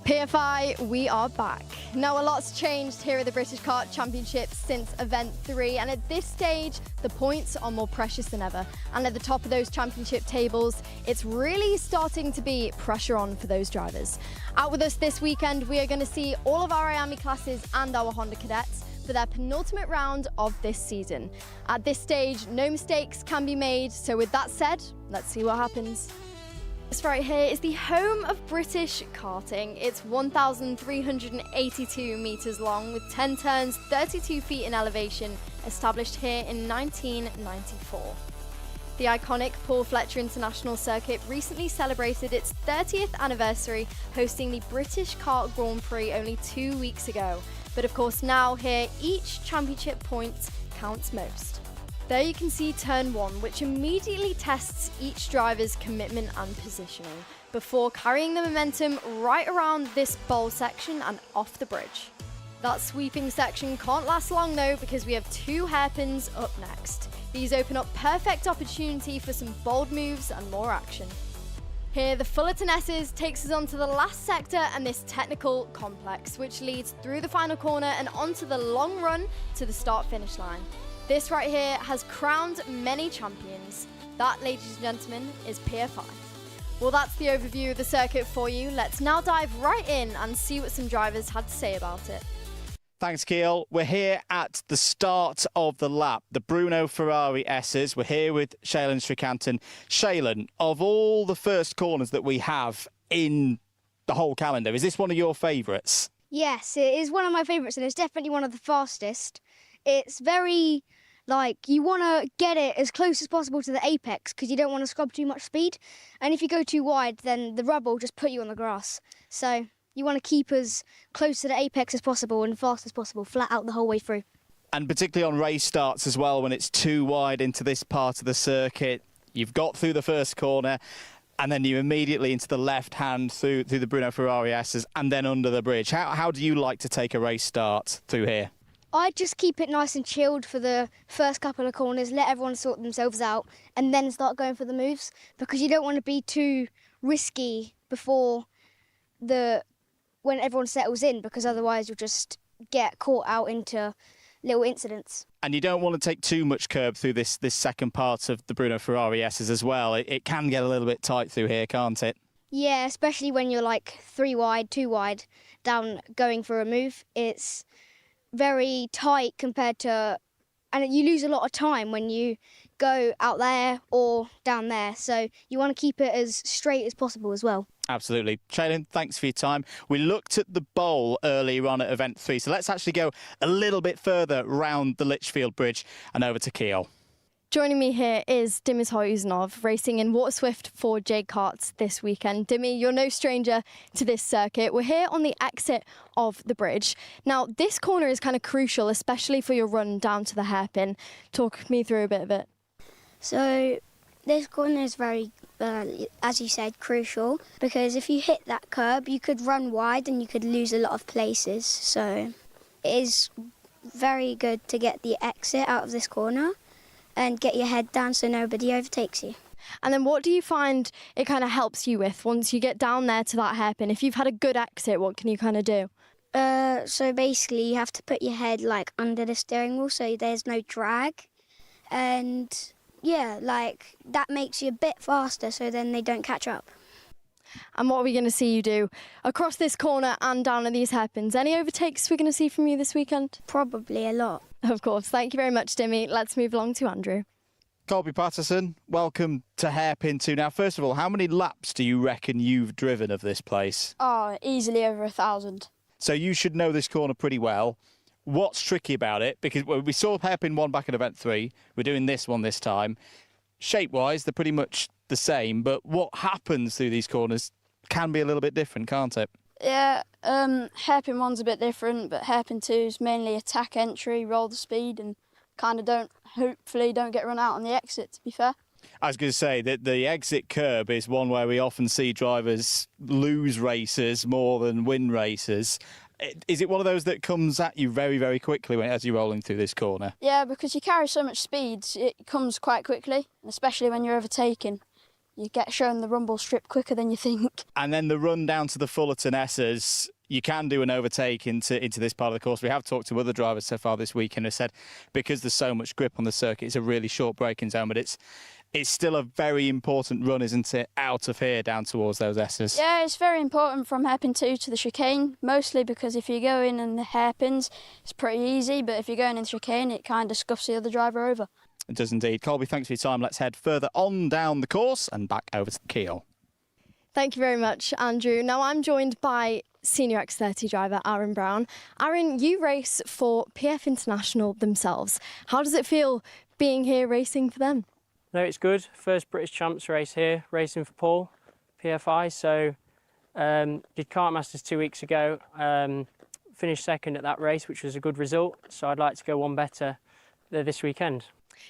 PFI, we are back. Now, a lot's changed here at the British Kart Championship since Event 3, and at this stage, the points are more precious than ever. And at the top of those championship tables, it's really starting to be pressure on for those drivers. Out with us this weekend, we are going to see all of our IAME classes and our Honda cadets for their penultimate round of this season. At this stage, no mistakes can be made, so with that said, let's see what happens. This right here is the home of British karting. It's 1,382 metres long with 10 turns, 32 feet in elevation, established here in 1994. The iconic Paul Fletcher International Circuit recently celebrated its 30th anniversary, hosting the British Kart Grand Prix only 2 weeks ago. But of course now here, each championship point counts most. There you can see turn 1, which immediately tests each driver's commitment and positioning before carrying the momentum right around this bowl section and off the bridge. That sweeping section can't last long though, because we have 2 hairpins up next. These open up perfect opportunity for some bold moves and more action. Here, the Fullerton S's takes us onto the last sector and this technical complex, which leads through the final corner and onto the long run to the start-finish line. This right here has crowned many champions. That, ladies and gentlemen, is PFI. Well, that's the overview of the circuit for you. Let's now dive right in and see what some drivers had to say about it. Thanks, Keel. We're here at the start of the lap. The Bruno Ferrari S's. We're here with Shaylin Stricanton. Shaylin, of all the first corners that we have in the whole calendar, is this one of your favourites? Yes, it is one of my favourites, and it's definitely one of the fastest. It's very, you want to get it as close as possible to the apex because you don't want to scrub too much speed. And if you go too wide, then the rubber will just put you on the grass. So you want to keep as close to the apex as possible and fast as possible, flat out the whole way through. And particularly on race starts as well, when it's too wide into this part of the circuit, you've got through the first corner, and then you immediately into the left hand through the Bruno Ferrari S's and then under the bridge. How do you like to take a race start through here? I just keep it nice and chilled for the first couple of corners, let everyone sort themselves out, and then start going for the moves, because you don't want to be too risky before when everyone settles in, because otherwise you'll just get caught out into little incidents. And you don't want to take too much curb through this second part of the Bruno Ferrari S's as well. It can get a little bit tight through here, can't it? Yeah, especially when you're 3 wide, 2 wide down going for a move. It's very tight compared to, and you lose a lot of time when you go out there or down there. So you want to keep it as straight as possible as well. Absolutely. Shaylin, thanks for your time. We looked at the bowl earlier on at Event 3, so let's actually go a little bit further round the Litchfield Bridge and over to Kiel. Joining me here is Dimitar Uzanov, racing in Water Swift for J Karts this weekend. Dimi, you're no stranger to this circuit. We're here on the exit of the bridge. Now, this corner is kind of crucial, especially for your run down to the hairpin. Talk me through a bit of it. So, this corner is very, as you said, crucial, because if you hit that curb, you could run wide and you could lose a lot of places. So, it is very good to get the exit out of this corner and get your head down so nobody overtakes you. And then what do you find it kind of helps you with once you get down there to that hairpin? If you've had a good exit, what can you kind of do? So basically you have to put your head under the steering wheel so there's no drag. And yeah, that makes you a bit faster so then they don't catch up. And what are we going to see you do across this corner and down at these hairpins? Any overtakes we're going to see from you this weekend? Probably a lot. Of course. Thank you very much, Dimmy. Let's move along to Andrew. Colby Patterson, welcome to Hairpin 2. Now, first of all, how many laps do you reckon you've driven of this place? Oh, easily over 1,000. So you should know this corner pretty well. What's tricky about it? Because we saw Hairpin 1 back in Event 3. We're doing this one this time. Shape-wise, they're pretty much the same, but what happens through these corners can be a little bit different, can't it? Yeah, hairpin 1's a bit different, but hairpin 2 is mainly attack entry, roll the speed, and hopefully don't get run out on the exit, to be fair. I was going to say that the exit curb is one where we often see drivers lose races more than win races. Is it one of those that comes at you very, very quickly as you're rolling through this corner? Yeah, because you carry so much speed, it comes quite quickly, especially when you're overtaking. you get shown the rumble strip quicker than you think. And then the run down to the Fullerton S's, you can do an overtake into this part of the course. We have talked to other drivers so far this week and have said because there's so much grip on the circuit, it's a really short braking zone, but it's still a very important run, isn't it, out of here down towards those S's? Yeah, it's very important from hairpin 2 to the chicane, mostly because if you go in and the hairpins, it's pretty easy, but if you're going in the chicane, it kind of scuffs the other driver over. It does indeed. Colby, thanks for your time. Let's head further on down the course and back over to the keel. Thank you very much, Andrew. Now I'm joined by Senior X30 driver Aaron Brown. Aaron, you race for PF International themselves. How does it feel being here racing for them? No, it's good. First British Champs race here, racing for Paul, PFI. So did Kart Masters 2 weeks ago, finished second at that race, which was a good result. So I'd like to go one better this weekend.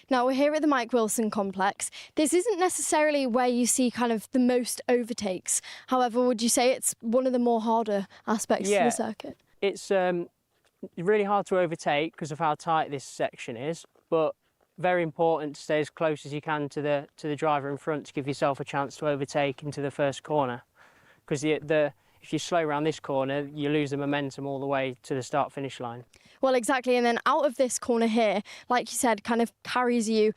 Now we're here at the Mike Wilson complex. This isn't necessarily where you see kind of the most overtakes. However, would you say it's one of the more harder aspects of the circuit? It's really hard to overtake because of how tight this section is, but very important to stay as close as you can to the driver in front to give yourself a chance to overtake into the first corner. Because if you slow around this corner, you lose the momentum all the way to the start-finish line. Well, exactly. And then out of this corner here, like you said, kind of carries you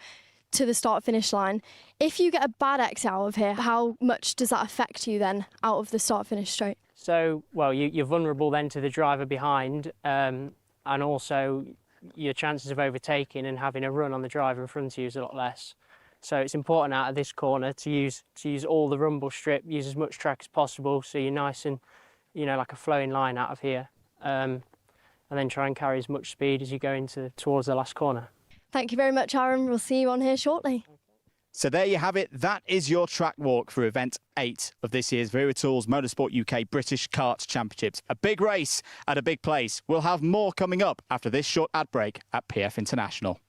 to the start-finish line. If you get a bad exit out of here, how much does that affect you then out of the start-finish straight? So, well, you're vulnerable then to the driver behind, and also your chances of overtaking and having a run on the driver in front of you is a lot less. So it's important out of this corner to use all the rumble strip, use as much track as possible, so you're nice and, like a flowing line out of here, and then try and carry as much speed as you go towards the last corner. Thank you very much, Aaron. We'll see you on here shortly. So there you have it. That is your track walk for event 8 of this year's Wera Tools Motorsport UK British Kart Championships. A big race at a big place. We'll have more coming up after this short ad break at PF International.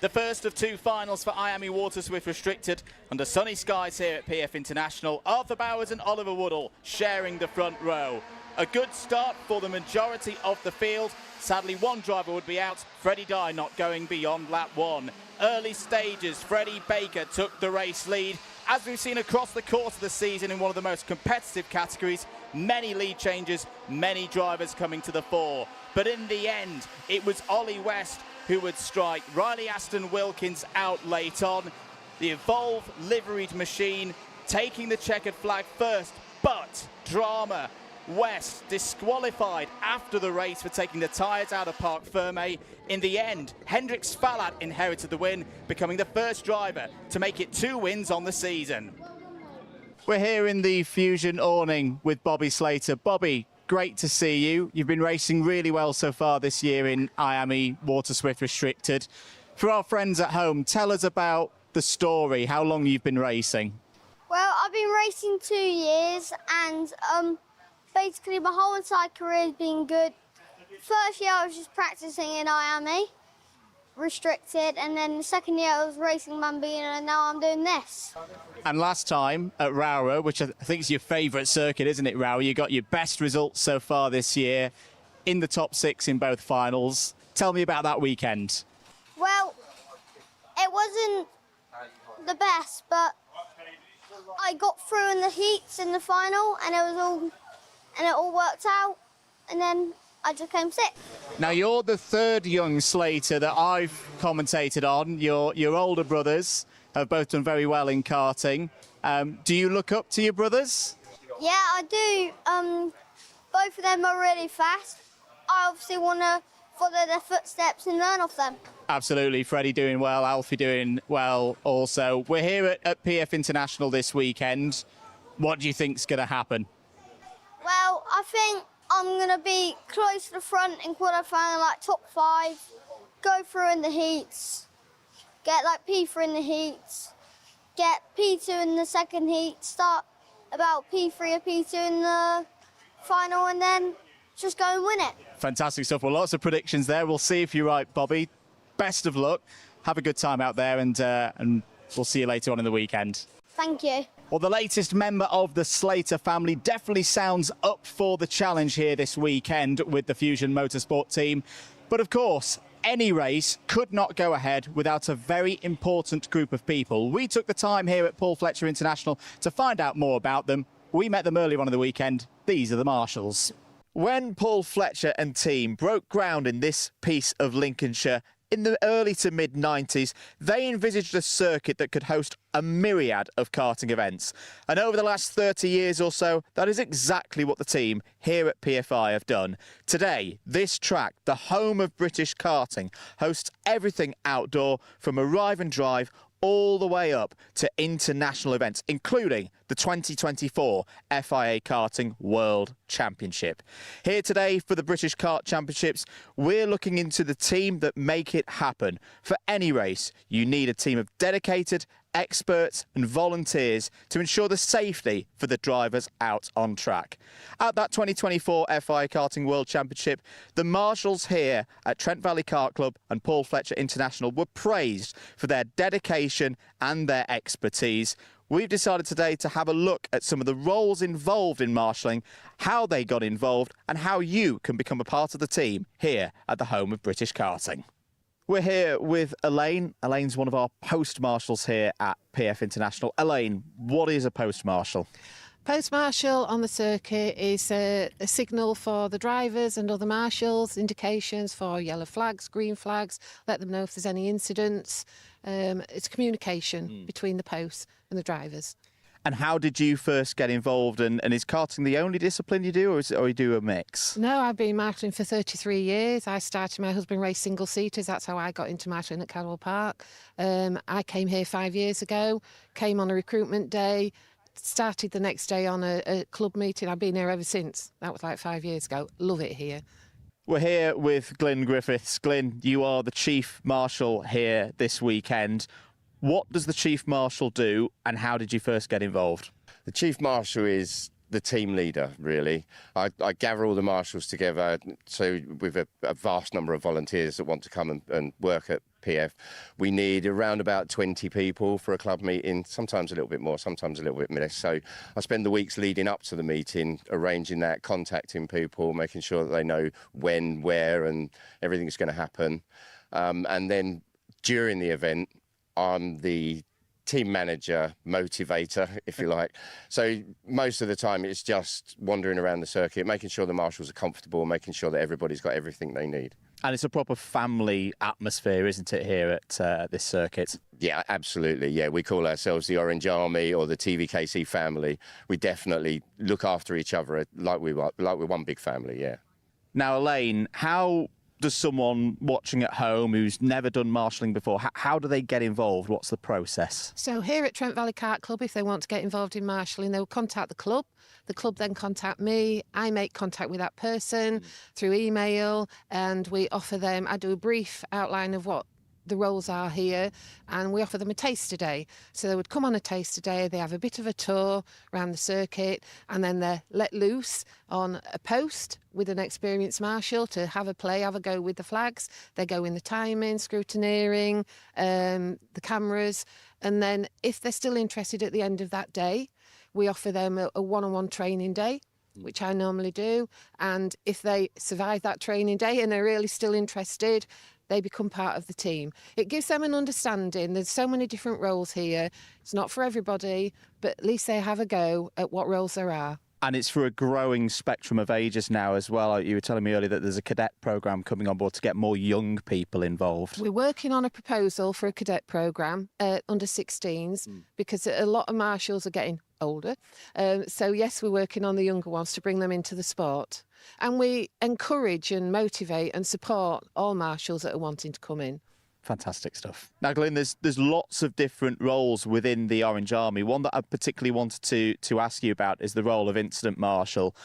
The first of 2 finals for IAME Water Swift Restricted under sunny skies here at PF International. Arthur Bowers and Oliver Woodall sharing the front row. A good start for the majority of the field. Sadly, one driver would be out. Freddie Dye not going beyond lap 1. Early stages, Freddie Baker took the race lead. As we've seen across the course of the season in one of the most competitive categories, many lead changes, many drivers coming to the fore. But in the end, it was Ollie West who would strike. Riley Aston Wilkins out late on. The Evolve liveried machine taking the checkered flag first, but drama. West disqualified after the race for taking the tyres out of Parc Fermé. In the end, Hendrik Svalat inherited the win, becoming the first driver to make it 2 wins on the season. We're here in the Fusion awning with Bobby Slater. Bobby, great to see you. You've been racing really well so far this year in IAME Water Swift Restricted. For our friends at home, tell us about the story, how long you've been racing. Well, I've been racing 2 years and basically my whole entire career has been good. First year I was just practicing in IAME Restricted, and then the second year I was racing Mambina, and now I'm doing this. And last time at Wera, which I think is your favourite circuit, isn't it, Wera? You got your best results so far this year, in the top 6 in both finals. Tell me about that weekend. Well, it wasn't the best, but I got through in the heats in the final, and it all worked out, and then I just came 6th. Now, you're the 3rd young Slater that I've commentated on. Your older brothers, have both done very well in karting. Do you look up to your brothers? Yeah, I do. Both of them are really fast. I obviously want to follow their footsteps and learn off them. Absolutely. Freddie doing well, Alfie doing well also. We're here at PF International this weekend. What do you think's going to happen? Well, I think I'm going to be close to the front in qualifying, like top 5, go through in the heats, get like P3 in the heats, get P2 in the second heat, start about P3 or P2 in the final, and then just go and win it. Fantastic stuff. Well, lots of predictions there. We'll see if you're right, Bobby. Best of luck. Have a good time out there, and we'll see you later on in the weekend. Thank you. Well, the latest member of the Slater family definitely sounds up for the challenge here this weekend with the Fusion Motorsport team. But of course, any race could not go ahead without a very important group of people. We took the time here at Paul Fletcher International to find out more about them. We met them earlier on in the weekend. These are the marshals. When Paul Fletcher and team broke ground in this piece of Lincolnshire in the early to mid-90s, they envisaged a circuit that could host a myriad of karting events. And over the last 30 years or so, that is exactly what the team here at PFI have done. Today, this track, the home of British karting, hosts everything outdoor from arrive and drive all the way up to international events, including the 2024 FIA Karting World Championship. Here today for the British Kart Championships, we're looking into the team that make it happen. For any race, you need a team of dedicated experts and volunteers to ensure the safety for the drivers out on track. At that 2024 FIA Karting World Championship, the marshals here at Trent Valley Kart Club and Paul Fletcher International were praised for their dedication and their expertise. We've decided today to have a look at some of the roles involved in marshalling, how they got involved, and how you can become a part of the team here at the home of British karting. We're here with Elaine. Elaine's one of our post marshals here at PF International. Elaine, what is a post marshal? Post marshal on the circuit is a signal for the drivers and other marshals, indications for yellow flags, green flags, let them know if there's any incidents. It's communication between the posts and the drivers. And how did you first get involved? And is karting the only discipline you do, or you do a mix? No, I've been marshalling for 33 years. I started, my husband raced single-seaters. That's how I got into marshalling at Cadwell Park. I came here 5 years ago, came on a recruitment day, started the next day on a club meeting. I've been here ever since. That was like 5 years ago. Love it here. We're here with Glyn Griffiths. Glyn, you are the Chief Marshal here this weekend. What does the Chief Marshal do, and how did you first get involved? The Chief Marshal is the team leader, really. I gather all the marshals together, so with a vast number of volunteers that want to come and work at PF. We need around about 20 people for a club meeting, sometimes a little bit more, sometimes a little bit less. So I spend the weeks leading up to the meeting, arranging that, contacting people, making sure that they know when, where, and everything's going to happen. And then during the event, I'm the team manager, motivator, if you like. So most of the time it's just wandering around the circuit, making sure the marshals are comfortable, making sure that everybody's got everything they need. And it's a proper family atmosphere, isn't it, here at this circuit? Yeah, absolutely. Yeah, we call ourselves the Orange Army or the TVKC family. We definitely look after each other like we're one big family, yeah. Now, Elaine, how does someone watching at home who's never done marshalling before, how do they get involved? What's the process? So here at Trent Valley Kart Club, if they want to get involved in marshalling, they'll contact the club then contact me, I make contact with that person through email, and we offer them, I do a brief outline of what the roles are here, and we offer them a taster day. So they would come on a taster day, they have a bit of a tour around the circuit, and then they're let loose on a post with an experienced marshal to have a play, have a go with the flags. They go in the timing, scrutineering, the cameras, and then if they're still interested at the end of that day, we offer them a one-on-one training day, which I normally do, and if they survive that training day and are really still interested, they become part of the team. It gives them an understanding. There's so many different roles here. It's not for everybody, but at least they have a go at what roles there are. And it's for a growing spectrum of ages now as well. You were telling me earlier that there's a cadet programme coming on board to get more young people involved. We're working on a proposal for a cadet programme under 16s because a lot of marshals are getting older. So yes, we're working on the younger ones to bring them into the sport. And we encourage and motivate and support all marshals that are wanting to come in. Fantastic stuff. Now, Glyn, there's lots of different roles within the Orange Army. One that I particularly wanted to ask you about is the role of incident marshal.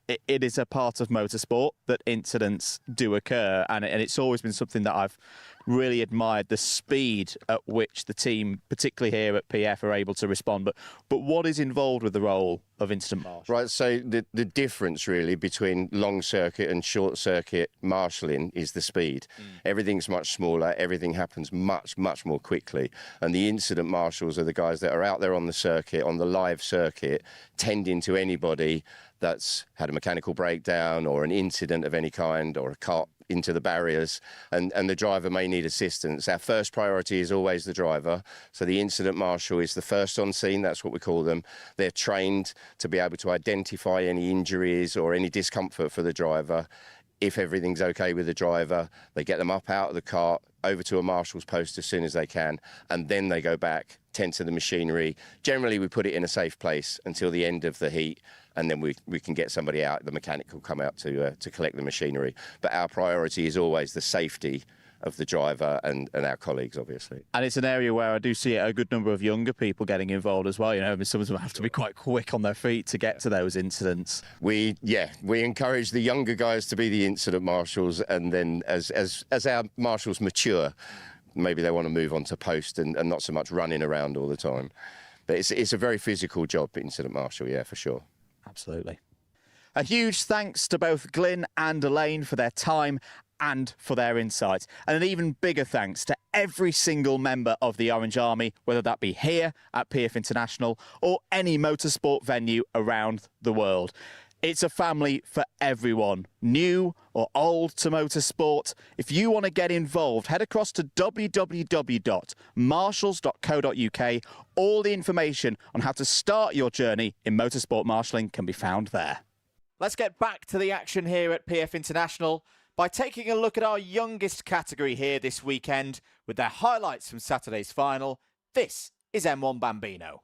It is a part of motorsport that incidents do occur, and it's always been something that I've really admired, the speed at which the team, particularly here at PF, are able to respond. But what is involved with the role of incident marshal? Right, so the difference really between long circuit and short circuit marshalling is the speed. Everything's much smaller, everything happens much more quickly, and the incident marshals are the guys that are out there on the circuit, on the live circuit, tending to anybody that's had a mechanical breakdown or an incident of any kind, or a cart into the barriers, and the driver may need assistance. Our first priority is always the driver. So the incident marshal is the first on scene, that's what we call them. They're trained to be able to identify any injuries or any discomfort for the driver. If everything's okay with the driver, they get them up out of the cart, over to a marshal's post as soon as they can, and then they go back, tend to the machinery. Generally, we put it in a safe place until the end of the heat, and then we can get somebody out. The mechanic will come out to collect the machinery. But our priority is always the safety of the driver and our colleagues, obviously. And it's an area where I do see a good number of younger people getting involved as well. You know, I mean, some of them have to be quite quick on their feet to get to those incidents. We encourage the younger guys to be the incident marshals, and then as our marshals mature, maybe they want to move on to post and not so much running around all the time. But it's a very physical job, incident marshal, yeah, for sure. Absolutely. A huge thanks to both Glyn and Elaine for their time and for their insights. And an even bigger thanks to every single member of the Orange Army, whether that be here at PF International or any motorsport venue around the world. It's a family for everyone, new or old to motorsport. If you want to get involved, head across to www.marshals.co.uk. All the information on how to start your journey in motorsport marshalling can be found there. Let's get back to the action here at PF International by taking a look at our youngest category here this weekend with their highlights from Saturday's final. This is M1 Bambino.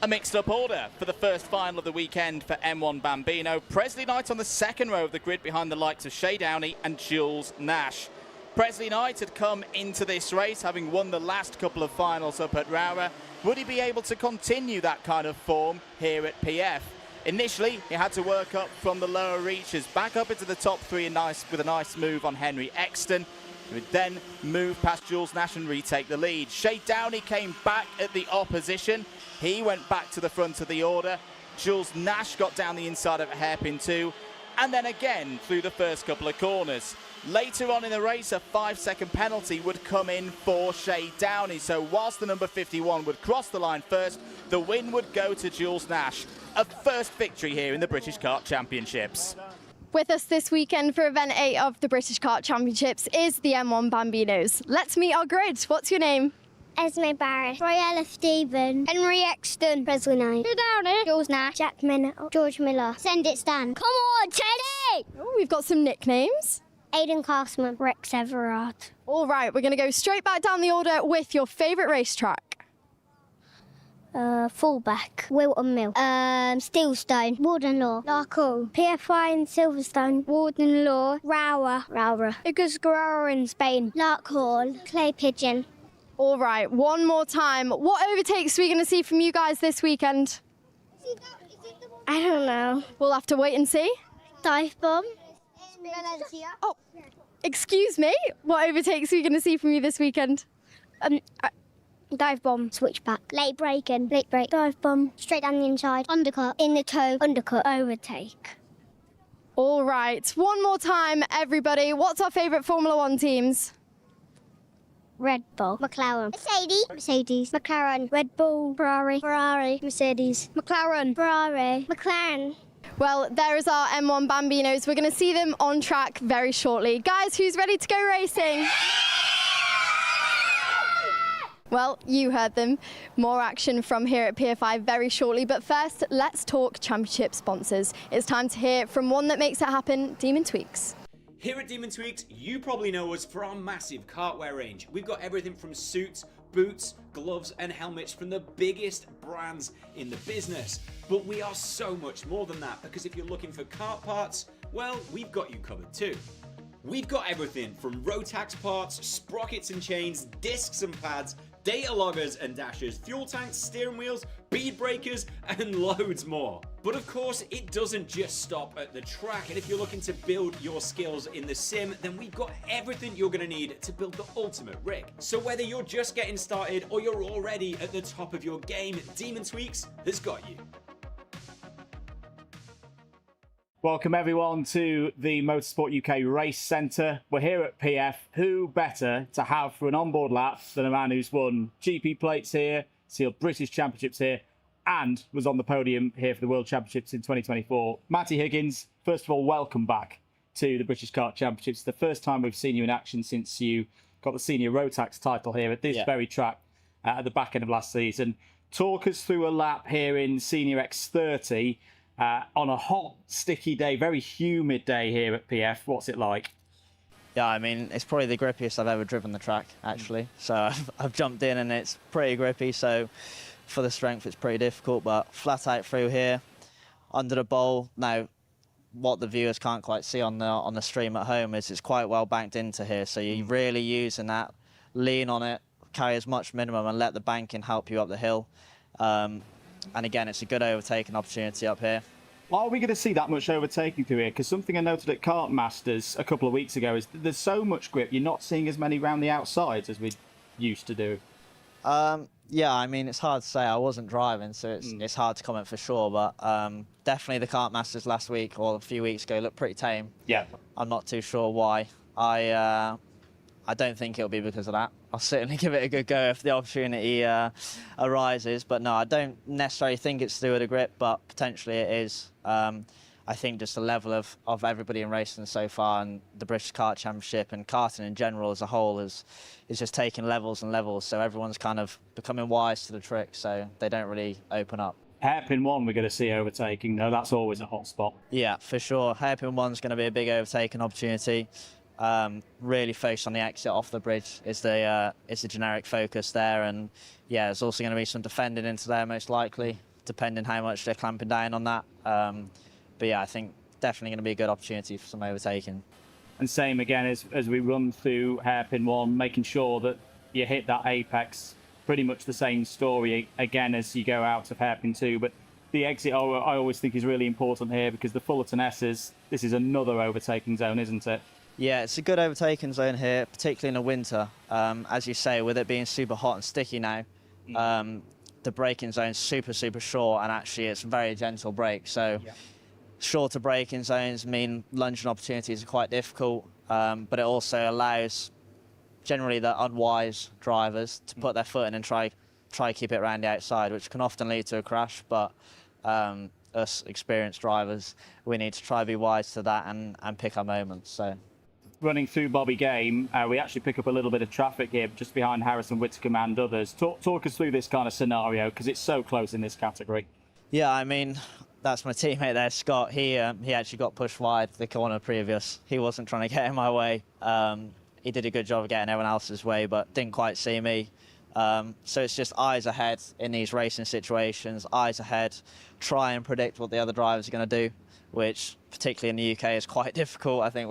A mixed-up order for the first final of the weekend for M1 Bambino. Presley Knight on the second row of the grid behind the likes of Shay Downey and Jules Nash. Presley Knight had come into this race having won the last couple of finals up at Wera. Would he be able to continue that kind of form here at PF? Initially, he had to work up from the lower reaches, back up into the top three with a nice move on Henry Exton. He would then move past Jules Nash and retake the lead. Shay Downey came back at the opposition. He went back to the front of the order. Jules Nash got down the inside of a hairpin too, and then again through the first couple of corners. Later on in the race, a 5-second penalty would come in for Shay Downey. So whilst the number 51 would cross the line first, the win would go to Jules Nash. A first victory here in the British Kart Championships. With us this weekend for Event 8 of the British Kart Championships is the M1 Bambinos. Let's meet our grid. What's your name? Esme Barrett, Royella Stephen, Henry Exton, Presley Knight, Downey, Jules Nash, Jack Minnow, George Miller, Send It Stan. Come on, Teddy! Oh, we've got some nicknames. Aidan Castman, Rex Everard. All right, we're going to go straight back down the order with your favourite racetrack. Fullback, Wilton Mill, Steelstone, Warden Law, Larkall, PFI in Silverstone, Warden Law, Rower, Igusgarra in Spain, Larkhall, Clay Pigeon. All right, one more time. What overtakes are we going to see from you guys this weekend? I don't know. We'll have to wait and see. Dive Bomb. Oh, excuse me. What overtakes are we going to see from you this weekend? Dive Bomb, Switchback, Late Break, Dive Bomb, straight down the inside, Undercut, in the toe, Undercut, Overtake. All right, one more time, everybody. What's our favourite Formula One teams? Red Bull, McLaren, Mercedes, McLaren, Red Bull, Ferrari, Mercedes, McLaren, Ferrari, McLaren. Well, there is our M1 Bambinos. We're going to see them on track very shortly. Guys, who's ready to go racing? Well, you heard them. More action from here at PFI very shortly, but first, let's talk championship sponsors. It's time to hear from one that makes it happen, Demon Tweaks. Here at Demon Tweaks, you probably know us for our massive cartwear range. We've got everything from suits, boots, gloves and helmets from the biggest brands in the business. But we are so much more than that, because if you're looking for kart parts, well, we've got you covered too. We've got everything from Rotax parts, sprockets and chains, discs and pads, data loggers and dashers, fuel tanks, steering wheels, bead breakers, and loads more. But of course, it doesn't just stop at the track, and if you're looking to build your skills in the sim, then we've got everything you're going to need to build the ultimate rig. So whether you're just getting started or you're already at the top of your game, Demon Tweaks has got you. Welcome everyone to the Motorsport UK Race Centre. We're here at PF. Who better to have for an onboard lap than a man who's won GP plates here, sealed British Championships here, and was on the podium here for the World Championships in 2024. Matty Higgins, first of all, welcome back to the British Kart Championships. It's the first time we've seen you in action since you got the senior Rotax title here at this very track at the back end of last season. Talk us through a lap here in Senior X30 on a hot, sticky day, very humid day here at PF. What's it like? Yeah, I mean, it's probably the grippiest I've ever driven the track, actually. So I've jumped in and it's pretty grippy, so for the strength it's pretty difficult, but flat out through here, under the bowl. Now, what the viewers can't quite see on the stream at home is it's quite well banked into here, so you're really using that, lean on it, carry as much minimum and let the banking help you up the hill. And again, it's a good overtaking opportunity up here. Are we going to see that much overtaking through here? Because something I noted at Kart Masters a couple of weeks ago is there's so much grip, you're not seeing as many round the outsides as we used to do. Yeah, I mean, it's hard to say. I wasn't driving, so it's hard to comment for sure. But definitely the Kart Masters last week or a few weeks ago looked pretty tame. Yeah. I'm not too sure why. I don't think it'll be because of that. I'll certainly give it a good go if the opportunity arises. But no, I don't necessarily think it's to do with the grip, but potentially it is. I think just the level of everybody in racing so far and the British Kart Championship and karting in general as a whole is just taking levels and levels. So everyone's kind of becoming wise to the trick, so they don't really open up. Hairpin 1 we're going to see overtaking, though. That's always a hot spot. Yeah, for sure. Hairpin 1's going to be a big overtaking opportunity. Really focused on the exit off the bridge is the generic focus there, and yeah, there's also going to be some defending into there most likely, depending how much they're clamping down on that. But yeah, I think definitely going to be a good opportunity for some overtaking. And same again as we run through Hairpin 1, making sure that you hit that apex. Pretty much the same story again as you go out of Hairpin 2, but the exit I always think is really important here because the Fullerton S's, this is another overtaking zone, isn't it? Yeah, it's a good overtaking zone here, particularly in the winter. As you say, with it being super hot and sticky now, the braking zone's super, super short, and actually it's a very gentle brake. So shorter braking zones mean lunging opportunities are quite difficult, but it also allows generally the unwise drivers to put their foot in and try keep it around the outside, which can often lead to a crash. But us experienced drivers, we need to try to be wise to that and pick our moments. So. Running through Bobby Game, we actually pick up a little bit of traffic here just behind Harrison Whittaker and others. Talk us through this kind of scenario because it's so close in this category. Yeah, I mean, that's my teammate there, Scott. He actually got pushed wide the corner previous. He wasn't trying to get in my way. He did a good job of getting everyone else's way, but didn't quite see me. So it's just eyes ahead in these racing situations, eyes ahead, try and predict what the other drivers are going to do, which particularly in the UK is quite difficult. I think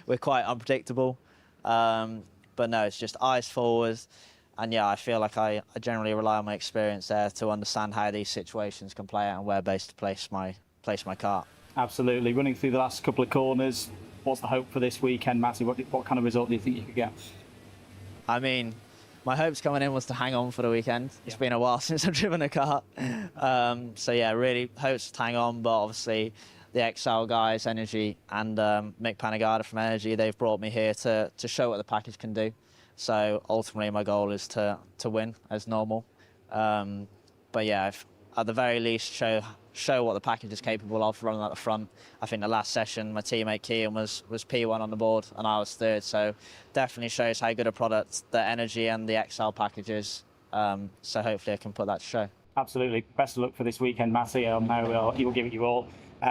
we're quite unpredictable. But no, it's just eyes forward. And yeah, I feel like I generally rely on my experience there to understand how these situations can play out and where best to place my kart. Absolutely. Running through the last couple of corners, what's the hope for this weekend, Matty? What kind of result do you think you could get? I mean, my hopes coming in was to hang on for the weekend. It's been a while since I've driven a kart. So yeah, really hopes to hang on, but obviously the XL guys, Energy, and Mick Panagada from Energy, they've brought me here to show what the package can do. So ultimately my goal is to win as normal. But yeah, at the very least show what the package is capable of running at the front. I think the last session my teammate Kean was P1 on the board and I was third, so definitely shows how good a product the Energy and the XL package is So hopefully I can put that to show. Absolutely. Best of luck for this weekend, Matty. I know you'll give it your all.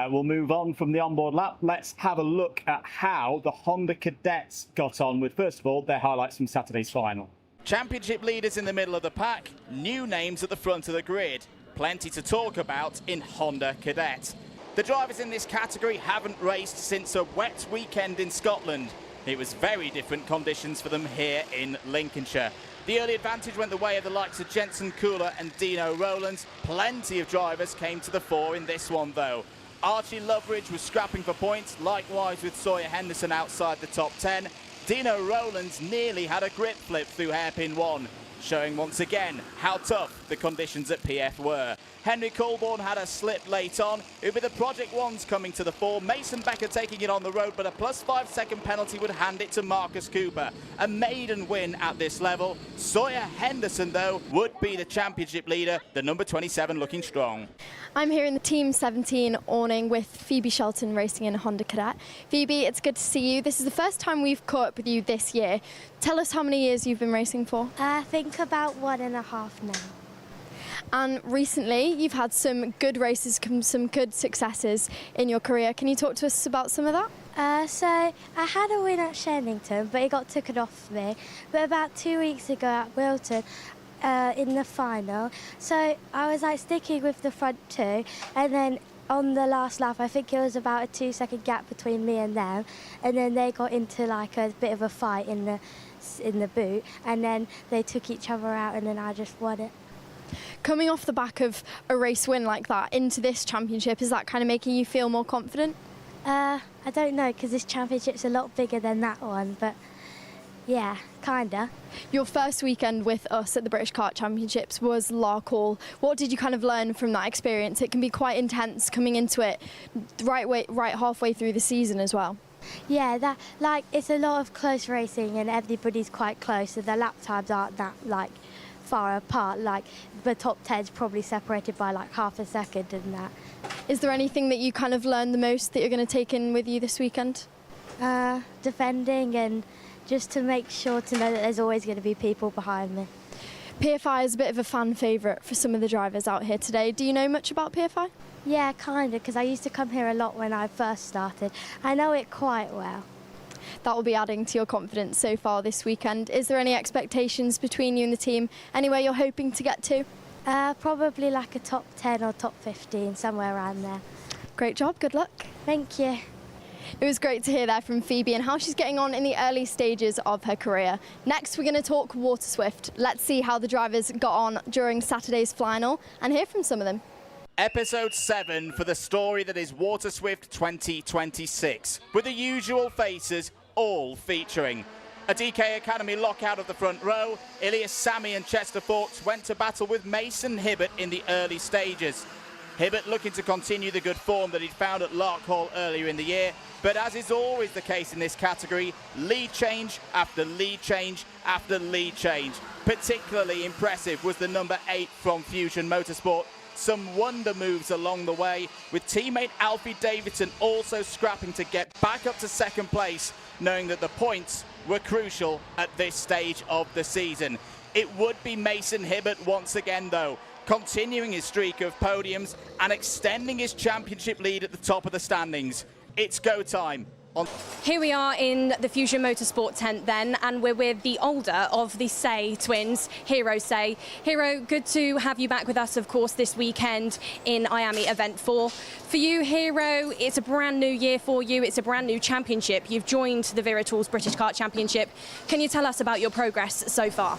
We'll move on from the onboard lap. Let's have a look at how the Honda cadets got on with, first of all, their highlights from Saturday's final. Championship leaders in the middle of the pack, new names at the front of the grid. Plenty to talk about in Honda Cadet. The drivers in this category haven't raced since a wet weekend in Scotland. It was very different conditions for them here in Lincolnshire. The early advantage went the way of the likes of Jensen Cooler and Dino Rowlands. Plenty of drivers came to the fore in this one though. Archie Loveridge was scrapping for points, likewise with Sawyer Henderson outside the top 10. Dino Rowlands nearly had a grip flip through hairpin 1, showing once again how tough the conditions at PF were. Henry Colborne had a slip late on. It would be the Project Ones coming to the fore. Mason Becker taking it on the road, but a +5 second penalty would hand it to Marcus Cooper. A maiden win at this level. Sawyer Henderson, though, would be the championship leader, the number 27 looking strong. I'm here in the Team 17 awning with Phoebe Shelton racing in a Honda Cadet. Phoebe, it's good to see you. This is the first time we've caught up with you this year. Tell us how many years you've been racing for. I think about 1.5 now. And recently you've had some good races, some good successes in your career. Can you talk to us about some of that? So I had a win at Shenington, but it got taken off me. But about 2 weeks ago at Wilton, in the final, so I was like sticking with the front two, and then on the last lap I think it was about a 2 second gap between me and them, and then they got into like a bit of a fight in the boot, and then they took each other out, and then I just won it. Coming off the back of a race win like that into this championship, is that kind of making you feel more confident? I don't know, because this championship's a lot bigger than that one, but yeah, kinda. Your first weekend with us at the British Kart Championships was Larkhall. What did you kind of learn from that experience? It can be quite intense coming into it right halfway through the season as well. Yeah, that it's a lot of close racing and everybody's quite close, so the lap times aren't that far apart. Like the top 10's probably separated by like half a second and that. Is there anything that you kind of learned the most that you're going to take in with you this weekend? Defending, and just to make sure to know that there's always going to be people behind me. PFI is a bit of a fan favourite for some of the drivers out here today. Do you know much about PFI? Yeah, kind of, because I used to come here a lot when I first started. I know it quite well. That will be adding to your confidence so far this weekend. Is there any expectations between you and the team? Anywhere you're hoping to get to? Probably like a top 10 or top 15, somewhere around there. Great job, good luck. Thank you. It was great to hear that from Phoebe and how she's getting on in the early stages of her career. Next, we're going to talk Water Swift. Let's see how the drivers got on during Saturday's final and hear from some of them. Episode 7 for the story that is Water Swift 2026, with the usual faces all featuring. A DK Academy lockout of the front row, Ilias Sami and Chester Fawkes went to battle with Mason Hibbert in the early stages. Hibbert looking to continue the good form that he'd found at Larkhall earlier in the year, but as is always the case in this category, lead change after lead change after lead change. Particularly impressive was the number 8 from Fusion Motorsport. Some wonder moves along the way, with teammate Alfie Davidson also scrapping to get back up to second place, knowing that the points were crucial at this stage of the season. It would be Mason Hibbert once again though, continuing his streak of podiums and extending his championship lead at the top of the standings. It's go time. Here we are in the Fusion Motorsport tent then, and we're with the older of the Say twins, Hero Say. Hero, good to have you back with us, of course, this weekend in IAME Event 4. For you, Hero, it's a brand new year for you, it's a brand new championship. You've joined the Vera Tools British Kart Championship. Can you tell us about your progress so far?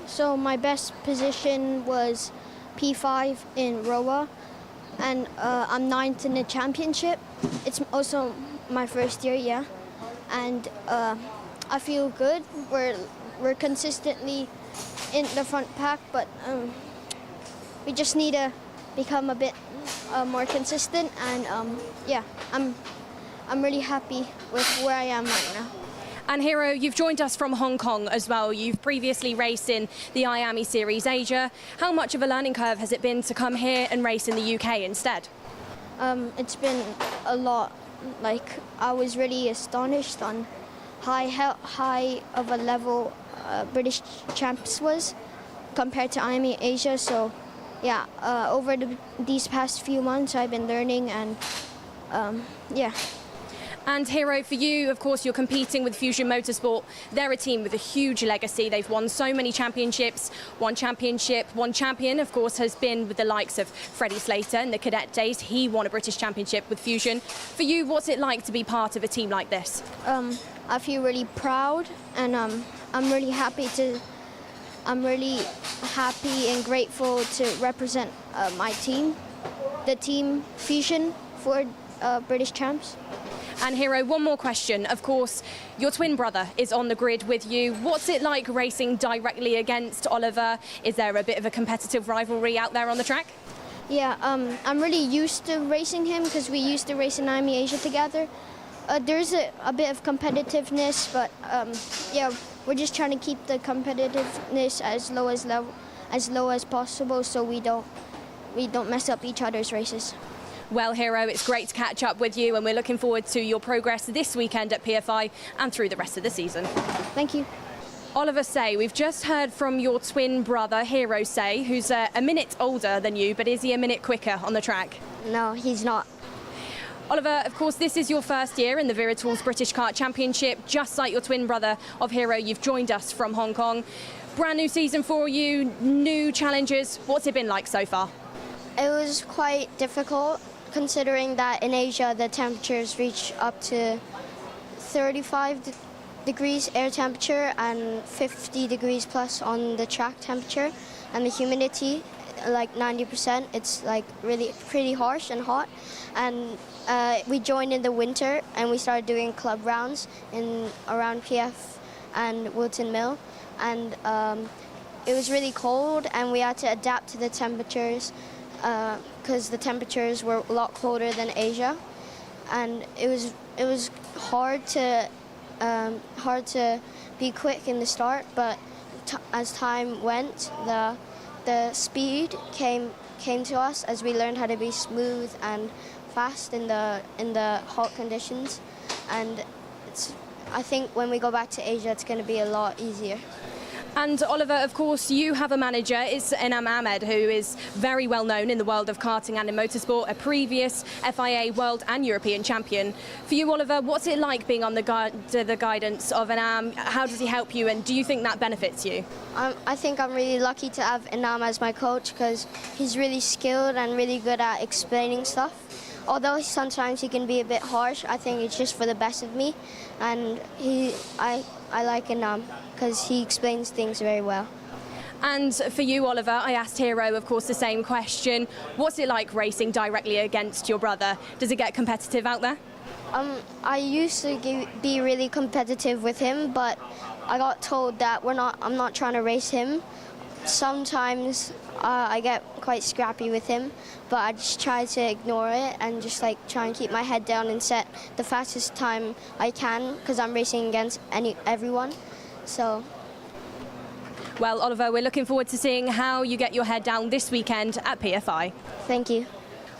So my best position was P5 in Roa, and I'm 9th in the championship. It's also my first year, yeah, and I feel good. We're consistently in the front pack, but we just need to become a bit more consistent. And yeah, I'm really happy with where I am right now. And Hero, you've joined us from Hong Kong as well. You've previously raced in the IAME Series Asia. How much of a learning curve has it been to come here and race in the UK instead? It's been a lot. Like, I was really astonished on how high of a level British champs was. compared to IAME Asia. So yeah, over these past few months I've been learning, and yeah. And Hero, for you, of course, you're competing with Fusion Motorsport. They're a team with a huge legacy. They've won so many championships. One champion, of course, has been with the likes of Freddie Slater in the cadet days. He won a British championship with Fusion. For you, what's it like to be part of a team like this? I feel really proud, and I'm really happy and grateful to represent my team, the team Fusion, for British champs. And Hero, one more question. Of course, your twin brother is on the grid with you. What's it like racing directly against Oliver? Is there a bit of a competitive rivalry out there on the track? Yeah, I'm really used to racing him because we used to race in IAME Asia together. There's a bit of competitiveness, but yeah, we're just trying to keep the competitiveness as low as possible, so we don't mess up each other's races. Well, Hero, it's great to catch up with you, and we're looking forward to your progress this weekend at PFI and through the rest of the season. Thank you. Oliver Say, we've just heard from your twin brother, Hero Say, who's a minute older than you, but is he a minute quicker on the track? No, he's not. Oliver, of course, this is your first year in the Wera Tools British Kart Championship. Just like your twin brother of Hero, you've joined us from Hong Kong. Brand new season for you, new challenges. What's it been like so far? It was quite difficult, considering that in Asia the temperatures reach up to 35 degrees air temperature and 50 degrees plus on the track temperature, and the humidity like 90%. It's like really pretty harsh and hot, and we joined in the winter and we started doing club rounds around PF and Wilton Mill, and it was really cold and we had to adapt to the temperatures because the temperatures were a lot colder than Asia, and it was hard to be quick in the start, but as time went, the speed came to us as we learned how to be smooth and fast in the hot conditions, and I think when we go back to Asia it's going to be a lot easier. And Oliver, of course, you have a manager, it's Enam Ahmed, who is very well known in the world of karting and in motorsport, a previous FIA World and European champion. For you, Oliver, what's it like being on the guidance of Enam? How does he help you, and do you think that benefits you? I think I'm really lucky to have Enam as my coach because he's really skilled and really good at explaining stuff. Although sometimes he can be a bit harsh, I think it's just for the best of me, and I like Enam because he explains things very well. And for you, Oliver, I asked Hero, of course, the same question. What's it like racing directly against your brother? Does it get competitive out there? I used to be really competitive with him, but I got told that I'm not trying to race him. Sometimes I get quite scrappy with him, but I just try to ignore it and just like try and keep my head down and set the fastest time I can because I'm racing against everyone. So. Well, Oliver, we're looking forward to seeing how you get your head down this weekend at PFI. Thank you.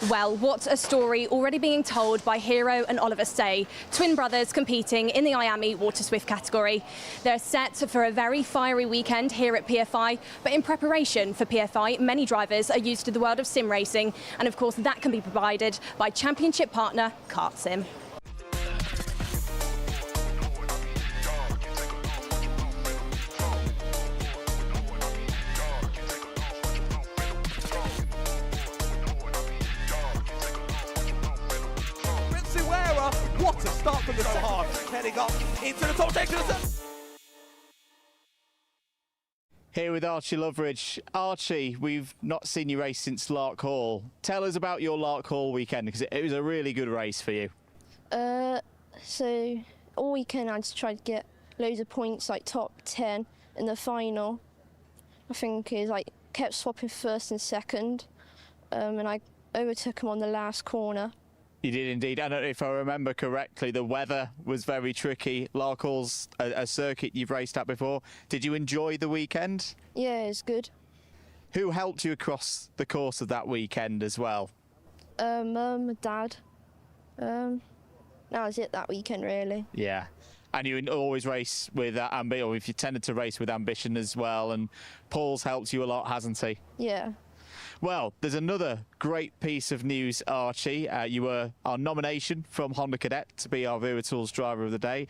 Well, what a story already being told by Hero and Oliver Say, twin brothers competing in the IAME Water Swift category. They're set for a very fiery weekend here at PFI, but in preparation for PFI, many drivers are used to the world of sim racing, and of course that can be provided by championship partner Kart Sim. What a start from the second half, heading up into the top section. Here with Archie Loveridge. Archie, we've not seen you race since Lark Hall. Tell us about your Lark Hall weekend, because it was a really good race for you. So all weekend I just tried to get loads of points, like top 10 in the final. I think is like kept swapping first and second, and I overtook him on the last corner. You did indeed. I don't know if I remember correctly, the weather was very tricky. Lark Hall's a circuit you've raced at before. Did you enjoy the weekend? Yeah, it's good. Who helped you across the course of that weekend as well? Mum, Dad. That was it that weekend, really. Yeah. And you always race with ambition, or if you tended to race with ambition as well. And Paul's helped you a lot, hasn't he? Yeah. Well, there's another great piece of news, Archie. You were our nomination from Honda Cadet to be our Wera Tools Driver of the Day.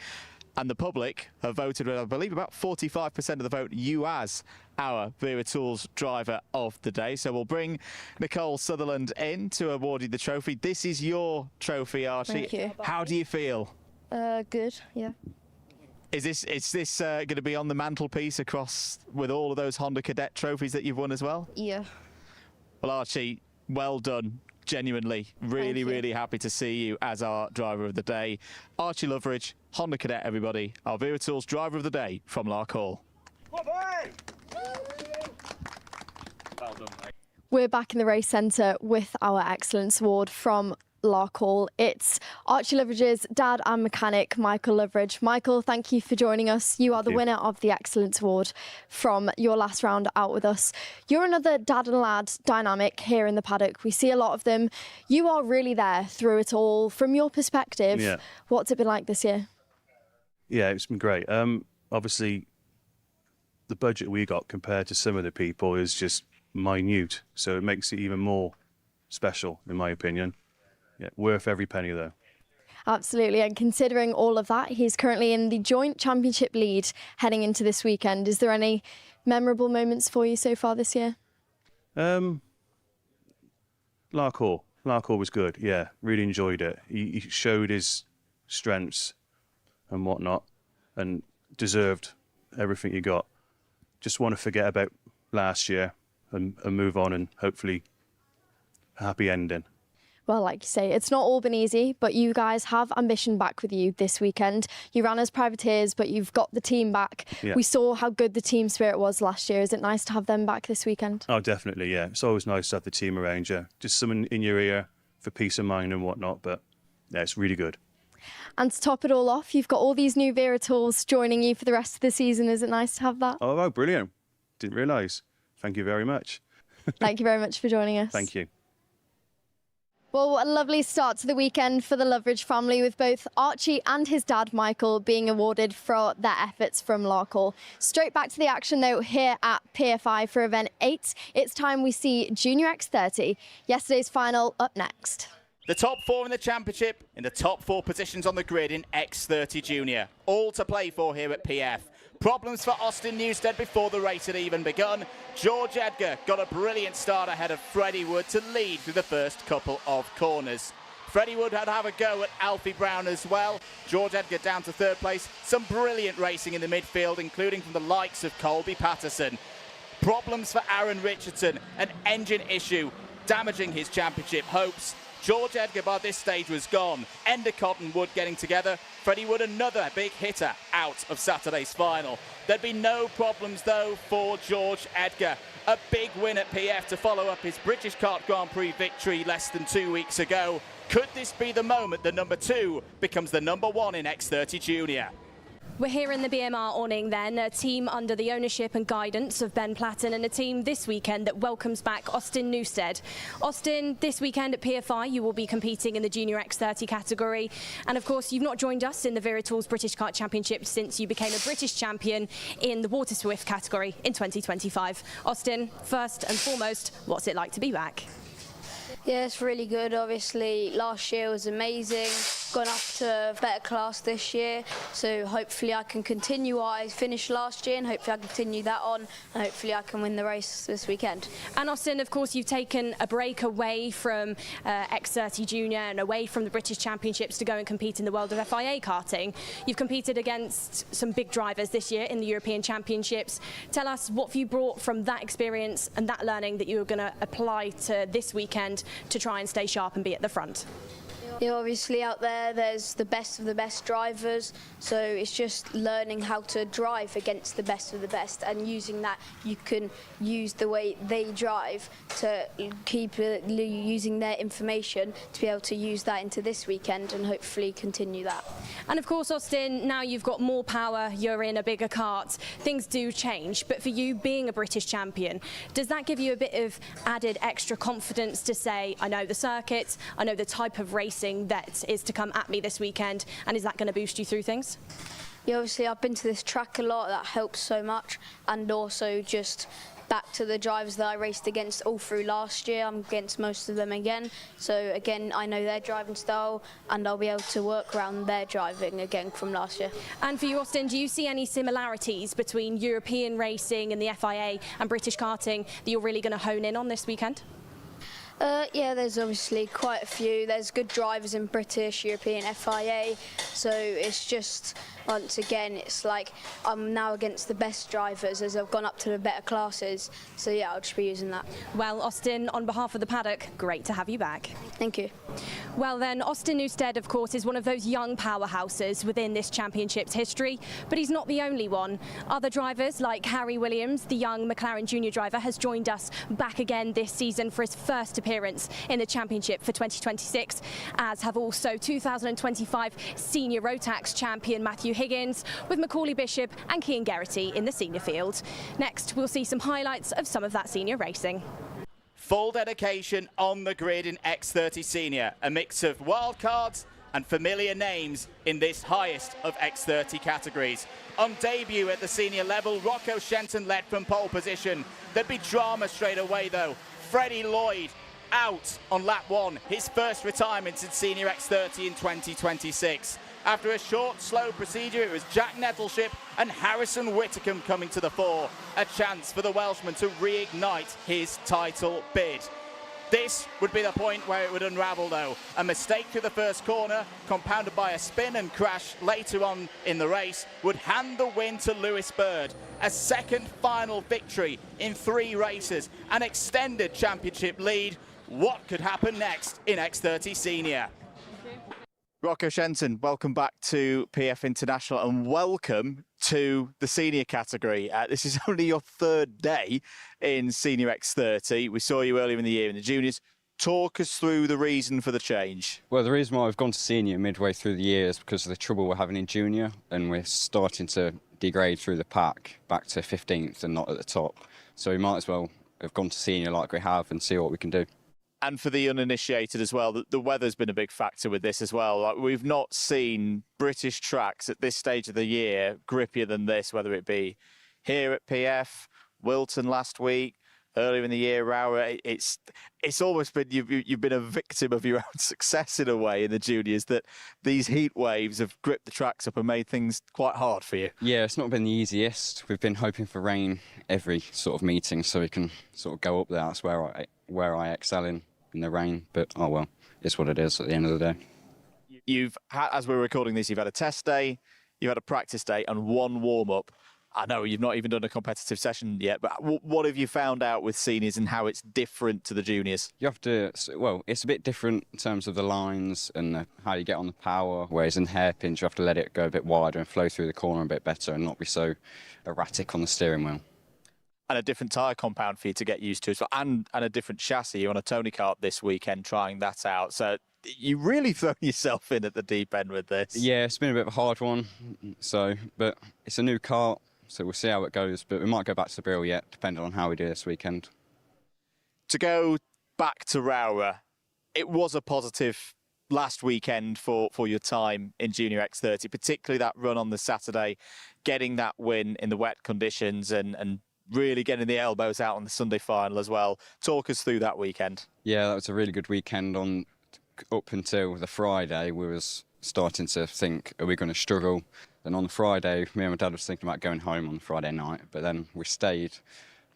And the public have voted with, I believe, about 45% of the vote, you as our Wera Tools Driver of the Day. So we'll bring Nicole Sutherland in to award you the trophy. This is your trophy, Archie. Thank you. How do you feel? Good, yeah. Is this going to be on the mantelpiece across with all of those Honda Cadet trophies that you've won as well? Yeah. Well, Archie, well done. Genuinely, really happy to see you as our Driver of the Day. Archie Loveridge, Honda Cadet, everybody, our Wera Tools Driver of the Day from Lark Hall. Well done, mate. We're back in the race centre with our Excellence Award from Lark Hall. It's Archie Loveridge's dad and mechanic, Michael Loveridge. Michael, thank you for joining us. You are the winner of the Excellence Award from your last round out with us. You're another dad and lad dynamic here in the paddock. We see a lot of them. You are really there through it all. From your perspective, what's it been like this year? Yeah, it's been great. Obviously, the budget we got compared to some of the people is just minute, so it makes it even more special, in my opinion. Yeah, worth every penny, though. Absolutely, and considering all of that, he's currently in the joint championship lead heading into this weekend. Is there any memorable moments for you so far this year? Lark Hall was good, yeah, really enjoyed it. He showed his strengths and whatnot and deserved everything he got. Just want to forget about last year and move on, and hopefully a happy ending. Well, like you say, it's not all been easy, but you guys have ambition back with you this weekend. You ran as privateers, but you've got the team back. Yeah. We saw how good the team spirit was last year. Is it nice to have them back this weekend? Oh, definitely, yeah. It's always nice to have the team around you. Just someone in your ear for peace of mind and whatnot, but yeah, it's really good. And to top it all off, you've got all these new Wera Tools joining you for the rest of the season. Is it nice to have that? Oh, brilliant. Didn't realise. Thank you very much. Thank you very much for joining us. Thank you. Well, what a lovely start to the weekend for the Loveridge family, with both Archie and his dad, Michael, being awarded for their efforts from Lark Hall. Straight back to the action, though, here at PFI for Event 8. It's time we see Junior X30. Yesterday's final up next. The top four in the championship in the top four positions on the grid in X30 Junior. All to play for here at PF. Problems for Austin Newstead before the race had even begun. George Edgar got a brilliant start ahead of Freddie Wood to lead through the first couple of corners. Freddie Wood had to have a go at Alfie Brown as well. George Edgar down to third place. Some brilliant racing in the midfield, including from the likes of Colby Patterson. Problems for Aaron Richardson, an engine issue damaging his championship hopes. George Edgar by this stage was gone. Endicott and Wood getting together. Freddie Wood, another big hitter, out of Saturday's final. There'd be no problems, though, for George Edgar. A big win at PF to follow up his British Kart Grand Prix victory less than 2 weeks ago. Could this be the moment that number 2 becomes the number 1 in X30 Junior? We're here in the BMR awning then, a team under the ownership and guidance of Ben Platten, and a team this weekend that welcomes back Austin Newstead. Austin, this weekend at PFI you will be competing in the Junior X30 category, and of course you've not joined us in the Wera Tools British Kart Championship since you became a British champion in the Water Swift category in 2025. Austin, first and foremost, what's it like to be back? Yeah, it's really good. Obviously, last year was amazing. Gone up to a better class this year, so hopefully I can continue what I finished last year, and hopefully I can continue that on, and hopefully I can win the race this weekend. And Austin, of course, you've taken a break away from X30 Junior and away from the British Championships to go and compete in the world of FIA karting. You've competed against some big drivers this year in the European Championships. Tell us, what have you brought from that experience and that learning that you're going to apply to this weekend to try and stay sharp and be at the front? Yeah, obviously out there there's the best of the best drivers, so it's just learning how to drive against the best of the best, and using that you can use the way they drive to keep using their information to be able to use that into this weekend and hopefully continue that. And of course, Austin, now you've got more power, you're in a bigger kart, things do change, but for you being a British champion, does that give you a bit of added extra confidence to say, I know the circuit, I know the type of racing that is to come at me this weekend, and is that going to boost you through things? Yeah, obviously I've been to this track a lot, that helps so much, and also just back to the drivers that I raced against all through last year. I'm against most of them again, so again I know their driving style and I'll be able to work around their driving again from last year. And for you, Austin, do you see any similarities between European racing and the FIA and British karting that you're really going to hone in on this weekend? Yeah, there's obviously quite a few. There's good drivers in British, European, FIA, so it's just, once again, it's like I'm now against the best drivers as I've gone up to the better classes, so yeah, I'll just be using that. Well, Austin, on behalf of the paddock, great to have you back. Thank you. Well then, Austin Newstead, of course, is one of those young powerhouses within this championship's history, but he's not the only one. Other drivers, like Harry Williams, the young McLaren Junior driver, has joined us back again this season for his first appearance in the championship for 2026, as have also 2025 senior Rotax champion Matthew Higgins, with Macaulay Bishop and Cian Geraghty in the senior field. Next, we'll see some highlights of some of that senior racing. Full dedication on the grid in X30 Senior, a mix of wildcards and familiar names in this highest of X30 categories. On debut at the senior level, Rocco Shenton led from pole position. There'd be drama straight away though. Freddie Lloyd out on lap 1, his first retirement in Senior X30 in 2026. After a short, slow procedure, it was Jack Nettleship and Harrison Whitcomb coming to the fore. A chance for the Welshman to reignite his title bid. This would be the point where it would unravel though. A mistake through the first corner, compounded by a spin and crash later on in the race, would hand the win to Lewis Bird. A second final victory in 3 races, an extended championship lead. What could happen next in X30 Senior? Rocco Shenton, welcome back to PF International and welcome to the senior category. This is only your 3rd day in Senior X30. We saw you earlier in the year in the juniors. Talk us through the reason for the change. Well, the reason why we've gone to senior midway through the year is because of the trouble we're having in junior, and we're starting to degrade through the pack back to 15th and not at the top. So we might as well have gone to senior like we have and see what we can do. And for the uninitiated as well, the weather's been a big factor with this as well. Like, we've not seen British tracks at this stage of the year grippier than this, whether it be here at PF, Wilton last week, earlier in the year, Wera. It's almost been you've been a victim of your own success in a way in the juniors, that these heat waves have gripped the tracks up and made things quite hard for you. Yeah, it's not been the easiest. We've been hoping for rain every sort of meeting so we can sort of go up there. That's where I excel in the rain, but oh well, it's what it is at the end of the day. You've had, as we're recording this, you've had a test day, you've had a practice day and 1 warm-up. I know you've not even done a competitive session yet, but what have you found out with seniors and how it's different to the juniors? You have to, well, it's a bit different in terms of the lines and how you get on the power, whereas in hairpins you have to let it go a bit wider and flow through the corner a bit better and not be so erratic on the steering wheel. And a different tyre compound for you to get used to as well, and a different chassis. You're on a Tony Kart this weekend trying that out. So you really throw yourself in at the deep end with this. Yeah, it's been a bit of a hard one. But it's a new kart, so we'll see how it goes. But we might go back to the Brill yet, depending on how we do this weekend. To go back to Wera, it was a positive last weekend for your time in Junior X30, particularly that run on the Saturday, getting that win in the wet conditions and really getting the elbows out on the Sunday final as well. Talk us through that weekend. Yeah, that was a really good weekend. Up until the Friday, we was starting to think, are we going to struggle? Then on the Friday, me and my dad was thinking about going home on the Friday night, but then we stayed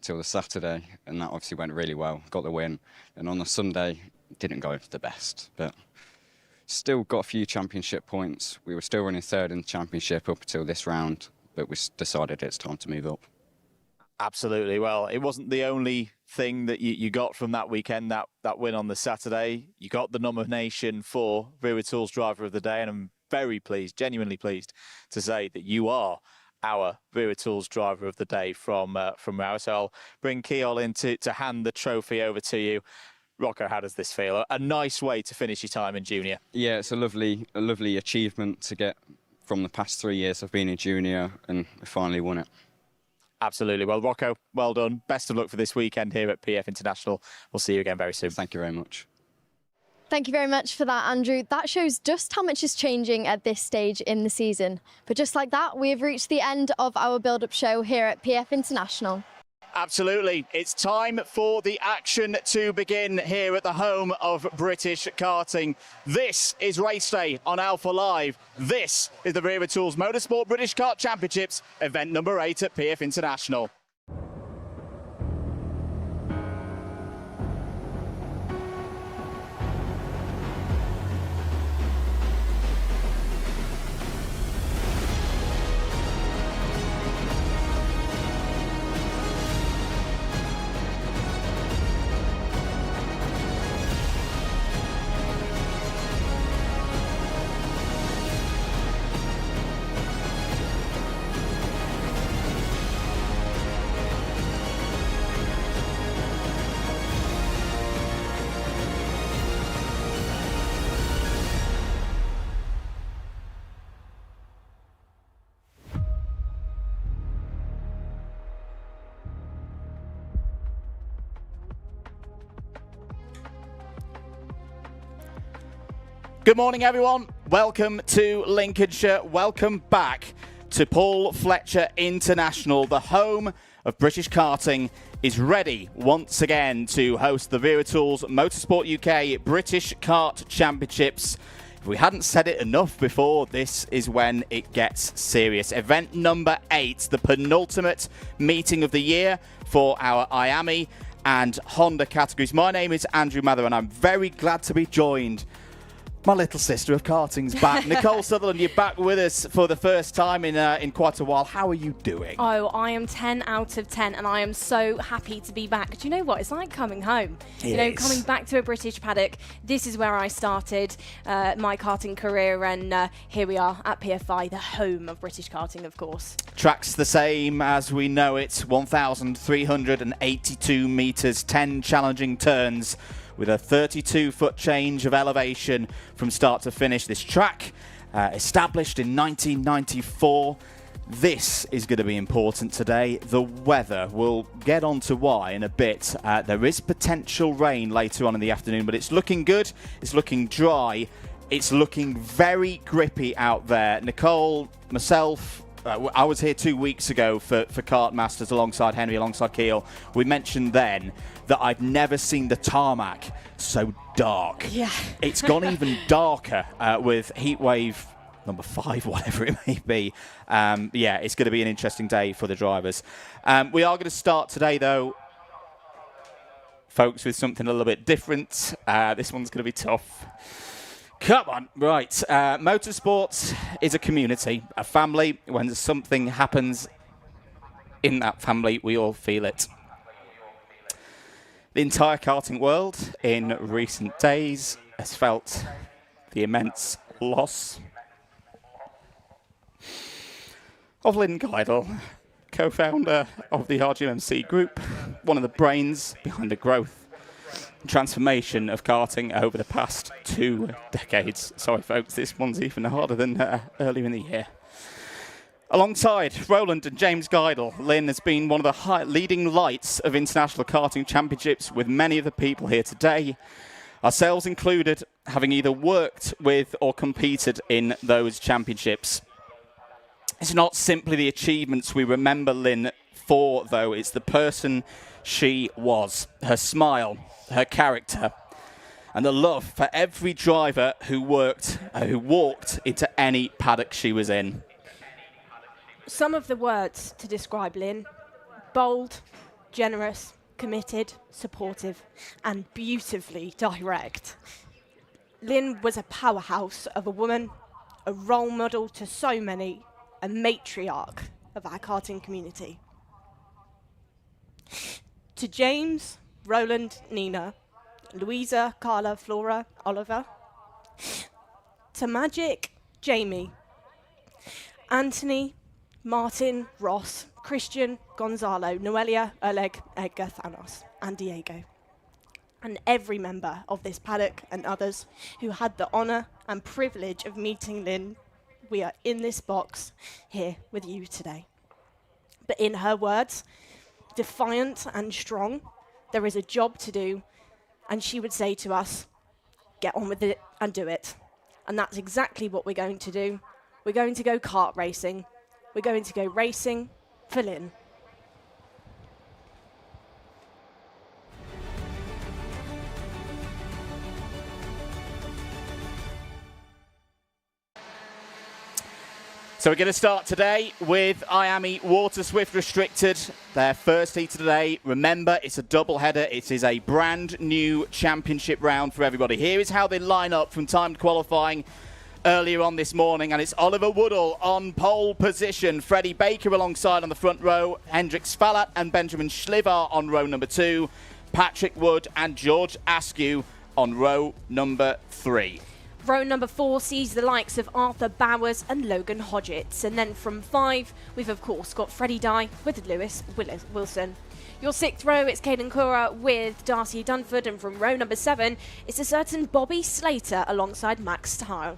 till the Saturday, and that obviously went really well, got the win. And on the Sunday, didn't go the best, but still got a few championship points. We were still running 3rd in the championship up until this round, but we decided it's time to move up. Absolutely. Well, it wasn't the only thing that you got from that weekend, that win on the Saturday. You got the nomination for Wera Tools Driver of the Day, and I'm very pleased, genuinely pleased to say that you are our Wera Tools Driver of the Day from Wera. So I'll bring Keol in to hand the trophy over to you. Rocco, how does this feel? A nice way to finish your time in junior. Yeah, it's a lovely achievement to get from the past 3 years I've been in junior, and I finally won it. Absolutely. Well, Rocco, well done. Best of luck for this weekend here at PF International. We'll see you again very soon. Thank you very much. Thank you very much for that, Andrew. That shows just how much is changing at this stage in the season. But just like that, we have reached the end of our build-up show here at PF International. Absolutely. It's time for the action to begin here at the home of British karting. This is race day on Alpha Live. This is the Wera Tools Motorsport British Kart Championships, event number 8 at PF International. Good morning, everyone. Welcome to Lincolnshire. Welcome back to Paul Fletcher International. The home of British karting is ready once again to host the Wera Tools Motorsport UK British Kart Championships. If we hadn't said it enough before, this is when it gets serious. Event number 8, the penultimate meeting of the year for our IAME and Honda categories. My name is Andrew Mather, and I'm very glad to be joined. My little sister of karting's back. Nicole Sutherland, you're back with us for the first time in quite a while. How are you doing? Oh, I am 10 out of 10, and I am so happy to be back. Do you know what? It's like coming home. Coming back to a British paddock. This is where I started my karting career, and here we are at PFI, the home of British karting, of course. Track's the same as we know it, 1,382 metres, 10 challenging turns, with a 32-foot change of elevation from start to finish. This track, established in 1994. This is going to be important today. The weather, we'll get on to why in a bit. There is potential rain later on in the afternoon, but it's looking good. It's looking dry. It's looking very grippy out there. Nicole, myself, I was here 2 weeks ago for Kart Masters alongside Henry, alongside Keel. We mentioned then that I'd never seen the tarmac so dark. Yeah. It's gone even darker with heatwave number 5, whatever it may be. Yeah, it's going to be an interesting day for the drivers. We are going to start today, though, folks, with something a little bit different. This one's going to be tough. Come on. Right. Motorsport is a community, a family. When something happens in that family, we all feel it. The entire karting world in recent days has felt the immense loss of Lynn Geidel, co-founder of the RGMC Group, one of the brains behind the growth and transformation of karting over the past 2 decades. Sorry, folks, this one's even harder than earlier in the year. Alongside Roland and James Geidel, Lynn has been one of the leading lights of international karting championships, with many of the people here today, ourselves included, having either worked with or competed in those championships. It's not simply the achievements we remember Lynn for, though. It's the person she was, her smile, her character, and the love for every driver who walked into any paddock she was in. Some of the words to describe Lynn: bold, generous, committed, supportive, and beautifully direct. Lynn was a powerhouse of a woman, a role model to so many, a matriarch of our karting community. To James, Roland, Nina, Louisa, Carla, Flora, Oliver. To Magic, Jamie, Anthony, Martin, Ross, Christian, Gonzalo, Noelia, Oleg, Edgar, Thanos, and Diego. And every member of this paddock and others who had the honour and privilege of meeting Lynn, we are in this box here with you today. But in her words, defiant and strong, there is a job to do, and she would say to us, get on with it and do it. And that's exactly what we're going to do. We're going to go kart racing. We're going to go racing for Lynn. So we're going to start today with IAME Water Swift Restricted, their first heat of the day. Remember, it's a double header. It is a brand new championship round for everybody. Here is how they line up from timed qualifying earlier on this morning, and it's Oliver Woodall on pole position, Freddie Baker alongside on the front row, Hendrix Fallat and Benjamin Schlivar on row number 2, Patrick Wood and George Askew on row number 3. Row number 4 sees the likes of Arthur Bowers and Logan Hodgetts. And then from 5, we've of course got Freddie Dye with Lewis Wilson. Your 6th row, it's Caden Cora with Darcy Dunford. And from row number 7, it's a certain Bobby Slater alongside Max Tile.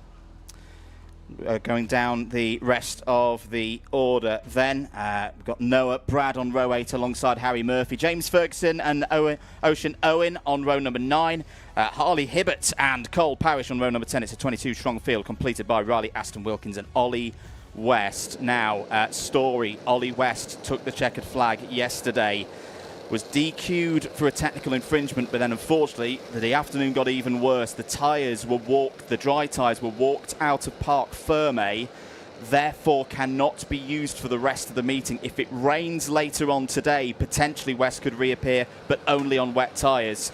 Going down the rest of the order then, we've got Noah Brad on row 8 alongside Harry Murphy, James Ferguson and Ocean Owen on row number 9, Harley Hibbert and Cole Parrish on row number 10. It's a 22-strong field completed by Riley Aston Wilkins and Ollie West. Now, story, Ollie West took the checkered flag yesterday, was DQ'd for a technical infringement, but then unfortunately the afternoon got even worse. The tyres were the dry tyres were walked out of Parc Ferme, therefore cannot be used for the rest of the meeting. If it rains later on today, potentially West could reappear, but only on wet tyres.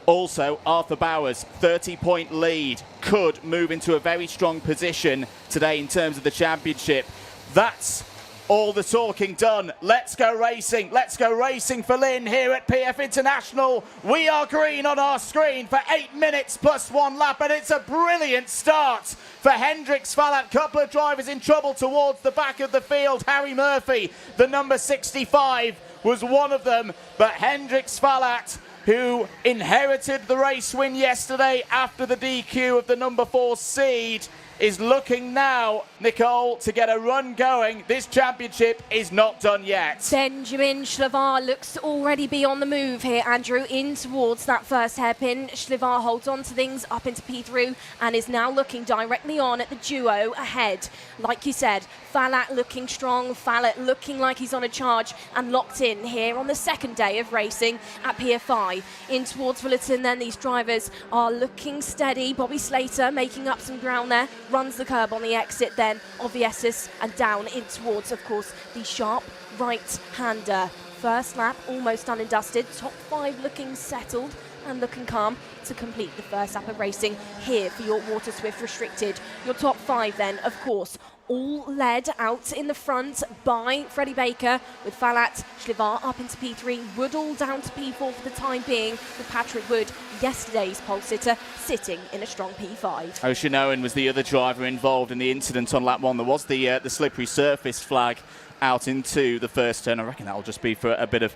Also, Arthur Bowers, 30-point lead, could move into a very strong position today in terms of the championship. That's all the talking done. Let's go racing. Let's go racing for Lynn here at PF International. We are green on our screen for 8 minutes plus 1 lap, and it's a brilliant start for Hendrix Fallat. Couple of drivers in trouble towards the back of the field. Harry Murphy, the number 65, was one of them, but Hendrix Fallat, who inherited the race win yesterday after the DQ of the number 4 seed, is looking now, Nicole, to get a run going. This championship is not done yet. Benjamin Schlivar looks to already be on the move here, Andrew, in towards that first hairpin. Schlivar holds on to things up into P3 and is now looking directly on at the duo ahead. Like you said, Fallat looking strong, Fallat looking like he's on a charge and locked in here on the second day of racing at PF5. In towards Fullerton then, these drivers are looking steady. Bobby Slater making up some ground there, runs the curb on the exit then of the Esses and down in towards, of course, the sharp right-hander. First lap almost done and dusted, top 5 looking settled and looking calm to complete the first lap of racing here for your Water Swift Restricted. Your top 5 then, of course, all led out in the front by Freddie Baker, with Fallat, Schlivar up into P3, Woodall down to P4 for the time being, with Patrick Wood, yesterday's pole sitter, sitting in a strong P5. Ocean Owen was the other driver involved in the incident on lap 1. There was the slippery surface flag out into the first turn. I reckon that'll just be for a bit of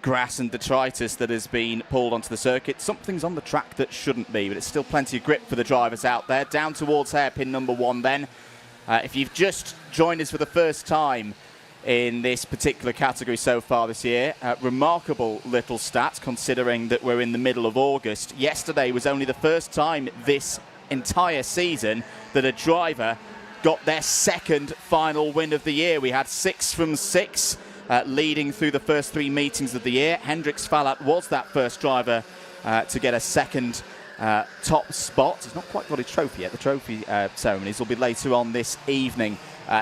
grass and detritus that has been pulled onto the circuit. Something's on the track that shouldn't be, but it's still plenty of grip for the drivers out there. Down towards hairpin number 1 then. If you've just joined us for the first time in this particular category so far this year, remarkable little stats considering that we're in the middle of August. Yesterday was only the first time this entire season that a driver got their second final win of the year. We had 6 from 6 leading through the first 3 meetings of the year. Hendrix Fallat was that first driver to get a second top spot. He's not quite got his trophy yet. The trophy ceremonies will be later on this evening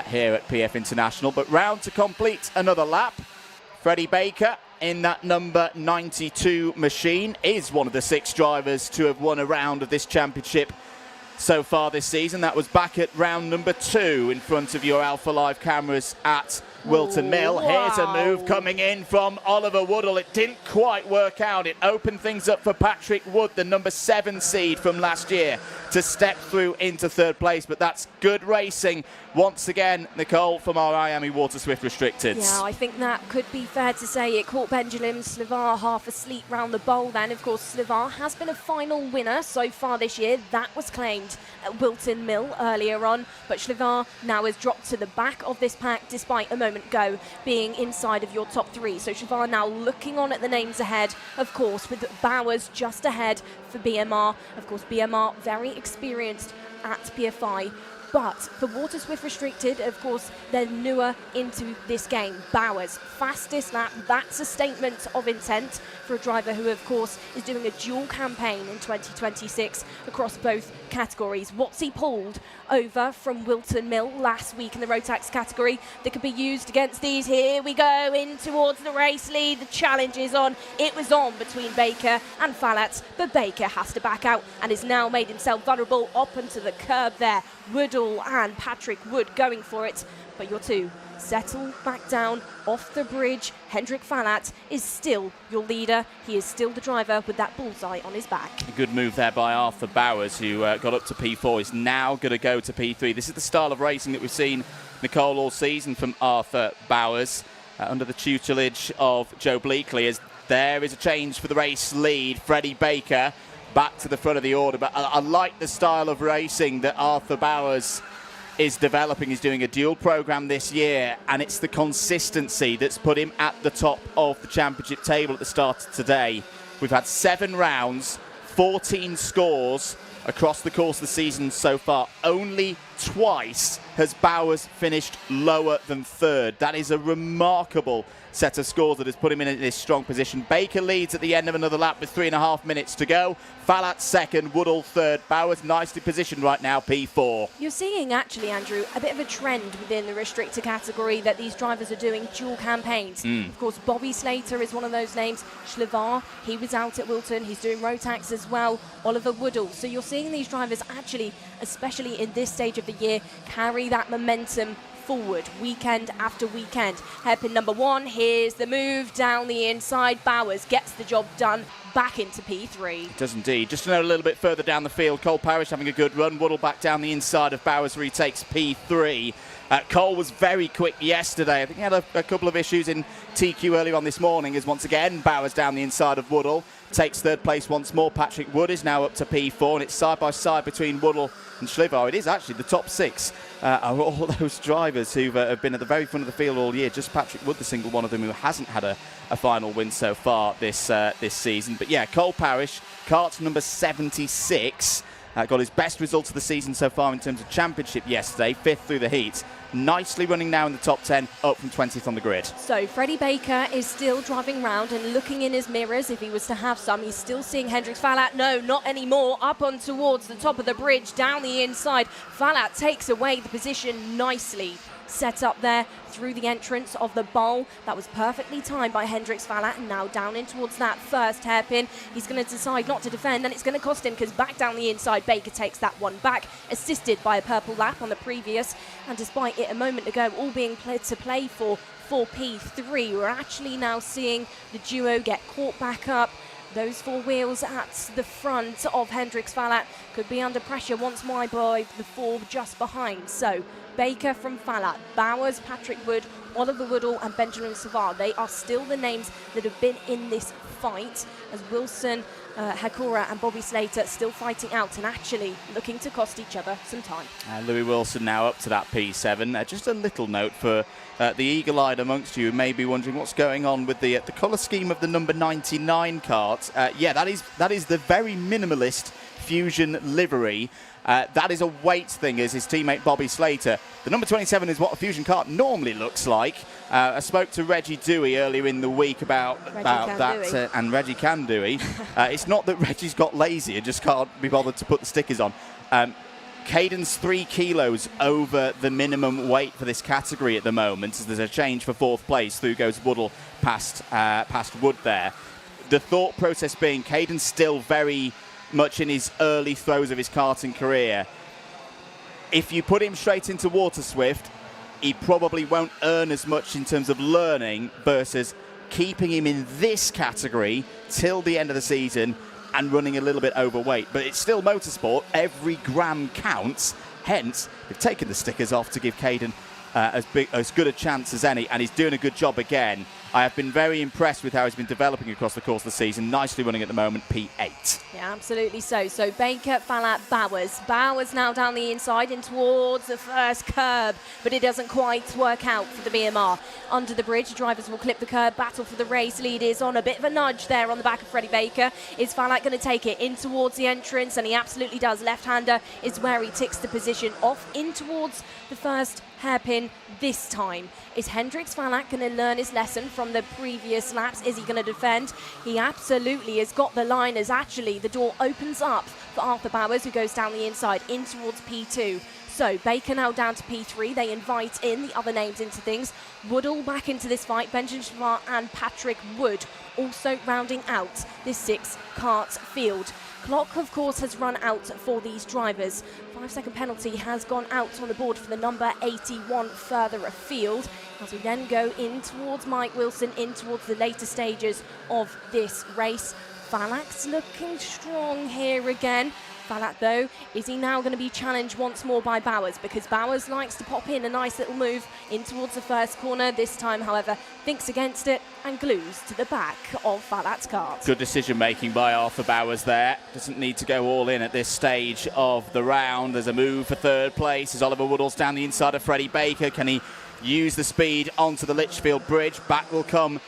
here at PF International. But round to complete another lap. Freddie Baker in that number 92 machine is one of the 6 drivers to have won a round of this championship so far this season. That was back at round number 2 in front of your Alpha Live cameras at Wilton Mill. Wow. Here's a move coming in from Oliver Woodall. It didn't quite work out. It opened things up for Patrick Wood, the number 7 seed from last year, to step through into 3rd place. But that's good racing once again, Nicole, from our IAME Water Swift Restricted. Yeah, I think that could be fair to say. It caught Benjamin Schlivar half asleep round the bowl then. Of course, Schlivar has been a final winner so far this year. That was claimed at Wilton Mill earlier on. But Schlivar now has dropped to the back of this pack despite a moment moment ago, being inside of your top 3. So Shavar now looking on at the names ahead, of course, with Bowers just ahead for BMR. Of course, BMR very experienced at PFI. But for Water Swift Restricted, of course, they're newer into this game. Bowers, fastest lap. That's a statement of intent for a driver who, of course, is doing a dual campaign in 2026 across both categories. What's he pulled over from Wilton Mill last week in the Rotax category that could be used against these? Here we go in towards the race lead. The challenge is on. It was on between Baker and Falat, but Baker has to back out and has now made himself vulnerable up onto the curb there. Woodall and Patrick Wood going for it, but your two settle back down off the bridge. Hendrik Falat is still your leader. He is still the driver with that bullseye on his back. A good move there by Arthur Bowers, who got up to P4, is now going to go to P3. This is the style of racing that we've seen, Nicole, all season from Arthur Bowers under the tutelage of Joe Bleakley. As there is a change for the race lead. Freddie Baker back to the front of the order, but I like the style of racing that Arthur Bowers is developing. He's doing a dual program this year, and it's the consistency that's put him at the top of the championship table at the start of today. We've had 7 rounds, 14 scores across the course of the season so far. Only twice has Bowers finished lower than 3rd. That is a remarkable set of scores that has put him in this strong position. Baker leads at the end of another lap with 3.5 minutes to go. Falat 2nd, Woodall 3rd. Bowers nicely positioned right now, P4. You're seeing actually, Andrew, a bit of a trend within the restrictor category that these drivers are doing dual campaigns. Of course, Bobby Slater is one of those names. Schlavar, he was out at Wilton. He's doing Rotax as well. Oliver Woodall. So you're seeing these drivers actually, especially in this stage of the year, carry that momentum forward weekend after weekend. Hairpin number 1, here's the move down the inside. Bowers gets the job done, back into P3. It does indeed. Just to know a little bit further down the field, Cole Parrish having a good run. Woodall back down the inside of Bowers, where he takes P3. Cole was very quick yesterday. I think he had a couple of issues in TQ earlier on this morning, as once again Bowers down the inside of Woodall. Takes 3rd place once more. Patrick Wood is now up to P4, and it's side by side between Woodall and Schlavar. It is actually the top 6 are all those drivers who have been at the very front of the field all year. Just Patrick Wood, the single one of them who hasn't had a final win so far this season. But yeah, Cole Parrish, Kart number 76, got his best result of the season so far in terms of championship yesterday, 5th through the heat. Nicely running now in the top 10, up from 20th on the grid. So Freddie Baker is still driving round and looking in his mirrors if he was to have some. He's still seeing Hendrik Falat. No, not anymore. Up on towards the top of the bridge, down the inside. Falat takes away the position nicely. Set up there through the entrance of the bowl. That was perfectly timed by Hendrix Falat, and now down in towards that first hairpin. He's going to decide not to defend, and it's going to cost him, because back down the inside, Baker takes that one back, assisted by a purple lap on the previous. And despite it a moment ago all being to play for P3, we're actually now seeing the duo get caught back up. Those 4 wheels at the front of Hendrix Falat could be under pressure once more by the 4 just behind. So Baker from Falat, Bowers, Patrick Wood, Oliver Woodall and Benjamin Savard. They are still the names that have been in this fight, as Wilson, Hakura and Bobby Slater still fighting out and actually looking to cost each other some time. Louis Wilson now up to that P7. Just a little note for the eagle-eyed amongst you who may be wondering what's going on with the colour scheme of the number 99 kart. Yeah, that is the very minimalist Fusion livery. That is a weight thing, as his teammate Bobby Slater. The number 27 is what a Fusion kart normally looks like. I spoke to Reggie Dewey earlier in the week about that, and Reggie Can Dewey. It's not that Reggie's got lazy and just can't be bothered to put the stickers on. Caden's 3 kilos over the minimum weight for this category at the moment, as there's a change for 4th place. Through goes Woodall past Wood there. The thought process being Caden's still very much in his early throes of his karting career. If you put him straight into Water Swift, he probably won't earn as much in terms of learning versus keeping him in this category till the end of the season and running a little bit overweight. But it's still motorsport. Every gram counts. Hence, they've taken the stickers off to give Caden as good a chance as any, and he's doing a good job again. I have been very impressed with how he's been developing across the course of the season. Nicely running at the moment, P8. Yeah, absolutely so. So Baker, Falat, Bowers. Bowers now down the inside in towards the first curb, but it doesn't quite work out for the BMR. Under the bridge, drivers will clip the curb, battle for the race. Lead is on, a bit of a nudge there on the back of Freddie Baker. Is Falat going to take it in towards the entrance? And he absolutely does. Left-hander is where he ticks the position off in towards the first hairpin this time. Is Hendrix Falat going to learn his lesson from the previous laps? Is he going to defend? He absolutely has got the line, as actually the door opens up for Arthur Bowers, who goes down the inside in towards P2. So Baker now down to P3. They invite in the other names into things. Woodall back into this fight. Benjamin Schvar and Patrick Wood also rounding out this 6-kart field. Clock, of course, has run out for these drivers. 5-second penalty has gone out on the board for the number 81 further afield. As we then go in towards Mike Wilson, in towards the later stages of this race. Falak's looking strong here again. Falak, though, is he now going to be challenged once more by Bowers? Because Bowers likes to pop in a nice little move in towards the first corner. This time, however, thinks against it and glues to the back of Falak's kart. Good decision making by Arthur Bowers there. Doesn't need to go all in at this stage of the round. There's a move for third place as Oliver Woodall's down the inside of Freddie Baker. Can he use the speed onto the Litchfield Bridge? Back will come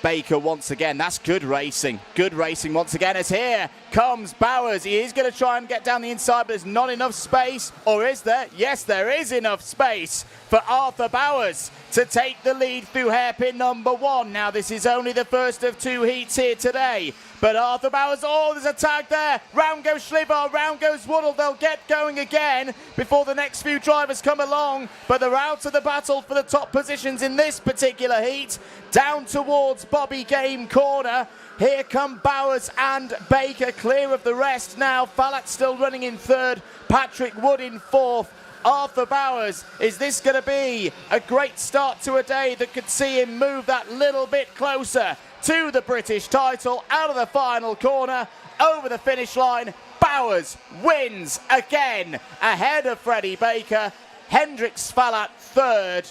Baker once again. That's good racing. Good racing once again as here comes Bowers. He is going to try and get down the inside, but there's not enough space. Or is there? Yes, there is enough space for Arthur Bowers to take the lead through hairpin number 1. Now, this is only the first of 2 heats here today. But Arthur Bowers, oh, there's a tag there. Round goes Schlivar, round goes Woodall. They'll get going again before the next few drivers come along. But they're out of the battle for the top positions in this particular heat. Down towards Bobby Game corner. Here come Bowers and Baker clear of the rest now. Falak still running in third. Patrick Wood in fourth. Arthur Bowers, is this going to be a great start to a day that could see him move that little bit closer to the British title? Out of the final corner, over the finish line, Bowers wins again, ahead of Freddie Baker. Hendrix Falat third.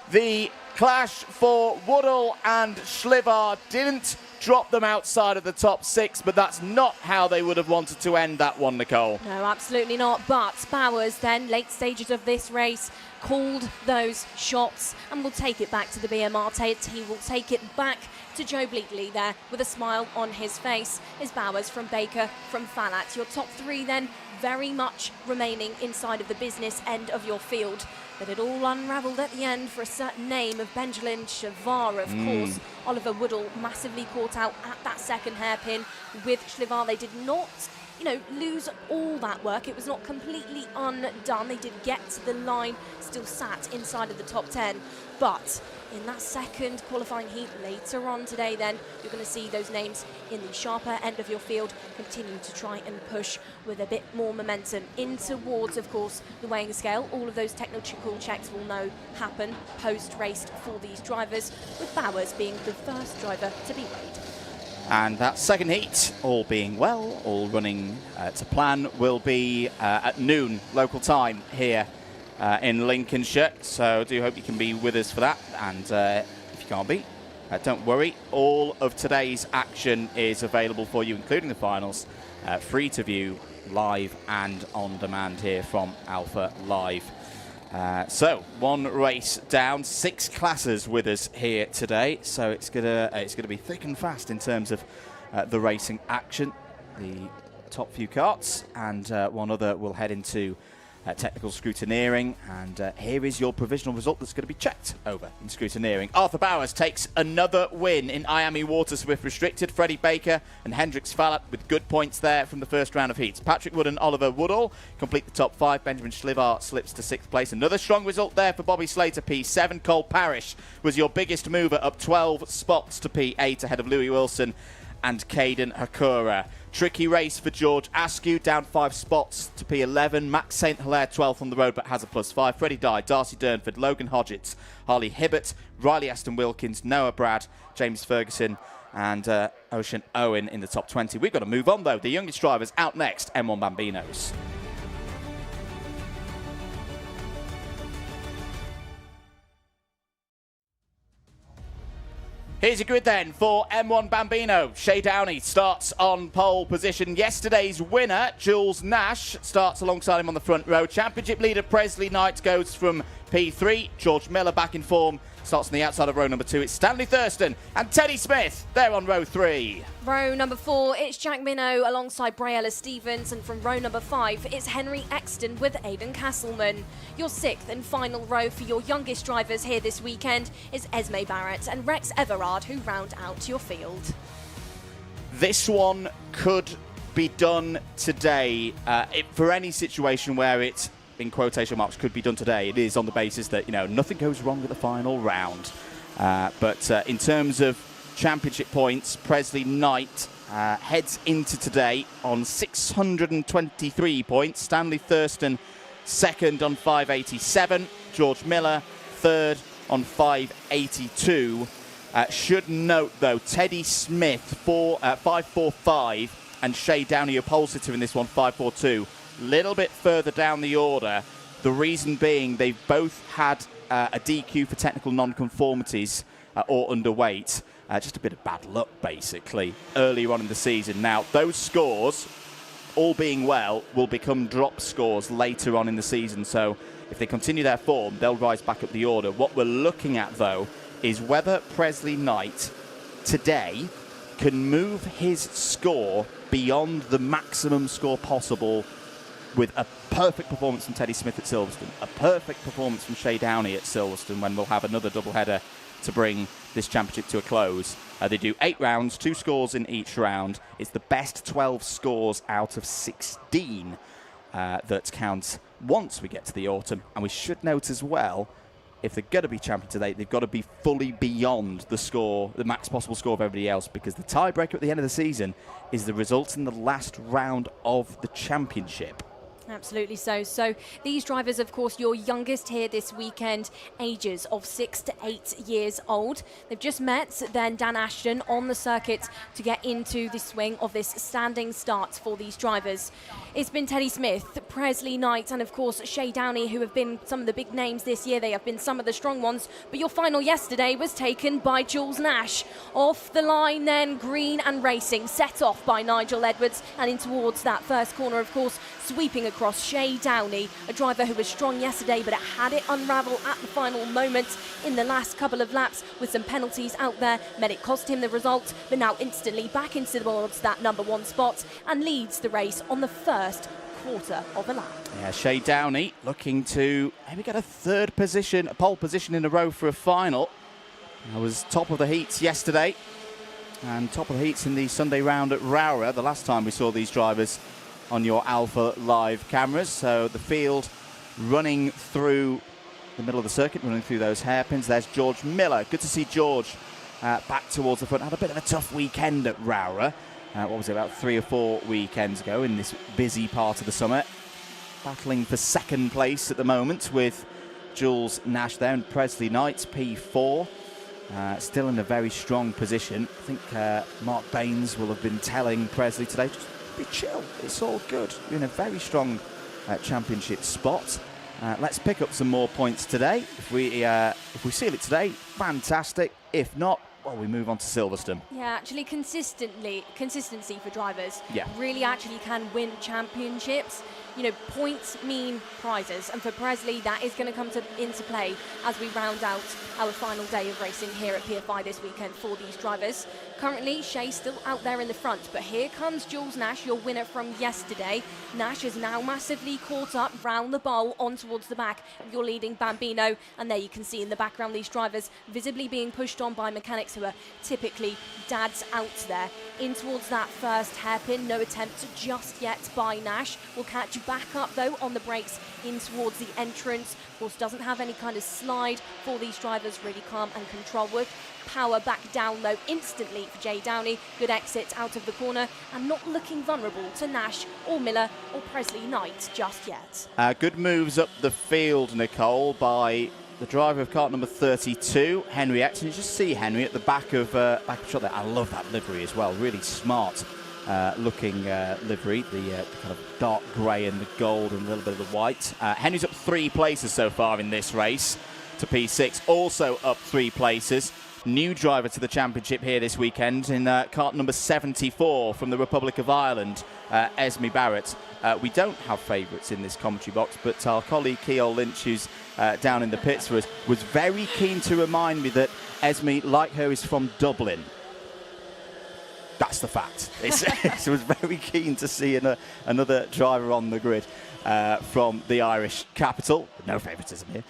The clash for Woodall and Schlivar didn't drop them outside of the top 6, but that's not how they would have wanted to end that one, Nicole. No, absolutely not. But Bowers then, late stages of this race, called those shots and will take it back to the BMR. He will take it back to Joe Bleakley there with a smile on his face. Is Bowers from Baker from Falat. Your top 3 then very much remaining inside of the business end of your field. But it all unravelled at the end for a certain name of Benjamin Schlivar, of course. Oliver Woodall massively caught out at that second hairpin with Schlivar. They did not, lose all that work. It was not completely undone. They did get to the line, still sat inside of the top 10. But in that second qualifying heat later on today, then you're going to see those names in the sharper end of your field continue to try and push with a bit more momentum in towards, of course, the weighing scale. All of those technical checks will now happen post-race for these drivers, with Bowers being the first driver to be weighed. And that second heat, all being well, all running to plan, will be at noon local time here in Lincolnshire. So I do hope you can be with us for that. And if you can't be, don't worry. All of today's action is available for you, including the finals, free to view live and on demand here from Alpha Live. So 1 race down, 6 classes with us here today. So it's gonna be thick and fast in terms of the racing action. The top few karts and 1 other will head into technical scrutineering, and here is your provisional result that's going to be checked over in scrutineering. Arthur Bowers takes another win in IAME Water Swift Restricted. Freddie Baker and Hendrix Falat with good points there from the first round of heats. Patrick Wood and Oliver Woodall complete the top 5. Benjamin Schlivar slips to 6th place. Another strong result there for Bobby Slater, P7. Cole Parrish was your biggest mover, up 12 spots to P8 ahead of Louis Wilson and Caden Hakura. Tricky race for George Askew, down 5 spots to P11. Max St. Hilaire 12th on the road, but has a +5. Freddie Dye, Darcy Durnford, Logan Hodgetts, Harley Hibbert, Riley Aston Wilkins, Noah Brad, James Ferguson, and Ocean Owen in the top 20. We've got to move on, though. The youngest drivers out next, M1 Bambinos. Here's your grid then for M1 Bambino. Shay Downey starts on pole position. Yesterday's winner, Jules Nash, starts alongside him on the front row. Championship leader Presley Knight goes from P3. George Miller back in form, starts on the outside of row number 2. It's Stanley Thurston and Teddy Smith. They're on row 3. Row number 4, it's Jack Minnow alongside Briella Stevens, and from row number 5, it's Henry Exton with Aidan Castleman. Your 6th and final row for your youngest drivers here this weekend is Esme Barrett and Rex Everard, who round out your field. This one could be done today. For any situation where it, in quotation marks, could be done today, it is on the basis that, nothing goes wrong at the final round. But in terms of championship points, Presley Knight heads into today on 623 points. Stanley Thurston second on 587. George Miller third on 582. Should note, though, Teddy Smith 545 and Shay Downey, a pole sitter in this one, 542. Little bit further down the order. The reason being they've both had a DQ for technical non-conformities or underweight. Just a bit of bad luck, basically, earlier on in the season. Now, those scores, all being well, will become drop scores later on in the season. So if they continue their form, they'll rise back up the order. What we're looking at, though, is whether Presley Knight today can move his score beyond the maximum score possible with a perfect performance from Teddy Smith at Silverstone, a perfect performance from Shay Downey at Silverstone, when we'll have another doubleheader to bring this championship to a close. They do 8 rounds, 2 scores in each round. It's the best 12 scores out of 16 that count once we get to the autumn. And we should note as well, if they're going to be champion today, they've got to be fully beyond the score, the max possible score of everybody else, because the tiebreaker at the end of the season is the results in the last round of the championship. Absolutely so. So these drivers, of course, your youngest here this weekend, ages of 6 to 8 years old. They've just met then Dan Ashton on the circuit to get into the swing of this standing start for these drivers. It's been Teddy Smith, Presley Knight, and of course Shay Downey, who have been some of the big names this year. They have been some of the strong ones, but your final yesterday was taken by Jules Nash. Off the line then, green and racing, set off by Nigel Edwards, and in towards that first corner, of course, sweeping across Shay Downey, a driver who was strong yesterday, but it had it unravel at the final moment in the last couple of laps with some penalties out there. Meant it cost him the result, but now instantly back into towards that number 1 spot and leads the race on the first quarter of a lap. Yeah, Shay Downey looking to maybe get a third position, a pole position in a row for a final. I was top of the heats yesterday and top of the heats in the Sunday round at Wera, the last time we saw these drivers on your Alpha Live cameras. So the field running through the middle of the circuit, running through those hairpins. There's George Miller. Good to see George back towards the front. Had a bit of a tough weekend at Wera. What was it, about 3 or 4 weekends ago in this busy part of the summer. Battling for second place at the moment with Jules Nash there and Presley Knight, P4. Still in a very strong position. I think Mark Baines will have been telling Presley today, just be chill, it's all good. You're in a very strong championship spot. Let's pick up some more points today. If we seal it today, fantastic. If not, well, we move on to Silverstone. Yeah, actually consistency for drivers Yeah. really actually can win championships. You know, points mean prizes, and for Presley that is going to come into play as we round out our final day of racing here at PFI this weekend for these drivers. Currently, Shay's still out there in the front, but here comes Jules Nash, your winner from yesterday. Nash is now massively caught up round the bowl on towards the back of your leading Bambino, and there you can see in the background these drivers visibly being pushed on by mechanics who are typically dads out there. In towards that first hairpin, no attempt just yet by Nash. Will catch back up though on the brakes in towards the entrance. Of course, doesn't have any kind of slide for these drivers, really calm and controlled with. Power back down though instantly for Jay Downey. Good exit out of the corner and not looking vulnerable to Nash or Miller or Presley Knight just yet. Good moves up the field, Nicole, by the driver of kart number 32, Henry Exton. You just see Henry at the back of shot there. I love that livery as well. Really smart looking livery. The kind of dark grey and the gold and a little bit of the white. Henry's up 3 places so far in this race to P6. Also up 3 places, new driver to the championship here this weekend in kart number 74 from the Republic of Ireland, Esme Barrett. We don't have favourites in this commentary box, but our colleague Keol Lynch, who's down in the pits for us, was very keen to remind me that Esme, like her, is from Dublin. That's the fact. So I was very keen to see another driver on the grid from the Irish capital. No favouritism here.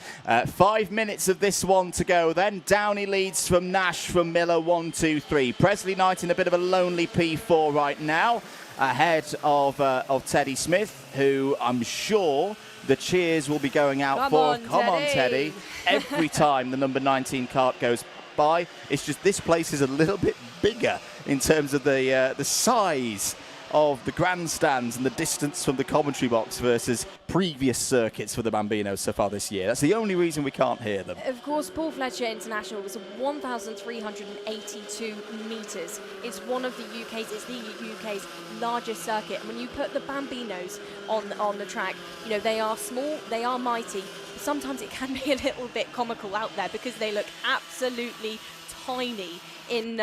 5 minutes of this one to go then. Downey leads from Nash, from Miller, 1, 2, 3. Presley Knight in a bit of a lonely P4 right now, ahead of Teddy Smith, who I'm sure the cheers will be going out for. Come on, Teddy. Every time the number 19 kart goes by, it's just this place is a little bit bigger in terms of the size of the grandstands and the distance from the commentary box versus previous circuits for the Bambinos so far this year. That's the only reason we can't hear them. Of course, Paul Fletcher International was 1,382 metres. It's one of the UK's largest circuit. And when you put the Bambinos on the track, you know, they are small, they are mighty. Sometimes it can be a little bit comical out there because they look absolutely tiny in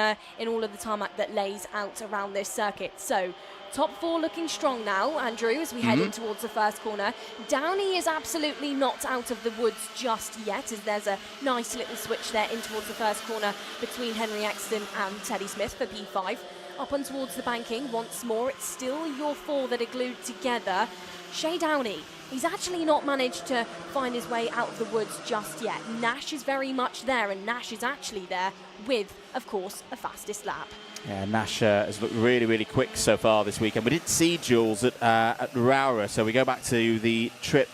all of the tarmac that lays out around this circuit. So top four looking strong now, Andrew, as we head in towards the first corner. Downey is absolutely not out of the woods just yet, as there's a nice little switch there in towards the first corner between Henry Exton and Teddy Smith for P5. Up on towards the banking once more. It's still your four that are glued together. Shea Downey, he's actually not managed to find his way out of the woods just yet. Nash is very much there, and Nash is actually there with, of course, a fastest lap. Yeah, Nash has looked really, really quick so far this weekend. We didn't see Jules at Wera, so we go back to the trip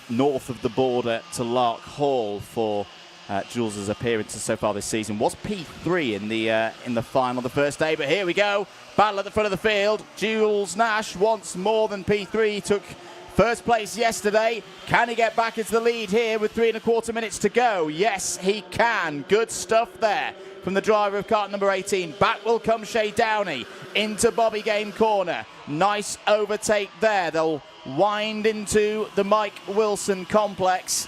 north of the border to Lark Hall for Jules' appearances so far this season. Was P3 in the final the first day, but here we go. Battle at the front of the field. Jules Nash wants more than P3. He took first place yesterday. Can he get back into the lead here with 3¼ minutes to go? Yes, he can. Good stuff there from the driver of kart number 18. Back will come Shea Downey into Bobby Game corner. Nice overtake there. They'll wind into the Mike Wilson complex.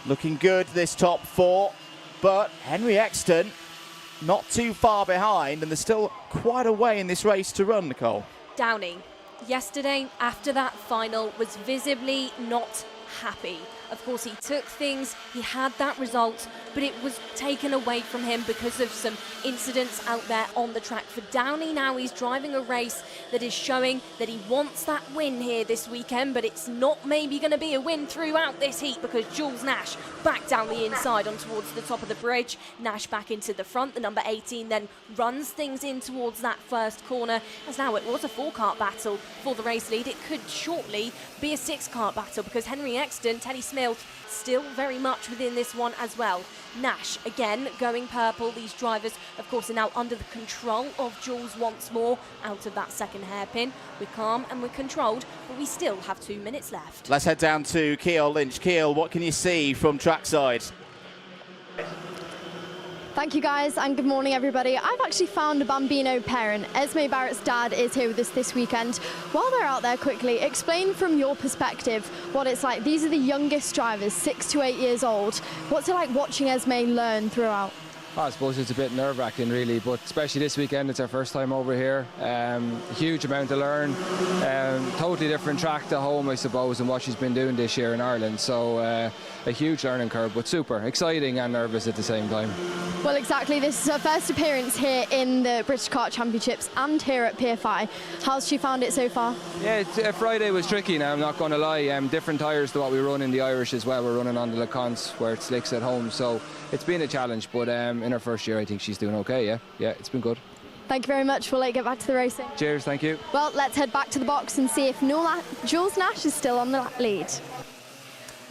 Looking good, this top four. But Henry Exton not too far behind, and there's still quite a way in this race to run, Nicole. Downey, yesterday after that final, was visibly not happy. Of course, he took things, he had that result, but it was taken away from him because of some incidents out there on the track. For Downey now, he's driving a race that is showing that he wants that win here this weekend, but it's not maybe going to be a win throughout this heat because Jules Nash back down the inside on towards the top of the bridge. Nash back into the front. The number 18 then runs things in towards that first corner, as now it was a 4-kart battle for the race lead. It could shortly be a 6-kart battle because Henry Exton, Teddy Smith still very much within this one as well. Nash again going purple. These drivers of course are now under the control of Jules once more out of that second hairpin. We're calm and we're controlled, but we still have 2 minutes left. Let's head down to Keol Lynch. Keol, what can you see from trackside? Thank you guys, and good morning everybody. I've actually found a Bambino parent. Esme Barrett's dad is here with us this weekend. While they're out there, quickly explain from your perspective what it's like. These are the youngest drivers, 6 to 8 years old. What's it like watching Esme learn throughout? I suppose it's a bit nerve-wracking really, but especially this weekend, it's our first time over here. A huge amount to learn. Totally different track to home, I suppose, and what she's been doing this year in Ireland. So a huge learning curve, but super exciting and nervous at the same time. Well, exactly. This is her first appearance here in the British Kart Championships and here at PFI. How's she found it so far? Yeah, Friday was tricky now, I'm not going to lie. Different tyres to what we run in the Irish as well. We're running on the LeConte where it slicks at home. So it's been a challenge, but in her first year, I think she's doing okay, yeah, it's been good. Thank you very much. We'll get back to the racing. Cheers, thank you. Well, let's head back to the box and see if Jules Nash is still on the lead.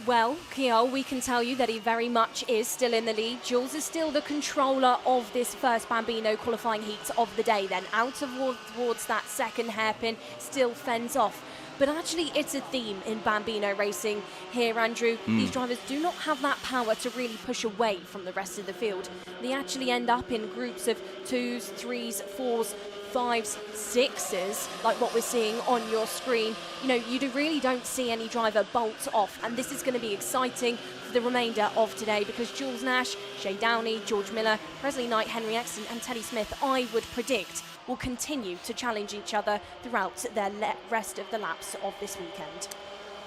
Well, Keol, we can tell you that he very much is still in the lead. Jules is still the controller of this first Bambino qualifying heat of the day. Then out towards that second hairpin, still fends off. But actually, it's a theme in Bambino racing here, Andrew. These drivers do not have that power to really push away from the rest of the field. They actually end up in groups of 2s, 3s, 4s, 5s, 6s, like what we're seeing on your screen, you know, you really don't see any driver bolt off, and this is going to be exciting for the remainder of today, because Jules Nash, Shay Downey, George Miller, Presley Knight, Henry Exton and Teddy Smith, I would predict, will continue to challenge each other throughout their rest of the laps of this weekend.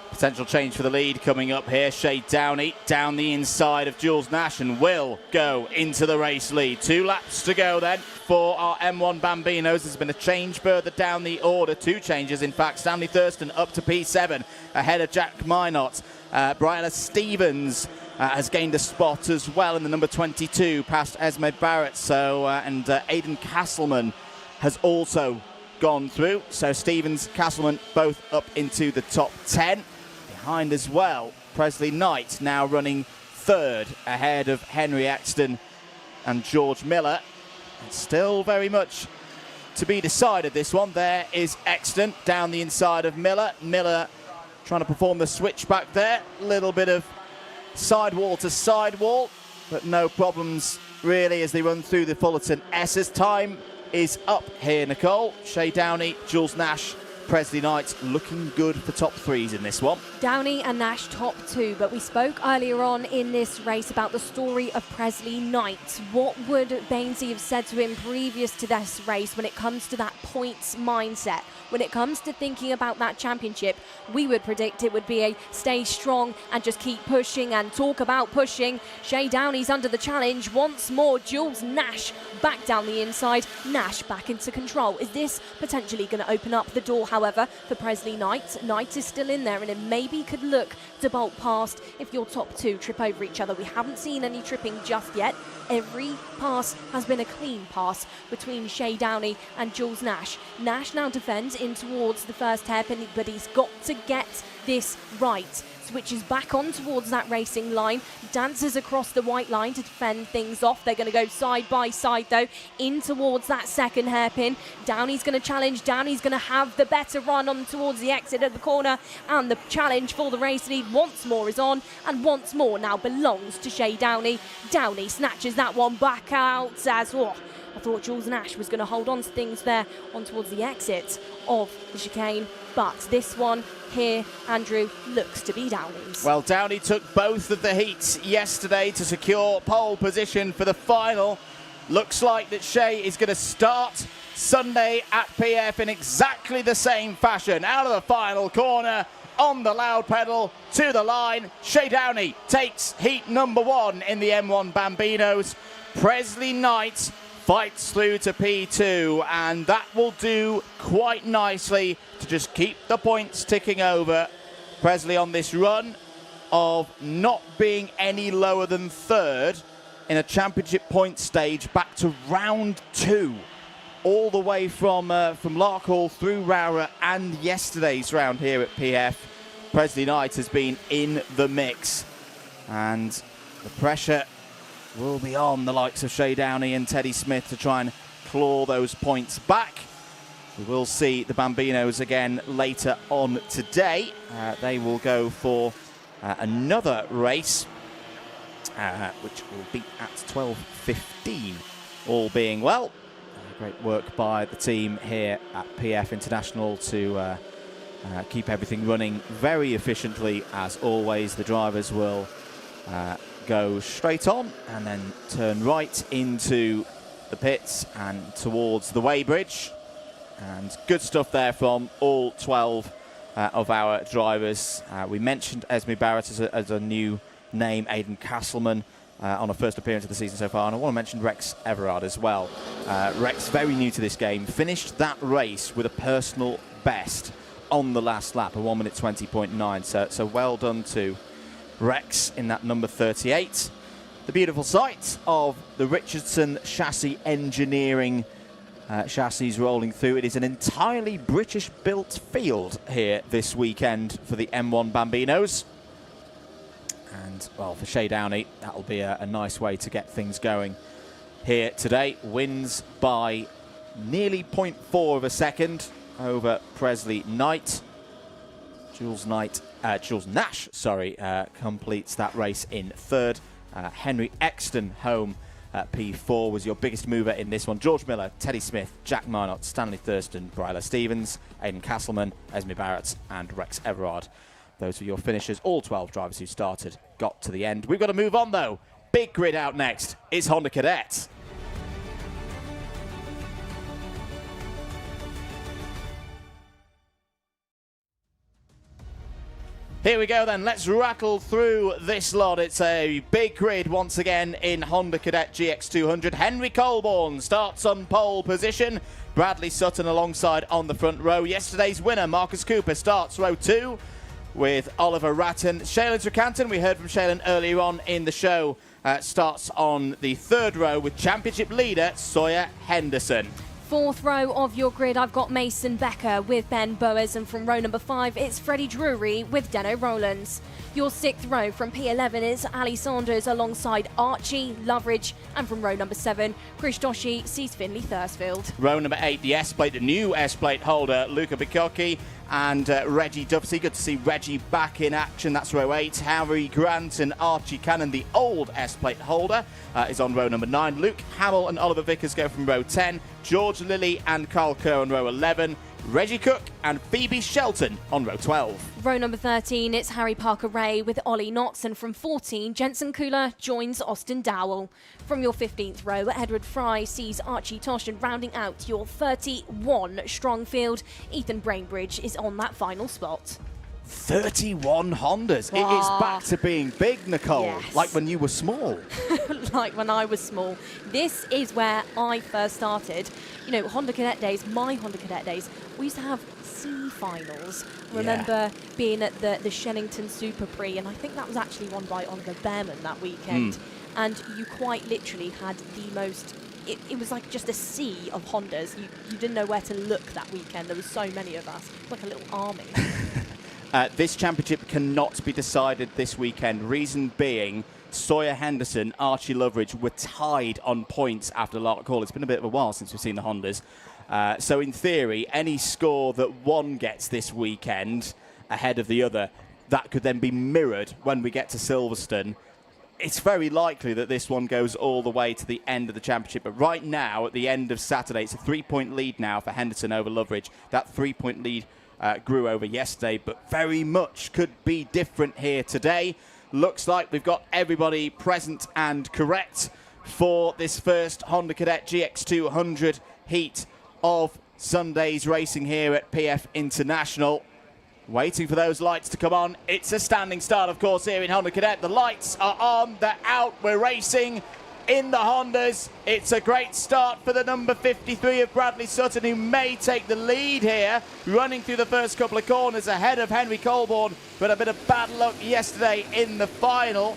Potential change for the lead coming up here. Shay Downey down the inside of Jules Nash and will go into the race lead. 2 laps to go then for our M1 Bambinos. There's been a change further down the order. 2 changes, in fact. Stanley Thurston up to P7 ahead of Jack Minot. Brianna Stevens has gained a spot as well in the number 22 past Esme Barrett. So and Aidan Castleman has also gone through. So Stevens, Castleman both up into the top 10. Behind as well, Presley Knight now running 3rd ahead of Henry Exton and George Miller. It's still very much to be decided, this one. There is Exton down the inside of Miller. Miller trying to perform the switchback there. Little bit of sidewall to sidewall, but no problems really as they run through the Fullerton S's. Time is up here, Nicole. Shay Downey, Jules Nash, Presley Knight looking good for top 3s in this one. Downey and Nash top 2, but we spoke earlier on in this race about the story of Presley Knight. What would Bainesy have said to him previous to this race when it comes to that points mindset? When it comes to thinking about that championship, we would predict it would be a stay strong and just keep pushing and talk about pushing. Shay Downey's under the challenge once more. Jules Nash back down the inside. Nash back into control. Is this potentially going to open up the door, however, for Presley Knight? Knight is still in there and it maybe could look to bolt past if your top 2 trip over each other. We haven't seen any tripping just yet. Every pass has been a clean pass between Shay Downey and Jules Nash. Nash now defends in towards the first hairpin, but he's got to get this right. Switches back on towards that racing line, dances across the white line to defend things off. They're going to go side by side though, in towards that second hairpin. Downey's going to challenge. Downey's going to have the better run on towards the exit of the corner, and the challenge for the race lead once more is on, and once more now belongs to Shay Downey. Downey snatches that one back out as I thought Jules Nash was going to hold on to things there on towards the exit of the chicane, but this one here, Andrew, looks to be Downey's. Well, Downey took both of the heats yesterday to secure pole position for the final. Looks like that Shay is going to start Sunday at PF in exactly the same fashion. Out of the final corner, on the loud pedal, to the line. Shay Downey takes heat number 1 in the M1 Bambinos. Presley Knight fights through to P2, and that will do quite nicely to just keep the points ticking over. Presley on this run of not being any lower than 3rd in a championship point stage back to round 2, all the way from Larkhall through Wera and yesterday's round here at PF. Presley Knight has been in the mix, and the pressure will be on the likes of Shay Downey and Teddy Smith to try and claw those points back. We will see the Bambinos again later on today. They will go for another race, which will be at 12:15, all being well. Great work by the team here at PF International to keep everything running very efficiently. As always, the drivers will go straight on and then turn right into the pits and towards the weighbridge. And good stuff there from all 12 of our drivers. We mentioned Esme Barrett as a new name, Aidan Castleman on a first appearance of the season so far, and I want to mention Rex Everard as well. Rex, very new to this game, finished that race with a personal best on the last lap, a 1 minute 20.9, so well done to Rex in that number 38. The beautiful sight of the Richardson chassis engineering chassis rolling through. It is an entirely British-built field here this weekend for the M1 Bambinos. And, well, for Shay Downey, that'll be a nice way to get things going here today. Wins by nearly 0.4 of a second over Presley Knight. Jules Nash, completes that race in 3rd. Henry Exton home P4 was your biggest mover in this one. George Miller, Teddy Smith, Jack Minot, Stanley Thurston, Bryla Stevens, Aidan Castleman, Esme Barrett and Rex Everard. Those were your finishers. All 12 drivers who started got to the end. We've got to move on though. Big grid out next. It's Honda Cadet. Here we go then, let's rattle through this lot. It's a big grid once again in Honda Cadet GX200. Henry Colborne starts on pole position. Bradley Sutton alongside on the front row. Yesterday's winner, Marcus Cooper, starts row 2 with Oliver Ratton. Shaylin Trecanton, we heard from Shaylin earlier on in the show, starts on the 3rd row with championship leader Sawyer Henderson. 4th row of your grid, I've got Mason Becker with Ben Boas, and from row number 5, it's Freddie Drury with Deno Rowlands. Your 6th row from P11 is Ali Saunders alongside Archie Loveridge, and from row number 7, Chris Doshi sees Finley Thursfield. Row number 8, the S-Plate, the new S-Plate holder, Luca Bicocchi and Reggie Duffy. Good to see Reggie back in action. That's row 8. Harry Grant and Archie Cannon, the old S-Plate holder, is on row number 9. Luke Hamill and Oliver Vickers go from row 10. George Lilly and Carl Kerr on row 11. Reggie Cook and Phoebe Shelton on row 12. Row number 13, it's Harry Parker Ray with Ollie Knotts, and from 14, Jensen Kula joins Austin Dowell. From your 15th row, Edward Fry sees Archie Tosh, and rounding out your 31 strong field, Ethan Brainbridge is on that final spot. 31 Hondas. It is back to being big, Nicole. Yes. Like when you were small. Like when I was small. This is where I first started. You know, Honda Cadet days, my Honda Cadet days, we used to have C finals. Remember being at the Shennington Super Prix, and I think that was actually won by Oliver Behrman that weekend. And you quite literally had the most... It was like just a sea of Hondas. You didn't know where to look that weekend. There was so many of us. Like a little army. This championship cannot be decided this weekend. Reason being, Sawyer Henderson, Archie Loveridge were tied on points after the Lark Hall. It's been a bit of a while since we've seen the Hondas. So in theory, any score that one gets this weekend ahead of the other, that could then be mirrored when we get to Silverstone. It's very likely that this one goes all the way to the end of the championship. But right now, at the end of Saturday, it's a 3-point lead now for Henderson over Loveridge. That 3-point lead grew over yesterday, but very much could be different here today. Looks like we've got everybody present and correct for this first Honda Cadet GX200 heat of Sunday's racing here at PF International. Waiting for those lights to come on. It's a standing start, of course, here in Honda Cadet. The lights are on, they're out, we're racing in the Hondas. It's a great start for the number 53 of Bradley Sutton, who may take the lead here, running through the first couple of corners ahead of Henry Colborne, but a bit of bad luck yesterday in the final.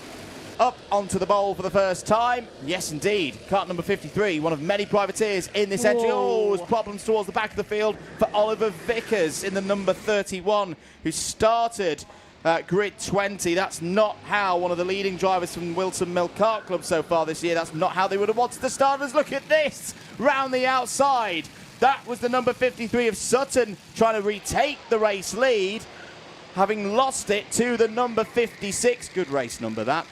Up onto the bowl for the first time. Yes, indeed. Kart number 53, one of many privateers in this entry. Oh, there's problems towards the back of the field for Oliver Vickers in the number 31, who started grid 20. That's not how one of the leading drivers from Wilson Mill Kart Club so far this year, that's not how they would have wanted the starters. Look at this, round the outside. That was the number 53 of Sutton trying to retake the race lead, having lost it to the number 56, good race number that,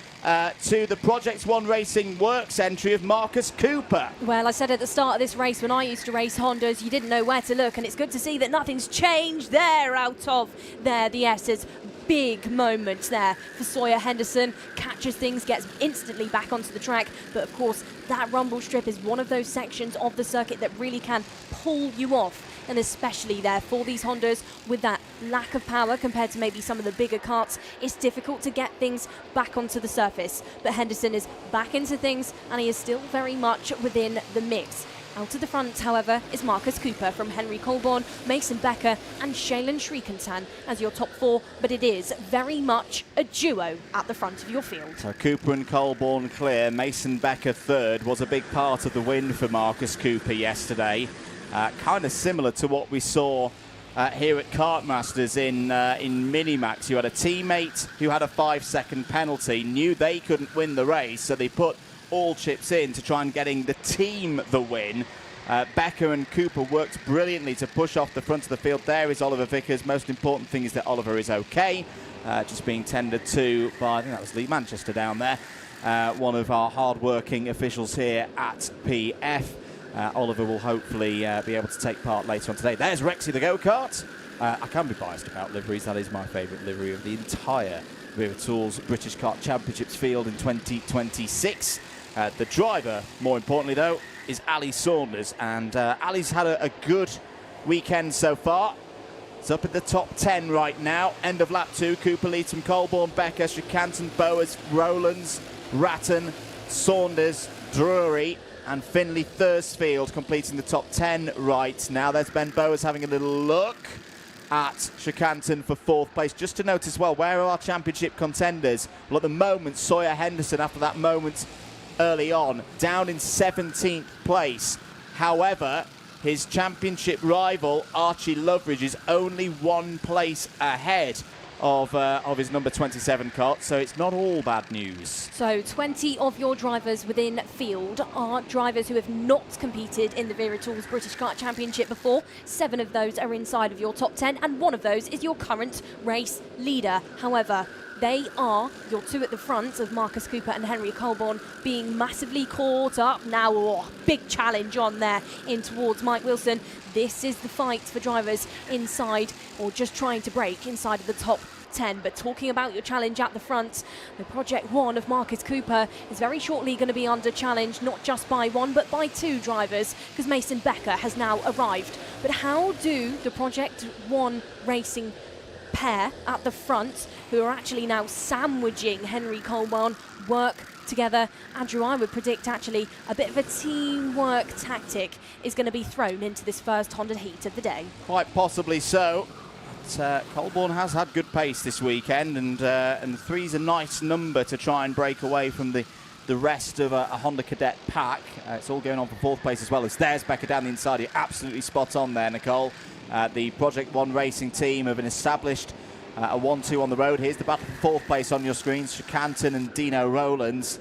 to the Project One Racing Works entry of Marcus Cooper. Well, I said at the start of this race, when I used to race Hondas, you didn't know where to look, and it's good to see that nothing's changed there out of there. The S's. Big moment there for Sawyer Henderson, catches things, gets instantly back onto the track, but of course that rumble strip is one of those sections of the circuit that really can pull you off, and especially there for these Hondas with that lack of power compared to maybe some of the bigger karts, it's difficult to get things back onto the surface. But Henderson is back into things, and he is still very much within the mix. Out of the front, however, is Marcus Cooper from Henry Colborne, Mason Becker and Shaylin Trecanton as your top 4, but it is very much a duo at the front of your field. So Cooper and Colborne clear. Mason Becker third was a big part of the win for Marcus Cooper yesterday. Kind of similar to what we saw here at Kartmasters in Minimax. You had a teammate who had a 5-second penalty, knew they couldn't win the race, so they put all chips in to try and getting the team the win. Becker and Cooper worked brilliantly to push off the front of the field. There is Oliver Vickers. Most important thing is that Oliver is okay, just being tended to by, I think that was Lee Manchester down there. one of our hard-working officials here at PF. Oliver will hopefully be able to take part later on today. There's Rexy the go-kart. I can be biased about liveries. That is my favourite livery of the entire Wera Tools British Kart Championships field in 2026. The driver, more importantly though, is Ali Saunders, and Ali's had a good weekend so far. It's up at the top 10 right now. End of lap 2, Cooper, Leatham, Colborne, Becker, Schikanten, Bowers, Rowlands, Ratton, Saunders, Drury and Finley Thursfield completing the top 10 right now. There's Ben Bowers having a little look at Schikanten for 4th place. Just to note as well, where are our championship contenders? Well, at the moment, Sawyer Henderson, after that moment early on, down in 17th place. However, his championship rival, Archie Loveridge, is only 1 place ahead of his number 27 Kart, so it's not all bad news. So 20 of your drivers within field are drivers who have not competed in the Wera Tools British Kart Championship before. 7 of those are inside of your top 10, and 1 of those is your current race leader. However, they are your 2 at the front of Marcus Cooper and Henry Colborne being massively caught up now. Oh, big challenge on there in towards Mike Wilson. This is the fight for drivers inside, or just trying to break inside of the top 10. But talking about your challenge at the front, the Project 1 of Marcus Cooper is very shortly going to be under challenge, not just by 1 but by 2 drivers, because Mason Becker has now arrived. But how do the Project 1 racing pair at the front, who are actually now sandwiching Henry Colborne, work together? Andrew, I would predict actually a bit of a teamwork tactic is going to be thrown into this first Honda heat of the day. Quite possibly so. But, Colborne has had good pace this weekend, and 3's a nice number to try and break away from the rest of a Honda Cadet pack. It's all going on for 4th place as well. As there's Becker down the inside. You're absolutely spot on there, Nicole. The Project 1 racing team have been established a 1-2 on the road. Here's the battle for 4th place on your screens. Schikanten and Dino Rowlands.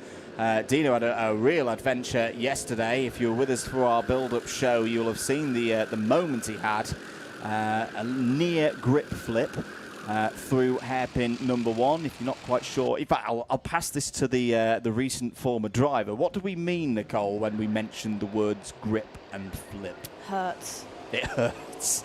Dino had a real adventure yesterday. If you were with us for our build-up show, you'll have seen the moment he had. A near grip flip through hairpin number 1. If you're not quite sure, in fact, I'll pass this to the recent former driver. What do we mean, Nicole, when we mention the words grip and flip? Hurts. It hurts.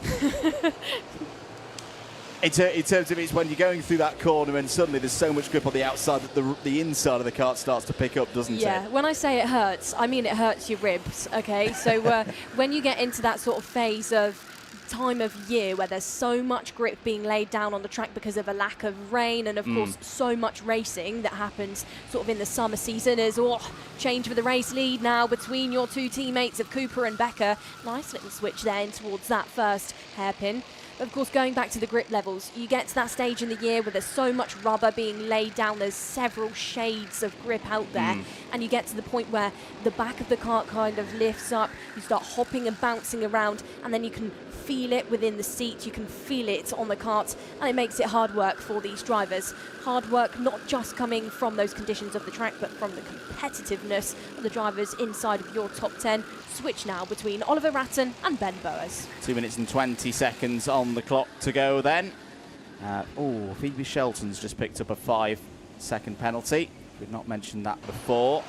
In terms of it's when you're going through that corner and suddenly there's so much grip on the outside that the inside of the kart starts to pick up, doesn't it? Yeah, when I say it hurts, I mean it hurts your ribs, okay? So when you get into that sort of phase of time of year where there's so much grip being laid down on the track because of a lack of rain and of course so much racing that happens sort of in the summer season, is change for the race lead now between your 2 teammates of Cooper and Becker. Nice little switch there in towards that first hairpin. Of course, going back to the grip levels, you get to that stage in the year where there's so much rubber being laid down, there's several shades of grip out there, and you get to the point where the back of the kart kind of lifts up, you start hopping and bouncing around, and then you can feel it within the seat, you can feel it on the kart, and it makes it hard work for these drivers. Hard work not just coming from those conditions of the track, but from the competitiveness of the drivers inside of your top 10. Switch now between Oliver Ratton and Ben Bowers. 2 minutes and 20 seconds on the clock to go then. Phoebe Shelton's just picked up a 5-second penalty. We've not mentioned that before.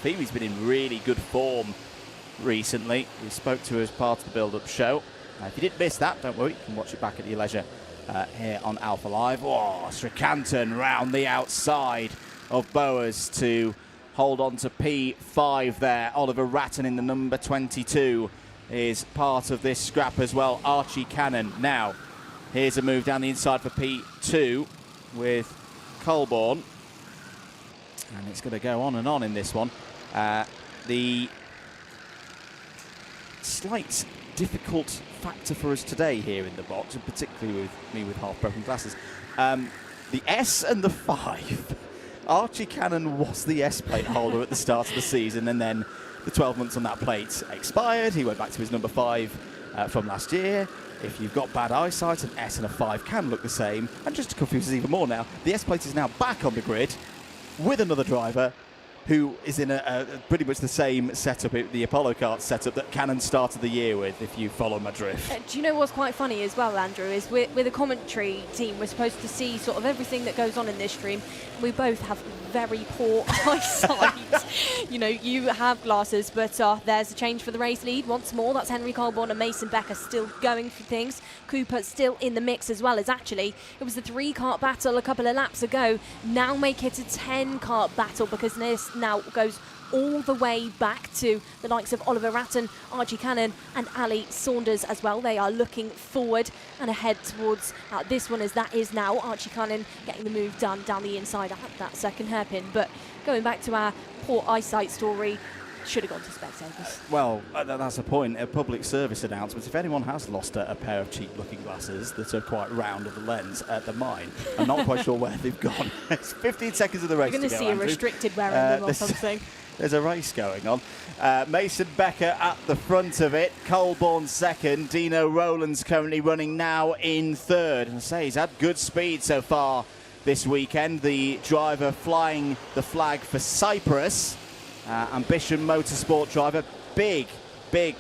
Phoebe's been in really good form recently. We spoke to her as part of the build-up show. If you did miss that, don't worry, you can watch it back at your leisure here on Alpha Live. Schikanten round the outside of Bowers to hold on to P5 there. Oliver Ratton in the number 22 is part of this scrap as well. Archie Cannon. Now, here's a move down the inside for P2 with Colborne. And it's going to go on and on in this one. The slight difficult factor for us today here in the box, and particularly with me with half-broken glasses, the S and the 5. Archie Cannon was the S plate holder at the start of the season, and then the 12 months on that plate expired. He went back to his number 5 from last year. If you've got bad eyesight, an S and a 5 can look the same. And just to confuse us even more now, the S plate is now back on the grid with another driver, who is in a pretty much the same setup, the Apollo Kart setup that Cannon started the year with, if you follow my drift. Do you know what's quite funny as well, Andrew, is we're the commentary team, we're supposed to see sort of everything that goes on in this stream. We both have very poor eyesight. You know, you have glasses, but there's a change for the race lead once more. That's Henry Colborne and Mason Becker still going for things. Cooper still in the mix as well, as actually it was the 3-kart battle a couple of laps ago. Now make it a 10-kart battle, because this now goes all the way back to the likes of Oliver Ratton, Archie Cannon and Ali Saunders as well. They are looking forward and ahead towards this one, as that is now Archie Cannon getting the move done down the inside at that second hairpin. But going back to our poor eyesight story, should have gone to spectators. Well, that's a point. A public service announcement. If anyone has lost a pair of cheap-looking glasses that are quite round of the lens, they're mine. I'm not quite sure where they've gone. It's 15 seconds of the race. You're going to see Andrew. a restricted wearing them or something. There's a race going on. Mason Becker at the front of it. Colborne second. Dino Rowland's currently running now in third. And I say he's had good speed so far this weekend. The driver flying the flag for Cyprus. Ambition Motorsport driver. Big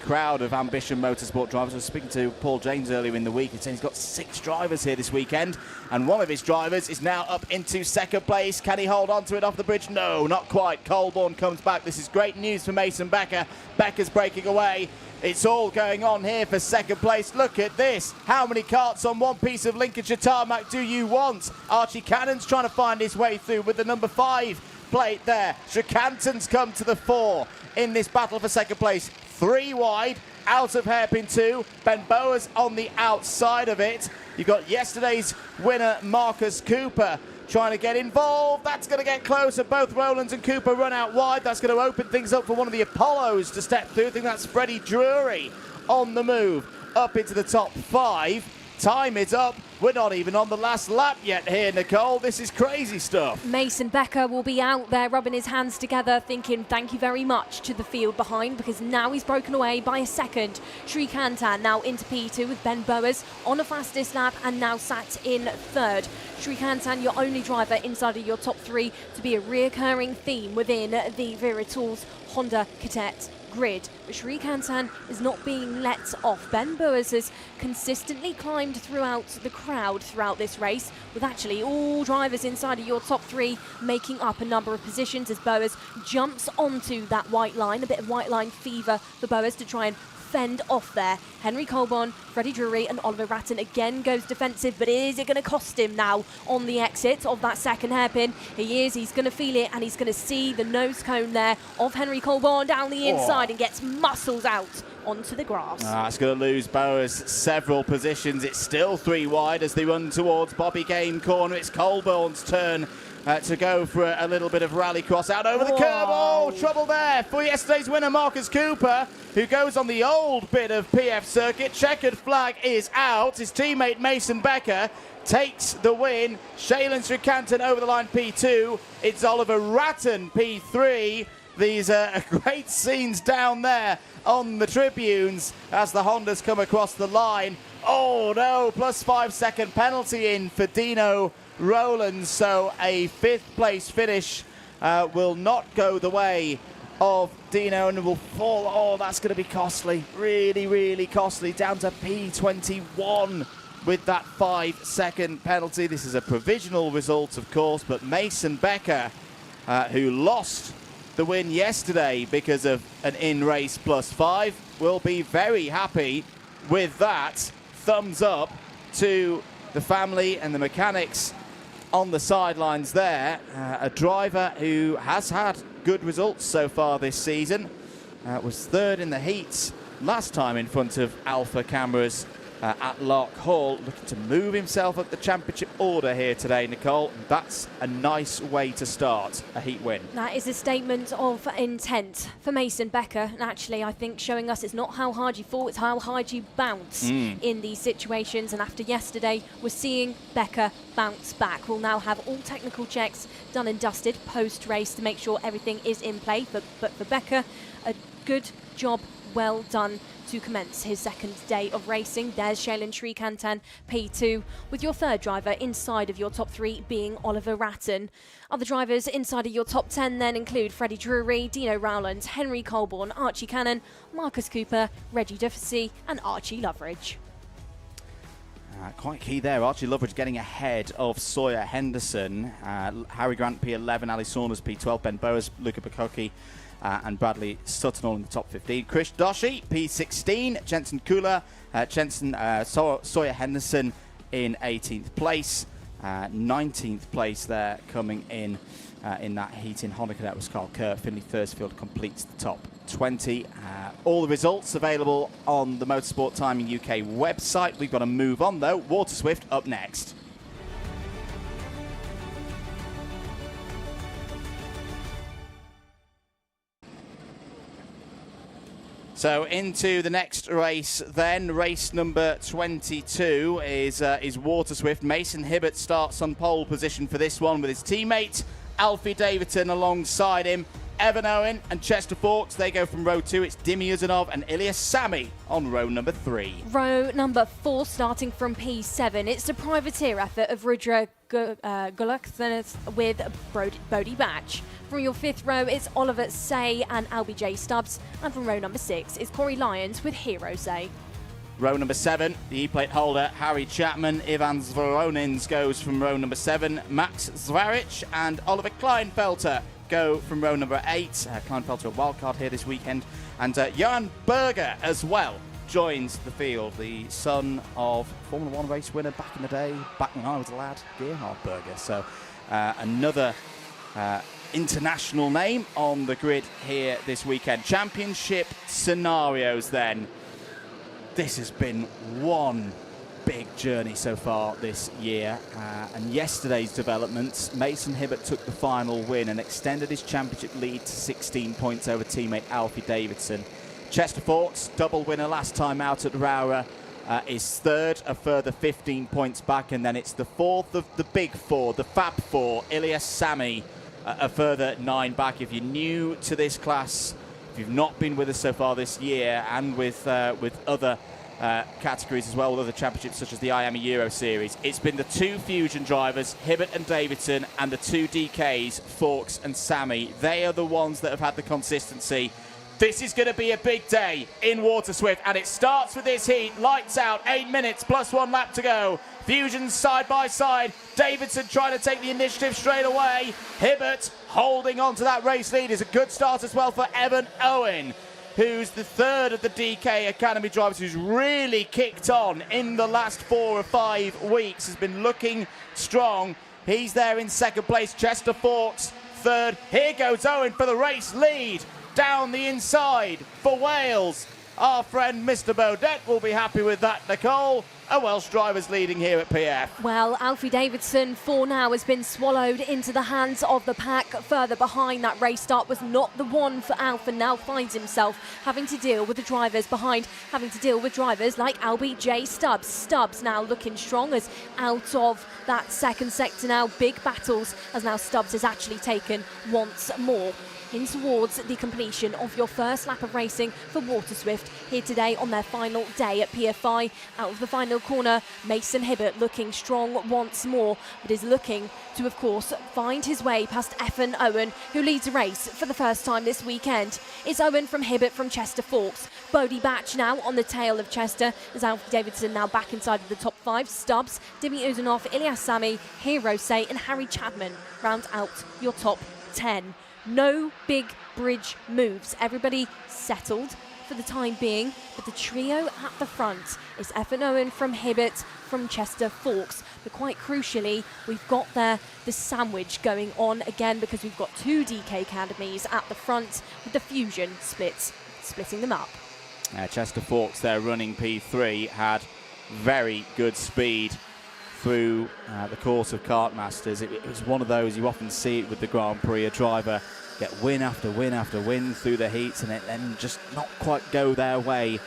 crowd of Ambition Motorsport drivers. I was speaking to Paul James earlier in the week. He's saying he's got 6 drivers here this weekend, and one of his drivers is now up into second place. Can he hold on to it off the bridge? No, not quite. Colborne comes back. This is great news for Mason Becker. Becker's breaking away. It's all going on here for second place. Look at this. How many karts on one piece of Lincolnshire tarmac do you want? Archie Cannon's trying to find his way through with the number 5 plate there. Shakantan's come to the fore in this battle for second place. 3 wide, out of hairpin 2. Ben Boas on the outside of it. You've got yesterday's winner, Marcus Cooper, trying to get involved. That's going to get closer. Both Rowlands and Cooper run out wide. That's going to open things up for one of the Apollos to step through. I think that's Freddie Drury on the move up into the top 5. Time is up. We're not even on the last lap yet here, Nicole. This is crazy stuff. Mason Becker will be out there rubbing his hands together, thinking thank you very much to the field behind, because now he's broken away by a second. Srikantan now into P2 with Ben Boas on the fastest lap and now sat in third. Srikantan, your only driver inside of your top 3 to be a reoccurring theme within the Vera Tools Honda Cadet grid. But Srikantan is not being let off. Ben Boas has consistently climbed throughout the crowd throughout this race, with actually all drivers inside of your top 3 making up a number of positions as Boas jumps onto that white line. A bit of white line fever for Boas to try and fend off there. Henry Colborne, Freddie Drury and Oliver Ratton again goes defensive, but is it going to cost him now on the exit of that second hairpin? He's going to feel it, and he's going to see the nose cone there of Henry Colborne down the inside and gets muscles out onto the grass. It's going to lose Boas several positions. It's still 3 wide as they run towards Bobby Game corner. It's Colborne's turn to go for a little bit of rally cross out over the curb. Oh, trouble there for yesterday's winner, Marcus Cooper, who goes on the old bit of PF circuit. Checkered flag is out. His teammate Mason Becker takes the win. Shailen Srikantan over the line, P2. It's Oliver Ratton, P3. These are great scenes down there on the tribunes as the Hondas come across the line. Oh no, plus 5 second penalty in for Dino Rowlands, so a 5th place finish will not go the way of Dino and will fall. Oh, that's going to be costly, really costly, down to P21 with that 5 second penalty. This is a provisional result, of course, but Mason Becker, who lost the win yesterday because of an in-race plus 5, will be very happy with that. Thumbs up to the family and the mechanics on the sidelines there. A driver who has had good results so far this season. Was 3rd in the heats last time in front of Alpha cameras at Lark Hall, looking to move himself up the championship order here today, Nicole. That's a nice way to start a heat win. That is a statement of intent for Mason Becker, and actually I think showing us it's not how hard you fall, it's how hard you bounce in these situations. And after yesterday, we're seeing Becker bounce back. We'll now have all technical checks done and dusted post-race to make sure everything is in play. But for Becker, a good job well done to commence his second day of racing. There's Shaylin Srikantan, P2, with your third driver inside of your top 3 being Oliver Ratton. Other drivers inside of your top 10 then include Freddie Drury, Dino Rowland, Henry Colborne, Archie Cannon, Marcus Cooper, Reggie Duffy and Archie Loveridge. Quite key there. Archie Loveridge getting ahead of Sawyer Henderson. Harry Grant P11, Ali Saunders P12, Ben Bowers, Luca Bukaki and Bradley Sutton all in the top 15. Chris Doshi P16, Jensen Kula, Sawyer Henderson in 18th place. 19th place there coming in that heat in Honda Cadet was Carl Kerr. Finley Thursfield completes the top 20. All the results available on the Motorsport Timing UK website. We've got to move on though. Water Swift up next. So into the next race then, race number 22 is Water Swift. Mason Hibbert starts on pole position for this one with his teammate Alfie Davidson alongside him. Evan Owen and Chester Fawkes, they go from row 2. It's Dimi Uzanov and Ilyas Sami on row number 3. Row number 4 starting from P7. It's the privateer effort of Rudra Gulak with Bodie Batch. From your 5th row, it's Oliver Say and Albie J. Stubbs. And from row number 6 is Corey Lyons with Hero Say. Row number 7, the E-plate holder, Harry Chapman. Ivan Zvoronins goes from row number 7. Max Zvaric and Oliver Kleinfelter go from row number 8. Kleinfelter a wildcard here this weekend. And Johan Berger as well joins the field, the son of Formula 1 race winner back in the day, back when I was a lad, Gerhard Berger. So another international name on the grid here this weekend. Championship scenarios then. This has been one big journey so far this year, and yesterday's developments, Mason Hibbert took the final win and extended his championship lead to 16 points over teammate Alfie Davidson. Chester Fawkes, double winner last time out at Wera, is third, a further 15 points back, and then it's the 4th of the big 4, the Fab 4, Ilyas Sami, a further 9 back. If you're new to this class, if you've not been with us so far this year, and with other categories as well, with other championships such as the IAME Euro Series, it's been the 2 Fusion drivers, Hibbert and Davidson, and the 2 DKs, Fawkes and Sami. They are the ones that have had the consistency. This is going to be a big day in Water Swift, and it starts with this heat. Lights out, 8 minutes plus 1 lap to go. Fusions side by side. Davidson trying to take the initiative straight away. Hibbert holding on to that race lead. Is a good start as well for Evan Owen, who's the 3rd of the DK Academy drivers, who's really kicked on in the last 4 or 5 weeks, has been looking strong. He's there in 2nd place. Chester Fawkes 3rd. Here goes Owen for the race lead. Down the inside for Wales. Our friend Mr. Baudet will be happy with that, Nicole. A Welsh driver's leading here at PF. Well, Alfie Davidson for now has been swallowed into the hands of the pack. Further behind, that race start was not the one for Alf, and now finds himself having to deal with the drivers behind, having to deal with drivers like Albie J. Stubbs. Stubbs now looking strong as out of that 2nd sector now. Big battles as now Stubbs has actually taken once more in towards the completion of your first lap of racing for Water Swift here today on their final day at PFI. Out of the final corner, Mason Hibbert looking strong once more, but is looking to, of course, find his way past Evan Owen, who leads a race for the first time this weekend. It's Owen from Hibbert from Chester Fawkes. Bodie Batch now on the tail of Chester, as Alfie Davidson now back inside of the top 5. Stubbs, Dimi Uzanov, Ilyas Sami, Hero Say and Harry Chapman round out your top 10. No big bridge moves. Everybody settled for the time being, but the trio at the front is Evan Owen from Hibbert from Chester Fawkes. But quite crucially, we've got there the sandwich going on again, because we've got 2 DK academies at the front with the Fusion splitting them up. Chester Fawkes there running P3 had very good speed through the course of Kart Masters. It was one of those, you often see it with the Grand Prix, a driver get win after win after win through the heats and then just not quite go their way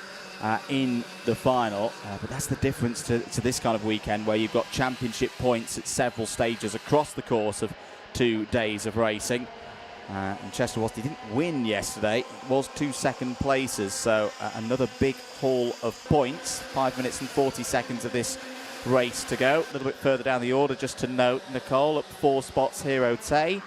in the final. But that's the difference to this kind of weekend, where you've got championship points at several stages across the course of 2 days of racing. And Chester, whilst he didn't win yesterday, was 2 second places, so another big haul of points. 5 minutes and 40 seconds of this race to go. A little bit further down the order, just to note, Nicole, up 4 spots, Hero Tay,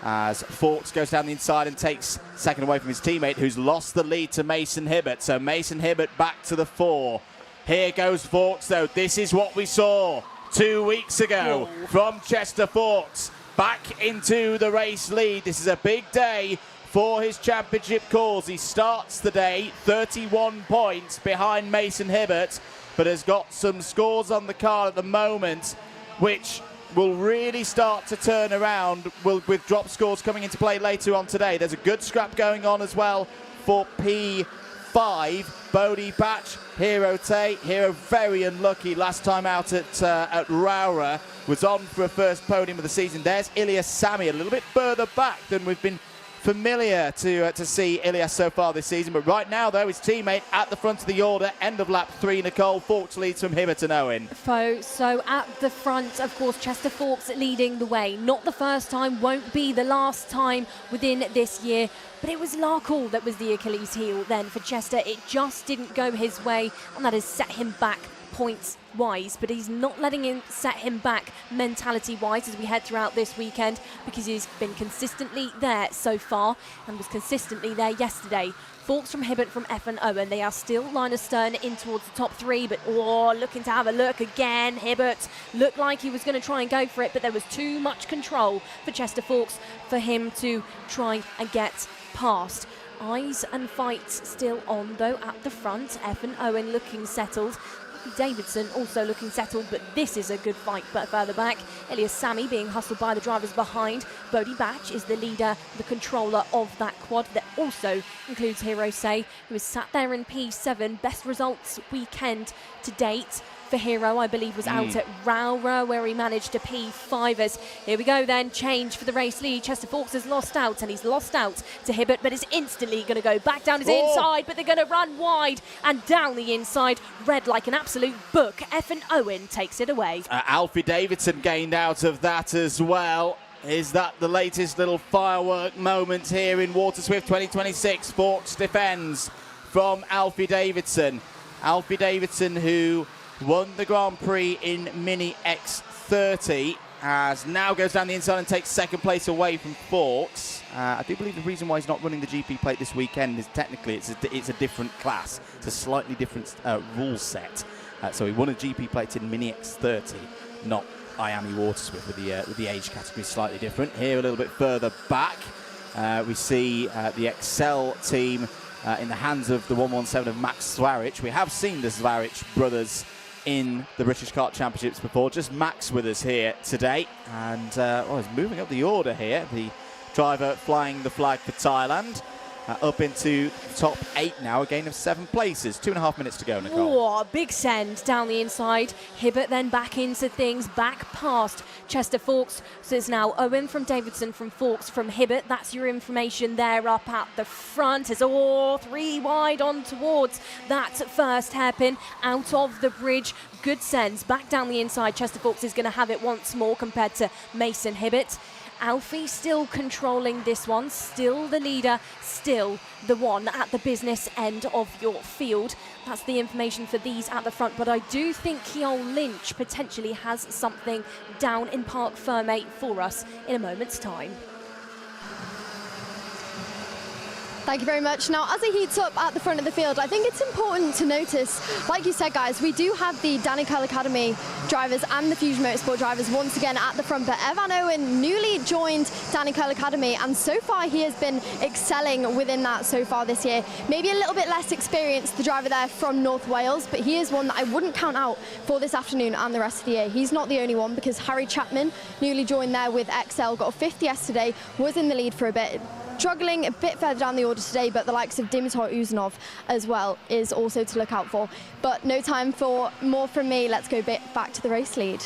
as Fawkes goes down the inside and takes second away from his teammate, who's lost the lead to Mason Hibbert. So Mason Hibbert back to the 4. Here goes Fawkes, though. This is what we saw 2 weeks ago from Chester Fawkes. Back into the race lead. This is a big day for his championship cause. He starts the day 31 points behind Mason Hibbert, but has got some scores on the card at the moment, which will really start to turn around with drop scores coming into play later on today. There's a good scrap going on as well for P5. Bodie Batch, Hero Tay. Hero very unlucky last time out at Wera. Was on for a first podium of the season. There's Ilyas Sami a little bit further back than we've been familiar to see Ilyas so far this season. But right now, though, his teammate at the front of the order. End of lap 3, Nicole. Fawkes leads from Hibbert and Owen. So at the front, of course, Chester Fawkes leading the way. Not the first time, won't be the last time within this year. But it was Larkall that was the Achilles heel then for Chester. It just didn't go his way, and that has set him back points-wise, but he's not letting him set him back mentality-wise as we head throughout this weekend, because he's been consistently there so far and was consistently there yesterday. Fawkes from Hibbert from F and Owen. They are still line astern in towards the top 3, but looking to have a look again. Hibbert looked like he was going to try and go for it, but there was too much control for Chester Fawkes for him to try and get past. Eyes and fights still on, though, at the front. F and Owen looking settled. Davidson also looking settled, but this is a good fight but further back. Ilyas Sami being hustled by the drivers behind. Bodie Batch is the leader, the controller of that quad. That also includes Hero Say, who is sat there in P7. Best results weekend to date for Hero, I believe, was out at Wera, where he managed to P5ers. Here we go then, change for the race lead. Chester Fawkes has lost out, and he's lost out to Hibbert, but is instantly going to go back down his inside, but they're going to run wide and down the inside. Red like an absolute book. F and Owen takes it away. Alfie Davidson gained out of that as well. Is that the latest little firework moment here in Waterswift 2026? Fawkes defends from Alfie Davidson. Alfie Davidson, who won the Grand Prix in Mini X30, as now goes down the inside and takes second place away from Fawkes. I do believe the reason why he's not running the GP plate this weekend is technically it's a different class. It's a slightly different rule set. So he won a GP plate in Mini X30, not IAME Waterswift, with the age category slightly different. Here a little bit further back, we see the Excel team in the hands of the 117 of Max Zwarich. We have seen the Zwarich brothers in the British Kart Championships before. Just Max with us here today, and he's moving up the order here. The driver flying the flag for Thailand, up into the top 8 now, a gain of 7 places. 2.5 minutes to go, Nicole. Big send down the inside. Hibbert then back into things, back past Chester Fawkes. So it's now Owen from Davidson, from Fawkes, from Hibbert. That's your information there up at the front. It's 3 wide on towards that first hairpin out of the bridge. Good sends back down the inside. Chester Fawkes is going to have it once more compared to Mason Hibbert. Alfie still controlling this one, still the leader, still the one at the business end of your field. That's the information for these at the front, but I do think Keol Lynch potentially has something down in Parc Fermé for us in a moment's time. Thank you very much. Now, as it heats up at the front of the field, I think it's important to notice, like you said, guys, we do have the Danny Curl Academy drivers and the Fusion Motorsport drivers once again at the front, but Evan Owen newly joined Danny Curl Academy, and so far he has been excelling within that so far this year. Maybe a little bit less experienced, the driver there from North Wales, but he is one that I wouldn't count out for this afternoon and the rest of the year. He's not the only one, because Harry Chapman, newly joined there with XL, got a 5th yesterday, was in the lead for a bit. Struggling a bit further down the order today, but the likes of Dimitar Uzanov as well is also to look out for. But no time for more from me. Let's go back to the race lead.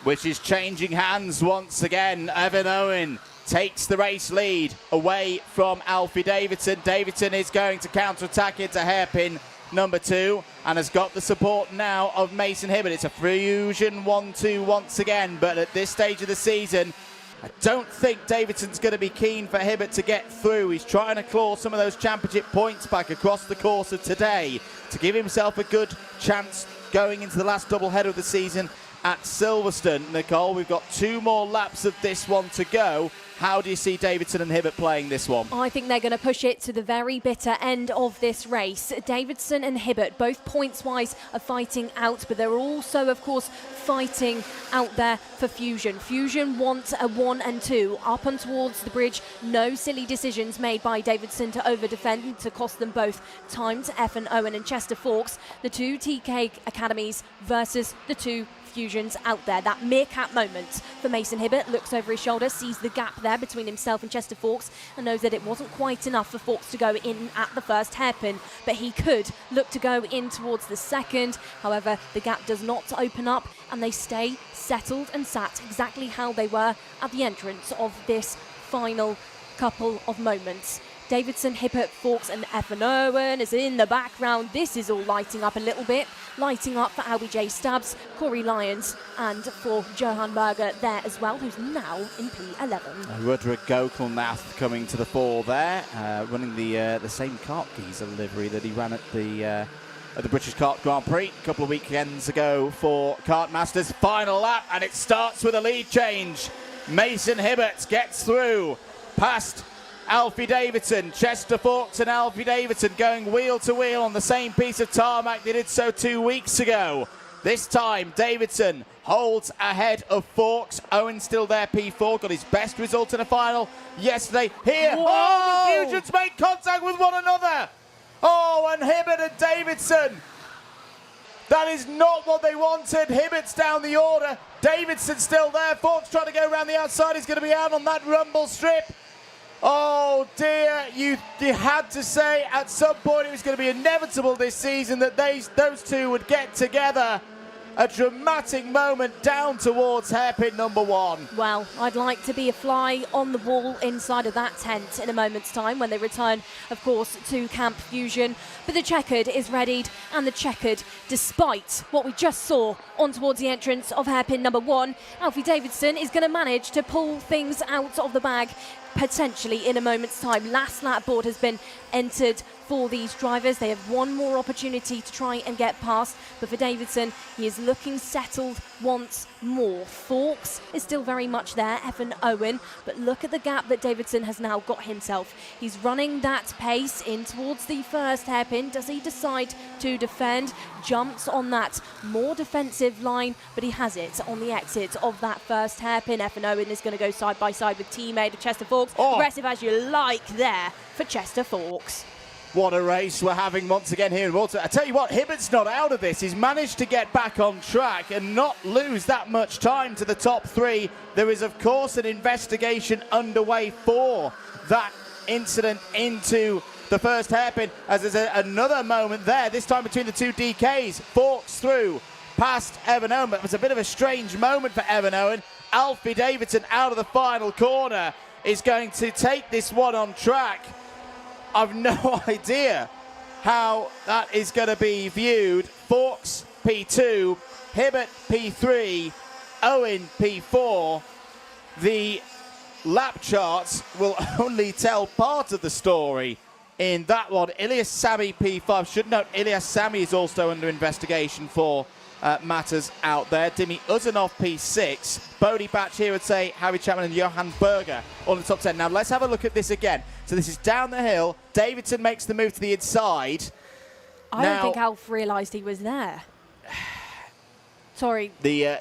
Which is changing hands once again. Evan Owen takes the race lead away from Alfie Davidson. Davidson is going to counter-attack into hairpin number 2 and has got the support now of Mason Hibbert. It's a Fusion 1-2 once again, but at this stage of the season, I don't think Davidson's going to be keen for Hibbert to get through. He's trying to claw some of those championship points back across the course of today to give himself a good chance going into the last doubleheader of the season at Silverstone. Nicole, we've got 2 more laps of this one to go. How do you see Davidson and Hibbert playing this one? I think they're going to push it to the very bitter end of this race. Davidson and Hibbert, both points-wise, are fighting out, but they're also, of course, fighting out there for Fusion. Fusion wants a 1 and 2 up and towards the bridge. No silly decisions made by Davidson to over-defend to cost them both time to F and Owen and Chester Forks. The 2 TK academies versus the 2 Fusions out there. That meerkat moment for Mason Hibbert. Looks over his shoulder, sees the gap there between himself and Chester Forks, and knows that it wasn't quite enough for Forks to go in at the first hairpin, but he could look to go in towards the second. However, the gap does not open up, and they stay settled and sat exactly how they were at the entrance of this final couple of moments. Davidson, Hibbert, Forks and Evan Owen is in the background. This is all lighting up a little bit. Lighting up for Albie J. Stubbs, Corey Lyons and for Johan Berger there as well, who's now in P11. Rudra Gokulnath coming to the fore there, running the same kart geezer livery that he ran at the British Kart Grand Prix a couple of weekends ago for Kart Masters. Final lap, and it starts with a lead change. Mason Hibbert gets through past Alfie Davidson, Chester Forks and Alfie Davidson going wheel to wheel on the same piece of tarmac they did so 2 weeks ago. This time Davidson holds ahead of Forks. Owen still there, P4, got his best result in a final yesterday. Here, oh, the Fusions make contact with one another. Oh, and Hibbert and Davidson. That is not what they wanted. Hibbert's down the order. Davidson's still there. Forks trying to go around the outside. He's going to be out on that rumble strip. Oh dear, you had to say at some point it was going to be inevitable this season that those two would get together. A dramatic moment down towards hairpin number 1. Well, I'd like to be a fly on the wall inside of that tent in a moment's time when they return, of course, to Camp Fusion. But the checkered is readied, and the checkered, despite what we just saw on towards the entrance of hairpin number 1, Alfie Davidson is going to manage to pull things out of the bag potentially in a moment's time. Last lap board has been entered for these drivers. They have one more opportunity to try and get past, but for Davidson, he is looking settled once more. Forks is still very much there, Evan Owen, but look at the gap that Davidson has now got himself. He's running that pace in towards the first hairpin. Does he decide to defend? Jumps on that more defensive line, but he has it on the exit of that first hairpin. Evan Owen is going to go side by side with teammate of Chester Forks. Aggressive as you like there for Chester Forks. What a race we're having once again here in Walter. I tell you what, Hibbert's not out of this. He's managed to get back on track and not lose that much time to the top 3. There is, of course, an investigation underway for that incident into the first hairpin, as there's another moment there, this time between the 2 DKs. Forks through past Evan Owen, but it was a bit of a strange moment for Evan Owen. Alfie Davidson out of the final corner is going to take this one on track. I've no idea how that is going to be viewed. Forks P2, Hibbert P3, Owen P4. The lap charts will only tell part of the story in that one. Ilyas Sami P5. Should note Ilyas Sami is also under investigation for matters out there. Dimi Uzanov P6. Bodie Batch here would say Harry Chapman and Johan Berger on the top 10. Now let's have a look at this again. So this is down the hill. Davidson makes the move to the inside. I don't think Alf realised he was there. Sorry. The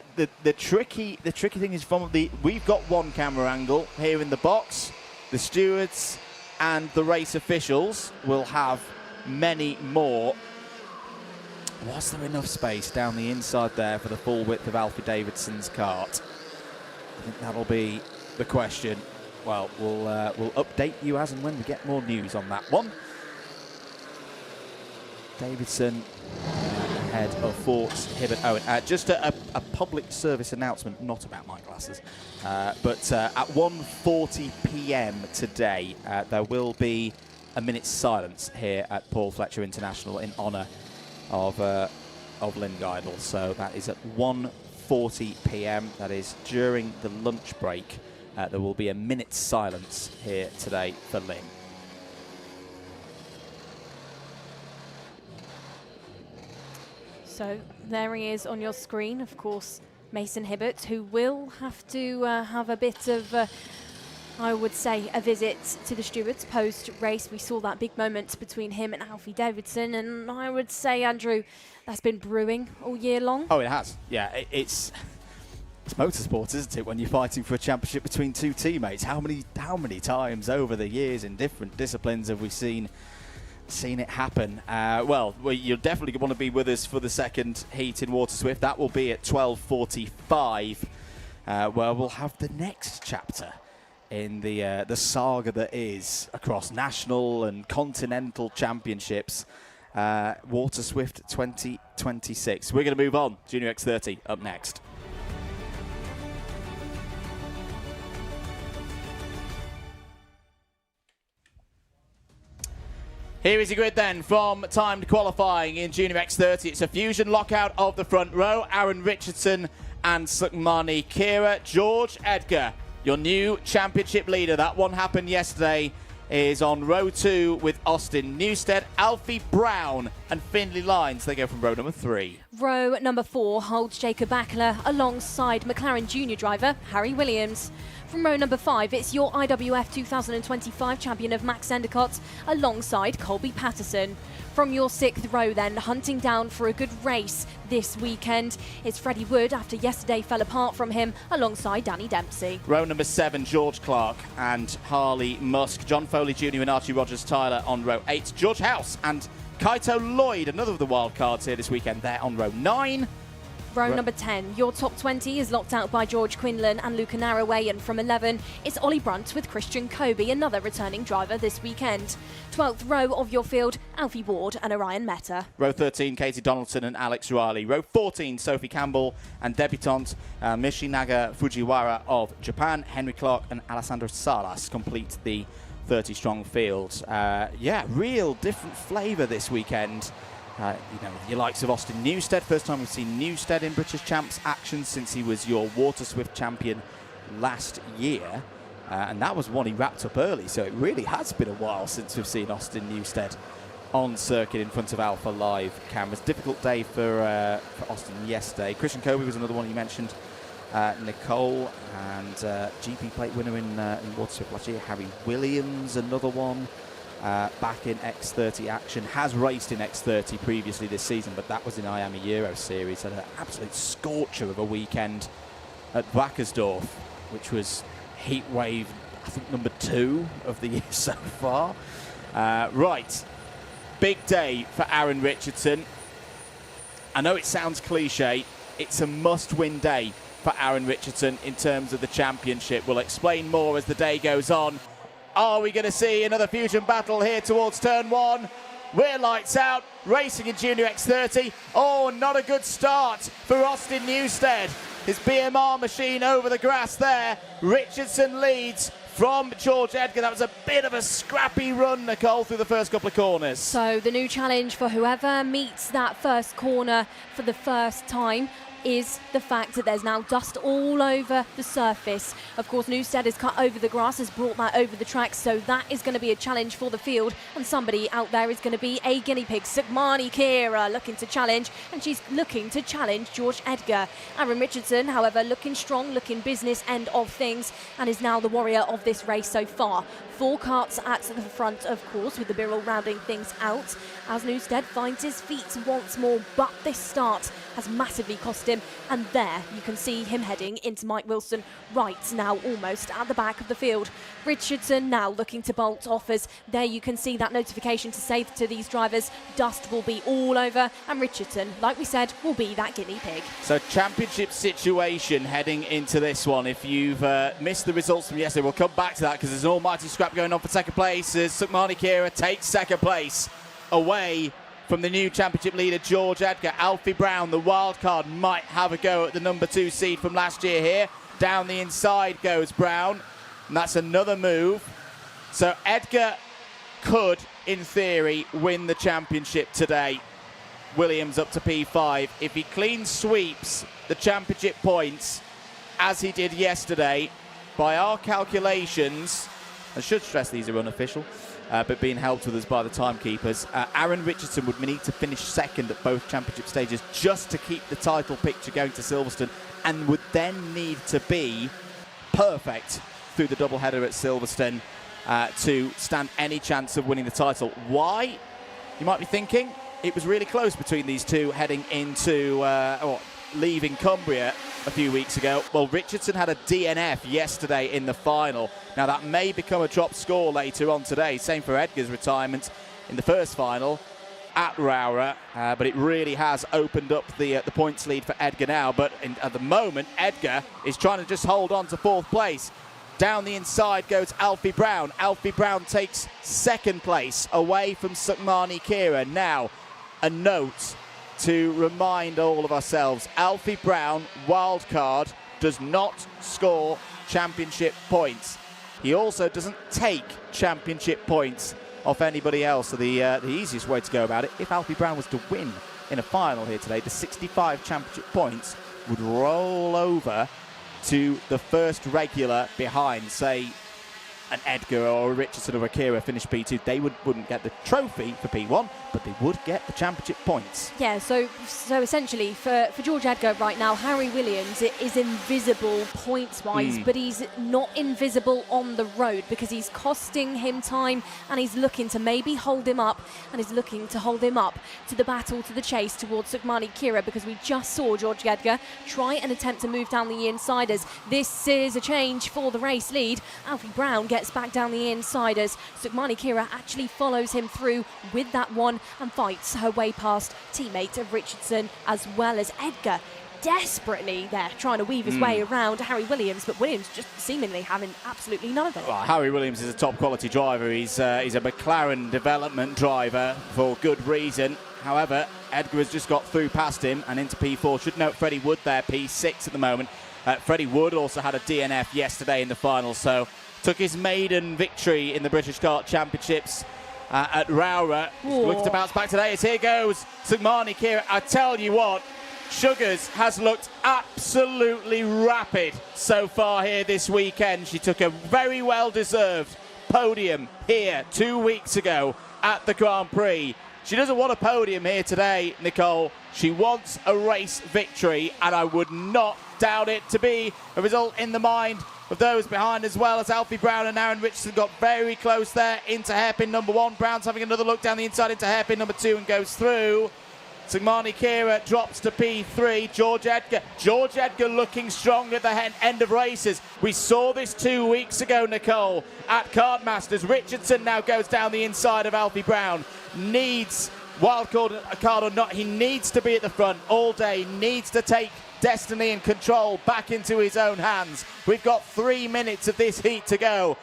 tricky thing is we've got one camera angle here in the box. The stewards and the race officials will have many more. Was there enough space down the inside there for the full width of Alfie Davidson's kart? I think that'll be the question. Well, we'll update you as and when we get more news on that one. Davidson ahead of Forks, Hibbert, Owen. Just a public service announcement, not about my glasses, but at 1:40 p.m. today, there will be a minute's silence here at Paul Fletcher International in honour of Lynn Geidel. So that is at 1:40 p.m. That is during the lunch break there will be a minute's silence here today for Lynn. So there he is on your screen, of course, Mason Hibbert, who will have to have a bit of, I would say, a visit to the stewards post-race. We saw that big moment between him and Alfie Davidson, and I would say, Andrew, that's been brewing all year long. Oh, it has. Yeah, it's motorsport, isn't it? When you're fighting for a championship between two teammates, how many times over the years in different disciplines have we seen it happen? Well, you'll definitely want to be with us for the second heat in Water Swift. That will be at 12:45, where we'll have the next chapter in the saga that is across national and continental championships. Water Swift 2026. We're going to move on. Junior X30 up next. Here is your grid then from timed qualifying in Junior X30. It's a fusion lockout of the front row. Aaron Richardson and Sukmani Kira. George Edgar, your new championship leader. That one happened yesterday. Is on row 2 with Austin Newstead, Alfie Brown and Findlay Lyons. They go from row number 3. Row number 4 holds Jacob Ackler alongside McLaren Junior driver Harry Williams. From row number 5, it's your IWF 2025 champion of Max Endicott alongside Colby Patterson. From your 6th row then, hunting down for a good race this weekend, it's Freddie Wood after yesterday fell apart from him alongside Danny Dempsey. Row number 7, George Clark and Harley Musk. John Foley Jr. and Archie Rogers-Tyler on row 8. George House and Kaito Lloyd, another of the wild cards here this weekend, they're on row 9. Row number 10, your top 20 is locked out by George Quinlan and Luca Narroway, and from 11, it's Ollie Brunt with Christian Kobe, another returning driver this weekend. 12th row of your field, Alfie Ward and Orion Meta. Row 13, Katie Donaldson and Alex Riley. Row 14, Sophie Campbell and debutante Michinaga Fujiwara of Japan. Henry Clark and Alessandro Salas complete the 30-strong field. Yeah, real different flavour this weekend. Your likes of Austin Newstead. First time we've seen Newstead in British Champs action since he was your Water Swift champion last year. And that was one he wrapped up early, so it really has been a while since we've seen Austin Newstead on circuit in front of Alpha Live cameras. Difficult day for Austin yesterday. Christian Kobe was another one you mentioned. Nicole and GP plate winner in Water Swift last year. Harry Williams, another one. Back in X30 action, has raced in X30 previously this season, but that was in IAME Euro Series. Had an absolute scorcher of a weekend at Wackersdorf, which was heatwave, I think, number 2 of the year so far. Right, big day for Aaron Richardson. I know it sounds cliche, it's a must-win day for Aaron Richardson in terms of the championship. We'll explain more as the day goes on. Are we going to see another fusion battle here towards turn 1? We're lights out, racing in Junior X30. Oh, not a good start for Austin Newstead. His BMR machine over the grass there. Richardson leads from George Edgar. That was a bit of a scrappy run, Nicole, through the first couple of corners. So the new challenge for whoever meets that first corner for the first time is the fact that there's now dust all over the surface. Of course, Newstead has cut over the grass, has brought that over the track, so that is going to be a challenge for the field, and somebody out there is going to be a guinea pig. Sukmani Kira looking to challenge, and she's looking to challenge George Edgar. Aaron Richardson, however, looking strong, looking business end of things, and is now the warrior of this race so far. 4 carts at the front, of course, with the Birrell rounding things out, as Newstead finds his feet once more, but this start has massively cost him, and there you can see him heading into Mike Wilson right now, almost at the back of the field. Richardson now looking to bolt off, as there you can see that notification to say to these drivers dust will be all over, and Richardson, like we said, will be that guinea pig. So championship situation heading into this one. If you've missed the results from yesterday, we'll come back to that because there's an almighty scrap going on for second place as Sukmani Kira takes second place away from the new championship leader George Edgar. Alfie Brown, the wild card, might have a go at the number 2 seed from last year here. Down the inside goes Brown, and that's another move. So Edgar could, in theory, win the championship today. Williams up to P5. If he clean sweeps the championship points, as he did yesterday, by our calculations, I should stress these are unofficial, but being helped with us by the timekeepers, Aaron Richardson would need to finish second at both championship stages just to keep the title picture going to Silverstone, and would then need to be perfect through the doubleheader at Silverstone to stand any chance of winning the title. Why? You might be thinking it was really close between these two heading into or leaving Cumbria a few weeks ago. Well, Richardson had a DNF yesterday in the final. Now that may become a drop score later on today. Same for Edgar's retirement in the first final at Wera, but it really has opened up the points lead for Edgar now. But at the moment, Edgar is trying to just hold on to fourth place. Down the inside goes Alfie Brown. Alfie Brown takes second place away from Sukmani Kira. Now, a note to remind all of ourselves, Alfie Brown, wildcard, does not score championship points. He also doesn't take championship points off anybody else. So the easiest way to go about it, if Alfie Brown was to win in a final here today, the 65 championship points would roll over to the first regular behind, say, an Edgar or a Richardson or a Kira finished P2. They wouldn't get the trophy for P1, but they would get the championship points. Yeah, so essentially for George Edgar right now, Harry Williams is invisible points-wise, but he's not invisible on the road because he's costing him time, and he's looking to maybe hold him up, and he's looking to hold him up to the battle, to the chase towards Sukmani Kira, because we just saw George Edgar try and attempt to move down the insiders. This is a change for the race lead. Alfie Brown gets back down the insiders. Sukmani Kira actually follows him through with that one and fights her way past teammate of Richardson as well as Edgar. Desperately there trying to weave his way around Harry Williams, but Williams just seemingly having absolutely none of it. Well, Harry Williams is a top quality driver. He's a McLaren development driver for good reason. However, Edgar has just got through past him and into P4. Should note Freddie Wood there, P6 at the moment. Freddie Wood also had a DNF yesterday in the final, so took his maiden victory in the British Kart Championships at Wera. Looks to bounce back today as here goes Sukmani Kira. I tell you what, Sugars has looked absolutely rapid so far here this weekend. She took a very well-deserved podium here 2 weeks ago at the Grand Prix. She doesn't want a podium here today, Nicole. She wants a race victory, and I would not doubt it to be a result in the mind of those behind, as well as Alfie Brown and Aaron Richardson got very close there into hairpin number 1. Brown's having another look down the inside into hairpin number 2 and goes through. Sukmani Kira drops to P3. George Edgar looking strong at the end of races. We saw this 2 weeks ago, Nicole, at Kartmasters. Richardson now goes down the inside of Alfie Brown. Needs, wildcard or not, he needs to be at the front all day, needs to take destiny and control back into his own hands. We've got 3 minutes of this heat to go.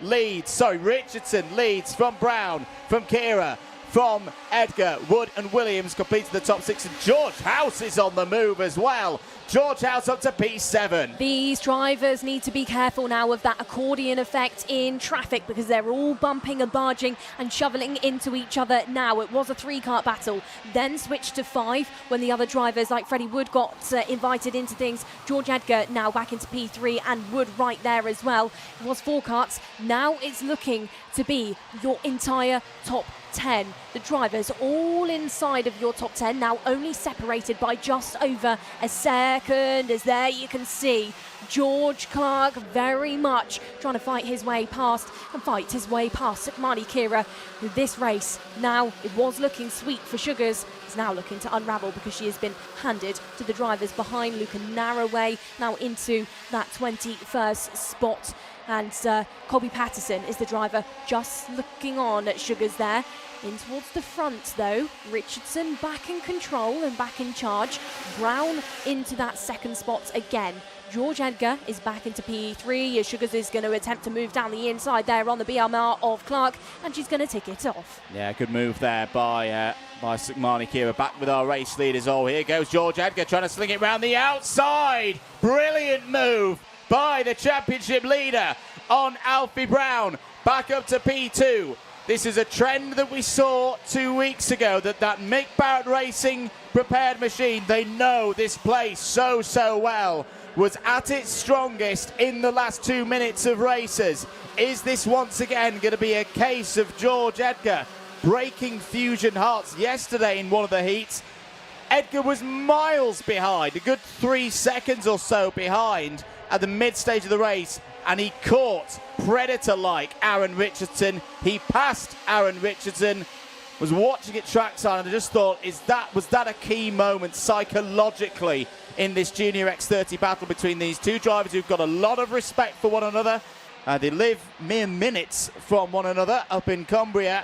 Richardson leads from Brown, from Kira, from Edgar. Wood and Williams completed the top 6, and George House is on the move as well. George House up to P7. These drivers need to be careful now of that accordion effect in traffic, because they're all bumping and barging and shoveling into each other now. It was a 3-kart battle, then switched to 5 when the other drivers like Freddie Wood got invited into things. George Edgar now back into P3 and Wood right there as well. It was 4 karts. Now it's looking to be your entire top 10. The drivers all inside of your top 10, now only separated by just over a second, as there you can see George Clark very much trying to fight his way past Sukmani Kira. This race now, it was looking sweet for Sugars, it's now looking to unravel because she has been handed to the drivers behind. Luca Narroway now into that 21st spot, and Colby Patterson is the driver just looking on at Sugars there. In towards the front though, Richardson back in control and back in charge. Brown into that second spot again. George Edgar is back into P3 as Sugars is going to attempt to move down the inside there on the BMR of Clark, and she's going to tick it off. Yeah, good move there by Sukmani Kira. Back with our race leaders. Oh, here goes George Edgar trying to sling it round the outside. Brilliant move by the championship leader on Alfie Brown. Back up to P2. This is a trend that we saw 2 weeks ago, that Mick Barrett Racing prepared machine, they know this place so well. was at its strongest in the last 2 minutes of races. Is this once again going to be a case of George Edgar breaking Fusion hearts yesterday in one of the heats? Edgar was miles behind, a good 3 seconds or so behind at the mid-stage of the race, and he caught Predator-like Aaron Richardson. He passed Aaron Richardson, was watching it trackside, and I just thought, was that a key moment psychologically in this Junior X30 battle between these two drivers who've got a lot of respect for one another? They live mere minutes from one another up in Cumbria.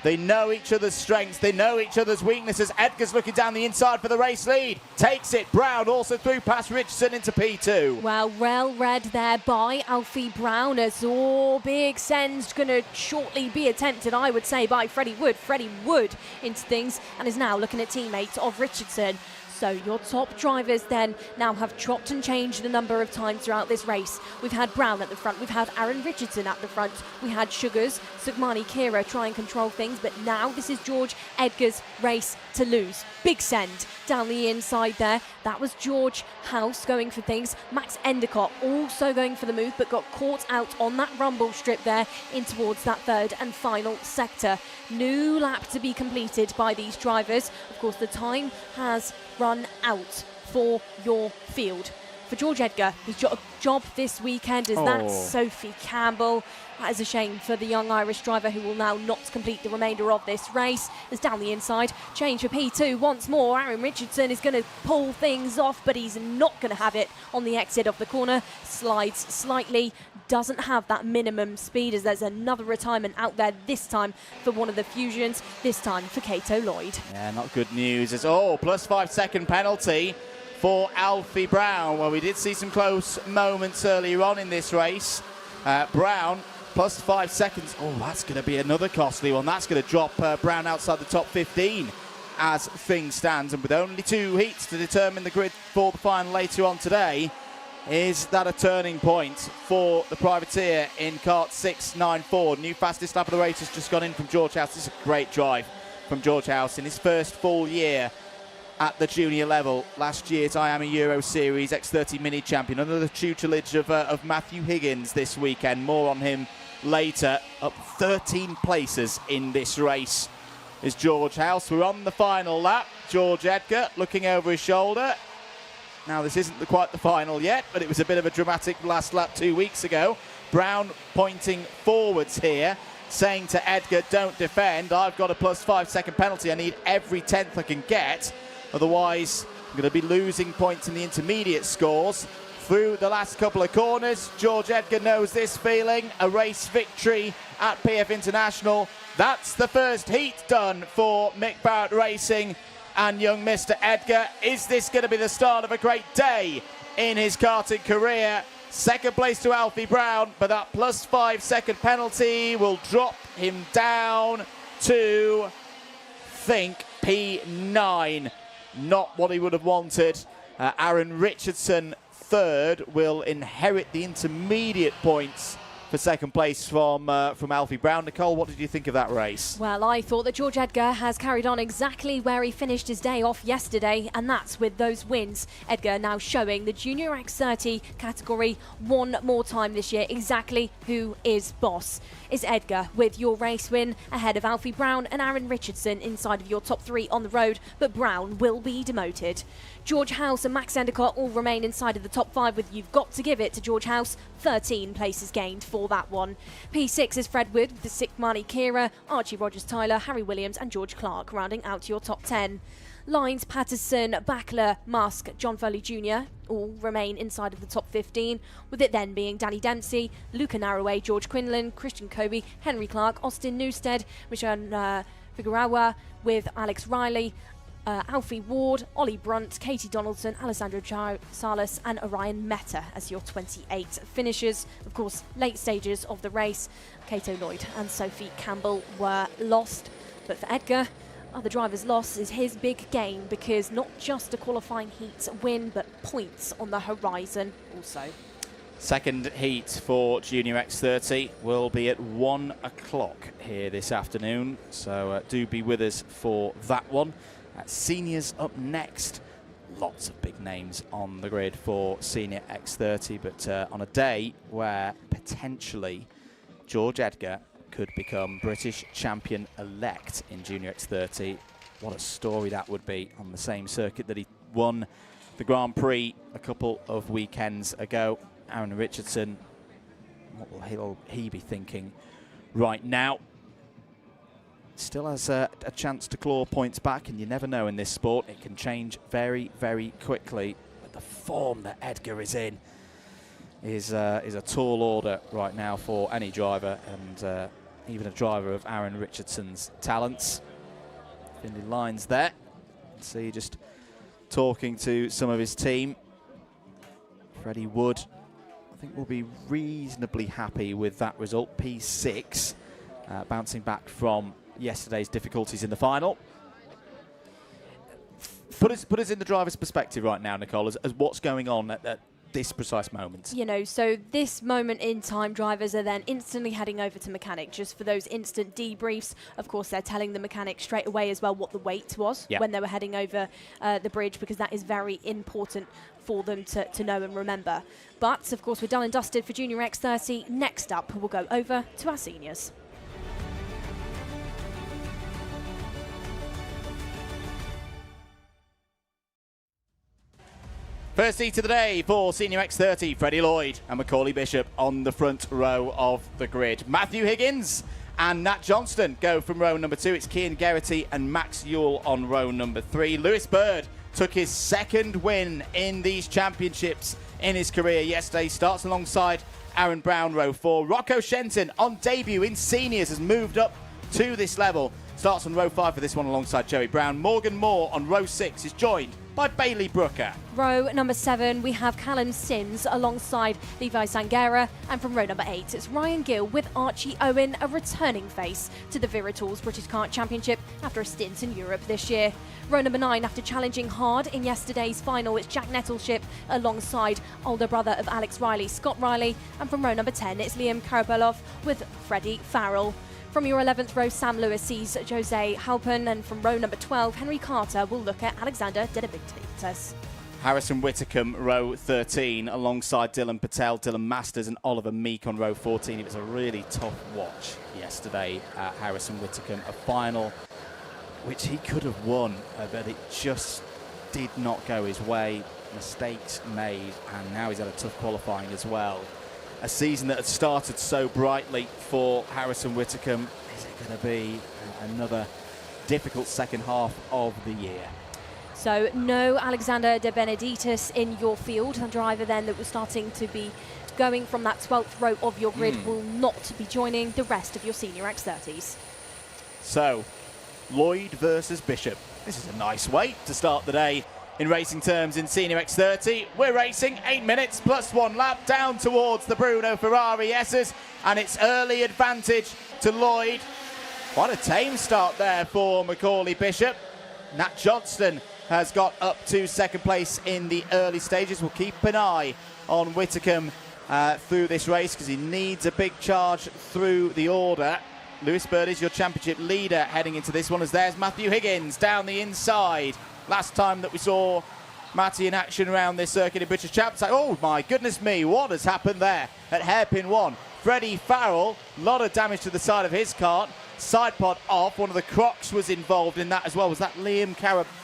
They know each other's strengths, they know each other's weaknesses. Edgar's looking down the inside for the race lead. Takes it. Brown also through past Richardson into P2. Well read there by Alfie Brown, as all big send's going to shortly be attempted, I would say, by Freddie Wood. Freddie Wood into things and is now looking at teammates of Richardson. So your top drivers then now have chopped and changed a number of times throughout this race. We've had Brown at the front, we've had Aaron Richardson at the front, we had Sugars, Sugmani Kira try and control things, but now this is George Edgar's race to lose. Big send down the inside there. That was George House going for things. Max Endicott also going for the move, but got caught out on that rumble strip there in towards that third and final sector. New lap to be completed by these drivers. Of course, the time has run out for your field. For George Edgar, his job this weekend is that Sophie Campbell. That is a shame for the young Irish driver, who will now not complete the remainder of this race. As down the inside, change for P2 once more. Aaron Richardson is going to pull things off, but he's not going to have it on the exit of the corner. Slides slightly, doesn't have that minimum speed, as there's another retirement out there, this time for one of the Fusions, this time for Cato Lloyd. Yeah, not good news. It's plus 5 second penalty for Alfie Brown. Well, we did see some close moments earlier on in this race. Brown, plus 5 seconds. Oh, that's going to be another costly one. That's going to drop Brown outside the top 15 as things stand. And with only 2 heats to determine the grid for the final later on today, is that a turning point for the privateer in Kart 694? New fastest lap of the race has just gone in from George House. This is a great drive from George House in his first full year at the junior level. Last year's IAME Euro Series X30 mini champion under the tutelage of Matthew Higgins this weekend. More on him later. Up 13 places in this race is George House. We're on the final lap. George Edgar looking over his shoulder. Now, this isn't quite the final yet, but it was a bit of a dramatic last lap 2 weeks ago. Brown pointing forwards here, saying to Edgar, don't defend. I've got a plus 5 second penalty. I need every 10th I can get. Otherwise, I'm going to be losing points in the intermediate scores. Through the last couple of corners, George Edgar knows this feeling. A race victory at PF International. That's the first heat done for Mick Barrett Racing and young Mr. Edgar. Is this going to be the start of a great day in his karting career? Second place to Alfie Brown, but that plus 5 second penalty will drop him down to, think, P9. Not what he would have wanted. Aaron Richardson, third, will inherit the intermediate points for second place from Alfie Brown. Nicole, what did you think of that race? Well, I thought that George Edgar has carried on exactly where he finished his day off yesterday, and that's with those wins. Edgar now showing the Junior X30 category one more time this year exactly who is boss. Is Edgar with your race win ahead of Alfie Brown and Aaron Richardson inside of your top 3 on the road, but Brown will be demoted. George House and Max Endicott all remain inside of the top 5, with you've got to give it to George House. 13 places gained for that one. P6 is Fred Wood with the Sikmani Kira, Archie Rogers-Tyler, Harry Williams and George Clark rounding out your top 10. Lines, Patterson, Backler, Musk, John Foley Jr. all remain inside of the top 15, with it then being Danny Dempsey, Luca Narroway, George Quinlan, Christian Kobe, Henry Clark, Austin Newstead, Michelle Figueroa with Alex Riley, Alfie Ward, Ollie Brunt, Katie Donaldson, Alessandro Salas and Orion Meta as your 28 finishers. Of course, late stages of the race, Cato Lloyd and Sophie Campbell were lost. But for Edgar, other driver's loss is his big gain, because not just a qualifying heat win, but points on the horizon also. Second heat for Junior X30 will be at 1 o'clock here this afternoon, so do be with us for that one. Seniors up next. lots of big names on the grid for Senior X30, but on a day where potentially George Edgar could become British champion-elect in Junior X30, what a story that would be on the same circuit that he won the Grand Prix a couple of weekends ago. Aaron Richardson, what will he be thinking right now? Still has a chance to claw points back, and you never know in this sport. It can change very, very quickly. But the form that Edgar is in is a tall order right now for any driver, and even a driver of Aaron Richardson's talents. Finley Lines there. See, just talking to some of his team. Freddie Wood, I think, will be reasonably happy with that result. P6, bouncing back from yesterday's difficulties in the final. Put us in the driver's perspective right now, Nicole, as what's going on at this precise moment. You know, so this moment in time, drivers are then instantly heading over to mechanic just for those instant debriefs. Of course, they're telling the mechanic straight away as well what the weight was when they were heading over the bridge, because that is very important for them to know and remember. But, of course, we're done and dusted for Junior X30. Next up, we'll go over to our seniors. First heat of the day for Senior X30, Freddie Lloyd and Macaulay Bishop on the front row of the grid. Matthew Higgins and Nat Johnston go from row number 2. It's Cian Geraghty and Max Ewell on row number 3. Lewis Bird took his second win in these championships in his career yesterday. Starts alongside Aaron Brown, row 4. Rocco Shenton on debut in seniors has moved up to this level. Starts on row 5 for this one alongside Joey Brown. Morgan Moore on row 6 is joined by Bailey Brooker. Row number 7, we have Callum Sims alongside Levi Sangera. And from row number 8, it's Ryan Gill with Archie Owen, a returning face to the Viritools British Kart Championship after a stint in Europe this year. Row number 9, after challenging hard in yesterday's final, it's Jack Nettleship alongside older brother of Alex Riley, Scott Riley. And from row number 10, it's Liam Karabelov with Freddie Farrell. From your 11th row, Sam Lewis sees Jose Halpin, and from row number 12, Henry Carter will look at Alexander Dedabictatus. Harrison Whitcomb, row 13, alongside Dylan Patel, Dylan Masters and Oliver Meek on row 14. It was a really tough watch yesterday at Harrison Whitcomb, a final which he could have won, but it just did not go his way. Mistakes made, and now he's had a tough qualifying as well. A season that had started so brightly for Harrison Whitcomb. Is it going to be another difficult second half of the year? So no Alexander De Benedictus in your field. The driver then that was starting to be going from that 12th row of your grid will not be joining the rest of your Senior X30s. So, Lloyd versus Bishop. This is a nice way to start the day in racing terms in Senior X30. We're racing 8 minutes plus 1 lap down towards the Bruno Ferrari S's, and it's early advantage to Lloyd. What a tame start there for Macaulay Bishop. Nat Johnston has got up to second place in the early stages. We'll keep an eye on Whitcomb through this race because he needs a big charge through the order. Lewis Bird is your championship leader heading into this one, as there's Matthew Higgins down the inside. Last time that we saw Matty in action around this circuit in British Champs. Oh my goodness me, what has happened there at hairpin 1? Freddie Farrell, a lot of damage to the side of his kart. Side pod off, one of the Crocs was involved in that as well. Was that Liam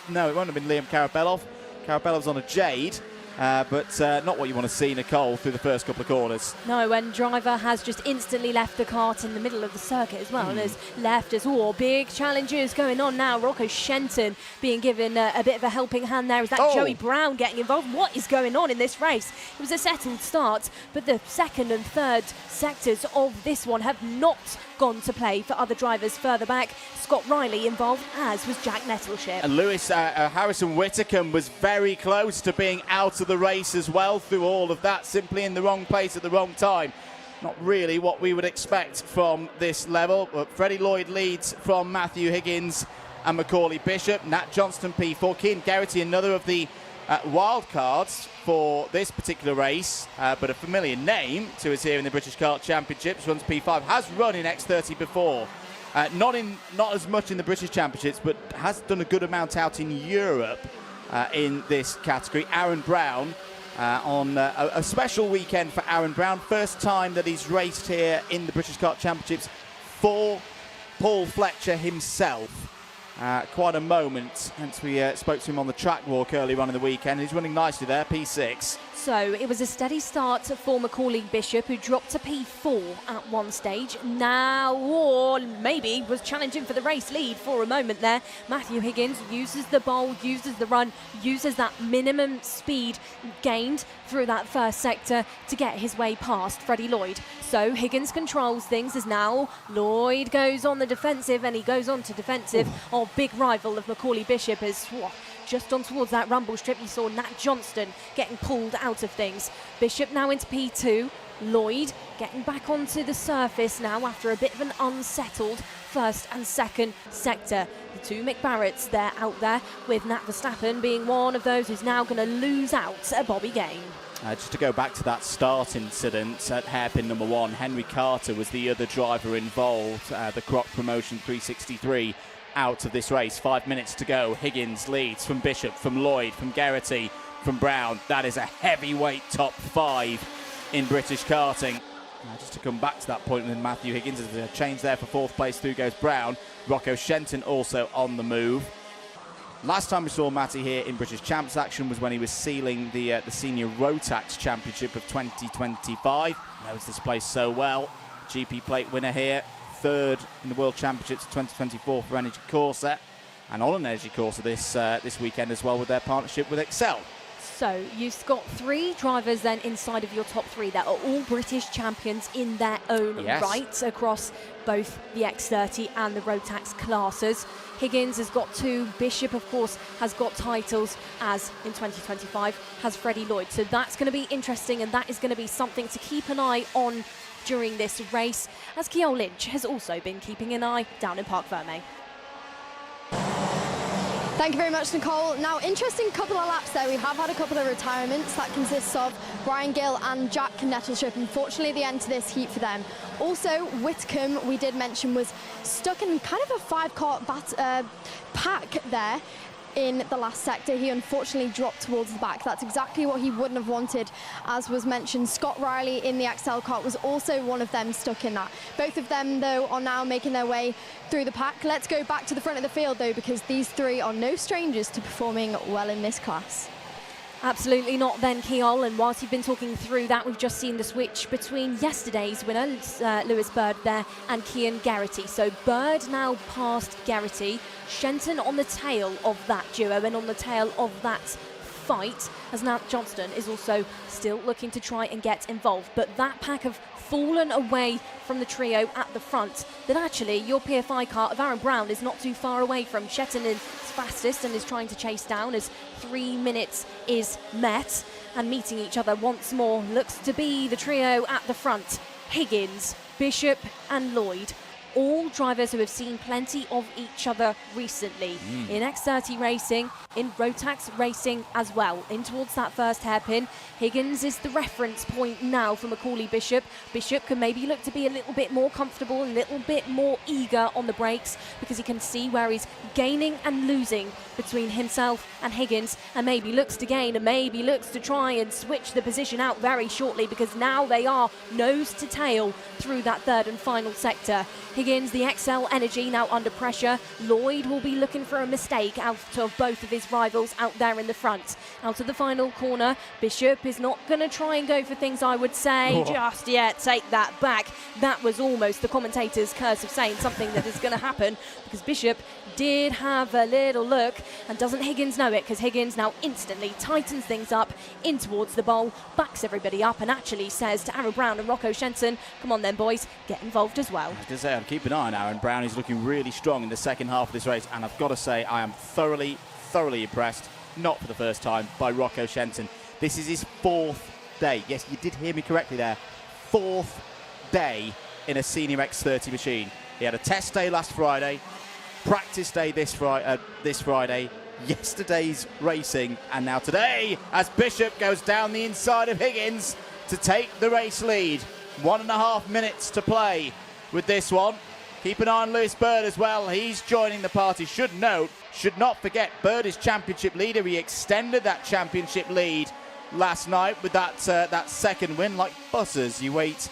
No, it won't have been Liam Karabelov. Karabelov's on a Jade. But not what you want to see, Nicole, through the first couple of corners. No, and driver has just instantly left the kart in the middle of the circuit as well. And there's left as well. Big challenges going on now. Rocco Shenton being given a bit of a helping hand there. Is that Joey Brown getting involved? What is going on in this race? It was a settled start, but the second and third sectors of this one have not gone to play for other drivers further back. Scott Riley involved, as was Jack Nettleship. And Harrison Whitcomb was very close to being out of the race as well through all of that, simply in the wrong place at the wrong time. Not really what we would expect from this level, but Freddie Lloyd leads from Matthew Higgins and Macaulay Bishop. Nat Johnston P4, Cian Geraghty, another of the wild cards for this particular race, but a familiar name to us here in the British Kart Championships. Runs P5, has run in X30 before. Not as much in the British Championships, but has done a good amount out in Europe. in this category. Aaron Brown on a special weekend for Aaron Brown. First time that he's raced here in the British Kart Championships for Paul Fletcher himself. Quite a moment, hence we spoke to him on the track walk earlier on in the weekend. He's running nicely there, P6. So it was a steady start for Macaulay Bishop, who dropped to P4 at one stage. Now, or maybe was challenging for the race lead for a moment there. Matthew Higgins uses the bowl, uses the run, uses that minimum speed gained through that first sector to get his way past Freddie Lloyd. So Higgins controls things as now Lloyd goes on the defensive, and he goes on to defensive. Oh, big rival of Macaulay Bishop is just on towards that rumble strip. You saw Nat Johnston getting pulled out of things. Bishop now into P2. Lloyd getting back onto the surface now after a bit of an unsettled first and second sector. The two Mick Barretts, they're out there, with Nat Verstappen being one of those who's now going to lose out at Bobby Gain. Just to go back to that start incident at hairpin number 1, Henry Carter was the other driver involved, the Croc Promotion 363 out of this race. 5 minutes to go. Higgins leads from Bishop, from Lloyd, from Geraghty, from Brown. That is a heavyweight top 5 in British karting. Just to come back to that point with Matthew Higgins, there's a change there for 4th place. Through goes Brown. Rocco Shenton also on the move. Last time we saw Matty here in British Champs action was when he was sealing the Senior Rotax Championship of 2025. Knows this place so well. GP plate winner here. 3rd in the World Championships of 2024 for Energy Corsa, and on an Energy Corsa this weekend as well with their partnership with Excel. So you've got 3 drivers then inside of your top 3 that are all British champions in their own right across both the X30 and the Rotax classes. Higgins has got 2. Bishop, of course, has got titles, as in 2025 has Freddie Lloyd. So that's going to be interesting, and that is going to be something to keep an eye on during this race, as Keol Lynch has also been keeping an eye down in Parc Ferme. Thank you very much, Nicole. Now, interesting couple of laps there. We have had a couple of retirements. That consists of Brian Gill and Jack Nettleship. Unfortunately, the end to this heat for them. Also, Whitcomb, we did mention, was stuck in kind of a 5-car pack there in the last sector. He unfortunately dropped towards the back. That's exactly what he wouldn't have wanted, as was mentioned. Scott Riley in the XL Kart was also one of them stuck in that. Both of them, though, are now making their way through the pack. Let's go back to the front of the field, though, because these 3 are no strangers to performing well in this class. Absolutely not then, Keol. And whilst you've been talking through that, we've just seen the switch between yesterday's winner, Lewis Bird there, and Kian Geraghty. So Bird now past Geraghty. Shenton on the tail of that duo and on the tail of that fight, as Nat Johnston is also still looking to try and get involved. But that pack have fallen away from the trio at the front, that actually your PFI car of Aaron Brown is not too far away from. Shenton is fastest and is trying to chase down as 3 minutes is met, and meeting each other once more looks to be the trio at the front. Higgins, Bishop and Lloyd, all drivers who have seen plenty of each other recently in X30 racing, in Rotax racing as well. In towards that first hairpin, Higgins is the reference point now for Macaulay Bishop. Bishop can maybe look to be a little bit more comfortable, a little bit more eager on the brakes, because he can see where he's gaining and losing between himself and Higgins, and maybe looks to gain and maybe looks to try and switch the position out very shortly, because now they are nose to tail through that 3rd and final sector. Higgins, the XL Energy, now under pressure. Lloyd will be looking for a mistake out of both of his rivals out there in the front. Out of the final corner, Bishop is not going to try and go for things, I would say, just yet. Take that back. That was almost the commentator's curse of saying something that is going to happen, because Bishop did have a little look, and doesn't Higgins know it, because Higgins now instantly tightens things up in towards the bowl, backs everybody up, and actually says to Aaron Brown and Rocco Shenton, come on then boys, get involved as well. I was going to say, I'll keep an eye on Aaron Brown. He's looking really strong in the second half of this race, and I've got to say I am thoroughly impressed, not for the first time, by Rocco Shenton. This is his 4th day. Yes, you did hear me correctly there. 4th day in a Senior X30 machine. He had a test day last Friday, practice day this Friday, yesterday's racing, and now today, as Bishop goes down the inside of Higgins to take the race lead. 1.5 minutes to play with this one. Keep an eye on Lewis Bird as well. He's joining the party. Should note should not forget Bird is championship leader. He extended that championship lead last night with that second win. Like buzzers, you wait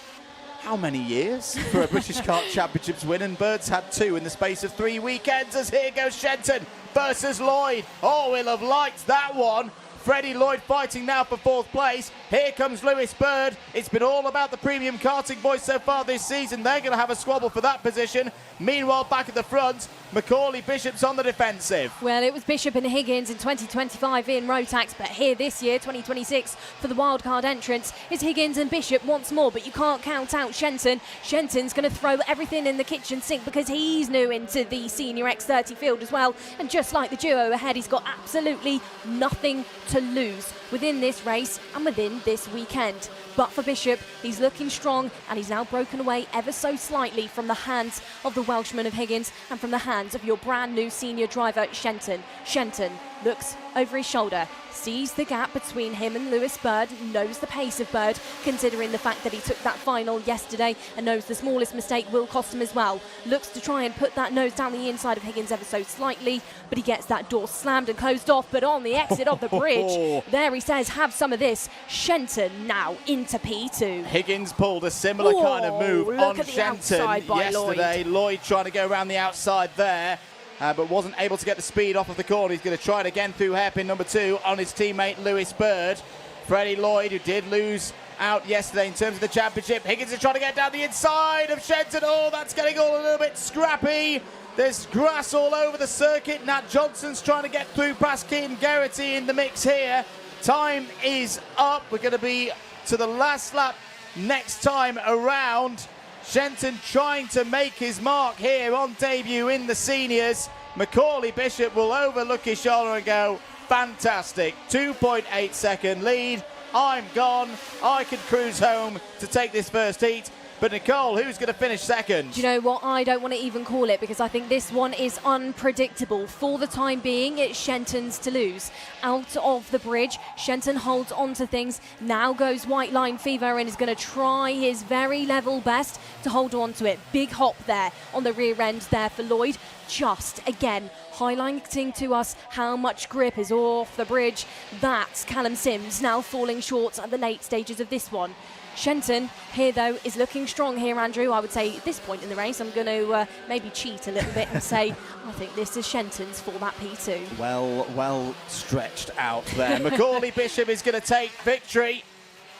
how many years for a British Kart Championships win, and Bird's had 2 in the space of 3 weekends. As here goes Shenton versus Lloyd. Oh, we'll have liked that one. Freddie Lloyd fighting now for 4th place. Here comes Lewis Bird. It's been all about the premium karting boys so far this season. They're going to have a squabble for that position. Meanwhile, back at the front, Macaulay Bishop's on the defensive. Well, it was Bishop and Higgins in 2025 in Rotax, but here this year, 2026, for the wildcard entrance, is Higgins and Bishop once more, but you can't count out Shenton. Shenton's going to throw everything in the kitchen sink because he's new into the senior X30 field as well, and just like the duo ahead, he's got absolutely nothing to lose within this race and within this weekend. But for Bishop, he's looking strong, and he's now broken away ever so slightly from the hands of the Welshman of Higgins and from the hands of your brand new senior driver, Shenton. Shenton looks over his shoulder, sees the gap between him and Lewis Bird, knows the pace of Bird, considering the fact that he took that final yesterday, and knows the smallest mistake will cost him as well. Looks to try and put that nose down the inside of Higgins ever so slightly, but he gets that door slammed and closed off. But on the exit of the bridge, there he says, have some of this. Shenton now into P2. Higgins pulled a similar kind of move on Shenton yesterday. Lloyd trying to go around the outside there. But wasn't able to get the speed off of the corner. He's going to try it again through hairpin number 2 on his teammate Lewis Bird. Freddie Lloyd, who did lose out yesterday in terms of the championship. Higgins is trying to get down the inside of Shenton. Oh, that's getting all a little bit scrappy. There's grass all over the circuit. Nat Johnson's trying to get through past Keaton Geraghty in the mix here. Time is up. We're going to be to the last lap next time around. Shenton trying to make his mark here on debut in the seniors. Macaulay Bishop will overlook his shoulder and go, fantastic, 2.8 second lead. I'm gone. I can cruise home to take this first heat. But Nicole, who's going to finish second? Do you know what? I don't want to even call it, because I think this one is unpredictable. For the time being, it's Shenton's to lose. Out of the bridge, Shenton holds on to things. Now goes White Line Fever and is going to try his very level best to hold on to it. Big hop there on the rear end there for Lloyd. Just, again, highlighting to us how much grip is off the bridge. That's Callum Sims now falling short at the late stages of this one. Shenton here, though, is looking strong here, Andrew. I would say at this point in the race, I'm going to maybe cheat a little bit and say I think this is Shenton's for that P2. Well stretched out there. Macaulay Bishop is going to take victory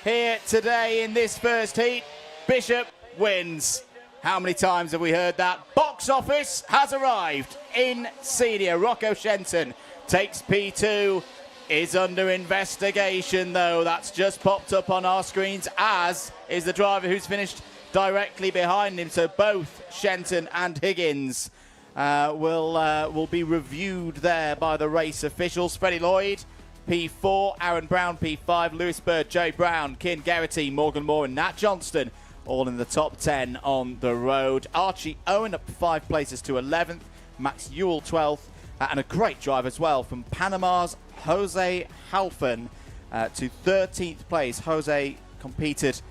here today in this first heat. Bishop wins. How many times have we heard that? Box office has arrived in senior. Rocco Shenton takes P2. Is under investigation, though. That's just popped up on our screens, as is the driver who's finished directly behind him. So both Shenton and Higgins will be reviewed there by the race officials. Freddie Lloyd, P4, Aaron Brown, P5, Lewis Bird, Joe Brown, Keaton Geraghty, Morgan Moore and Nat Johnston, all in the top 10 on the road. Archie Owen up 5 places to 11th, Max Ewell 12th, and a great drive as well from Panama's Jose Halfan to 13th place. Jose competed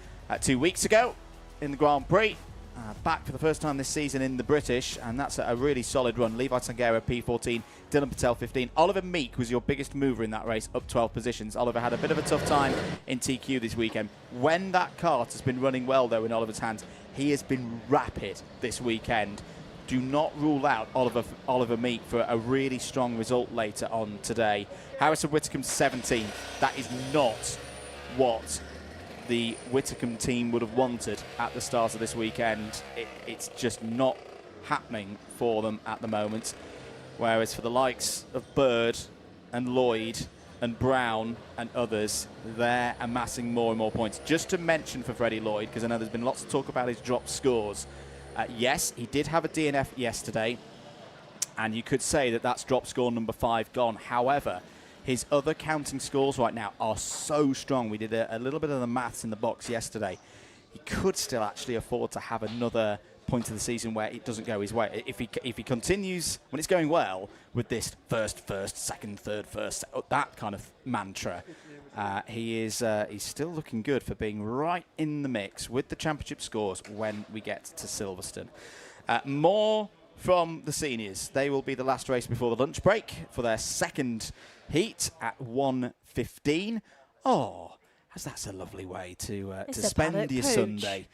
2 weeks ago in the Grand Prix, back for the first time this season in the British, and that's a really solid run. Levi Tangera P14, Dylan Patel 15. Oliver Meek was your biggest mover in that race, up 12 positions. Oliver had a bit of a tough time in TQ this weekend. When that kart has been running well, though, in Oliver's hands, he has been rapid this weekend. Do not rule out Oliver Meek for a really strong result later on today. Harrison Whitcomb 17th. That is not what the Whitcomb team would have wanted at the start of this weekend. It's just not happening for them at the moment. Whereas for the likes of Bird and Lloyd and Brown and others, they're amassing more and more points. Just to mention for Freddie Lloyd, because I know there's been lots of talk about his drop scores. Yes, he did have a DNF yesterday, and you could say that that's drop score number 5 gone. However, his other counting scores right now are so strong. We did a little bit of the maths in the box yesterday. He could still actually afford to have another point of the season where it doesn't go his way. If he continues, when it's going well, with this first, second, third, first, that kind of mantra, he's still looking good for being right in the mix with the championship scores when we get to Silverstone. More from the seniors. They will be the last race before the lunch break for their second heat at 1:15. Oh, that's a lovely way to spend your Sunday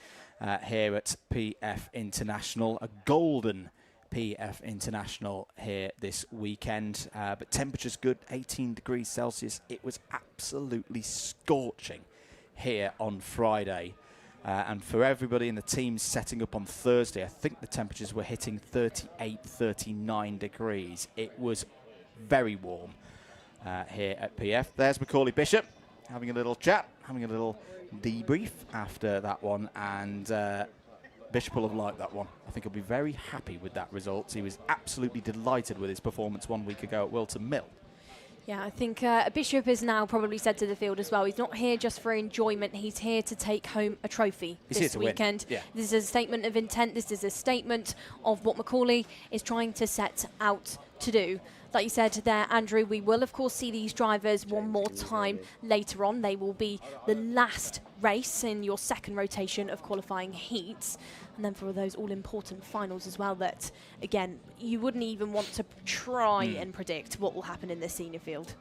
here at PF International. A golden PF International here this weekend. But temperature's good, 18 degrees Celsius. It was absolutely scorching here on Friday. And for everybody in the teams setting up on Thursday, I think the temperatures were hitting 38, 39 degrees. It was very warm here at PF. There's Macaulay Bishop having a little chat, having a little debrief after that one. And Bishop will have liked that one. I think he'll be very happy with that result. He was absolutely delighted with his performance 1 week ago at Wilton Mill. Yeah, I think Bishop has now probably said to the field as well, he's not here just for enjoyment, he's here to take home a trophy this weekend. Yeah. This is a statement of intent, this is a statement of what Macaulay is trying to set out to do. Like you said there, Andrew, we will of course see these drivers one more time later on. They will be the last race in your second rotation of qualifying heats. And then for those all-important finals as well that, again, you wouldn't even want to try and predict what will happen in this senior field.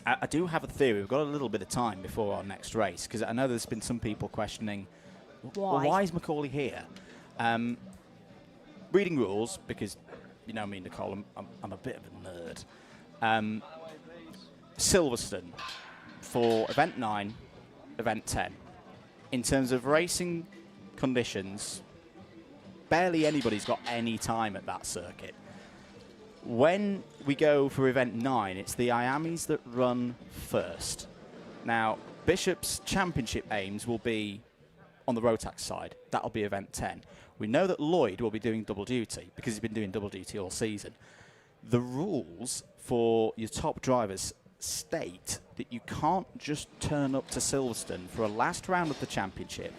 I do have a theory. We've got a little bit of time before our next race, because I know there's been some people questioning, why is Macaulay here? Reading rules, because you know me, Nicole, I'm a bit of a nerd. Silverstone for Event 9, Event 10. In terms of racing conditions, barely anybody's got any time at that circuit. When we go for Event 9, it's the IAMEs that run first. Now, Bishop's championship aims will be on the Rotax side. That'll be Event 10. We know that Lloyd will be doing double duty because he's been doing double duty all season. The rules for your top drivers state that you can't just turn up to Silverstone for a last round of the championship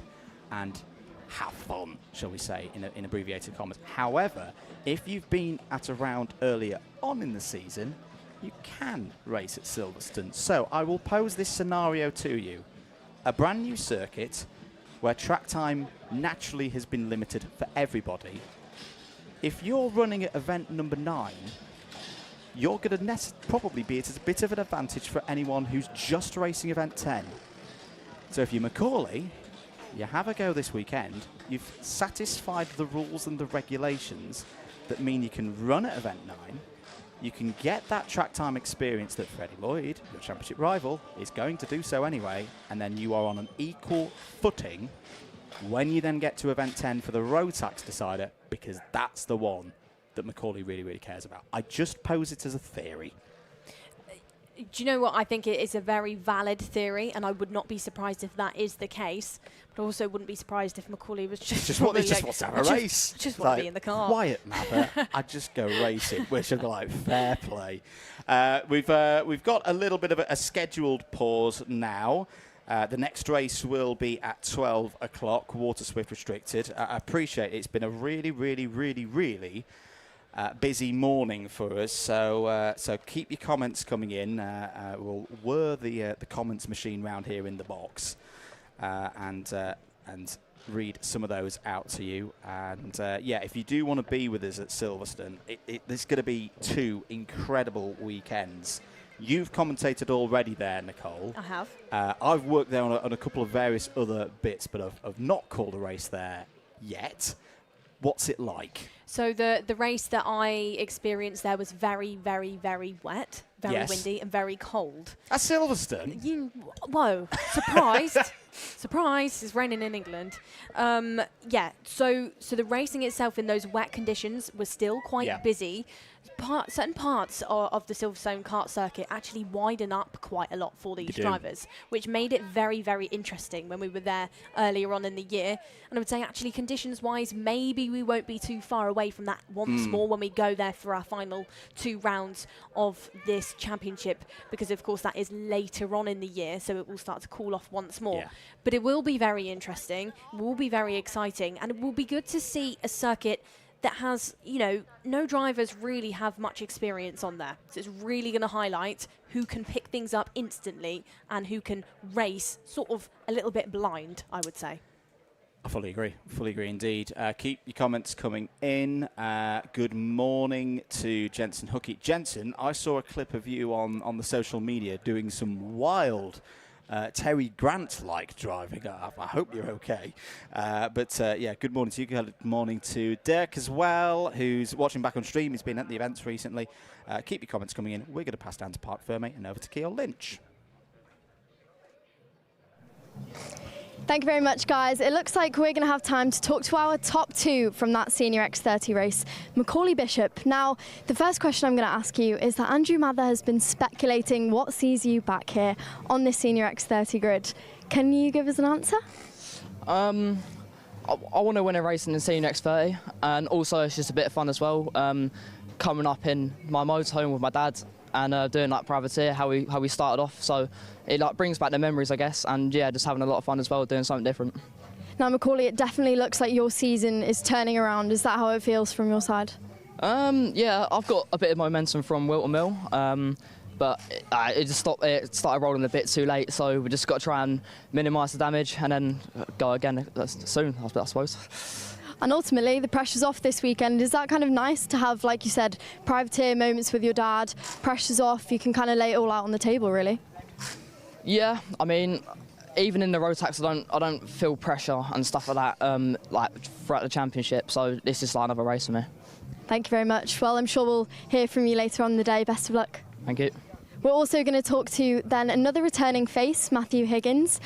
and have fun, shall we say, in abbreviated commas. However, if you've been at a round earlier on in the season, you can race at Silverstone. So I will pose this scenario to you. A brand new circuit where track time naturally has been limited for everybody. If you're running at event number 9, you're going to probably be at a bit of an advantage for anyone who's just racing event 10. So if you're Macaulay, you have a go this weekend. You've satisfied the rules and the regulations that mean you can run at event 9. You can get that track time experience that Freddie Lloyd, your championship rival, is going to do so anyway, and then you are on an equal footing when you then get to event 10 for the Rotax decider, because that's the one that Macaulay really, really cares about. I just pose it as a theory. Do you know what? I think it is a very valid theory, and I would not be surprised if that is the case. But I also wouldn't be surprised if Macaulay was just wants to have a race. Just want to be in the car. Quiet, Mapper. I'd just go racing, which would be like fair play. We've got a little bit of a scheduled pause now. The next race will be at 12 o'clock, Water Swift restricted. I appreciate it's been a really, really, really, really busy morning for us, so keep your comments coming in. We'll whir the comments machine round here in the box and read some of those out to you. And yeah, if you do want to be with us at Silverstone, there's going to be 2 incredible weekends. You've commentated already there, Nicole. I have. I've worked there on a couple of various other bits, but I've not called a race there yet. What's it like? So the race that I experienced there was very, very, very wet, very windy and very cold. At Silverstone? Whoa, surprised. Surprise, it's raining in England. Yeah, so the racing itself in those wet conditions was still quite busy. Certain parts of the Silverstone kart circuit actually widen up quite a lot for these drivers, which made it very, very interesting when we were there earlier on in the year. And I would say actually conditions-wise, maybe we won't be too far away from that once more when we go there for our final 2 rounds of this championship, because of course that is later on in the year, so it will start to cool off once more. Yeah. But it will be very interesting, it will be very exciting, and it will be good to see a circuit that has, you know, no drivers really have much experience on there. So it's really going to highlight who can pick things up instantly and who can race sort of a little bit blind, I would say. I fully agree indeed. Keep your comments coming in. Good morning to Jensen Hookie. Jensen, I saw a clip of you on the social media doing some wild Terry Grant-like driving. I hope you're okay. Yeah, good morning to you. Good morning to Dirk as well, who's watching back on stream. He's been at the events recently. Keep your comments coming in. We're going to pass down to Park Ferme and over to Keogh Lynch. Thank you very much, guys. It looks like we're going to have time to talk to our top two from that Senior X30 race. Macaulay Bishop. Now, the first question I'm going to ask you is that Andrew Mather has been speculating what sees you back here on this Senior X30 grid. Can you give us an answer? I want to win a race in the Senior X30, and also it's just a bit of fun as well. Coming up in my motorhome with my dad and doing like privateer, how we started off. So it like brings back the memories, I guess, and yeah, just having a lot of fun as well, doing something different. Now, Macaulay, it definitely looks like your season is turning around. Is that how it feels from your side? Yeah, I've got a bit of momentum from Wilton Mill, but it started rolling a bit too late, so we just got to try and minimise the damage and then go again soon, I suppose. And ultimately, the pressure's off this weekend. Is that kind of nice to have, like you said, privateer moments with your dad, pressure's off, you can kind of lay it all out on the table, really? Yeah, I mean, even in the road tax, I don't feel pressure and stuff like that, like throughout the championship. So this is like another race for me. Thank you very much. Well, I'm sure we'll hear from you later on in the day. Best of luck. Thank you. We're also going to talk to then another returning face, Matthew Higgins.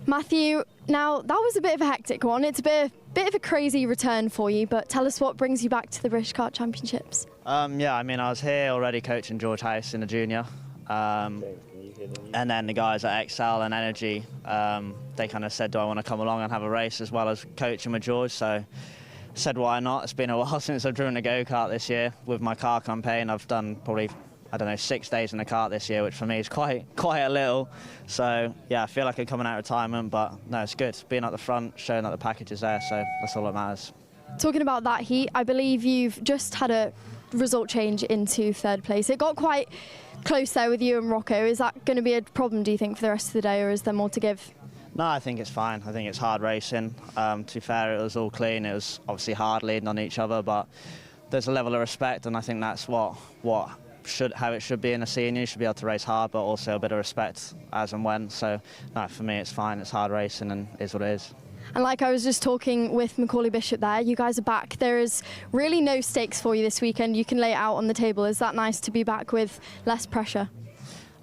Matthew, now that was a bit of a hectic one. It's a bit of a crazy return for you, but tell us what brings you back to the British Kart Championships. Yeah, I mean, I was here already coaching George House in the junior. And then the guys at Excel and Energy, they kind of said, do I want to come along and have a race as well as coaching with George? So I said, why not? It's been a while since I've driven a go-kart this year. With my car campaign, I've done probably, 6 days in the kart this year, which for me is quite a little. So yeah, I feel like I'm coming out of retirement, but no, it's good. Being at the front, showing that the package is there, so that's all that matters. Talking about that heat, I believe you've just had a result change into third place. It got quite close there with you and Rocco. Is that going to be a problem, do you think, for the rest of the day, or is there more to give? No, I think it's fine. I think it's hard racing. To be fair, it was all clean. It was obviously hard leading on each other, but there's a level of respect, and I think that's how it should be in a senior. You should be able to race hard, but also a bit of respect as and when. So no, for me, it's fine. It's hard racing, and it is what it is. And like I was just talking with Macaulay Bishop there, you guys are back. There is really no stakes for you this weekend. You can lay it out on the table. Is that nice to be back with less pressure?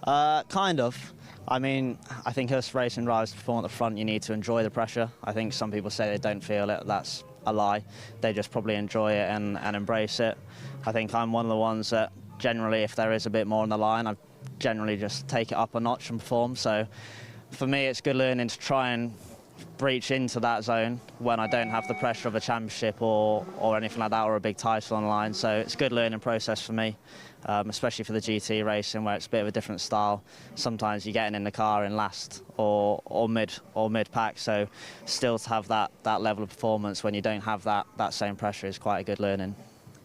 Kind of. I mean, I think us racing drivers perform at the front, you need to enjoy the pressure. I think some people say they don't feel it. That's a lie. They just probably enjoy it and embrace it. I think I'm one of the ones that generally, if there is a bit more on the line, I generally just take it up a notch and perform. So for me, it's good learning to try and breach into that zone when I don't have the pressure of a championship or anything like that, or a big title on the line. So it's a good learning process for me, especially for the GT racing, where it's a bit of a different style. Sometimes you're getting in the car in last or mid pack, so still to have that level of performance when you don't have that same pressure is quite a good learning.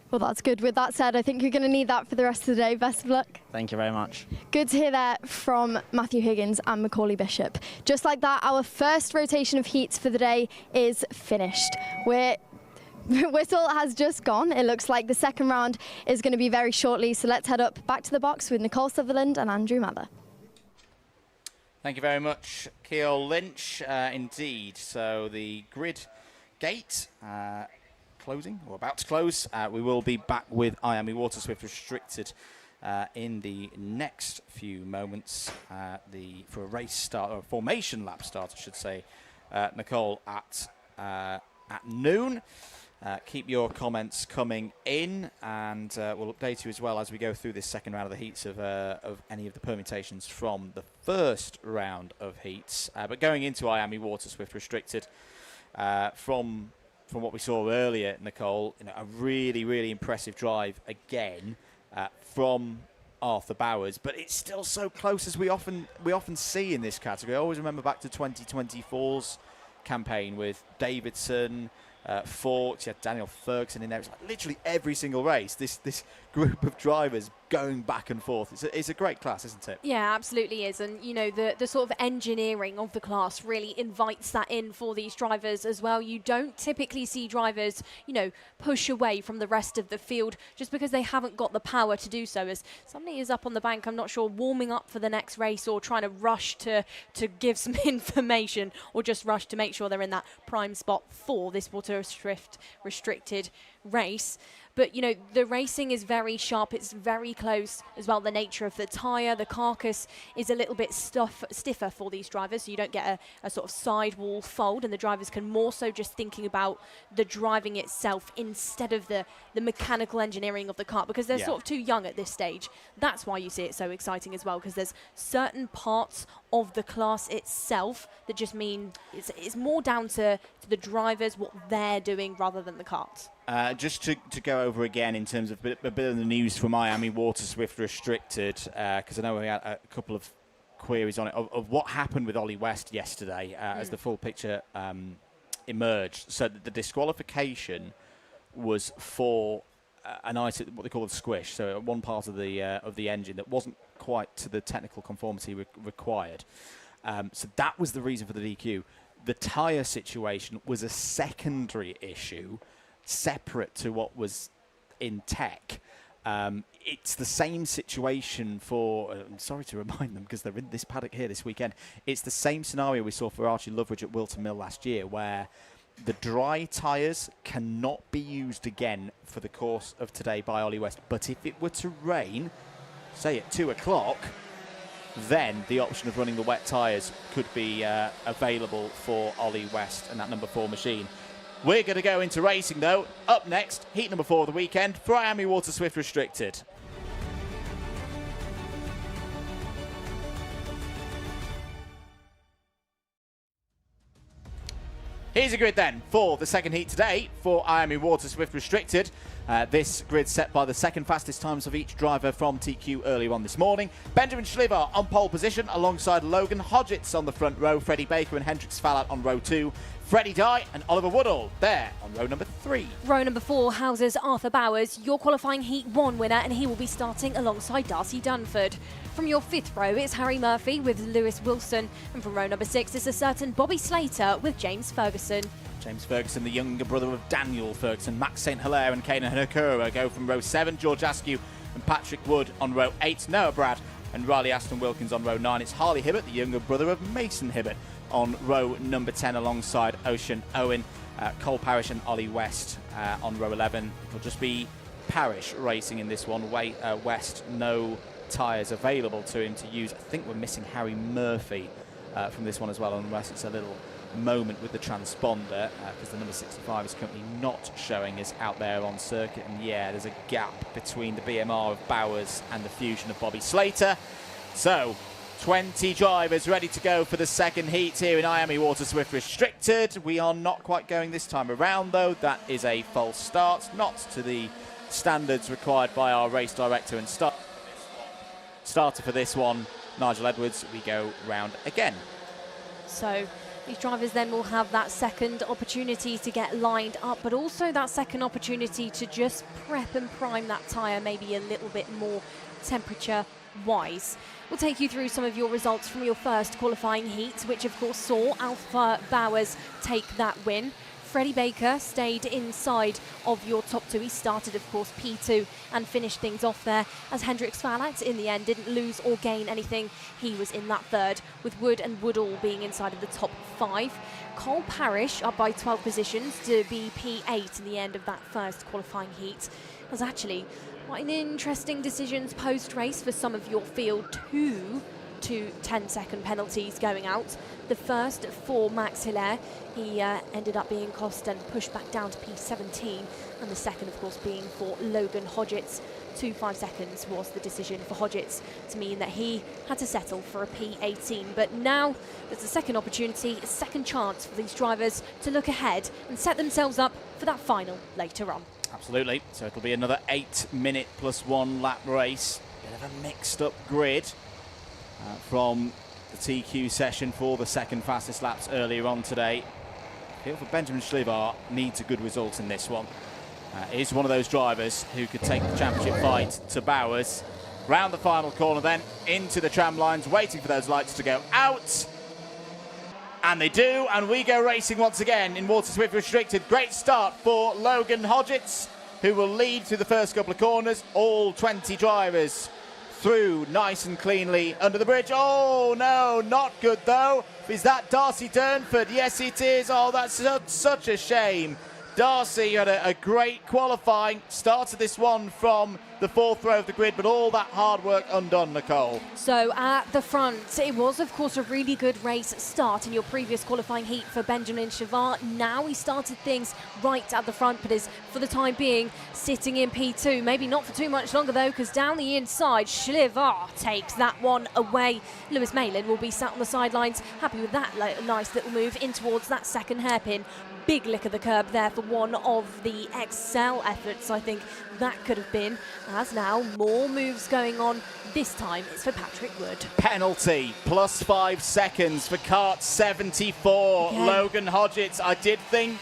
Well, that's good. With that said, I think you're going to need that for the rest of the day. Best of luck. Thank you very much. Good to hear that from Matthew Higgins and Macaulay Bishop. Just like that, our first rotation of heats for the day is finished. Whistle has just gone. It looks like the second round is going to be very shortly, so let's head up back to the box with Nicole Sutherland and Andrew Mather. Thank you very much, Keogh Lynch. Indeed, so the grid gate closing, or about to close. We will be back with IAME Water Swift Restricted in the next few moments for a race start, or a formation lap start, I should say, Nicole, at noon. Keep your comments coming in, and we'll update you as well as we go through this second round of the heats of any of the permutations from the first round of heats. But going into IAME Water Swift Restricted, from what we saw earlier, Nicole, a really, really impressive drive again from Arthur Bowers, but it's still so close, as we often see in this category. I always remember back to 2024's campaign with Davidson, Fawkes, you had Daniel Ferguson in there. It's like literally every single race, this group of drivers going back and forth. It's a great class, isn't it? Yeah, absolutely is. And, you know, the sort of engineering of the class really invites that in for these drivers as well. You don't typically see drivers, you know, push away from the rest of the field just because they haven't got the power to do so. As somebody is up on the bank, I'm not sure, warming up for the next race or trying to rush to give some information or just rush to make sure they're in that prime spot for this Motorsport restricted race. But, you know, the racing is very sharp. It's very close as well. The nature of the tyre, the carcass is a little bit stiffer for these drivers, so you don't get a sort of sidewall fold, and the drivers can more so just thinking about the driving itself instead of the mechanical engineering of the kart, because they're sort of too young at this stage. That's why you see it so exciting as well, because there's certain parts of the class itself that just mean it's more down to the drivers, what they're doing, rather than the karts. Just to go over again in terms of a bit of the news from IAME Waterswift Restricted, because I know we had a couple of queries on it, of what happened with Ollie West yesterday as the full picture emerged. So the disqualification was for an item, what they call a squish, so one part of the engine that wasn't quite to the technical conformity required. So that was the reason for the DQ. The tyre situation was a secondary issue, separate to what was in tech. It's the same situation for, I'm sorry to remind them because they're in this paddock here this weekend, it's the same scenario we saw for Archie Loveridge at Wilton Mill last year, where the dry tyres cannot be used again for the course of today by Ollie West. But if it were to rain, say at 2 o'clock, then the option of running the wet tyres could be available for Ollie West and that number 4 machine. We're going to go into racing, though. Up next, heat number 4 of the weekend for IAME Waterswift Restricted. Here's a grid then for the second heat today for IAME Waterswift Restricted. This grid set by the second fastest times of each driver from TQ earlier on this morning. Benjamin Schliver on pole position alongside Logan Hodgetts on the front row, Freddie Baker and Hendrix Fallout on row 2. Freddie Dye and Oliver Woodall there on row number 3. Row number 4 houses Arthur Bowers, your qualifying Heat 1 winner, and he will be starting alongside Darcy Dunford. From your 5th row, it's Harry Murphy with Lewis Wilson, and from row number 6, it's a certain Bobby Slater with James Ferguson. James Ferguson, the younger brother of Daniel Ferguson. Max St. Hilaire and Kanan Nakura go from row 7. George Askew and Patrick Wood on row 8. Noah Brad and Riley Aston Wilkins on row 9. It's Harley Hibbert, the younger brother of Mason Hibbert, on row number 10 alongside Ocean Owen. Cole Parrish and Ollie West on row 11. It'll just be Parrish racing in this one. West, no tyres available to him to use. I think we're missing Harry Murphy from this one as well, unless it's a little moment with the transponder, because the number 65 is currently not showing us out there on circuit. And yeah, there's a gap between the BMR of Bowers and the Fusion of Bobby Slater. So 20 drivers ready to go for the second heat here in IAME Waterswift Restricted. We are not quite going this time around, though. That is a false start, not to the standards required by our race director and starter for this one, Nigel Edwards. We go round again. So these drivers then will have that second opportunity to get lined up, but also that second opportunity to just prep and prime that tyre maybe a little bit more temperature-wise. We'll take you through some of your results from your first qualifying heat, which of course saw Alpha Bowers take that win. Freddie Baker stayed inside of your top 2. He started, of course, P2 and finished things off there, as Hendrix Fallat in the end didn't lose or gain anything. He was in that 3rd, with Wood and Woodall being inside of the top 5. Cole Parrish up by 12 positions to be P8 in the end of that first qualifying heat. It was actually quite an interesting decisions post-race for some of your field. 2 10-second penalties going out. The first for Max Hilaire, he ended up being cost and pushed back down to P17, and the second of course being for Logan Hodgetts. 2 5 seconds was the decision for Hodgetts, to mean that he had to settle for a P18. But now there's a second opportunity, a second chance for these drivers to look ahead and set themselves up for that final later on. Absolutely. So it'll be another 8-minute plus 1 lap race. Bit of a mixed up grid from the TQ session for the second fastest laps earlier on today. I feel for Benjamin Schliver needs a good result in this one. He's one of those drivers who could take the championship fight to Bowers. Round the final corner then, into the tram lines, waiting for those lights to go out. And they do, and we go racing once again in Water Swift Restricted. Great start for Logan Hodgetts, who will lead through the first couple of corners. All 20 drivers through nice and cleanly under the bridge. Oh, no, not good, though. Is that Darcy Durnford? Yes, it is. Oh, that's such a shame. Darcy had a great qualifying, started this one from the 4th row of the grid, but all that hard work undone, Nicole. So at the front, it was, of course, a really good race start in your previous qualifying heat for Benjamin Shavar. Now he started things right at the front, but is, for the time being, sitting in P2. Maybe not for too much longer, though, because down the inside, Shavar takes that one away. Lewis Malin will be sat on the sidelines, happy with that nice little move in towards that second hairpin. Big lick of the curb there for one of the Excel efforts, I think that could have been. As now, more moves going on. This time it's for Patrick Wood. Penalty, plus 5 seconds for Kart 74. Again. Logan Hodgetts, I did think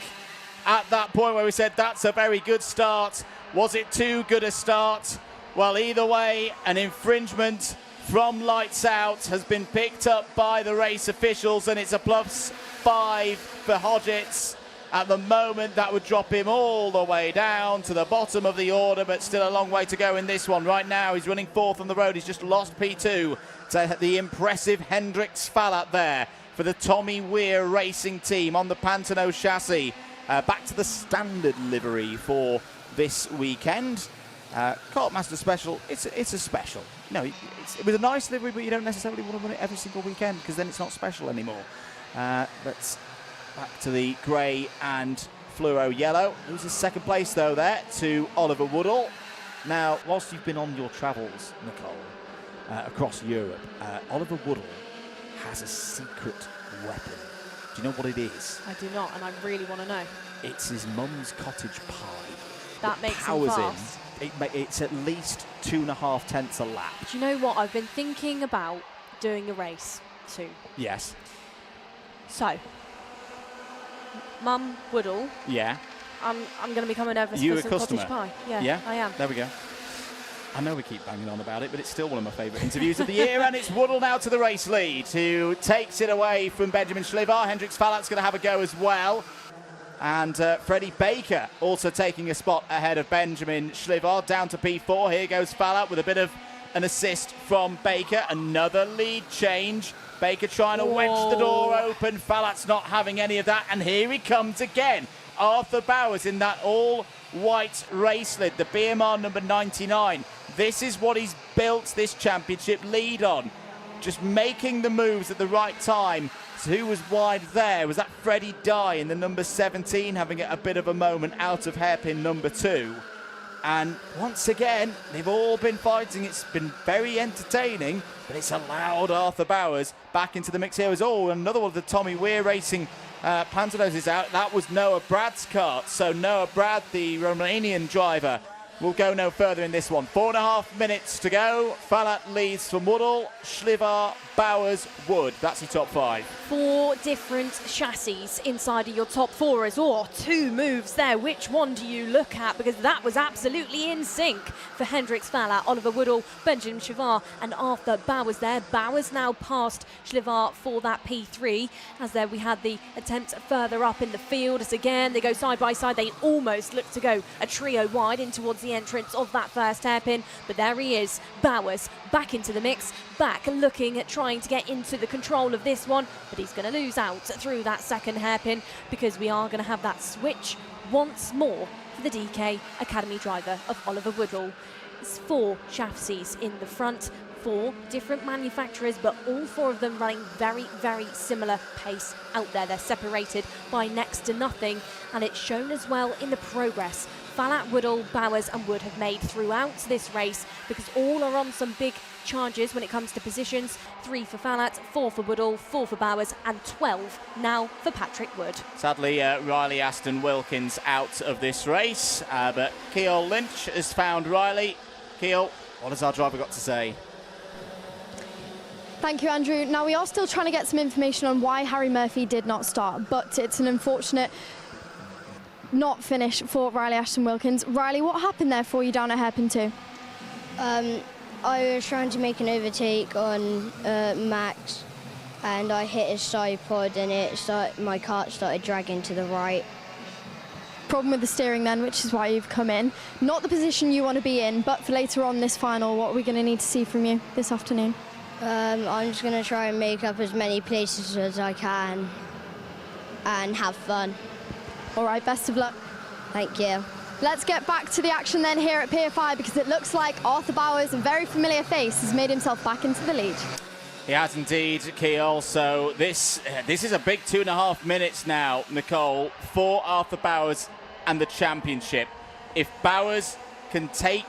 at that point where we said that's a very good start. Was it too good a start? Well, either way, an infringement from Lights Out has been picked up by the race officials, and it's a plus 5 for Hodgetts. At the moment, that would drop him all the way down to the bottom of the order, but still a long way to go in this one. Right now, he's running 4th on the road. He's just lost P2 to the impressive Hendrix Fallat there for the Tommy Weir Racing team on the Pantano chassis. Back to the standard livery for this weekend. Kart Master Special, it's a special. No, it was a nice livery, but you don't necessarily want to run it every single weekend because then it's not special anymore. But back to the grey and fluoro yellow. Loses second place, though, there to Oliver Woodall. Now, whilst you've been on your travels, Nicole, across Europe, Oliver Woodall has a secret weapon. Do you know what it is? I do not, and I really want to know. It's his mum's cottage pie. That makes him fast. It's at least 2.5 tenths a lap. Do you know what? I've been thinking about doing a race soon. Yes. So, Mum Woodall. Yeah. I'm going to be coming over You for a some customer? cottage pie. Yeah, Yeah? I am. There we go. I know we keep banging on about it, but it's still one of my favourite interviews of the year, and it's Woodall now to the race lead, who takes it away from Benjamin Schlivar. Hendrix Fallat's going to have a go as well. And Freddie Baker also taking a spot ahead of Benjamin Schlivar, down to P4. Here goes Fallat with a bit of an assist from Baker. Another lead change. Baker trying to wedge the door open. Fallat's not having any of that. And here he comes again. Arthur Bowers in that all-white race lid, the BMR number 99. This is what he's built this championship lead on. Just making the moves at the right time. So who was wide there? Was that Freddie Dye in the number 17 having a bit of a moment out of hairpin number 2? And once again, they've all been fighting. It's been very entertaining, but it's allowed Arthur Bowers back into the mix here. Oh, another one of the Tommy Weir Racing Pantanos is out. That was Noah Brad's kart. So Noah Brad, the Romanian driver, will go no further in this one. 4.5 minutes to go. Fallat leads from Woodall, Schlivar, Bowers, Wood. That's your top 5. 4 different chassis inside of your top 4 as well. 2 moves there. Which one do you look at? Because that was absolutely in sync for Hendrix Fallat, Oliver Woodall, Benjamin Schlivar and Arthur Bowers there. Bowers now past Schlivar for that P3. As there we had the attempt further up in the field. As again, they go side by side. They almost look to go a trio wide in towards the entrance of that first hairpin. But there he is, Bowers, back into the mix. Back looking at trying to get into the control of this one, but he's going to lose out through that second hairpin because we are going to have that switch once more for the DK Academy driver of Oliver Woodall. It's 4 chassis in the front, 4 different manufacturers, but all 4 of them running very, very similar pace out there. They're separated by next to nothing, and it's shown as well in the progress Fallat, Woodall, Bowers and Wood have made throughout this race, because all are on some big charges when it comes to positions. 3 for Fallat, 4 for Woodall, 4 for Bowers and 12 now for Patrick Wood. Sadly, Riley Aston Wilkins out of this race, but Keol Lynch has found Riley. Keol, what has our driver got to say? Thank you, Andrew. Now, we are still trying to get some information on why Harry Murphy did not start, but it's an unfortunate not finish for Riley Ashton Wilkins. Riley, what happened there for you down at hairpin 2? I was trying to make an overtake on Max, and I hit his side pod, and my kart started dragging to the right. Problem with the steering then, which is why you've come in. Not the position you want to be in, but for later on this final, what are we going to need to see from you this afternoon? I'm just going to try and make up as many places as I can and have fun. All right, best of luck. Thank you. Let's get back to the action then here at Pier 5, because it looks like Arthur Bowers, a very familiar face, has made himself back into the lead. He has indeed, Keogh. So this is a big 2.5 minutes now, Nicole, for Arthur Bowers and the championship. If Bowers can take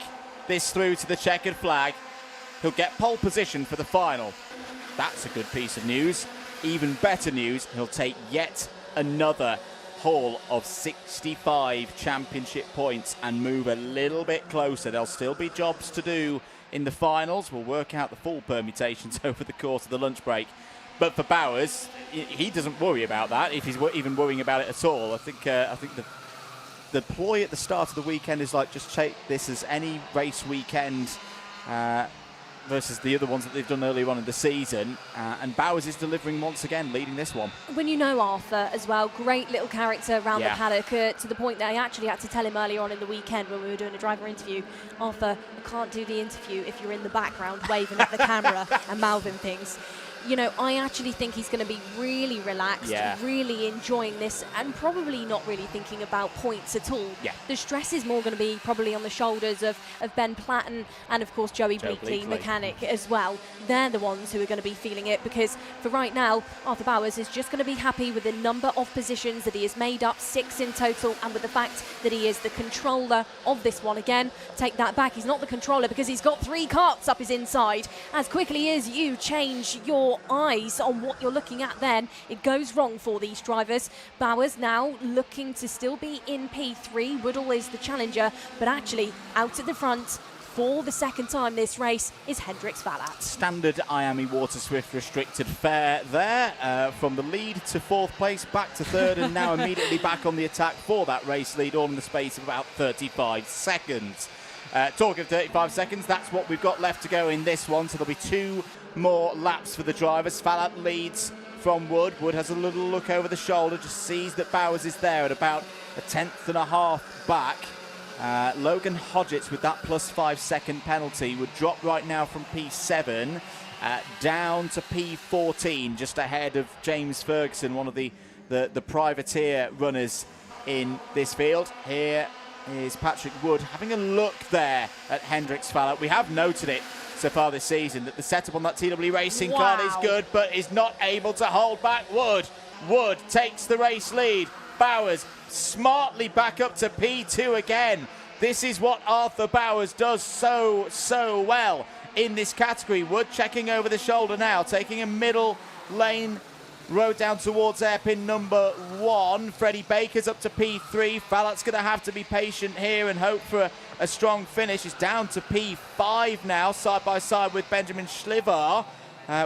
this through to the checkered flag, he'll get pole position for the final. That's a good piece of news. Even better news, he'll take yet another haul of 65 championship points and move a little bit closer. There'll still be jobs to do in the finals. We'll work out the full permutations over the course of the lunch break. But for Bowers, he doesn't worry about that, if he's even worrying about it at all. I think the ploy at the start of the weekend is like, just take this as any race weekend versus the other ones that they've done earlier on in the season. And Bowers is delivering once again, leading this one. When you know Arthur as well, great little character around the paddock, to the point that I actually had to tell him earlier on in the weekend when we were doing a driver interview, Arthur, I can't do the interview if you're in the background waving at the camera and mouthing things. You know, I actually think he's going to be really relaxed, really enjoying this, and probably not really thinking about points at all. The stress is more going to be probably on the shoulders of Ben Platten and, of course, Joey Bleakley, mechanic, as well. They're the ones who are going to be feeling it, because for right now, Arthur Bowers is just going to be happy with the number of positions that he has made up, 6 in total, and with the fact that he is the controller of this one. Again, take that back, he's not the controller because he's got 3 karts up his inside. As quickly as you change your eyes on what you're looking at, then it goes wrong for these drivers. Bowers now looking to still be in P3. Woodall is the challenger, but actually out at the front for the second time this race is Hendrix Vallat. Standard IAME Water Swift restricted fare there, from the lead to 4th place, back to 3rd, and now immediately back on the attack for that race lead, all in the space of about 35 seconds. Talking of 35 seconds, that's what we've got left to go in this one, so there'll be 2 more laps for the drivers. Vallat leads from Wood. Wood has a little look over the shoulder, just sees that Bowers is there at about 1/10.5 back. Logan Hodgetts, with that +5 second penalty, would drop right now from P7 down to P14, just ahead of James Ferguson, one of the privateer runners in this field. Here is Patrick Wood having a look there at Hendrix Vallat. We have noted it so far this season that the setup on that TW Racing car is good, but is not able to hold back Wood. Wood takes the race lead. Bowers smartly back up to P2 again. This is what Arthur Bowers does so well in this category. Wood checking over the shoulder now, taking a middle lane road down towards hairpin number 1. Freddie Baker's up to P3. Vallat's going to have to be patient here and hope for a strong finish. He's down to P5 now, side by side with Benjamin Schlivar.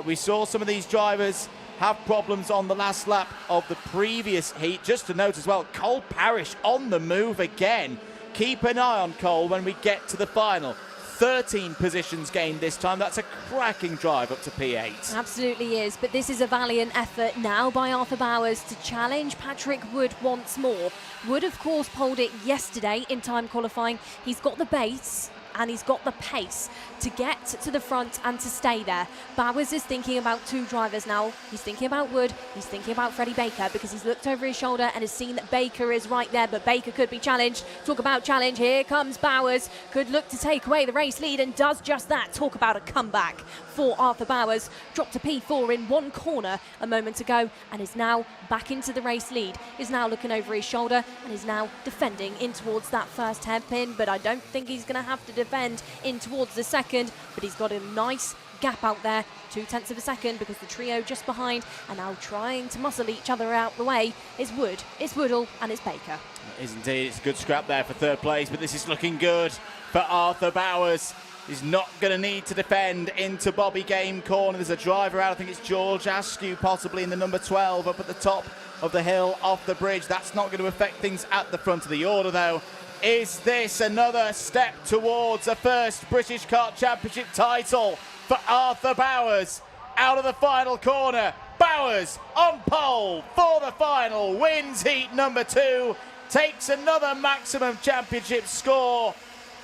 We saw some of these drivers have problems on the last lap of the previous heat. Just to note as well, Cole Parrish on the move again. Keep an eye on Cole when we get to the final. 13 positions gained this time. That's a cracking drive up to P8. Absolutely is, but this is a valiant effort now by Arthur Bowers to challenge Patrick Wood once more. Wood, of course, polled it yesterday in time qualifying. He's got the base and he's got the pace to get to the front and to stay there. Bowers is thinking about 2 drivers now. He's thinking about Wood, he's thinking about Freddie Baker, because he's looked over his shoulder and has seen that Baker is right there, but Baker could be challenged. Talk about challenge, here comes Bowers. Could look to take away the race lead and does just that. Talk about a comeback for Arthur Bowers. Dropped to P4 in 1 corner a moment ago and is now back into the race lead. Is now looking over his shoulder and is now defending in towards that first hairpin, but I don't think he's going to have to defend in towards the second, but he's got a nice gap out there, 0.2 of a second, because the trio just behind are now trying to muscle each other out the way. It's Wood, it's Woodall and it's Baker. It is indeed. It's a good scrap there for 3rd place, but this is looking good for Arthur Bowers. He's not going to need to defend into Bobby Game corner. There's a driver out. I think it's George Askew, possibly in the number 12, up at the top of the hill off the bridge. That's not going to affect things at the front of the order, though. Is this another step towards a first British Kart Championship title for Arthur Bowers? Out of the final corner, Bowers on pole for the final, wins heat number 2, takes another maximum championship score.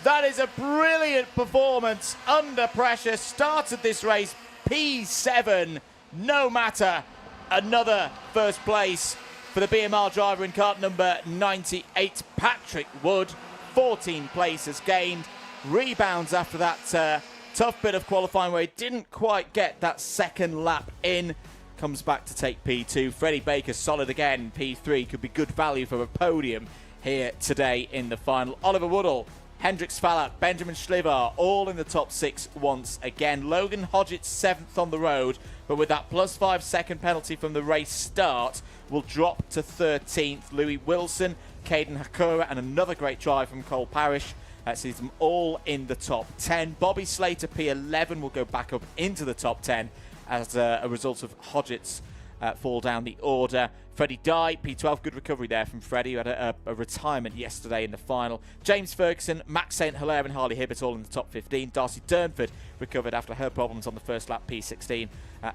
That is a brilliant performance under pressure. Started this race P7, no matter. Another first place for the BMR driver in kart number 98, Patrick Wood. 14 places gained. Rebounds after that tough bit of qualifying where he didn't quite get that second lap in. Comes back to take P2. Freddie Baker solid again. P3 could be good value for a podium here today in the final. Oliver Woodall, Hendrix Fallon, Benjamin Schlivar, all in the top 6 once again. Logan Hodgetts 7th on the road, but with that +5 second penalty from the race start, will drop to 13th. Louis Wilson, Caden Hakura, and another great drive from Cole Parrish. That sees them all in the top 10. Bobby Slater, P11, will go back up into the top 10 as a result of Hodgetts fall down the order. Freddie Dye, P12, good recovery there from Freddie, who had a retirement yesterday in the final. James Ferguson, Max St. Hilaire and Harley Hibbert all in the top 15. Darcy Durnford recovered after her problems on the first lap, P16.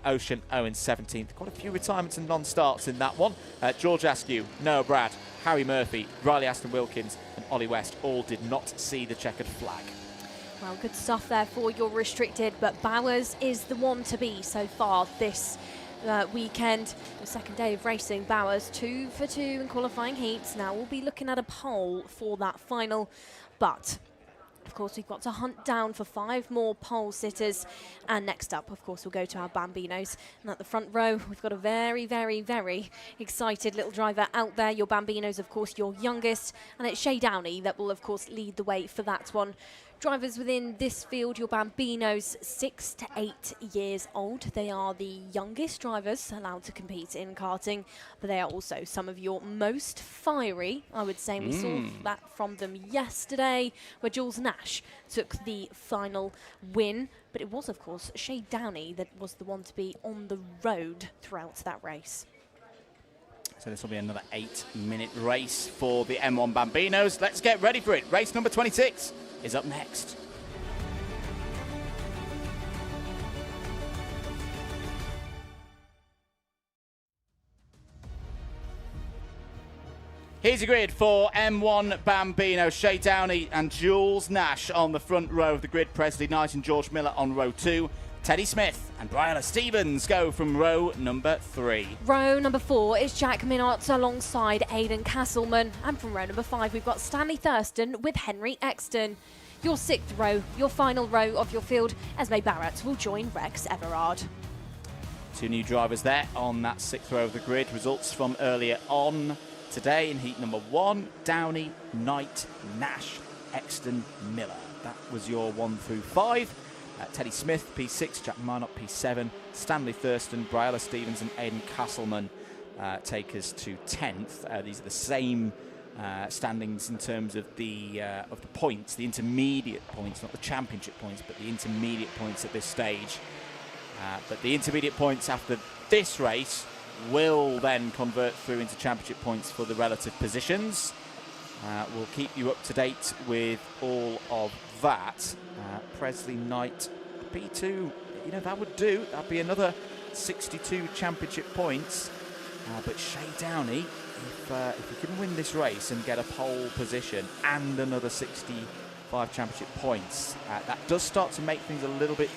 Ocean Owen 17th. Quite a few retirements and non-starts in that one. George Askew, Noah Brad, Harry Murphy, Riley Aston Wilkins and Ollie West all did not see the checkered flag. Well, good stuff there for your restricted, but Bowers is the one to be so far this weekend. The second day of racing, Bowers 2 for 2 in qualifying heats. Now we'll be looking at a pole for that final, but of course we've got to hunt down for 5 more pole sitters. And next up, of course, we'll go to our Bambinos. And at the front row, we've got a very, very, very excited little driver out there. Your Bambinos, of course, your youngest. And it's Shay Downey that will, of course, lead the way for that one. Drivers within this field, your Bambinos, 6 to 8 years old. They are the youngest drivers allowed to compete in karting, but they are also some of your most fiery, I would say. We saw that from them yesterday, where Jules Nash took the final win. But it was, of course, Shay Downey that was the one to be on the road throughout that race. So this will be another 8-minute race for the M1 Bambinos. Let's get ready for it. Race number 26 is up next. Here's a grid for M1 Bambino. Shay Downey and Jules Nash on the front row of the grid. Presley Knight and George Miller on row 2. Teddy Smith and Bryla Stevens go from row number 3. Row number 4 is Jack Minott alongside Aidan Castleman. And from row number 5, we've got Stanley Thurston with Henry Exton. Your 6th row, your final row of your field, Esme Barrett will join Rex Everard. 2 new drivers there on that 6th row of the grid. Results from earlier on today in heat number 1, Downey, Knight, Nash, Exton, Miller. That was your 1 through 5. Teddy Smith, P6, Jack Minott, P7, Stanley Thurston, Bryla Stevens and Aidan Castleman take us to 10th. These are the same standings in terms of the points, the intermediate points, not the championship points, but the intermediate points at this stage. But the intermediate points after this race will then convert through into championship points for the relative positions. We'll keep you up to date with all of that. Presley Knight, P2, you know, that would do. That'd be another 62 championship points. But Shay Downey, if he can win this race and get a pole position and another 65 championship points, that does start to make things a little bit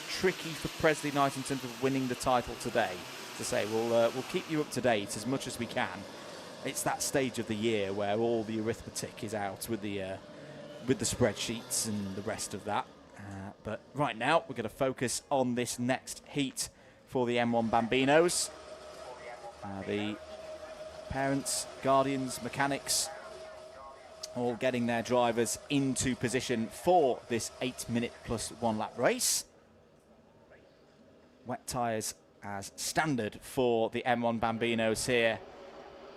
tricky for Presley Knight in terms of winning the title today. To say, we'll keep you up to date as much as we can. It's that stage of the year where all the arithmetic is out with the spreadsheets and the rest of that. But right now, we're going to focus on this next heat for the M1 Bambinos. The parents, guardians, mechanics, all getting their drivers into position for this 8-minute plus 1 lap race. Wet tyres as standard for the M1 Bambinos here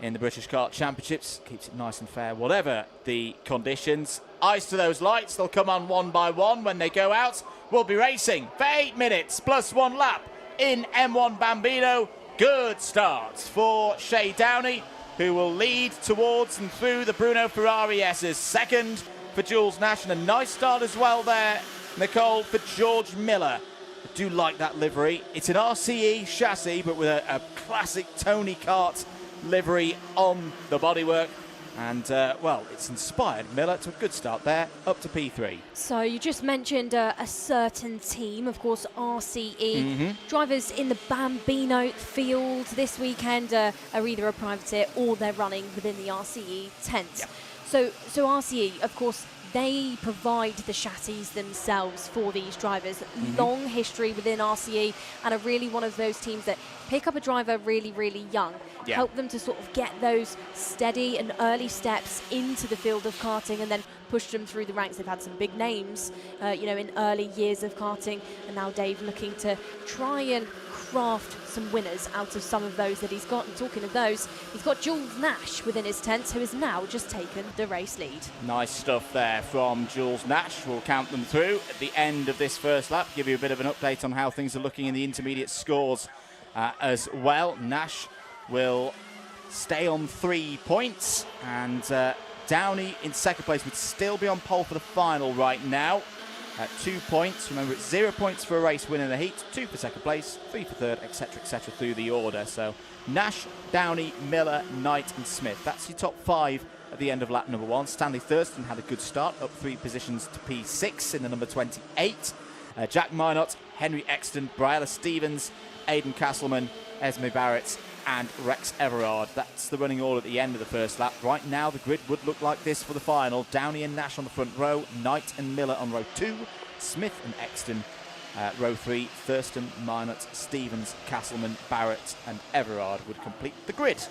in the British Kart Championships. Keeps it nice and fair, whatever the conditions. Eyes to those lights, they'll come on one by one when they go out. We'll be racing for 8 minutes plus 1 lap in M1 Bambino. Good start for Shay Downey. who will lead towards and through the Bruno Ferrari S's. Second for Jules Nash, and a nice start as well there, Nicole, for George Miller. I do like that livery. It's an RCE chassis, but with a classic Tony Kart livery on the bodywork. And, well, it's inspired Miller to a good start there, up to P3. So you just mentioned a certain team, of course, RCE. Drivers in the Bambino field this weekend are either a privateer or they're running within the RCE tent. Yep. So RCE, of course, they provide the chassis themselves for these drivers. Long history within RCE, and are really one of those teams that pick up a driver really, really young, help them to sort of get those steady and early steps into the field of karting, and then push them through the ranks. They've had some big names, you know, in early years of karting, and now Dave looking to try and craft some winners out of some of those that he's got. And talking of those, he's got Jules Nash within his tent, who has now just taken the race lead. Nice stuff there from Jules Nash. We'll count them through at the end of this first lap, give you a bit of an update on how things are looking in the intermediate scores as well. Nash will stay on 3 points, and Downey in second place would still be on pole for the final right now. 2 points. Remember, it's 0 points for a race win in the heat, 2 for second place, 3 for third, etc., etc., through the order. So Nash, Downey, Miller, Knight, and Smith. That's your top 5 at the end of lap number 1. Stanley Thurston had a good start, up 3 positions to P6 in the number 28. Jack Minot, Henry Exton, Briella Stevens, Aidan Castleman, Esme Barrett, and Rex Everard. That's the running order at the end of the first lap. Right now, the grid would look like this for the final. Downey and Nash on the front row, Knight and Miller on row 2, Smith and Exton row 3, Thurston, Minot, Stevens, Castleman, Barrett, and Everard would complete the grid.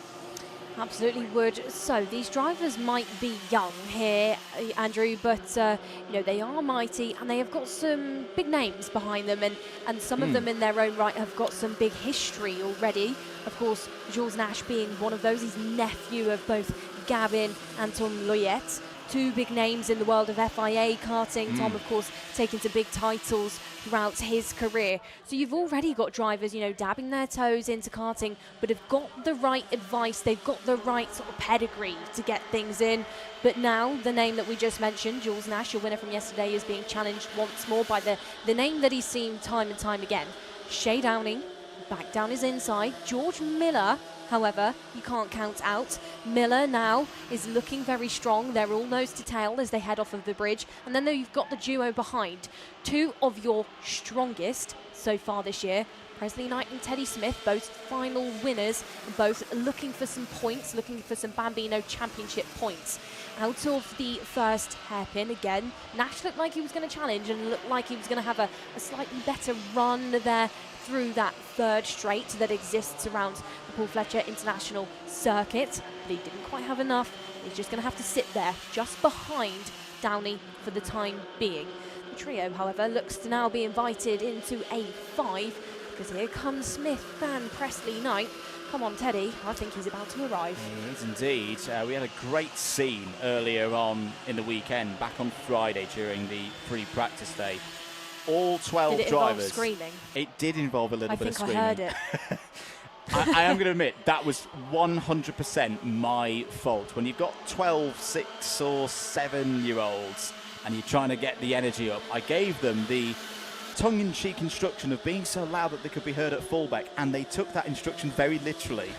Absolutely would. So these drivers might be young here, Andrew, but you know, they are mighty, and they have got some big names behind them, and some of them in their own right have got some big history already. Of course, Jules Nash being one of those. He's nephew of both Gavin and Tom Loyette. 2 big names in the world of FIA karting. Tom, of course, taking some big titles throughout his career. So you've already got drivers, you know, dabbing their toes into karting, but have got the right advice. They've got the right sort of pedigree to get things in. But now the name that we just mentioned, Jules Nash, your winner from yesterday, is being challenged once more by the name that he's seen time and time again. Shay Downing, back down his inside. George Miller, however, you can't count out. Miller now is looking very strong. They're all nose to tail as they head off of the bridge. And then you've got the duo behind. 2 of your strongest so far this year. Presley Knight and Teddy Smith, both final winners, both looking for some points, looking for some Bambino Championship points. Out of the first hairpin again, Nash looked like he was going to challenge and looked like he was going to have a slightly better run there through that third straight that exists around the Paul Fletcher International Circuit, but he didn't quite have enough. He's just going to have to sit there just behind Downey for the time being. The trio, however, looks to now be invited into A5, because here comes Smith and Presley Knight. Come on, Teddy, I think he's about to arrive. He is indeed. We had a great scene earlier on in the weekend, back on Friday during the pre-practice day. All 12 did it drivers. Involve screaming? It did involve a little bit of screaming. I think I heard it. I am going to admit, that was 100% my fault. When you've got 12, 6 or 7-year-olds and you're trying to get the energy up, I gave them the tongue-in-cheek instruction of being so loud that they could be heard at fullback, and they took that instruction very literally.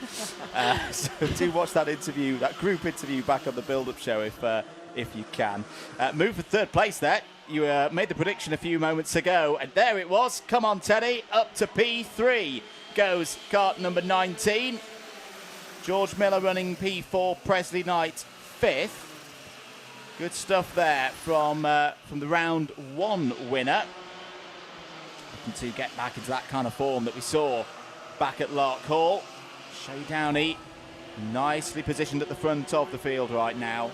So do watch that interview, that group interview, back on the build-up show if you can. Move for third place there. You made the prediction a few moments ago, and there it was. Come on, Teddy, up to P3 goes kart number 19. George Miller running P4, Presley Knight 5th. Good stuff there from the round 1 winner. Looking to get back into that kind of form that we saw back at Lark Hall. Shay Downey nicely positioned at the front of the field right now.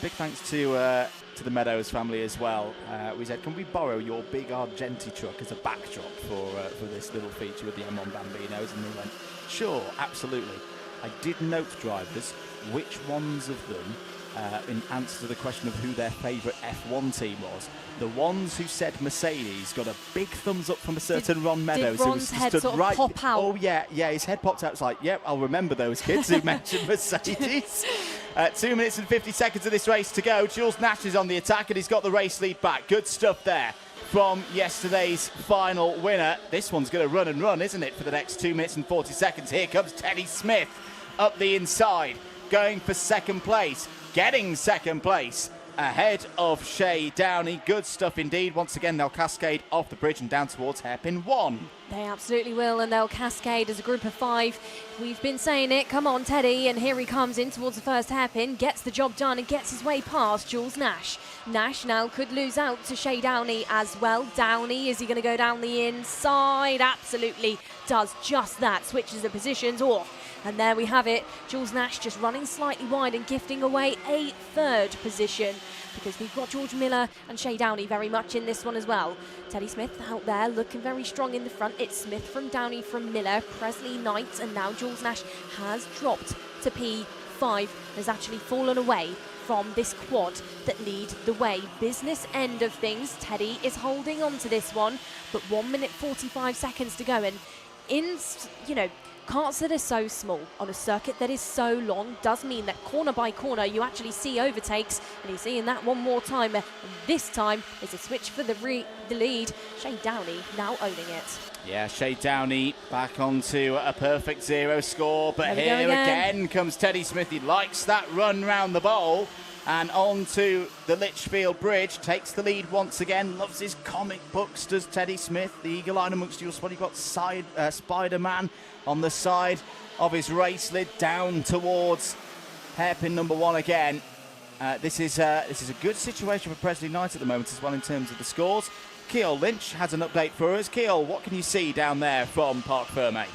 Big thanks to the Meadows family as well. We said, can we borrow your big Argenti truck as a backdrop for this little feature with the M1 Bambinos? And they went, sure, absolutely. I did note, drivers, which ones of them in answer to the question of who their favourite F1 team was. The ones who said Mercedes got a big thumbs up from a certain Ron Meadows. Did Ron's head stood sort of right, pop out? Oh, yeah, his head popped out. It's like, yep, I'll remember those kids who mentioned Mercedes. 2 minutes and 50 seconds of this race to go. Jules Nash is on the attack and he's got the race lead back. Good stuff there from yesterday's final winner. This one's going to run and run, isn't it, for the next 2 minutes and 40 seconds. Here comes Teddy Smith up the inside, going for second place, getting second place ahead of Shay Downey. Good stuff indeed. Once again, they'll cascade off the bridge and down towards hairpin 1. They absolutely will, and they'll cascade as a group of 5. We've been saying it. Come on, Teddy. And here he comes in towards the first hairpin, gets the job done and gets his way past Jules Nash. Nash now could lose out to Shay Downey as well. Downey, is he going to go down the inside? Absolutely does just that. Switches the positions. Oh, and there we have it. Jules Nash just running slightly wide and gifting away a third position, because we've got George Miller and Shay Downey very much in this one as well. Teddy Smith out there looking very strong in the front. It's Smith from Downey from Miller, Presley Knight, and now Jules Nash has dropped to P5, has actually fallen away from this quad that lead the way. Business end of things. Teddy is holding on to this one, but 1 minute 45 seconds to go. And karts that are so small on a circuit that is so long does mean that corner by corner you actually see overtakes, and he's seeing that one more time. And this time is a switch for the lead. Shay Downey now owning it. Yeah, Shay Downey back onto a perfect 0 score, but here again comes Teddy Smith. He likes that run round the bowl and onto the Litchfield Bridge, takes the lead once again. Loves his comic books, does Teddy Smith. The eagle-eyed amongst you. You've got Spider-Man on the side of his race lid, down towards hairpin number 1 again. This is a good situation for Presley Knight at the moment as well in terms of the scores. Keol Lynch has an update for us. Keol, what can you see down there from Parc Fermé?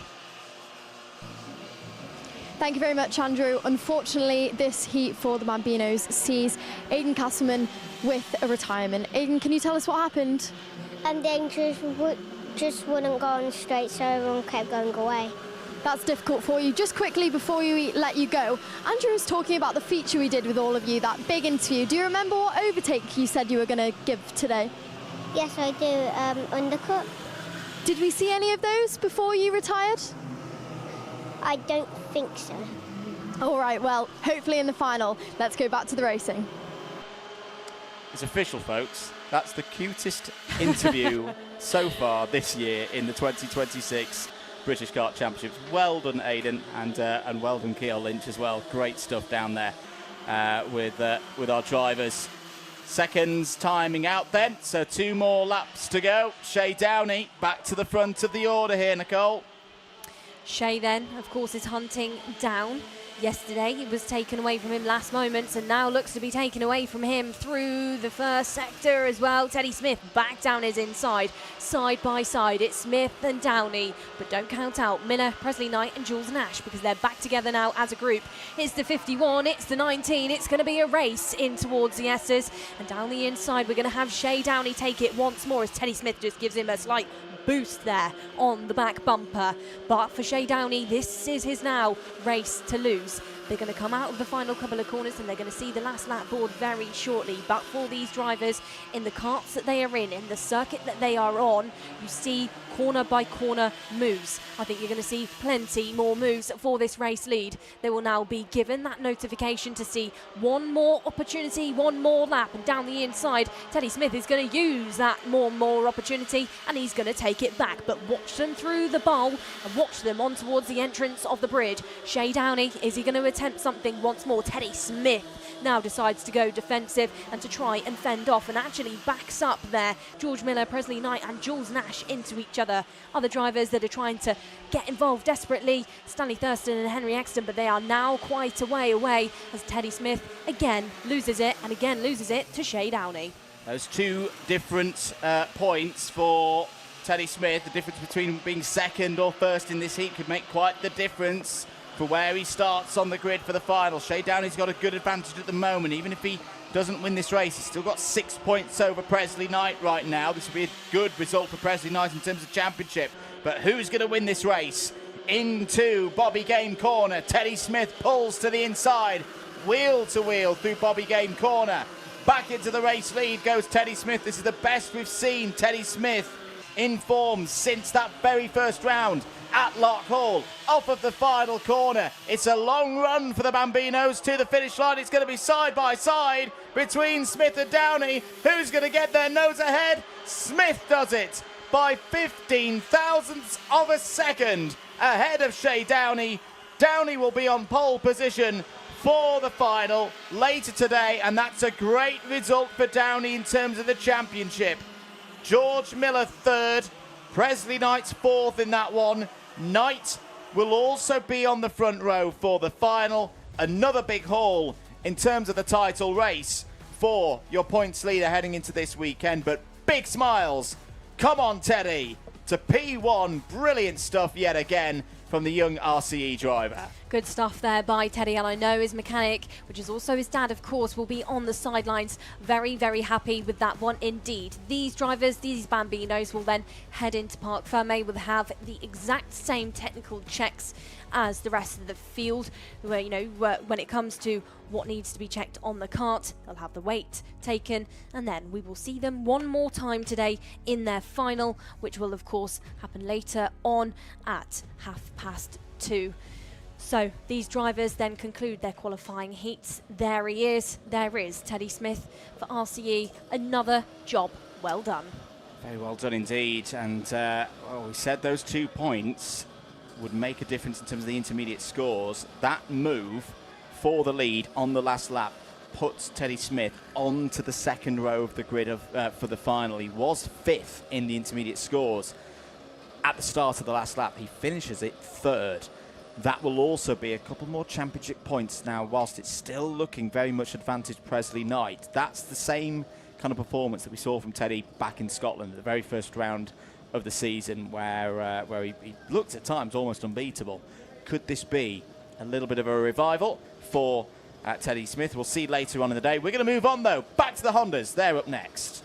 Thank you very much, Andrew. Unfortunately, this heat for the Bambinos sees Aidan Castleman with a retirement. Aidan, can you tell us what happened? They just wouldn't go on straight, so everyone kept going away. That's difficult for you. Just quickly before we let you go, Andrew was talking about the feature we did with all of you, that big interview. Do you remember what overtake you said you were going to give today? Yes, I do. Undercut. Did we see any of those before you retired? I don't think so. All right, well, hopefully in the final. Let's go back to the racing. It's official, folks. That's the cutest interview so far this year in the 2026 British Kart Championships. Well done, Aidan, and well done, Keol Lynch as well. Great stuff down there with our drivers. Seconds timing out then, so 2 more laps to go. Shay Downey back to the front of the order here, Nicole. Shay then, of course, is hunting down. Yesterday, it was taken away from him last moments, and now looks to be taken away from him through the first sector as well. Teddy Smith back down his inside, side by side. It's Smith and Downey, but don't count out Miller, Presley Knight and Jules Nash, because they're back together now as a group. It's the 51, it's the 19, it's going to be a race in towards the S's, and down the inside we're going to have Shay Downey take it once more as Teddy Smith just gives him a slight boost there on the back bumper. But for Shay Downey, this is his now race to lose. They're going to come out of the final couple of corners and they're going to see the last lap board very shortly. But for these drivers, in the karts that they are in the circuit that they are on, you see corner by corner moves. I think you're going to see plenty more moves for this race lead. They will now be given that notification to see one more opportunity, one more lap, and down the inside, Teddy Smith is going to use that more opportunity and he's going to take it back. But watch them through the bowl and watch them on towards the entrance of the bridge. Shay Downey, is he going to attempt something once more? Teddy Smith now decides to go defensive and to try and fend off, and actually backs up there George Miller, Presley Knight and Jules Nash into each other. Other drivers that are trying to get involved desperately, Stanley Thurston and Henry Exton, but they are now quite a way away as Teddy Smith again loses it and again loses it to Shay Downey. Those 2 different points for Teddy Smith. The difference between being second or first in this heat could make quite the difference for where he starts on the grid for the final. Shay Downey's got a good advantage at the moment. Even if he doesn't win this race, he's still got 6 points over Presley Knight right now. This will be a good result for Presley Knight in terms of championship. But who's going to win this race? Into Bobby Game corner. Teddy Smith pulls to the inside. wheel to wheel through Bobby Game Corner. Back into the race lead goes Teddy Smith. This is the best we've seen Teddy Smith in form since that very first round at Lock Hall. Off of the final corner. It's a long run for the Bambinos to the finish line. It's going to be side by side between Smith and Downey. Who's going to get their nose ahead? Smith does it by 15 thousandths of a second ahead of Shay Downey. Downey will be on pole position for the final later today, and that's a great result for Downey in terms of the championship. George Miller third, Presley Knight's fourth in that one. Knight will also be on the front row for the final. Another big haul in terms of the title race for your points leader heading into this weekend, but big smiles. Come on, Teddy, to P1. Brilliant stuff yet again from the young RCE driver. Good stuff there by Teddy, and I know his mechanic, which is also his dad, of course, will be on the sidelines. Very, very happy with that one indeed. These drivers, these Bambinos, will then head into Parc Fermé, will have the exact same technical checks as the rest of the field, where, you know, when it comes to what needs to be checked on the kart, they'll have the weight taken, and then we will see them one more time today in their final, which will of course happen later on at 2:30. So these drivers then conclude their qualifying heats. There he is. There is Teddy Smith for RCE. Another job well done. Very well done indeed. And well, we said those 2 points would make a difference in terms of the intermediate scores. That move for the lead on the last lap puts Teddy Smith onto the second row of the grid for the final. He was 5th in the intermediate scores at the start of the last lap. He finishes it 3rd. That will also be a couple more championship points now, whilst it's still looking very much advantage Presley Knight. That's the same kind of performance that we saw from Teddy back in Scotland at the very first round of the season, where he looked at times almost unbeatable. Could this be a little bit of a revival for Teddy Smith? We'll see later on in the day. We're going to move on, though. Back to the Hondas. They're up next.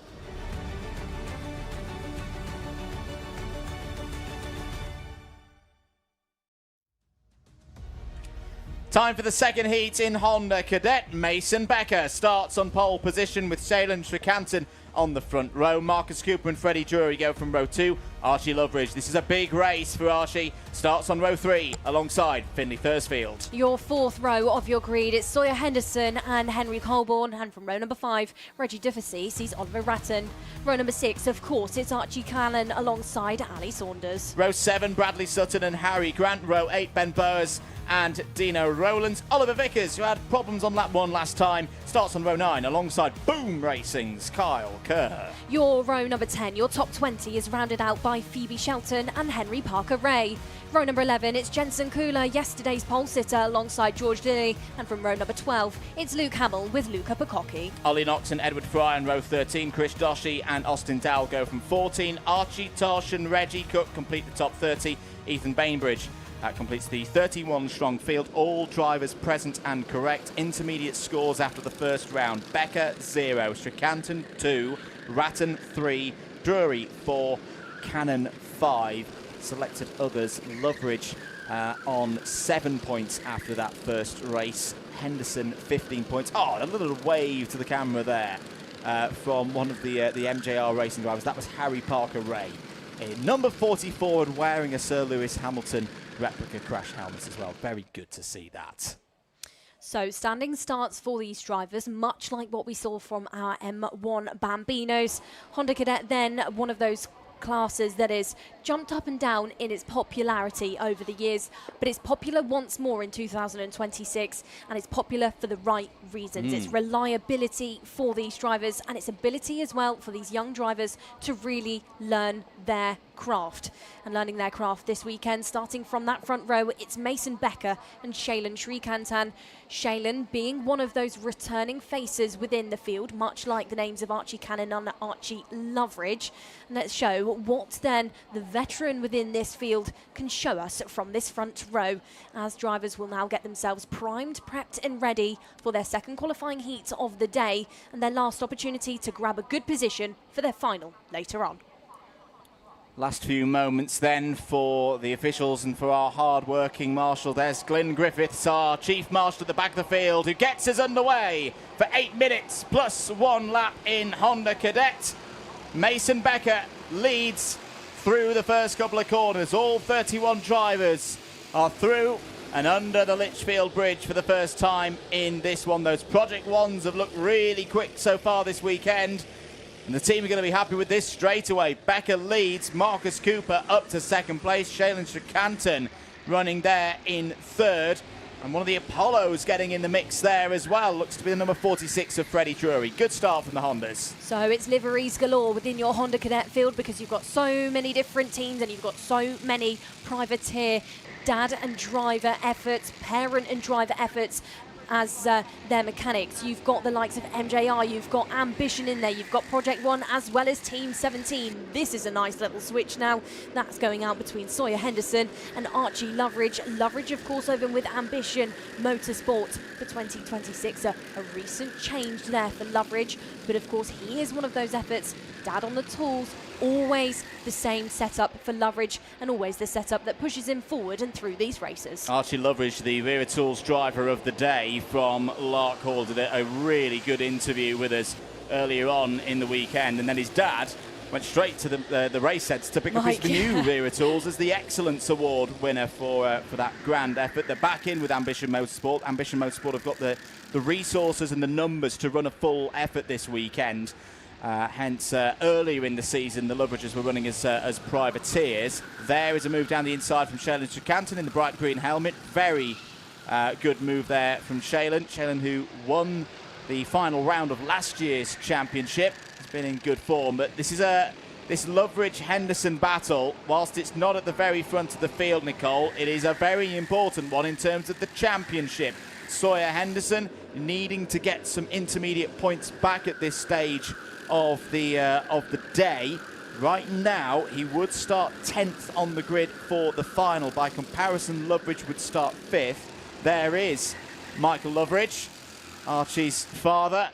Time for the second heat in Honda Cadet. Mason Becker starts on pole position with Shailen Srikantan on the front row. Marcus Cooper and Freddie Drury go from row 2. Archie Loveridge, this is a big race for Archie, starts on row 3 alongside Finley Thursfield. Your 4th row of your grid, it's Sawyer Henderson and Henry Colborne, and from row number 5, Reggie Duffy sees Oliver Ratton. Row number 6, of course, it's Archie Callan alongside Ali Saunders. Row 7, Bradley Sutton and Harry Grant. Row 8, Ben Bowers and Dino Rowlands. Oliver Vickers, who had problems on lap 1 last time, starts on row 9 alongside Boom Racing's Kyle Kerr. Your row number 10, your top 20 is rounded out by Phoebe Shelton and Henry Parker Ray. Row number 11, it's Jensen Kula, yesterday's pole sitter, alongside George Dilly. And from row number 12, it's Luke Hamill with Luca Picocchi. Ollie Knox and Edward Fry on row 13. Chris Doshi and Austin Dowell go from 14. Archie Tosh and Reggie Cook complete the top 30. Ethan Bainbridge completes the 31-strong field. All drivers present and correct. Intermediate scores after the first round. Becker 0, Srikantan 2, Ratton 3, Drury 4, Cannon 5. Selected others, Loveridge on 7 points after that first race. Henderson 15 points. Oh, a little wave to the camera there from one of the MJR racing drivers. That was Harry Parker Ray. Number 44 and wearing a Sir Lewis Hamilton replica crash helmet as well. Very good to see that. So standing starts for these drivers, much like what we saw from our M1 Bambinos. Honda Cadet then one of those classes that is jumped up and down in its popularity over the years, but it's popular once more in 2026, and it's popular for the right reasons. It's reliability for these drivers, and it's ability as well for these young drivers to really learn their craft. And learning their craft this weekend, starting from that front row, it's Mason Becker and Shailen Srikantan. Shailen being one of those returning faces within the field, much like the names of Archie Cannon and Archie Loveridge. And let's show what then the veteran within this field can show us from this front row, as drivers will now get themselves primed, prepped and ready for their second qualifying heat of the day and their last opportunity to grab a good position for their final later on. Last few moments then for the officials and for our hard-working marshal. There's Glyn Griffiths, our chief marshal at the back of the field, who gets us underway for 8 minutes plus 1 lap in Honda Cadet. Mason Becker leads through the first couple of corners. All 31 drivers are through and under the Litchfield Bridge for the first time in this one. Those Project Ones have looked really quick so far this weekend. And the team are going to be happy with this straight away. Becker leads, Marcus Cooper up to second place, Shaylin Shakanton running there in third. And one of the Apollos getting in the mix there as well. Looks to be the number 46 of Freddie Drury. Good start from the Hondas. So it's liveries galore within your Honda Cadet field because you've got so many different teams and you've got so many privateer dad and driver efforts, parent and driver efforts as their mechanics. You've got the likes of MJR, you've got Ambition in there, you've got Project One as well as Team 17. This is a nice little switch now. That's going out between Sawyer Henderson and Archie Loveridge. Loveridge, of course, over with Ambition Motorsport for 2026. A recent change there for Loveridge, but of course he is one of those efforts. Dad on the tools, always the same setup for Loveridge and always the setup that pushes him forward and through these races. Archie Loveridge, the Wera Tools driver of the day from Larkhall, did a really good interview with us earlier on in the weekend, and then his dad went straight to the race sets to pick up his new Wera Tools as the Excellence Award winner for that grand effort. They're back in with Ambition Motorsport. Ambition Motorsport have got the resources and the numbers to run a full effort this weekend. Hence, earlier in the season, the Loveridges were running as privateers. There is a move down the inside from Shaylin Shakanton in the bright green helmet. Very good move there from Shaylin. Shaylin, who won the final round of last year's championship, has been in good form. But this is this Loveridge-Henderson battle, whilst it's not at the very front of the field, Nicole, it is a very important one in terms of the championship. Sawyer Henderson needing to get some intermediate points back at this stage of the day. Right now, he would start 10th on the grid for the final. By comparison, Loveridge would start 5th. There is Michael Loveridge, Archie's father.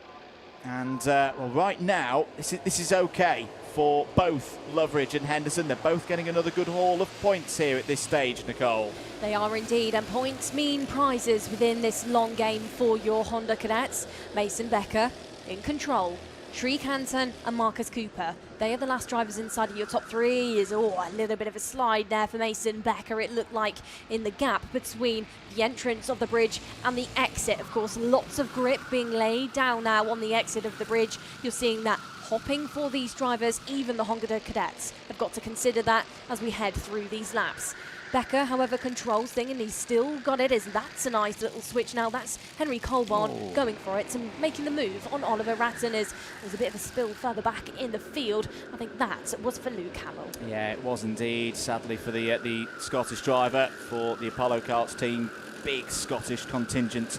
And well, right now, this is okay for both Loveridge and Henderson. They're both getting another good haul of points here at this stage, Nicole. They are indeed, and points mean prizes within this long game for your Honda Cadets. Mason Becker in control. Shree Canton and Marcus Cooper. They are the last drivers inside of your top three. Is a little bit of a slide there for Mason Becker. It looked like in the gap between the entrance of the bridge and the exit. Of course, lots of grip being laid down now on the exit of the bridge. You're seeing that hopping for these drivers. Even the Honda Cadets have got to consider that as we head through these laps. Becker, however, controls thing, and he's still got it. That's a nice little switch now. That's Henry Colborn going for it and making the move on Oliver Ratton as there's a bit of a spill further back in the field. I think that was for Luke Hamill. Yeah, it was indeed, sadly, for the Scottish driver for the Apollo Karts team. Big Scottish contingent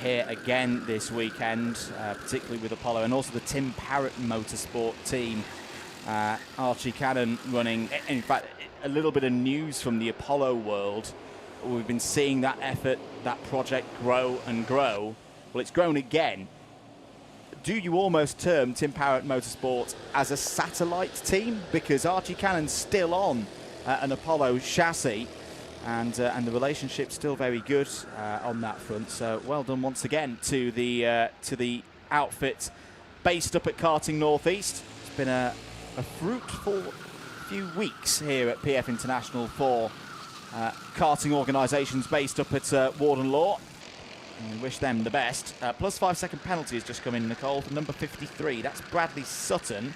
here again this weekend, particularly with Apollo, and also the Tim Parrott Motorsport team. Archie Cannon running, in fact, a little bit of news from the Apollo world. We've been seeing that effort, that project grow and grow. Well, it's grown again. Do you almost term Tim Parrott Motorsport as a satellite team? Because Archie Cannon's still on an Apollo chassis, and the relationship's still very good on that front. So well done once again to the outfit based up at Karting Northeast. It's been a fruitful few weeks here at PF International for karting organisations based up at Warden Law. And we wish them the best. Plus 5 second penalty has just come in, Nicole, for number 53. That's Bradley Sutton.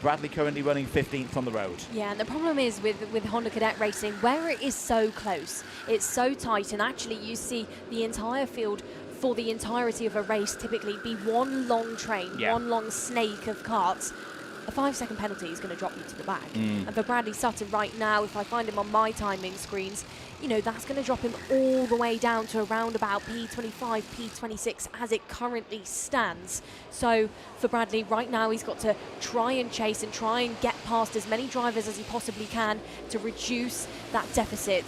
Bradley currently running 15th on the road. Yeah, and the problem is with Honda Cadet racing, where it is so close, it's so tight, and actually you see the entire field for the entirety of a race typically be one long train, one long snake of karts. A 5 second penalty is going to drop you to the back. And for Bradley Sutton right now, if I find him on my timing screens, you know, that's going to drop him all the way down to around about P25, P26 as it currently stands. So for Bradley right now, he's got to try and chase and try and get past as many drivers as he possibly can to reduce that deficit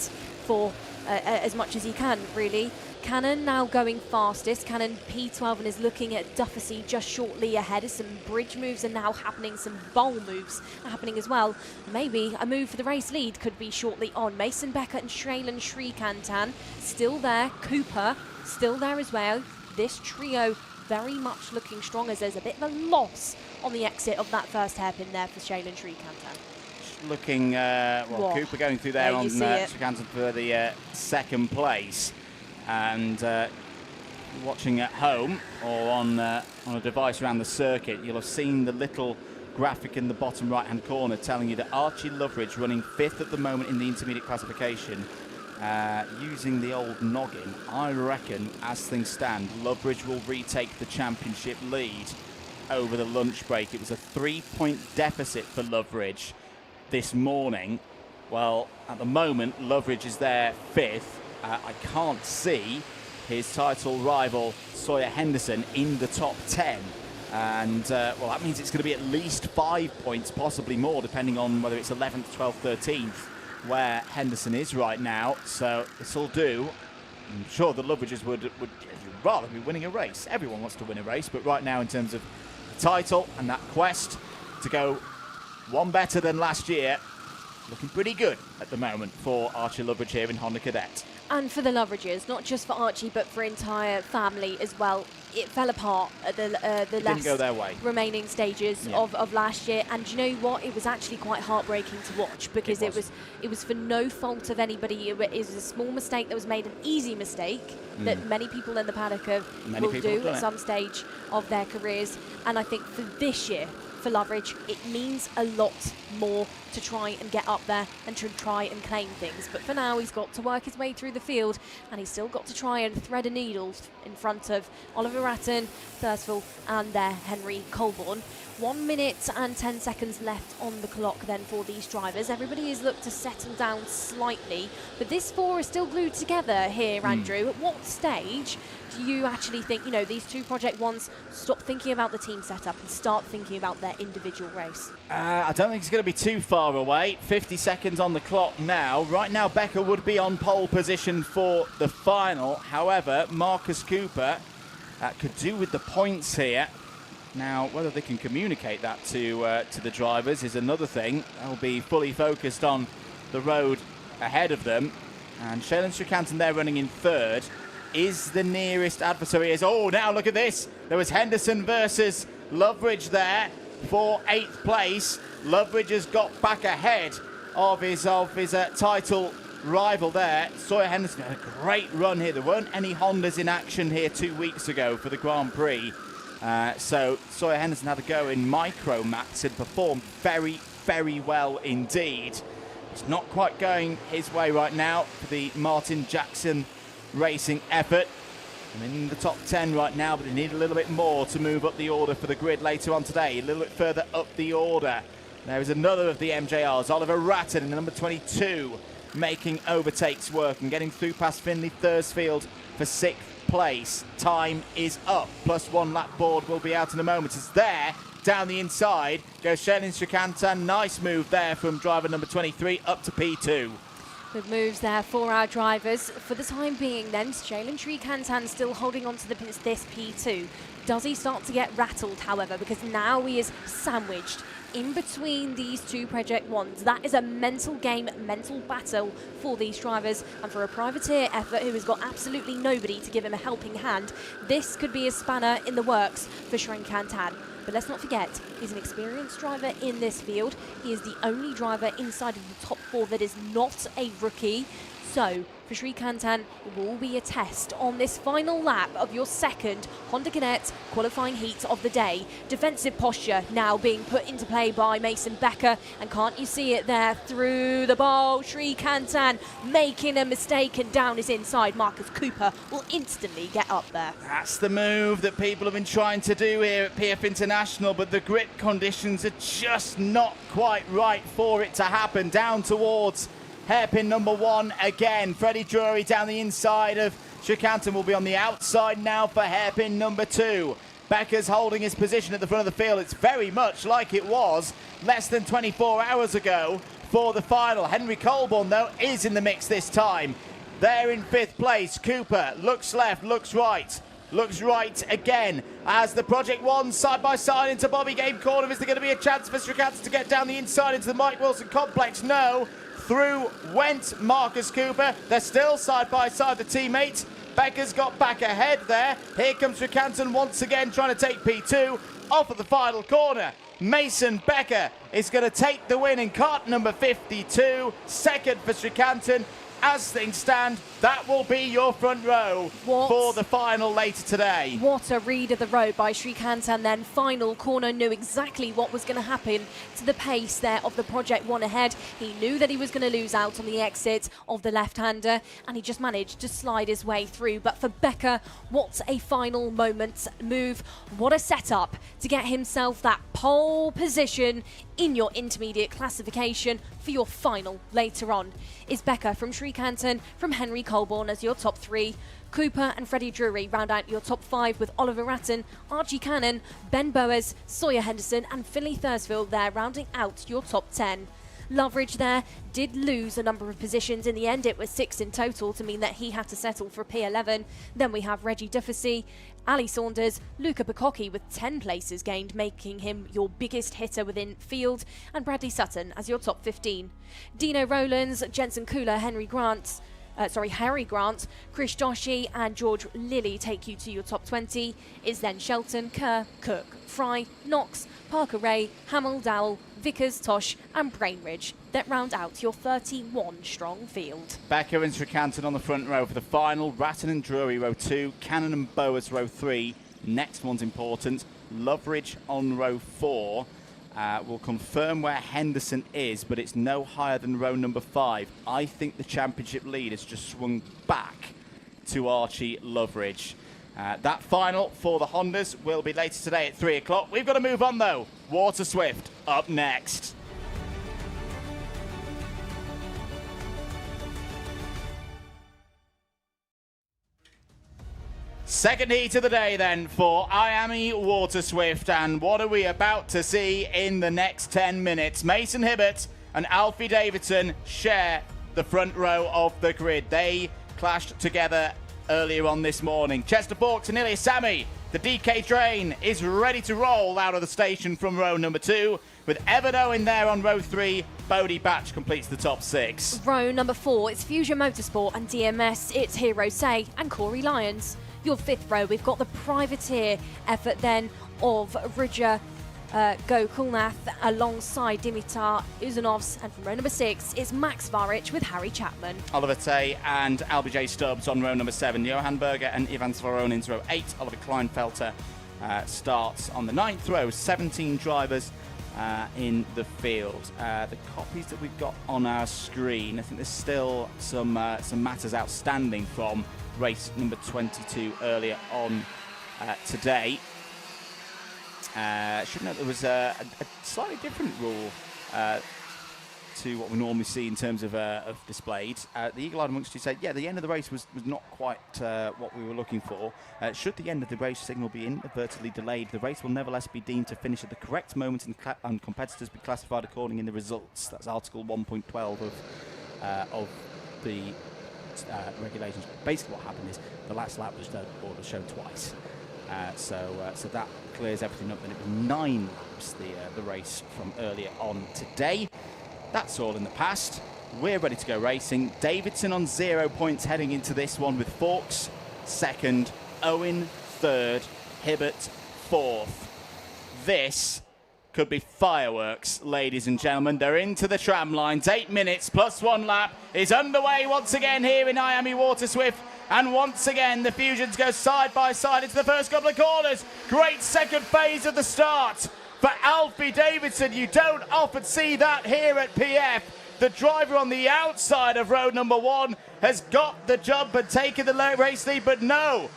for as much as he can, really. Cannon now going fastest. Cannon P12 and is looking at Dufficy just shortly ahead. Some bridge moves are now happening. Some bowl moves are happening as well. Maybe a move for the race lead could be shortly on. Mason Becker and Shailen Srikantan still there. Cooper still there as well. This trio very much looking strong as there's a bit of a loss on the exit of that first hairpin there for Shailen Srikantan. Looking, Cooper going through there on Srikantan for the second place. And watching at home or on a device around the circuit, you'll have seen the little graphic in the bottom right-hand corner telling you that Archie Loveridge running 5th at the moment in the intermediate classification. Using the old noggin, I reckon, as things stand, Loveridge will retake the championship lead over the lunch break. It was a 3-point deficit for Loveridge this morning. Well, at the moment, Loveridge is there 5th. I can't see his title rival Sawyer Henderson in the top 10. And, well, that means it's going to be at least 5 points, possibly more, depending on whether it's 11th, 12th, 13th, where Henderson is right now. So this will do. I'm sure the Loveridges would rather be winning a race. Everyone wants to win a race, but right now in terms of the title and that quest to go one better than last year, looking pretty good at the moment for Archie Loveridge here in Honda Cadet. And for the Loveridges, not just for Archie, but for entire family as well. It fell apart at the last go their way. remaining stages of last year. And you know what? It was actually quite heartbreaking to watch because it was for no fault of anybody. It was a small mistake that was made, an easy mistake that many people in the paddock will do at some stage of their careers. And I think for this year, for Loveridge, it means a lot more to try and get up there and to try and claim things. But for now, he's got to work his way through the field, and he's still got to try and thread a needle in front of Oliver Ratton, Thursville, and Henry Colborne. 1 minute and 10 seconds left on the clock then for these drivers. Everybody has looked to settle down slightly, but this four is still glued together here, Andrew. At what stage do you actually think, you know, these two Project Ones stop thinking about the team setup and start thinking about their individual race? I don't think it's going to be too far away. 50 seconds on the clock now. Right now, Becker would be on pole position for the final. However, Marcus Cooper could do with the points here. Now, whether they can communicate that to the drivers is another thing. They'll be fully focused on the road ahead of them. And Shailen Srikantan there running in 3rd is the nearest adversary. Oh, now look at this. There was Henderson versus Loveridge there for 8th place. Loveridge has got back ahead of his title rival there. Sawyer Henderson had a great run here. There weren't any Hondas in action here 2 weeks ago for the Grand Prix. So Sawyer Henderson had a go in micro mats and performed very, very well indeed. It's not quite going his way right now for the Martin Jackson Racing effort. I'm in the top 10 right now, but they need a little bit more to move up the order for the grid later on today. A little bit further up the order. There is another of the MJRs, Oliver Ratton in the number 22, making overtakes work and getting through past Finley Thursfield for 6th place. Time is up. +1 lap board will be out in a moment. It's there. Down the inside goes Shailen Srikantan. Nice move there from driver number 23 up to P2. Good moves there for our drivers. For the time being then, Shailen Srikantan still holding on to this P2. Does he start to get rattled, however, because now he is sandwiched in between these two Project Ones. That is a mental game, mental battle for these drivers, and for a privateer effort who has got absolutely nobody to give him a helping hand, this could be a spanner in the works for Srikantan. But let's not forget, he's an experienced driver in this field. He is the only driver inside of the top 4 that is not a rookie. So, for Srikantan, it will be a test on this final lap of your second Honda Cadet qualifying heat of the day. Defensive posture now being put into play by Mason Becker, and can't you see it there through the bowl? Srikantan making a mistake, and down his inside. Marcus Cooper will instantly get up there. That's the move that people have been trying to do here at PF International, but the grip conditions are just not quite right for it to happen. Down towards hairpin number 1 again. Freddie Drury down the inside of Srikantan will be on the outside now for hairpin number 2. Becker's holding his position at the front of the field. It's very much like it was less than 24 hours ago for the final. Henry Colborne, though, is in the mix this time. there in 5th place. Cooper looks left, looks right again as the Project One side by side into Bobby Game corner. Is there going to be a chance for Strachan to get down the inside into the Mike Wilson complex? No. Through went Marcus Cooper. They're still side by side, the teammates. Becker's got back ahead there. Here comes Strachan once again trying to take P2 off at the final corner. Mason Becker is going to take the win in kart number 52. Second for Strachan. As things stand, that will be your front row for the final later today. What a read of the road by Srikanth, then final corner, knew exactly what was going to happen to the pace there of the Project One ahead. He knew that he was going to lose out on the exit of the left-hander, and he just managed to slide his way through. But for Becker, what a final moment move. What a setup to get himself that pole position in your intermediate classification for your final later on. Is Becker from Srikanth, from Henry Colborne as your top 3. Cooper and Freddie Drury round out your top 5 with Oliver Ratton, Archie Cannon, Ben Boas, Sawyer Henderson and Finley Thursfield there rounding out your top 10. Loveridge there did lose a number of positions. In the end, it was 6 in total to mean that he had to settle for a P11. Then we have Reggie Dufficy, Ali Saunders, Luca Picocchi with 10 places gained, making him your biggest hitter within field, and Bradley Sutton as your top 15. Dino Rowlands, Jensen Kula, Harry Grant, Chris Joshi and George Lilly take you to your top 20. Is then Shelton, Kerr, Cook, Fry, Knox, Parker Ray, Hamill, Dowell, Vickers, Tosh and Brainridge that round out your 31 strong field. Becker and Strachan on the front row for the final. Ratton and Drury row 2, Cannon and Boas row 3. Next one's important. Loveridge on row 4. We'll confirm where Henderson is, but it's no higher than row number 5. I think the championship lead has just swung back to Archie Loveridge. That final for the Hondas will be later today at 3 o'clock. We've got to move on though. Water Swift up next. Second heat of the day then for IAME Water Swift, and what are we about to see in the next 10 minutes? Mason Hibbert and Alfie Davidson share the front row of the grid. They clashed together earlier on this morning. Chester Fawkes and Ilya Sami. The DK train is ready to roll out of the station from row number 2, with Evan Owen there on row 3. Bodie Batch completes the top 6. Row number 4, it's Fusion Motorsport and DMS. It's Hero Say and Corey Lyons. Your 5th row, we've got the privateer effort then of Rudja Gokulnath alongside Dimitar Uzanovs, and from row number 6 is Max Varic with Harry Chapman. Oliver Tay and LBJ Stubbs on row number 7. Johan Berger and Ivan Svoronins row 8. Oliver Kleinfelter starts on the 9th row. 17 drivers in the field. The copies that we've got on our screen, I think there's still some matters outstanding from race number 22 earlier on today. Should note there was a slightly different rule to what we normally see in terms of displayed. The Eagle-Eyed amongst you said, yeah, the end of the race was not quite what we were looking for. Should the end of the race signal be inadvertently delayed, the race will nevertheless be deemed to finish at the correct moment and competitors be classified according in the results. That's Article 1.12 of the regulations. Basically what happened is the last lap was shown twice. So that clears everything up. Then it was 9 laps, the race from earlier on today. That's all in the past. We're ready to go racing. Davidson on 0 points heading into this one, with Fawkes 2nd, Owen 3rd, Hibbert 4th. This could be fireworks, ladies and gentlemen. They're into the tram lines. 8 minutes plus 1 lap is underway once again here in IAME Water Swift. And once again, the Fusions go side by side into the first couple of corners. Great second phase of the start for Alfie Davidson. You don't often see that here at PF. The driver on the outside of row number 1 has got the jump and taken the race lead, but no.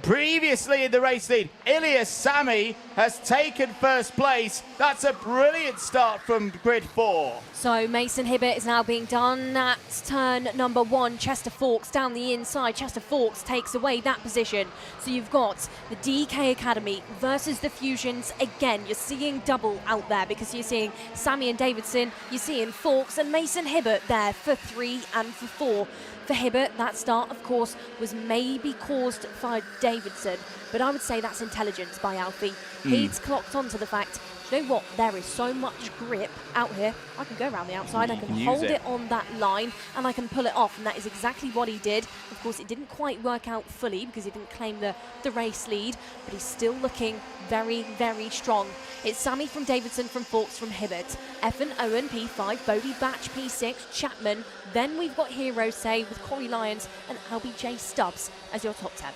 Previously in the race lead, Ilya Sami has taken first place. That's a brilliant start from grid 4. So Mason Hibbert is now being done at turn number 1. Chester Fawkes down the inside. Chester Fawkes takes away that position. So you've got the DK Academy versus the Fusions. Again, you're seeing double out there because you're seeing Sami and Davidson, you're seeing Fawkes and Mason Hibbert there for 3 and for 4. For Hibbert, that start, of course, was maybe caused by Davidson, but I would say that's intelligence by Alfie. He's clocked onto the fact, you know what, there is so much grip out here. I can go around the outside, I can hold it on that line, and I can pull it off, and that is exactly what he did. Of course, it didn't quite work out fully because he didn't claim the race lead, but he's still looking very, very strong. It's Sammy from Davidson, from Fawkes, from Hibbert, Evan Owen, P5, Bodie Batch, P6, Chapman. Then we've got Hero Say with Corey Lyons and LBJ Stubbs as your top 10.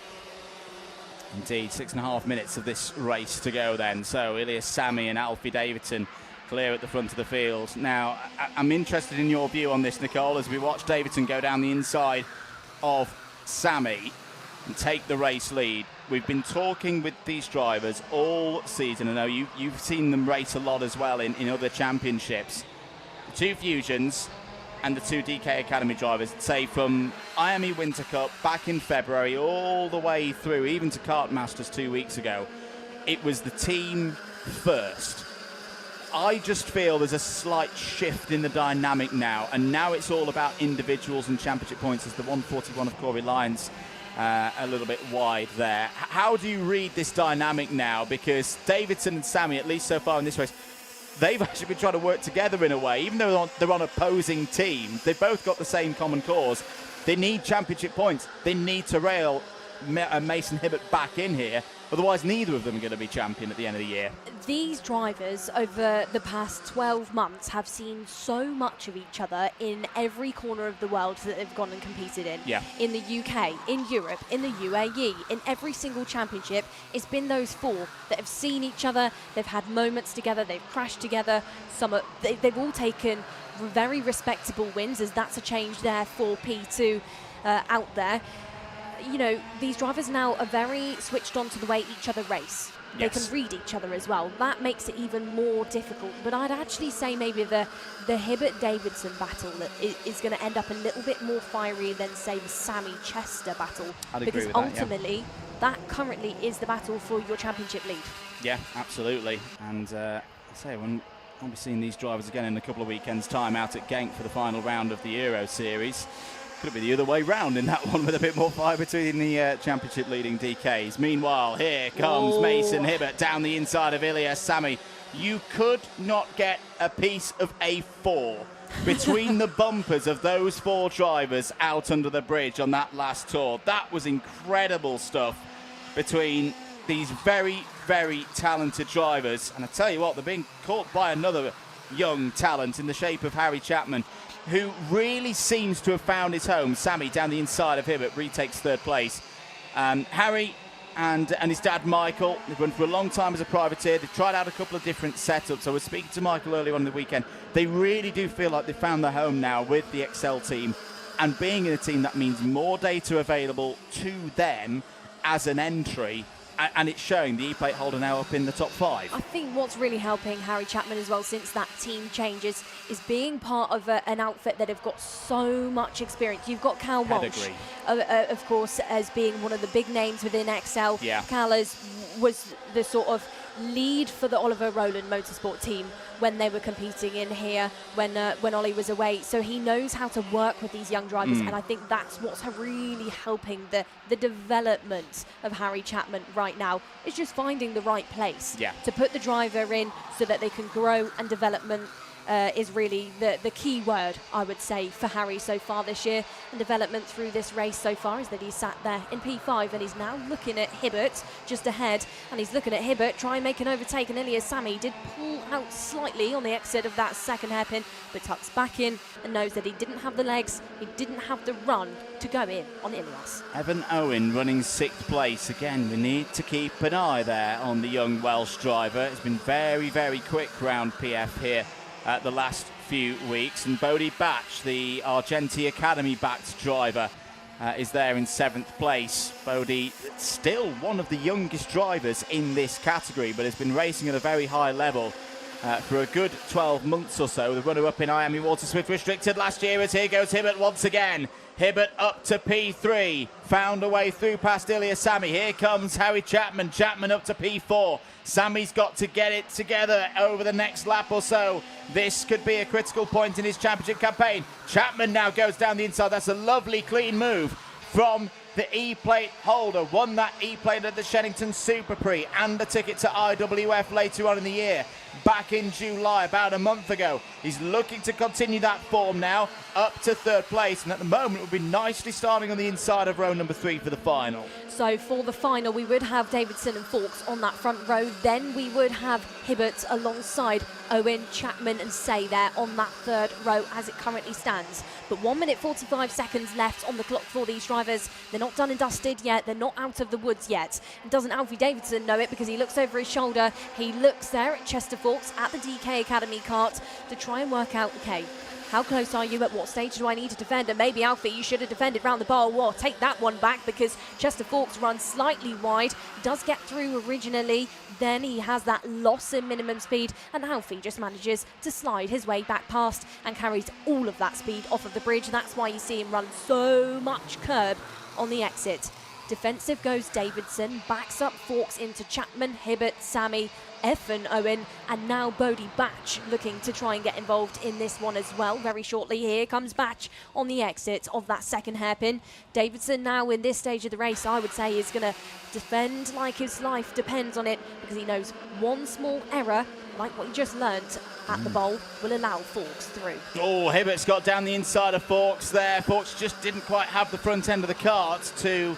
Indeed, 6.5 minutes of this race to go then. So Ilias Sammy and Alfie Davidson clear at the front of the field. Now, I'm interested in your view on this, Nicole, as we watch Davidson go down the inside of Sammy and take the race lead. We've been talking with these drivers all season. I know you've seen them race a lot as well in other championships. The two Fusions and the two DK Academy drivers, say from IAME Winter Cup back in February all the way through, even to Kart Masters 2 weeks ago, it was the team first. I just feel there's a slight shift in the dynamic now, and now it's all about individuals and championship points, as the 141 of Corey Lyons a little bit wide there. How do you read this dynamic now? Because Davidson and Sammy, at least so far in this race, they've actually been trying to work together in a way. Even though they're on opposing teams, they've both got the same common cause. They need championship points. They need to rail Mason Hibbert back in here. Otherwise, neither of them are going to be champion at the end of the year. These drivers over the past 12 months have seen so much of each other in every corner of the world that they've gone and competed in. Yeah. In the UK, in Europe, in the UAE, in every single championship, it's been those four that have seen each other. They've had moments together. They've crashed together. They've all taken very respectable wins, as that's a change there for P2 out there. You know, these drivers now are very switched on to the way each other race. Yes. They can read each other as well. That makes it even more difficult. But I'd actually say maybe the Hibbert-Davidson battle that is going to end up a little bit more fiery than, say, the Sammy-Chester battle. I'd because agree with ultimately, that currently is the battle for your championship lead. Yeah, absolutely. And I say, when I'll be seeing these drivers again in a couple of weekends' time out at Genk for the final round of the Euro Series. Could be the other way round in that one, with a bit more fire between the championship leading DKs. Meanwhile, here comes Mason Hibbert down the inside of Ilias Sammy. You could not get a piece of A4 between the bumpers of those four drivers out under the bridge on that last tour. That was incredible stuff between these very, very talented drivers. And I tell you what, they're being caught by another young talent in the shape of Harry Chapman, who really seems to have found his home. Sammy down the inside of Hibbert retakes third place. Harry and his dad Michael, they've run for a long time as a privateer. They've tried out a couple of different setups. I was speaking to Michael earlier on in the weekend. They really do feel like they've found their home now with the Excel team. And being in a team, that means more data available to them as an entry. And it's showing. The E-plate holder now up in the top 5. I think what's really helping Harry Chapman as well since that team changes is being part of an outfit that have got so much experience. You've got Cal Walsh, of course, as being one of the big names within Excel. Yeah. Cal was the sort of lead for the Oliver Rowland Motorsport team when they were competing in here when Ollie was away. So he knows how to work with these young drivers, and I think that's what's really helping the development of Harry Chapman right now, is just finding the right place to put the driver in so that they can grow, and development is really the key word, I would say, for Harry so far this year. And development through this race so far is that he's sat there in P5 and he's now looking at Hibbert just ahead, and he's looking at Hibbert try and make an overtake, and Ilias Sammy did pull out slightly on the exit of that second hairpin, but tucks back in and knows that he didn't have the legs, he didn't have the run to go in on Ilias. Evan Owen running 6th place. Again, we need to keep an eye there on the young Welsh driver. It's been very, very quick round PF here the last few weeks, and Bodie Batch, the Argenti Academy-backed driver, is there in 7th place. Bodie, still one of the youngest drivers in this category, but has been racing at a very high level for a good 12 months or so. The runner-up in IAME Water Swift Restricted last year, as here goes Hibbert once again. Hibbert up to P3. Found a way through past Ilya Sami. Here comes Harry Chapman. Chapman up to P4. Sami's got to get it together over the next lap or so. This could be a critical point in his championship campaign. Chapman now goes down the inside. That's a lovely clean move from the E-plate holder. Won that E-plate at the Shenington Super Prix and a ticket to IWF later on in the year. Back in July, about a month ago. He's looking to continue that form now, up to third place, and at the moment will be nicely starting on the inside of row number 3 for the final. So for the final, we would have Davidson and Fawkes on that front row. Then we would have Hibbert alongside Owen, Chapman and Say there on that third row as it currently stands. But 1 minute 45 seconds left on the clock for these drivers. They're not done and dusted yet. They're not out of the woods yet. And doesn't Alfie Davidson know it because he looks over his shoulder. He looks there at Chester Fawkes at the DK Academy kart to try and work out, okay, how close are you? At what stage do I need to defend? And maybe, Alfie, you should have defended round the bowl. Well, take that one back because Chester Fawkes runs slightly wide, does get through originally, then he has that loss in minimum speed, and Alfie just manages to slide his way back past and carries all of that speed off of the bridge. That's why you see him run so much curb on the exit. Defensive goes Davidson, backs up Fawkes into Chapman, Hibbert, Sami, Effen, Owen, and now Bodie Batch looking to try and get involved in this one as well. Very shortly, here comes Batch on the exit of that second hairpin. Davidson now in this stage of the race, I would say, is going to defend like his life depends on it, because he knows one small error, like what he just learnt at the bowl, will allow Fawkes through. Oh, Hibbert's got down the inside of Fawkes there. Fawkes just didn't quite have the front end of the kart to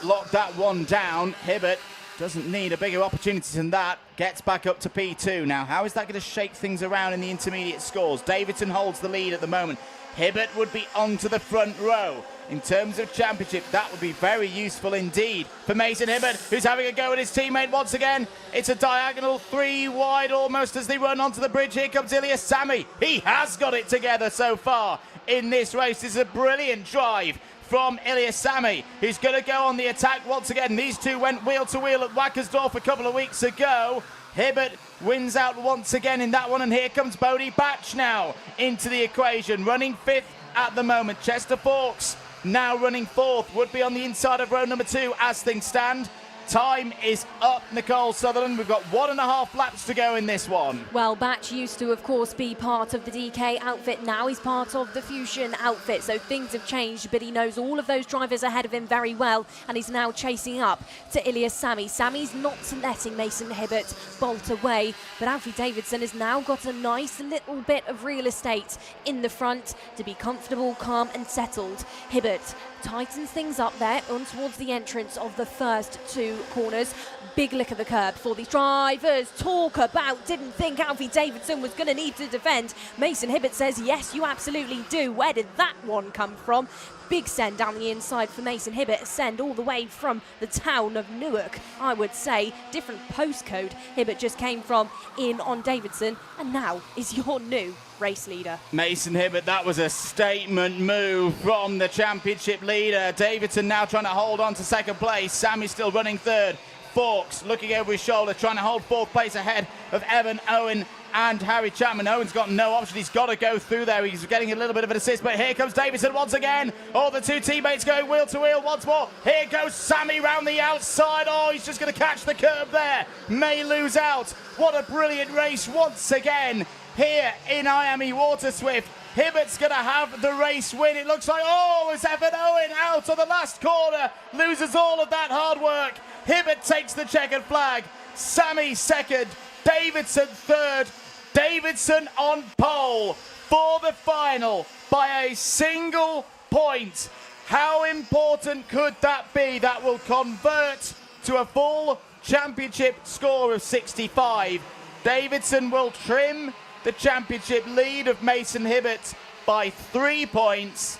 lock that one down. Hibbert doesn't need a bigger opportunity than that. Gets back up to P2 now. How is that going to shake things around in the intermediate scores? Davidson holds the lead at the moment. Hibbert would be onto the front row. In terms of championship, that would be very useful indeed for Mason Hibbert, who's having a go at his teammate once again. It's a diagonal 3 wide almost as they run onto the bridge. Here comes Ilya Sami. He has got it together so far in this race. This is a brilliant drive from Ilya Sami, who's going to go on the attack once again. These two went wheel to wheel at Wackersdorf a couple of weeks ago. Hibbert wins out once again in that one, and here comes Bodie Batch now into the equation, running 5th at the moment. Chester Fawkes now running 4th, would be on the inside of row number 2 as things stand. Time is up, Nicole Sutherland. We've got 1.5 laps to go in this one. Well, Batch used to, of course, be part of the DK outfit. Now he's part of the Fusion outfit, so things have changed, but he knows all of those drivers ahead of him very well, and he's now chasing up to Ilya Sami. Sami's not letting Mason Hibbert bolt away, but Alfie Davidson has now got a nice little bit of real estate in the front to be comfortable, calm and settled. Hibbert tightens things up there on towards the entrance of the first 2 corners. Big lick of the curb for these drivers. Talk about didn't think Alfie Davidson was going to need to defend. Mason Hibbert says, yes, you absolutely do. Where did that one come from? Big send down the inside for Mason Hibbert. A send all the way from the town of Newark, I would say. Different postcode Hibbert just came from in on Davidson, and now is your new race leader. Mason Hibbert, that was a statement move from the championship leader. Davidson now trying to hold on to second place. Sami still running 3rd. Fawkes looking over his shoulder, trying to hold 4th place ahead of Evan, Owen and Harry Chapman. Owen's got no option. He's got to go through there. He's getting a little bit of an assist, but here comes Davidson once again. Oh, the 2 teammates going wheel to wheel once more. Here goes Sami round the outside. Oh, he's just going to catch the curb there. May lose out. What a brilliant race once again here in IAME Water Swift. Hibbert's going to have the race win. It looks like, oh, it's Evan Owen out of the last corner. Loses all of that hard work. Hibbert takes the checkered flag. Sami 2nd. Davidson 3rd. Davidson on pole for the final by a single point. How important could that be? That will convert to a full championship score of 65. Davidson will trim the championship lead of Mason Hibbert by 3 points.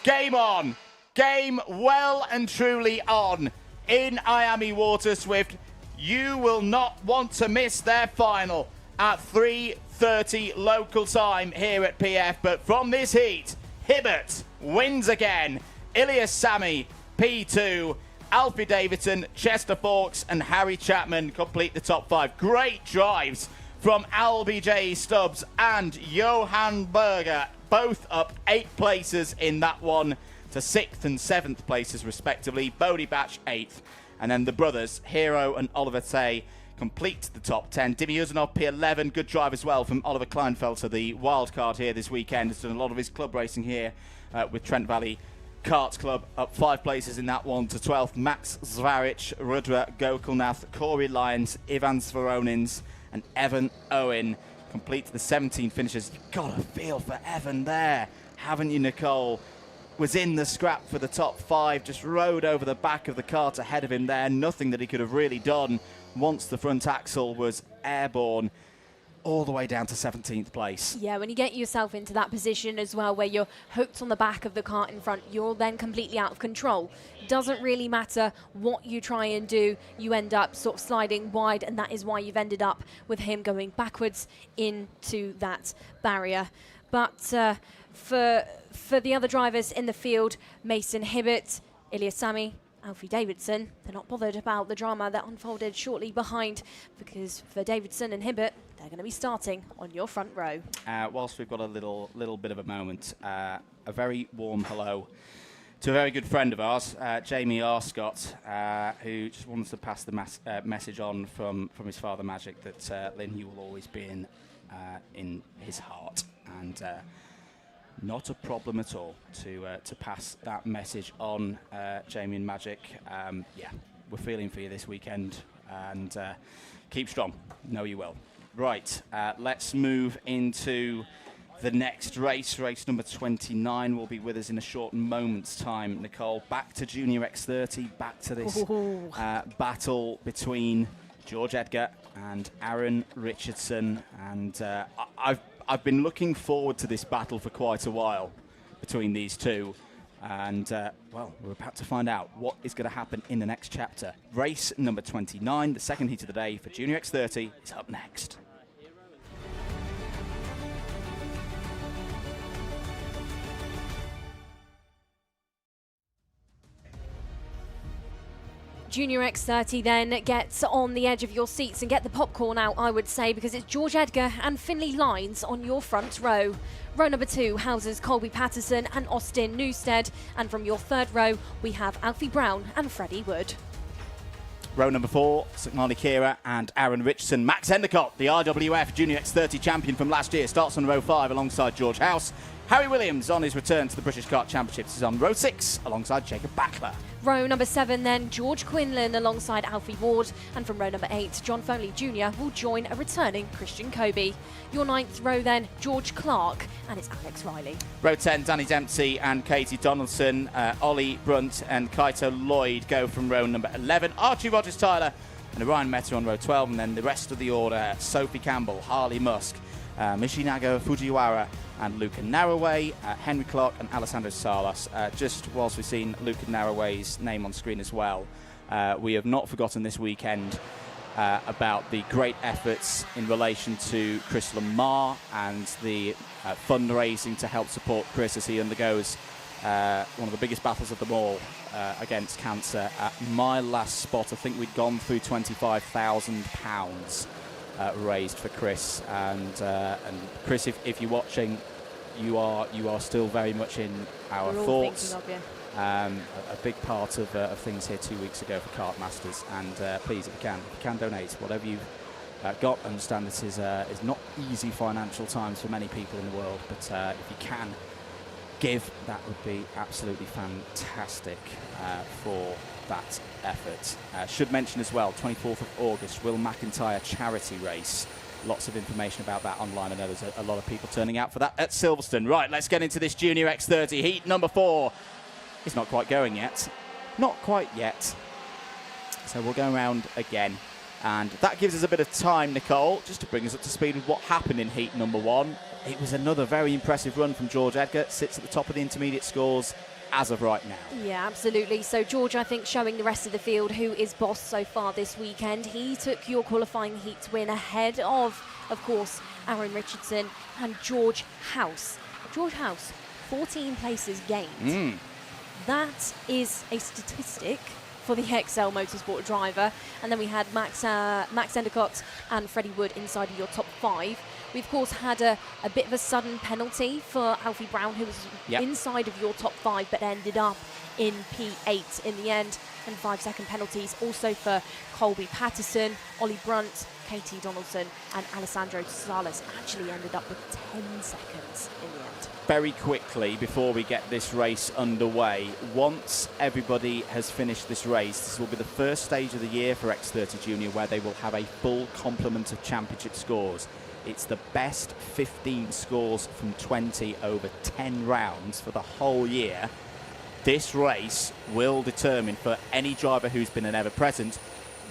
Game on. Game well and truly on in IAME Water Swift. You will not want to miss their final at 3:30 local time here at PF. But from this heat, Hibbert wins again. Ilya Sami, P2. Alfie Davidson, Chester Fawkes and Harry Chapman complete the top 5. Great drives from LBJ Stubbs and Johan Berger, both up 8 places in that one to 6th and 7th places respectively. Bodie Batch 8th, and then the brothers Hero and Oliver Tay complete the top 10. Dimi Uzanov P11, good drive as well from Oliver Kleinfelter, the wild card here this weekend. Has done a lot of his club racing here with Trent Valley Kart Club, up 5 places in that one to 12th. Max Zvaric, Rudra Gokulnath, Corey Lyons, Ivan Svoronins and Evan Owen complete the 17 finishes. You've got a feel for Evan there, haven't you, Nicole? Was in the scrap for the top 5, just rode over the back of the cart ahead of him there. Nothing that he could have really done once the front axle was airborne, all the way down to 17th place. Yeah, when you get yourself into that position as well, where you're hooked on the back of the cart in front, you're then completely out of control. Doesn't really matter what you try and do, you end up sort of sliding wide, and that is why you've ended up with him going backwards into that barrier. But for the other drivers in the field, Mason Hibbert, Ilya Sami, Alfie Davidson, they're not bothered about the drama that unfolded shortly behind, because for Davidson and Hibbert, they're going to be starting on your front row. Whilst we've got a little bit of a moment, a very warm hello to a very good friend of ours, Jamie Arscott, who just wants to pass the message on from his father Magic that Lynn, you will always be in his heart, and not a problem at all to pass that message on, Jamie and Magic. Yeah, we're feeling for you this weekend, and keep strong. Know you will. Right, let's move into the next race. Race number 29 will be with us in a short moment's time. Nicole, back to Junior X30, back to this battle between George Edgar and Aaron Richardson, and I've been looking forward to this battle for quite a while between these two, and well, we're about to find out what is going to happen in the next chapter. Race number 29, the second heat of the day for Junior X30, is up next. Junior X30 then gets on the edge of your seats and get the popcorn out, I would say, because it's George Edgar and Finley Lines on your front row. Row number 2 houses Colby Patterson and Austin Newstead, and from your third row we have Alfie Brown and Freddie Wood. Row number 4, Sakmani Kira and Aaron Richardson. Max Endicott, the RWF Junior X30 champion from last year, starts on row 5 alongside George House. Harry Williams, on his return to the British Kart Championships, is on row 6 alongside Jacob Backler. Row number 7 then, George Quinlan alongside Alfie Ward, and from row number 8, John Foley Jr. will join a returning Christian Kobe. Your 9th row then, George Clark, and it's Alex Riley. Row 10, Danny Dempsey and Katie Donaldson, Ollie Brunt and Kaito Lloyd go from row number 11. Archie Rogers-Tyler and Orion Meta on row 12, and then the rest of the order, Sophie Campbell, Harley Musk, Michinaga Fujiwara and Luca Narroway, Henry Clark and Alessandro Salas. Just whilst we've seen Luca Narroway's name on screen as well, we have not forgotten this weekend about the great efforts in relation to Chris Lamar and the fundraising to help support Chris as he undergoes one of the biggest battles of them all against cancer. At my last spot, I think we'd gone through £25,000 raised for Chris, and Chris, if you're watching, you are still very much in our thoughts. A big part of things here 2 weeks ago for Kart Masters, and please, if you can donate whatever you've got. Understand this is not easy financial times for many people in the world, but if you can give, that would be absolutely fantastic for that effort. Should mention as well, 24th of August, Will McIntyre charity race. Lots of information about that online. I know there's a lot of people turning out for that at Silverstone. Right, let's get into this Junior X30 heat number 4. It's not quite going yet. Not quite yet. So we'll go around again. And that gives us a bit of time, Nicole, just to bring us up to speed with what happened in heat number 1. It was another very impressive run from George Edgar. Sits at the top of the intermediate scores as of right now. Yeah, absolutely. So George, I think, showing the rest of the field who is boss so far this weekend. He took your qualifying heat win ahead of course, Aaron Richardson and George House. George House, 14 places gained. That is a statistic for the XL Motorsport driver. And then we had Max Endicott and Freddie Wood inside of your top 5. We, of course, had a bit of a sudden penalty for Alfie Brown, who was inside of your top 5, but ended up in P8 in the end. And 5-second penalties also for Colby Patterson, Ollie Brunt, Katie Donaldson and Alessandro Salas actually ended up with 10 seconds in the end. Very quickly, before we get this race underway, once everybody has finished this race, this will be the first stage of the year for X30 Junior where they will have a full complement of championship scores. It's the best 15 scores from 20 over 10 rounds for the whole year. This race will determine for any driver who's been an ever-present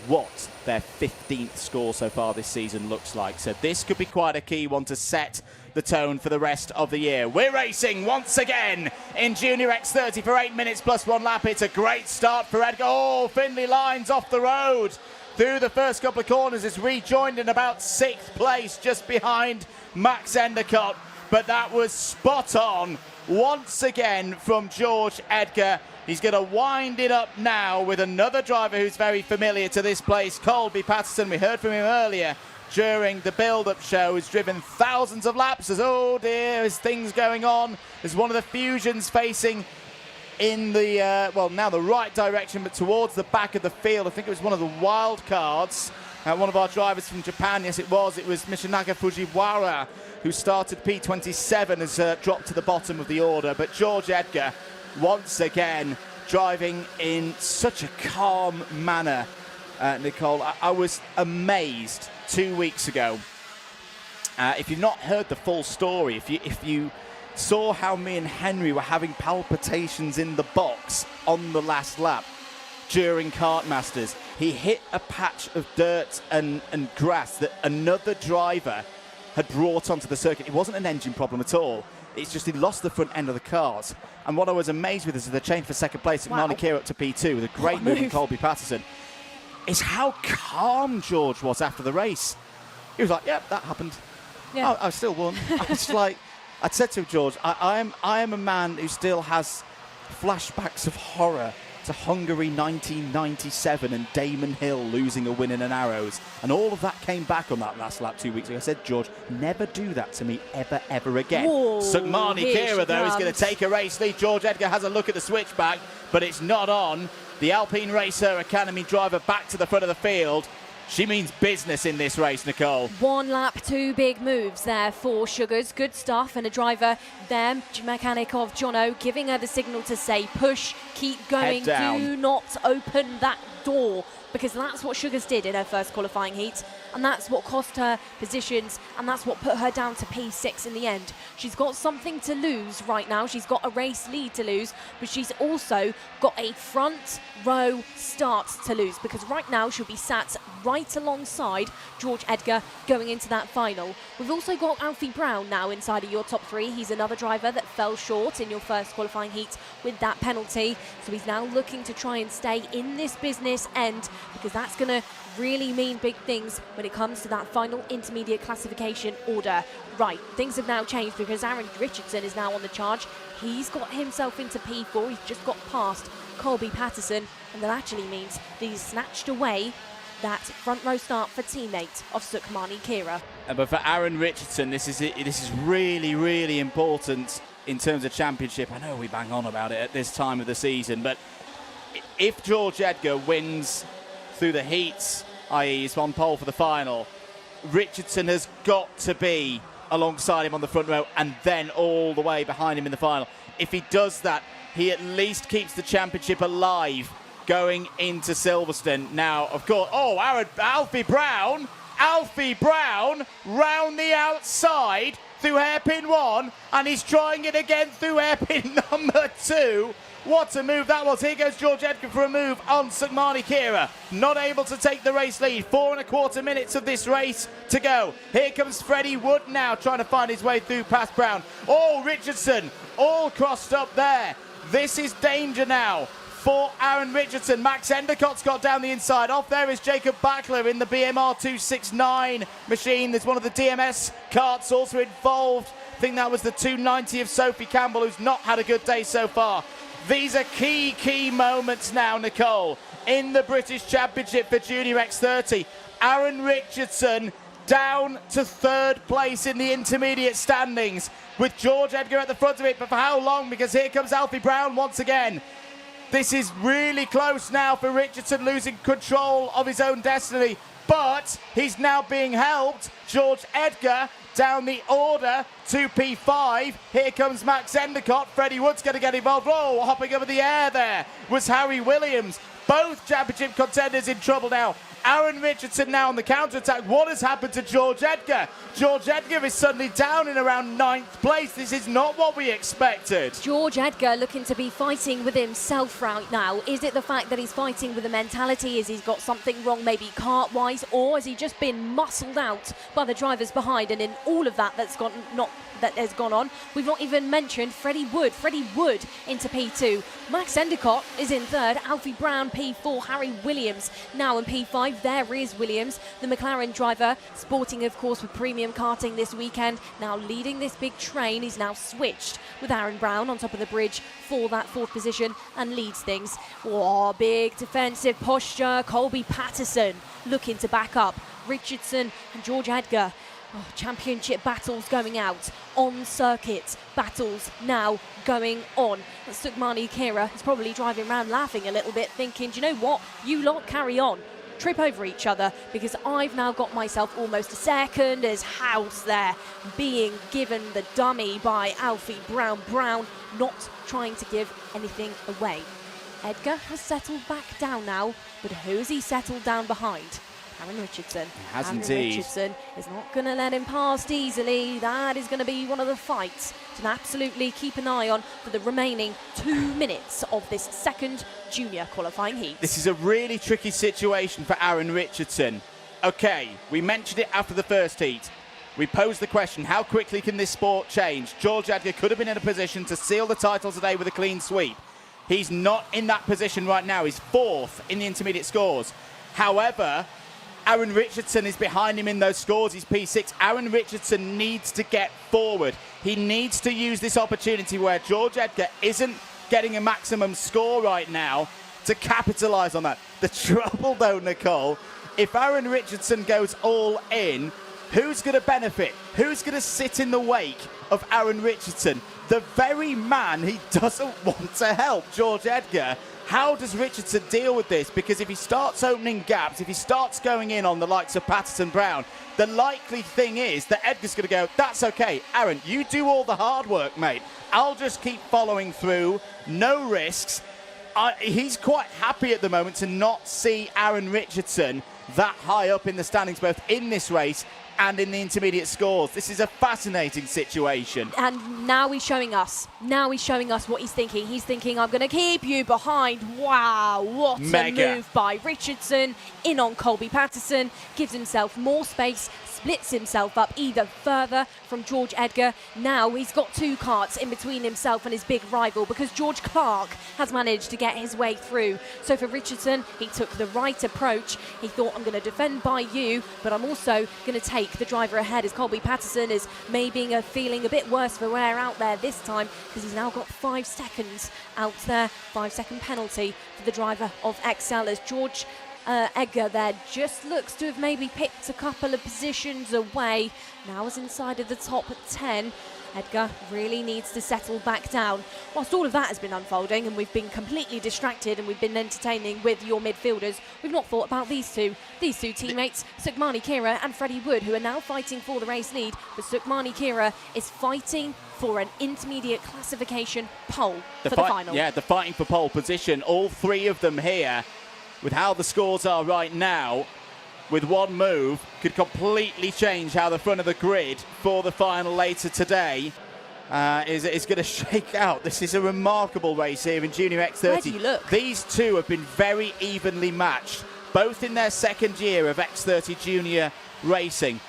what their 15th score so far this season looks like. So this could be quite a key one to set the tone for the rest of the year. We're racing once again in Junior X30 for 8 minutes plus 1 lap. It's a great start for Edgar. Oh, Finley lines off the road through the first couple of corners. It's rejoined in about 6th place, just behind Max Endicott. But that was spot on once again from George Edgar. He's going to wind it up now with another driver who's very familiar to this place, Colby Patterson. We heard from him earlier during the build-up show. He's driven thousands of laps. As, oh dear, there's things going on. There's one of the Fusions facing in the, well, now the right direction, but towards the back of the field. I think it was one of the wild cards. One of our drivers from Japan, yes it was Michinaga Fujiwara, who started P27, has dropped to the bottom of the order. But George Edgar, once again, driving in such a calm manner. Nicole, I was amazed 2 weeks ago. If you've not heard the full story, if you saw how me and Henry were having palpitations in the box on the last lap during Kart Masters, he hit a patch of dirt and grass that another driver had brought onto the circuit. It wasn't an engine problem at all. It's just he lost the front end of the cars. And what I was amazed with is the change for second place, Marnie Keir up to P2 with a great move from Colby Patterson, is how calm George was after the race. He was like, yep, that happened. Yeah. I still won. I was like, I'd said to him, George, I am a man who still has flashbacks of horror to Hungary 1997 and Damon Hill losing a win in an Arrows. And all of that came back on that last lap 2 weeks ago. I said, George, never do that to me ever again. Sukmani Kira, though, is going to take a race lead. George Edgar has a look at the switchback, but it's not on. The Alpine Racer Academy driver back to the front of the field. She means business in this race, Nicole. 1 lap, 2 big moves there for Sugars. Good stuff. And a driver there, mechanic of Jono, giving her the signal to say push, keep going, do not open that door. Because that's what Sugars did in her first qualifying heat. And that's what cost her positions. And that's what put her down to P6 in the end. She's got something to lose right now. She's got a race lead to lose. But she's also got a front row start to lose. Because right now she'll be sat right alongside George Edgar going into that final. We've also got Alfie Brown now inside of your top 3. He's another driver that fell short in your first qualifying heat with that penalty. So he's now looking to try and stay in this business end, because that's going to really mean big things when it comes to that final intermediate classification order. Right, things have now changed because Aaron Richardson is now on the charge. He's got himself into P4. He's just got past Colby Patterson, and that actually means that he's snatched away that front row start for teammate of Sukmani Kira. But for Aaron Richardson, this is really important in terms of championship. I know we bang on about it at this time of the season, but if George Edgar wins through the heats, i.e. he's on pole for the final, Richardson has got to be alongside him on the front row and then all the way behind him in the final. If he does that, he at least keeps the championship alive going into Silverstone. Now, of course, Alfie Brown round the outside through hairpin 1, and he's trying it again through hairpin number 2. What a move that was. Here goes George Edgar for a move on Sukmani Kira. Not able to take the race lead. 4.25 minutes of this race to go. Here comes Freddie Wood now trying to find his way through past Brown. Oh, Richardson all crossed up there. This is danger now for Aaron Richardson. Max Endicott's got down the inside. Off there is Jacob Backler in the BMR 269 machine. There's one of the DMS karts also involved. I think that was the 290 of Sophie Campbell, who's not had a good day so far. These are key moments now, Nicole, in the British Championship for Junior X30. Aaron Richardson down to third place in the intermediate standings with George Edgar at the front of it, but for how long? Because here comes Alfie Brown once again. This is really close now for Richardson, losing control of his own destiny, but he's now being helped. George Edgar down the order to P5. Here comes Max Endicott. Freddie Wood's going to get involved. Oh, hopping over the air there was Harry Williams. Both championship contenders in trouble now. Aaron Richardson now on the counter-attack. What has happened to George Edgar? George Edgar is suddenly down in around 9th place. This is not what we expected. George Edgar looking to be fighting with himself right now. Is it the fact that he's fighting with a mentality? Is he's got something wrong maybe kart-wise? Or has he just been muscled out by the drivers behind? And in all of that that has gone on, we've not even mentioned Freddie Wood. Freddie Wood into P2. Max Endicott is in third. Alfie Brown P4. Harry Williams now in P5. There is Williams, the McLaren driver, sporting of course with premium karting this weekend, now leading this big train. He's now switched with Aaron Brown on top of the bridge for that 4th position and leads things. Oh, big defensive posture. Colby Patterson looking to back up Richardson and George Edgar. Oh, championship battles going out on circuit. Battles now going on. Sukhmani Kira is probably driving around laughing a little bit, thinking, do you know what? You lot carry on. Trip over each other, because I've now got myself almost a second. There's House there being given the dummy by Alfie Brown. Brown not trying to give anything away. Edgar has settled back down now, but who has he settled down behind? Aaron Richardson. Has Aaron indeed. Richardson is not going to let him past easily. That is going to be one of the fights to absolutely keep an eye on for the remaining 2 minutes of this second junior qualifying heat. This is a really tricky situation for Aaron Richardson. Okay, we mentioned it after the first heat. We posed the question, how quickly can this sport change? George Edgar could have been in a position to seal the title today with a clean sweep. He's not in that position right now. He's 4th in the intermediate scores. However, Aaron Richardson is behind him in those scores. He's P6. Aaron Richardson needs to get forward. He needs to use this opportunity where George Edgar isn't getting a maximum score right now to capitalise on that. The trouble, though, Nicole, if Aaron Richardson goes all in, who's going to benefit? Who's going to sit in the wake of Aaron Richardson? The very man he doesn't want to help, George Edgar. How does Richardson deal with this? Because if he starts opening gaps, if he starts going in on the likes of Patterson Brown, the likely thing is that Edgar's going to go, that's okay, Aaron, you do all the hard work, mate. I'll just keep following through, no risks. He's quite happy at the moment to not see Aaron Richardson that high up in the standings, both in this race and in the intermediate scores. This is a fascinating situation. And now he's showing us. Now he's showing us what he's thinking. He's thinking, I'm going to keep you behind. Wow, what Mega. a move by Richardson. In on Colby Patterson. Gives himself more space. Splits himself up either further from George Edgar. Now he's got 2 karts in between himself and his big rival, because George Clark has managed to get his way through. So for Richardson, he took the right approach. He thought, I'm going to defend by you, but I'm also going to take the driver ahead, as Colby Patterson is maybe feeling a bit worse for wear out there this time, because he's now got 5 seconds out there. 5-second penalty for the driver of XL, as George Edgar there just looks to have maybe picked a couple of positions away. Now is inside of the top 10. Edgar really needs to settle back down. Whilst all of that has been unfolding and we've been completely distracted and we've been entertaining with your midfielders, we've not thought about these two teammates, Sukhmani Kira and Freddie Wood, who are now fighting for the race lead. But Sukhmani Kira is fighting for an intermediate classification pole for the final. Yeah, they're fighting for pole position. All 3 of them here, with how the scores are right now, with one move, could completely change how the front of the grid for the final later today is going to shake out. This is a remarkable race here in Junior X30. Where do you look? These 2 have been very evenly matched, both in their second year of X30 Junior racing.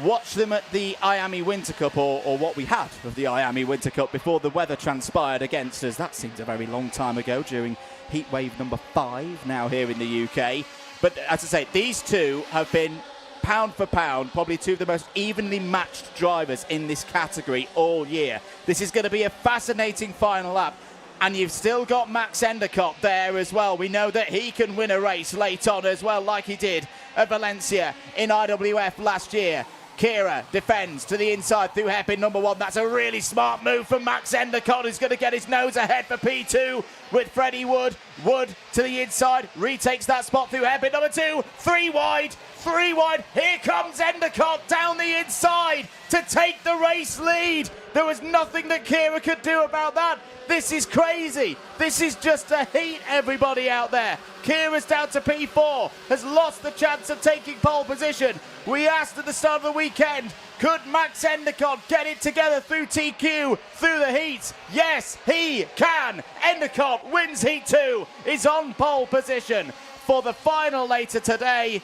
Watch them at the IAME Winter Cup, or what we had of the IAME Winter Cup before the weather transpired against us. That seems a very long time ago, during heat wave number 5 now here in the UK. But as I say, these 2 have been, pound for pound, probably 2 of the most evenly matched drivers in this category all year. This is going to be a fascinating final lap. And you've still got Max Endicott there as well. We know that he can win a race late on as well, like he did at Valencia in IWF last year. Kira defends to the inside through hairpin number 1. That's a really smart move from Max Endicott, who's going to get his nose ahead for P2 with Freddie Wood. Wood to the inside, retakes that spot through hairpin number 2. 3 wide, 3 wide. Here comes Endicott down the inside to take the race lead. There was nothing that Kira could do about that. This is crazy. This is just a heat, everybody out there. Kira's down to P4, has lost the chance of taking pole position. We asked at the start of the weekend, could Max Endicott get it together through TQ, through the heats? Yes, he can. Endicott wins Heat 2, is on pole position. For the final later today,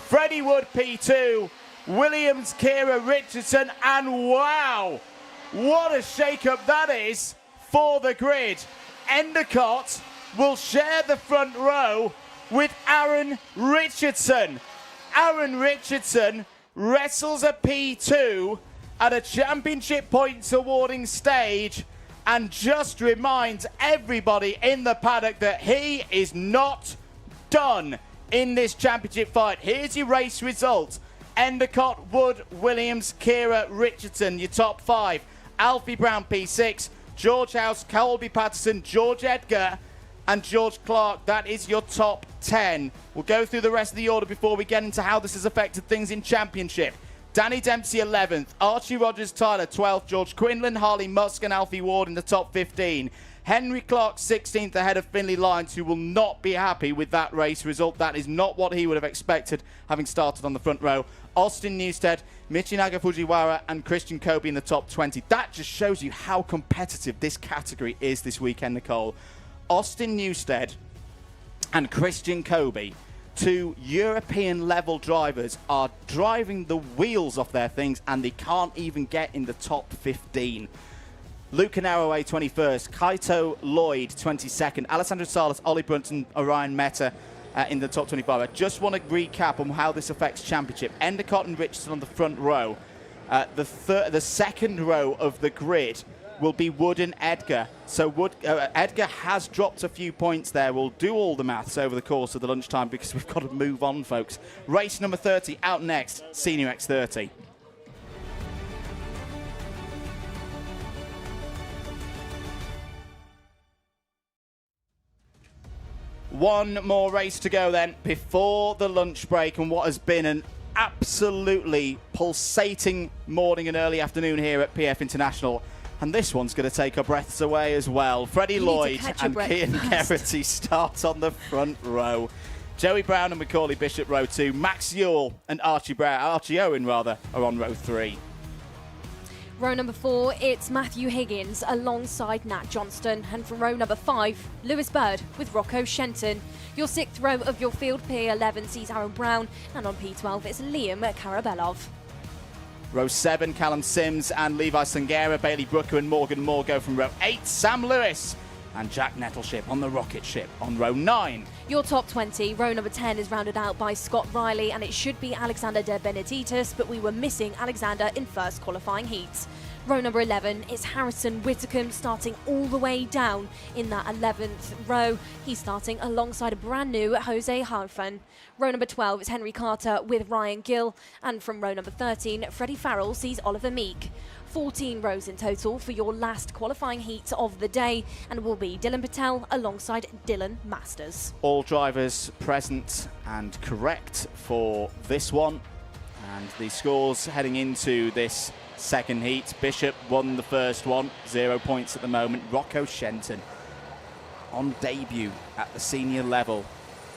Freddie Wood P2, Williams, Kira Richardson, and wow, what a shake-up that is for the grid. Endicott will share the front row with Aaron Richardson. Aaron Richardson wrestles a P2 at a championship points awarding stage and just reminds everybody in the paddock that he is not done in this championship fight. Here's your race results. Endicott, Wood, Williams, Kira, Richardson, your top 5. Alfie Brown P6, George House, Colby Patterson, George Edgar, and George Clark. That is your top 10. We'll go through the rest of the order before we get into how this has affected things in Championship. Danny Dempsey 11th, Archie Rogers Tyler 12th, George Quinlan, Harley Musk and Alfie Ward in the top 15. Henry Clark 16th ahead of Finley Lyons, who will not be happy with that race result. That is not what he would have expected, having started on the front row. Austin Newstead, Michinaga Fujiwara and Christian Kobe in the top 20. That just shows you how competitive this category is this weekend, Nicole. Austin Newstead and Christian Kobe, 2 European level drivers, are driving the wheels off their things and they can't even get in the top 15. Luke Canarraway 21st, Kaito Lloyd 22nd, Alessandro Salas, Ollie Brunton, Orion Meta in the top 25. I just want to recap on how this affects Championship. Endicott and Richardson on the front row. The second row of the grid will be Wood and Edgar. So Edgar has dropped a few points there. We'll do all the maths over the course of the lunchtime because we've got to move on, folks. Race number 30 out next, Senior X30. One more race to go then before the lunch break, and what has been an absolutely pulsating morning and early afternoon here at PF International. And this one's going to take our breaths away as well. Freddie Lloyd and Cian Geraghty start on the front row. Joey Brown and Macaulay Bishop row 2. Max Ewell and Archie Owen are on row 3. Row number 4, it's Matthew Higgins alongside Nat Johnston. And from row number 5, Lewis Bird with Rocco Shenton. Your 6th row of your field, P11, sees Aaron Brown. And on P12, it's Liam Karabelov. Row 7, Callum Sims and Levi Sangera, Bailey Brooker and Morgan Moore go from row 8. Sam Lewis and Jack Nettleship on the rocket ship on row 9. Your top 20, row number 10 is rounded out by Scott Riley, and it should be Alexander De Benedictis, but we were missing Alexander in first qualifying heat. Row number 11 is Harrison Whitcomb, starting all the way down in that 11th row. He's starting alongside a brand new Jose Harfan. Row number 12 is Henry Carter with Ryan Gill, and from row number 13, Freddie Farrell sees Oliver Meek. 14 rows in total for your last qualifying heat of the day, and will be Dylan Patel alongside Dylan Masters. All drivers present and correct for this one. And the scores heading into this second heat. Bishop won the first one, 0 points at the moment. Rocco Shenton on debut at the senior level.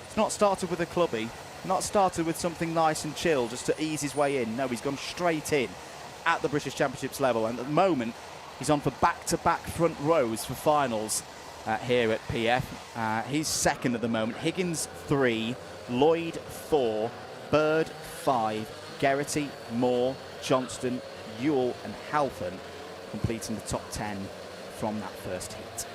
It's not started with a clubby, not started with something nice and chill just to ease his way in. No, he's gone straight in at the British Championships level, and at the moment he's on for back-to-back front rows for finals here at PF. He's second at the moment. Higgins 3, Lloyd 4, Bird 5, Geraghty, Moore, Johnston, Ewell and Halfon completing the top 10 from that first heat.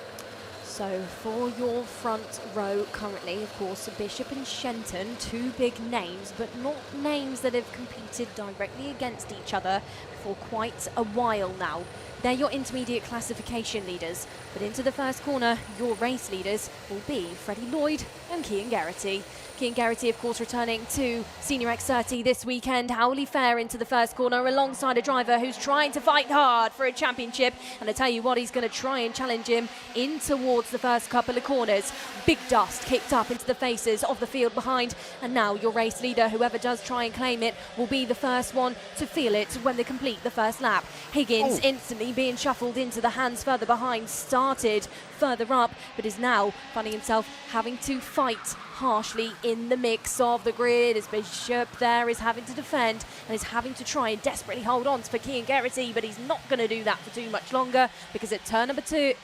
So for your front row currently, of course, Bishop and Shenton, 2 big names, but not names that have competed directly against each other for quite a while now. They're your intermediate classification leaders. But into the first corner, your race leaders will be Freddie Lloyd and Cian Geraghty. Cian Geraghty, of course, returning to Senior X30 this weekend. Howley Fair into the first corner alongside a driver who's trying to fight hard for a championship. And I tell you what, he's going to try and challenge him in towards the first couple of corners. Big dust kicked up into the faces of the field behind. And now your race leader, whoever does try and claim it, will be the first one to feel it when they complete the first lap. Higgins instantly being shuffled into the hands further behind, started further up, but is now finding himself having to fight harshly in the mix of the grid as Bishop there is having to defend and is having to try and desperately hold on for Cian Geraghty, but he's not going to do that for too much longer, because at turn number 2,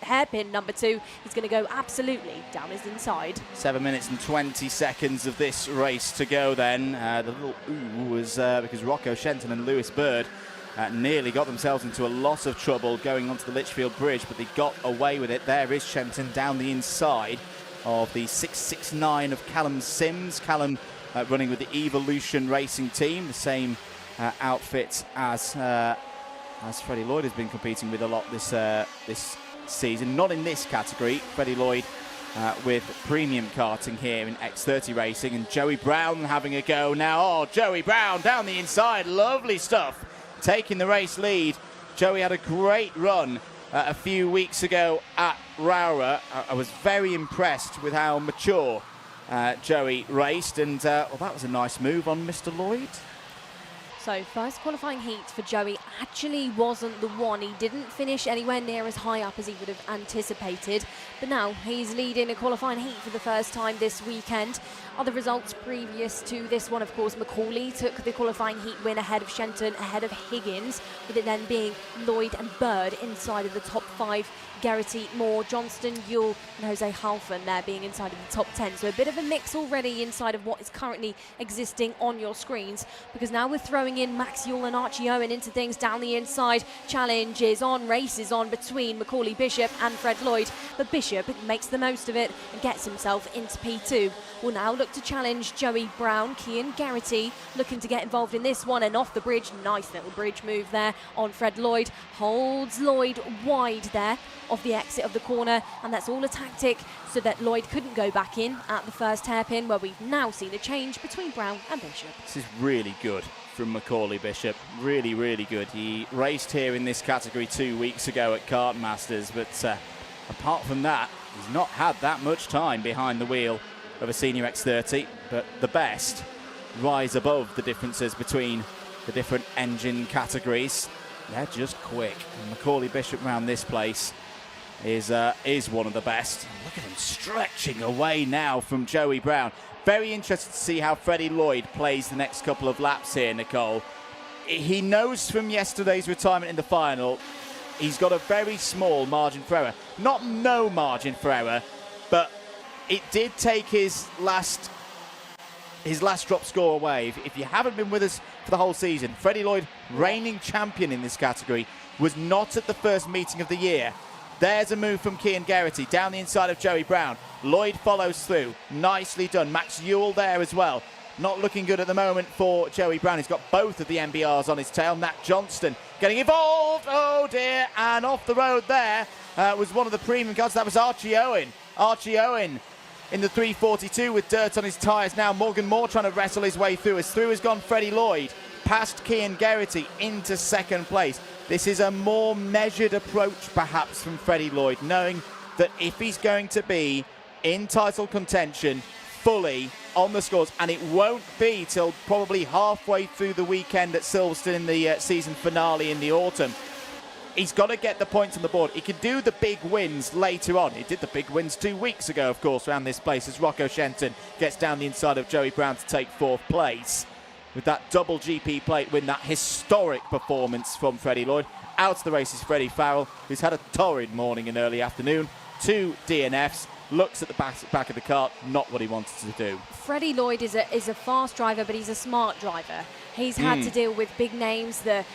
hairpin number 2, he's going to go absolutely down his inside. 7 minutes and 20 seconds of this race to go then. The little ooh was because Rocco Shenton and Lewis Bird nearly got themselves into a lot of trouble going onto the Lichfield Bridge, but they got away with it. There is Shenton down the inside of the 669 of Callum Sims. Callum running with the Evolution Racing team, the same outfit as Freddie Lloyd has been competing with a lot this season. Not in this category. Freddie Lloyd with premium karting here in X30 racing, and Joey Brown having a go now. Oh, Joey Brown down the inside, lovely stuff, taking the race lead. Joey had a great run a few weeks ago at Wera. I was very impressed with how mature Joey raced, and well, that was a nice move on Mr. Lloyd. So first qualifying heat for Joey actually wasn't the one. He didn't finish anywhere near as high up as he would have anticipated. But now he's leading a qualifying heat for the first time this weekend. Other results previous to this one, of course, Macaulay took the qualifying heat win ahead of Shenton, ahead of Higgins, with it then being Lloyd and Bird inside of the top 5. Geraghty, Moore, Johnston, Yule and Jose Halfon there being inside of the top 10. So a bit of a mix already inside of what is currently existing on your screens, because now we're throwing in Max Yule and Archie Owen into things down the inside. Challenge is on, race is on between Macaulay Bishop and Fred Lloyd, but Bishop makes the most of it and gets himself into P2. Will now look to challenge Joey Brown. Cian Geraghty looking to get involved in this one, and off the bridge, nice little bridge move there on Fred Lloyd, holds Lloyd wide there of the exit of the corner, and that's all a tactic so that Lloyd couldn't go back in at the first hairpin, where we've now seen a change between Brown and Bishop. This is really good from Macaulay Bishop, really, really good. He raced here in this category 2 weeks ago at Kart Masters, but apart from that, he's not had that much time behind the wheel of a Senior X30, but the best rise above the differences between the different engine categories. They're just quick. And Macaulay Bishop around this place is one of the best. Look at him stretching away now from Joey Brown. Very interested to see how Freddie Lloyd plays the next couple of laps here, Nicole. He knows from yesterday's retirement in the final, he's got a very small margin for error. Not no margin for error, but it did take his last drop score away. If you haven't been with us for the whole season, Freddie Lloyd, reigning champion in this category, was not at the first meeting of the year. There's a move from Cian Geraghty down the inside of Joey Brown. Lloyd follows through. Nicely done. Max Yule there as well. Not looking good at the moment for Joey Brown. He's got both of the MBRs on his tail. Nat Johnston getting involved. Oh dear. And off the road there was one of the premium cars. That was Archie Owen. Archie Owen in the 342 with dirt on his tyres. Now Morgan Moore trying to wrestle his way through. As through has gone Freddie Lloyd. Past Cian Geraghty into second place. This is a more measured approach perhaps from Freddie Lloyd, knowing that if he's going to be in title contention fully on the scores, and it won't be till probably halfway through the weekend at Silverstone in the season finale in the autumn, he's got to get the points on the board. He can do the big wins later on. He did the big wins 2 weeks ago, of course, around this place as Rocco Shenton gets down the inside of Joey Brown to take 4th place. With that double GP plate win, that historic performance from Freddie Lloyd. Out of the race is Freddie Farrell, who's had a torrid morning and early afternoon. 2 DNFs, looks at the back of the kart, not what he wanted to do. Freddie Lloyd is a fast driver, but he's a smart driver. He's had to deal with big names, the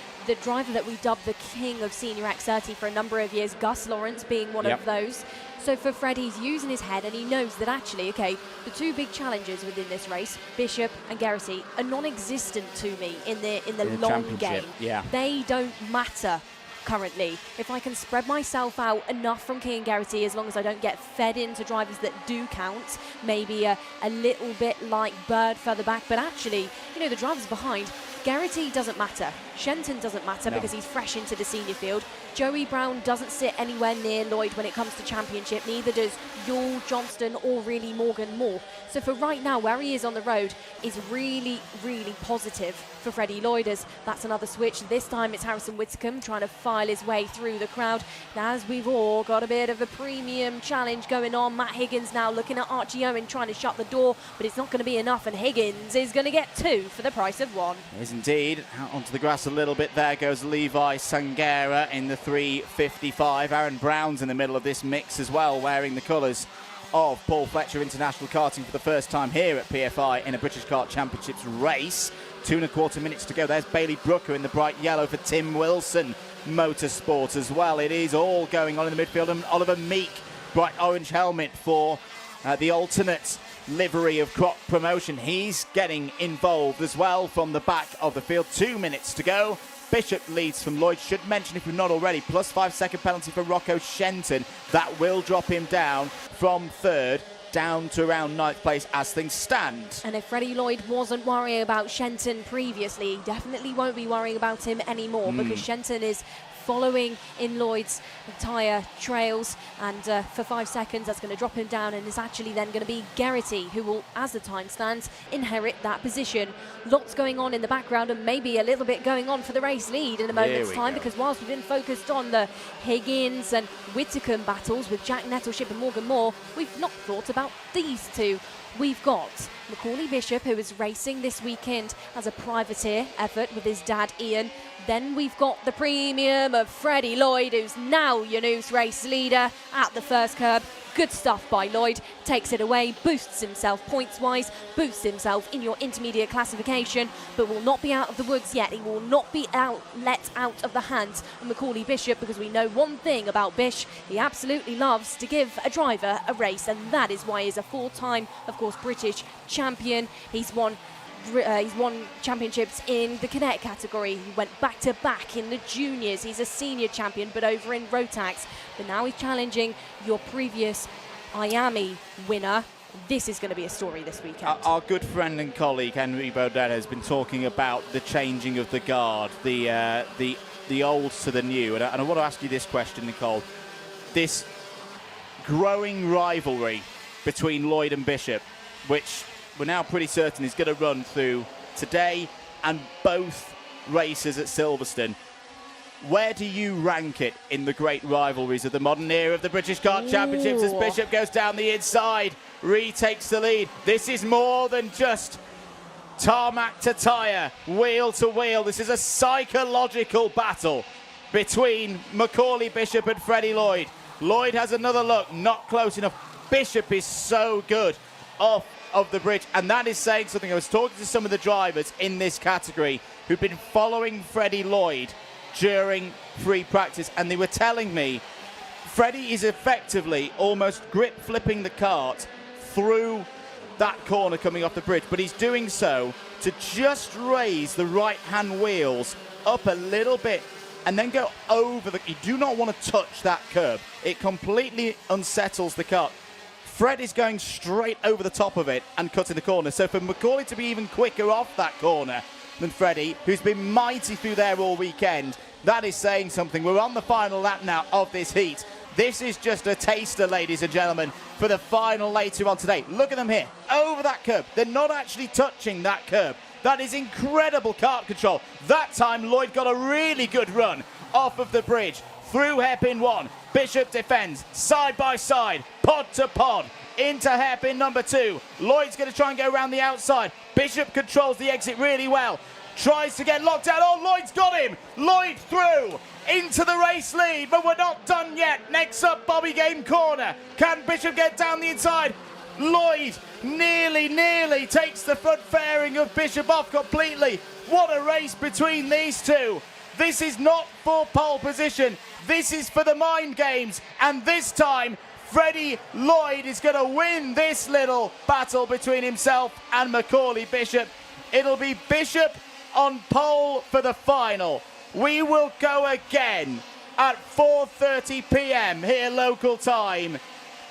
driver that we dubbed the king of Senior X30 for a number of years, Gus Lawrence being one of those. So for Fred, he's using his head, and he knows that actually, okay, the 2 big challenges within this race, Bishop and Geraghty, are non-existent to me in the long game. Yeah. They don't matter currently. If I can spread myself out enough from King and Geraghty, as long as I don't get fed into drivers that do count, maybe a little bit like Bird further back, but actually, you know, the drivers behind, Geraghty doesn't matter. Shenton doesn't matter because he's fresh into the senior field. Joey Brown doesn't sit anywhere near Lloyd when it comes to championship. Neither does Yule, Johnston or really Morgan Moore. So for right now, where he is on the road is really, really positive for Freddie Lloyd, as that's another switch. This time it's Harrison Whitcomb trying to file his way through the crowd. As we've all got a bit of a premium challenge going on. Matt Higgins now looking at Archie Owen trying to shut the door, but it's not going to be enough, and Higgins is going to get 2 for the price of 1. Is indeed. Out onto the grass a little bit. There goes Levi Sangera in the 3:55. Aaron Brown's in the middle of this mix as well, wearing the colours of Paul Fletcher International Karting for the first time here at PFI in a British Kart Championships race. 2.25 minutes to go. There's Bailey Brooker in the bright yellow for Tim Wilson Motorsport as well. It is all going on in the midfield, and Oliver Meek, bright orange helmet for the alternate livery of Crop Promotion. He's getting involved as well from the back of the field. 2 minutes to go. Bishop leads from Lloyd. Should mention, if we're not already, plus 5 second penalty for Rocco Shenton. That will drop him down from 3rd down to around 9th place as things stand. And if Freddie Lloyd wasn't worrying about Shenton previously, he definitely won't be worrying about him anymore, because Shenton is following in Lloyd's tyre trails, and for 5 seconds that's going to drop him down, and it's actually then going to be Geraghty who will, as the time stands, inherit that position. Lots going on in the background, and maybe a little bit going on for the race lead in a moment's time, because whilst we've been focused on the Higgins and Whitcomb battles with Jack Nettleship and Morgan Moore, we've not thought about these two. We've got Macaulay Bishop, who is racing this weekend as a privateer effort with his dad Ian. Then we've got the premium of Freddie Lloyd, who's now your news race leader at the first curb. Good stuff by Lloyd. Takes it away, boosts himself points-wise, boosts himself in your intermediate classification, but will not be out of the woods yet. He will not be let out of the hands of Macaulay Bishop, because we know one thing about Bish. He absolutely loves to give a driver a race, and that is why he's a 4-time, of course, British champion. He's won championships in the cadet category. He went back-to-back in the juniors. He's a senior champion, but over in Rotax. But now he's challenging your previous IAME winner. This is going to be a story this weekend. Our good friend and colleague Henry Baudet has been talking about the changing of the guard, the old to the new. And I want to ask you this question, Nicole. This growing rivalry between Lloyd and Bishop, which we're now pretty certain is going to run through today and both races at Silverstone. Where do you rank it in the great rivalries of the modern era of the British Kart Championships, as Bishop goes down the inside, retakes the lead? This is more than just tarmac to tyre, wheel to wheel. This is a psychological battle between Macaulay Bishop and Freddie Lloyd. Lloyd has another look, not close enough. Bishop is so good off of the bridge, and that is saying something. I was talking to some of the drivers in this category who've been following Freddie Lloyd during free practice, and they were telling me Freddie is effectively almost grip flipping the kart through that corner coming off the bridge, but he's doing so to just raise the right hand wheels up a little bit and then go over the... You do not want to touch that curb. It completely unsettles the kart. Fred is going straight over the top of it and cutting the corner. So for Macaulay to be even quicker off that corner than Freddie, who's been mighty through there all weekend, that is saying something. We're on the final lap now of this heat. This is just a taster, ladies and gentlemen, for the final later on today. Look at them here, over that curb. They're not actually touching that curb. That is incredible kart control. That time, Lloyd got a really good run off of the bridge. Through hairpin 1, Bishop defends, side by side, pod to pod, into hairpin number 2. Lloyd's going to try and go around the outside. Bishop controls the exit really well, tries to get locked out. Oh, Lloyd's got him! Lloyd through into the race lead, but we're not done yet. Next up, Bobby Game corner. Can Bishop get down the inside? Lloyd nearly takes the front fairing of Bishop off completely. What a race between these two. This is not for pole position. This is for the mind games. And this time, Freddie Lloyd is going to win this little battle between himself and Macaulay Bishop. It'll be Bishop on pole for the final. We will go again at 4:30 p.m. here local time.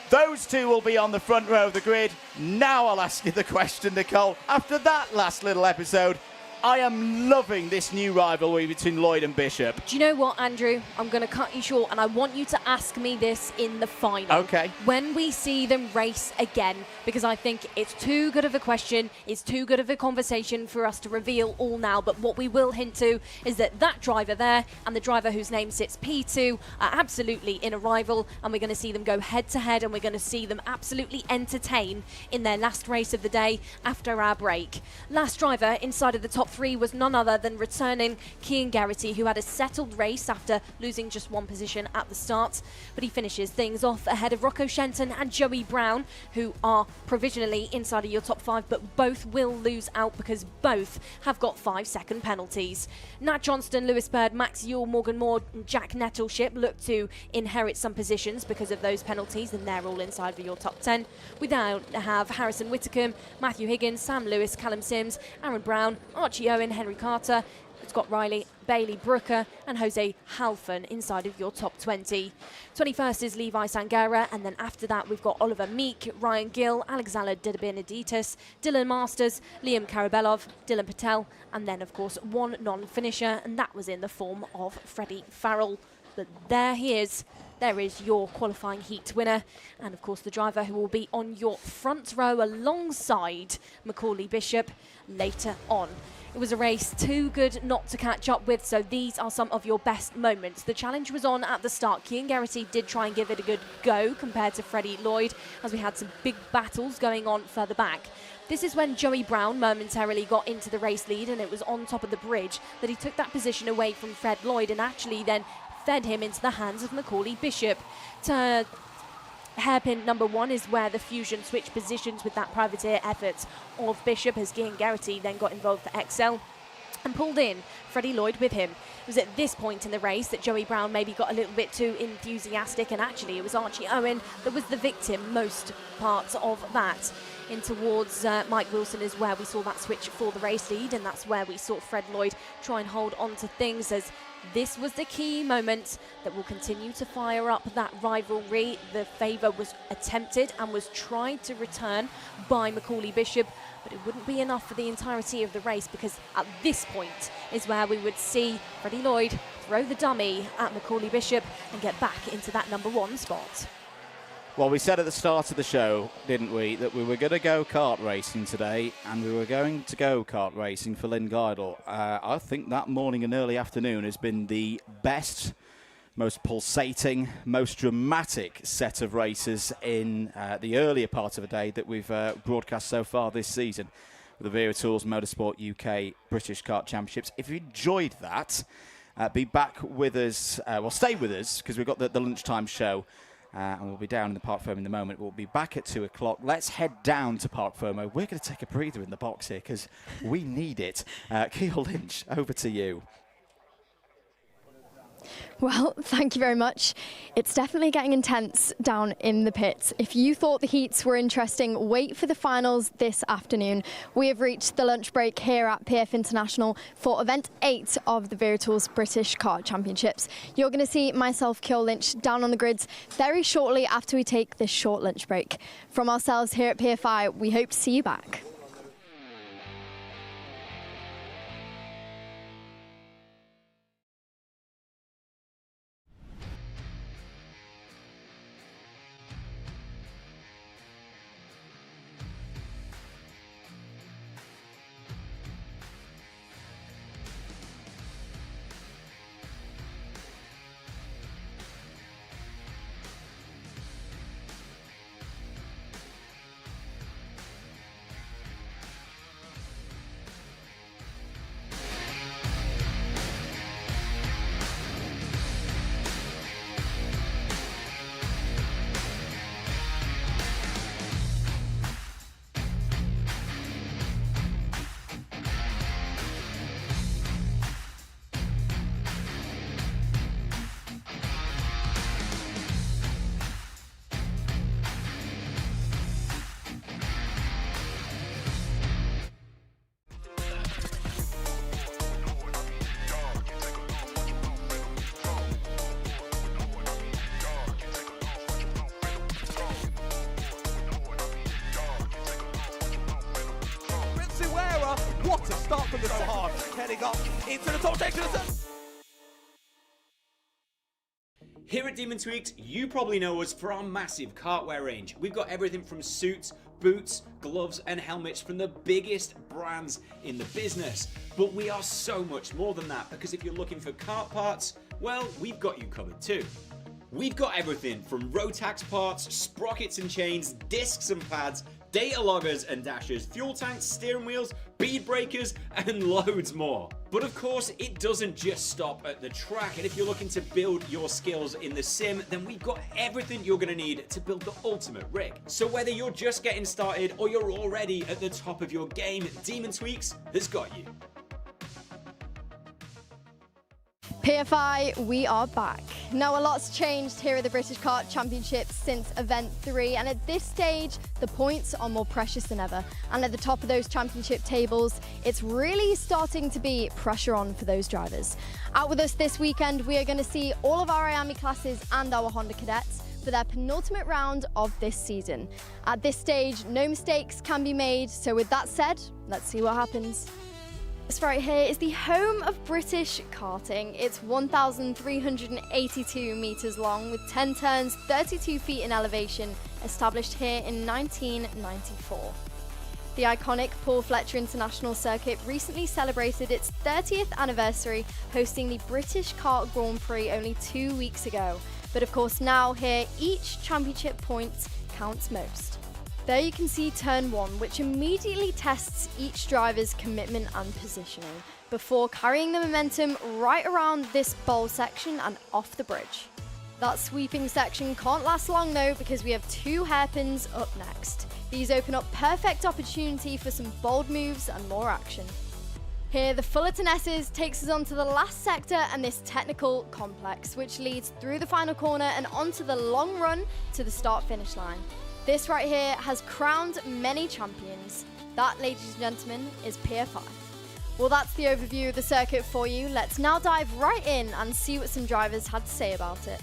Those two will be on the front row of the grid. Now I'll ask you the question, Nicole. After that last little episode, I am loving this new rivalry between Lloyd and Bishop. Do you know what, Andrew? I'm going to cut you short, and I want you to ask me this in the final. Okay. When we see them race again, because I think it's too good of a question, it's too good of a conversation for us to reveal all now. But what we will hint to is that that driver there and the driver whose name sits P2 are absolutely in a rival, and we're going to see them go head-to-head, and we're going to see them absolutely entertain in their last race of the day after our break. Last driver inside of the top 3 was none other than returning Cian Garrity, who had a settled race after losing just one position at the start. But he finishes things off ahead of Rocco Shenton and Joey Brown, who are provisionally inside of your top 5, but both will lose out because both have got 5-second penalties. Nat Johnston, Lewis Bird, Max Yule, Morgan Moore and Jack Nettleship look to inherit some positions because of those penalties, and they're all inside of your top 10. We now have Harrison Whitacombe, Matthew Higgins, Sam Lewis, Callum Sims, Aaron Brown, Archie Owen, Henry Carter, Scott Riley, Bailey Brooker and Jose Halfon inside of your top 20. 21st is Levi Sangara, and then after that we've got Oliver Meek, Ryan Gill, Alexander Benedictus, Dylan Masters, Liam Karabelov, Dylan Patel, and then of course one non-finisher, and that was in the form of Freddie Farrell. But there he is. There is your qualifying heat winner, and of course the driver who will be on your front row alongside Macaulay Bishop later on. It was a race too good not to catch up with, so these are some of your best moments. The challenge was on at the start. Cian Garrity did try and give it a good go compared to Freddie Lloyd, as we had some big battles going on further back. This is when Joey Brown momentarily got into the race lead, and it was on top of the bridge that he took that position away from Fred Lloyd and actually then fed him into the hands of Macaulay Bishop. Hairpin number 1 is where the Fusion switched positions with that privateer effort of Bishop, as Cian Garrity then got involved for Excel and pulled in Freddie Lloyd with him. It was at this point in the race that Joey Brown maybe got a little bit too enthusiastic, and actually it was Archie Owen that was the victim most parts of that. In towards Mike Wilson is where we saw that switch for the race lead, and that's where we saw Fred Lloyd try and hold on to things, as this was the key moment that will continue to fire up that rivalry. The favour was attempted and was tried to return by Macaulay Bishop, but it wouldn't be enough for the entirety of the race, because at this point is where we would see Freddie Lloyd throw the dummy at Macaulay Bishop and get back into that number 1 spot. Well, we said at the start of the show, didn't we, that we were going to go kart racing today, and we were going to go kart racing for Lynn Geidel. I think that morning and early afternoon has been the best, most pulsating, most dramatic set of races in the earlier part of the day that we've broadcast so far this season with the Wera Tools Motorsport UK British Kart Championships. If you enjoyed that, be back with us, stay with us, because we've got the lunchtime show. And we'll be down in the Park Fermo in the moment. We'll be back at 2 o'clock. Let's head down to Park Fermo. We're going to take a breather in the box here because we need it. Keogh Lynch, over to you. Well, thank you very much. It's definitely getting intense down in the pits. If you thought the heats were interesting, wait for the finals this afternoon. We have reached the lunch break here at PF International for event 8 of the Wera Tools British Kart Championships. You're going to see myself, Keogh Lynch, down on the grids very shortly after we take this short lunch break. From ourselves here at PFI, we hope to see you back. start from the hard. Heading up into the top section. Here at Demon Tweaks, you probably know us for our massive cartwear range. We've got everything from suits, boots, gloves and helmets from the biggest brands in the business. But we are so much more than that, because if you're looking for kart parts, well, we've got you covered too. We've got everything from Rotax parts, sprockets and chains, discs and pads, data loggers and dashers, fuel tanks, steering wheels, bead breakers and loads more. But of course, it doesn't just stop at the track, and if you're looking to build your skills in the sim, then we've got everything you're going to need to build the ultimate rig. So whether you're just getting started or you're already at the top of your game, Demon Tweaks has got you. PFI, we are back. Now, a lot's changed here at the British Kart Championship since Event 3, and at this stage, the points are more precious than ever. And at the top of those championship tables, it's really starting to be pressure on for those drivers. Out with us this weekend, we are going to see all of our IAME classes and our Honda cadets for their penultimate round of this season. At this stage, no mistakes can be made, so with that said, let's see what happens. This right here is the home of British karting. It's 1,382 metres long with 10 turns, 32 feet in elevation, established here in 1994. The iconic Paul Fletcher International Circuit recently celebrated its 30th anniversary, hosting the British Kart Grand Prix only 2 weeks ago. But of course now here, each championship point counts most. There you can see turn 1, which immediately tests each driver's commitment and positioning, before carrying the momentum right around this bowl section and off the bridge. That sweeping section can't last long though, because we have 2 hairpins up next. These open up perfect opportunity for some bold moves and more action. Here, the Fullerton S's takes us onto the last sector and this technical complex, which leads through the final corner and onto the long run to the start-finish line. This right here has crowned many champions. That, ladies and gentlemen, is PFI. Well, that's the overview of the circuit for you. Let's now dive right in and see what some drivers had to say about it.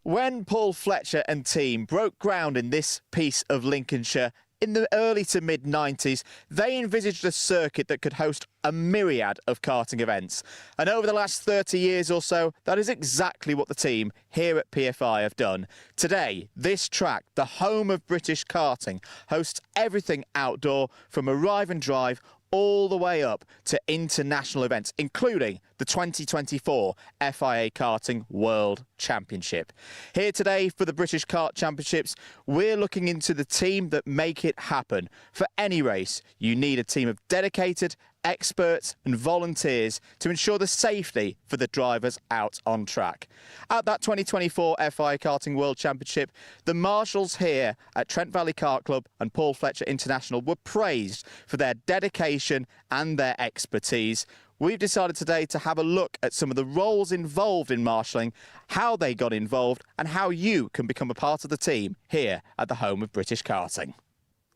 When Paul Fletcher and team broke ground in this piece of Lincolnshire in the early to mid-90s, they envisaged a circuit that could host a myriad of karting events. And over the last 30 years or so, that is exactly what the team here at PFI have done. Today, this track, the home of British karting, hosts everything outdoor from arrive and drive all the way up to international events, including the 2024 FIA Karting World Championship. Here today for the British Kart Championships, we're looking into the team that make it happen. For any race, you need a team of dedicated experts and volunteers to ensure the safety for the drivers out on track. At that 2024 FIA Karting World Championship, the marshals here at Trent Valley Kart Club and Paul Fletcher International were praised for their dedication and their expertise. We've decided today to have a look at some of the roles involved in marshalling, how they got involved, and how you can become a part of the team here at the home of British karting.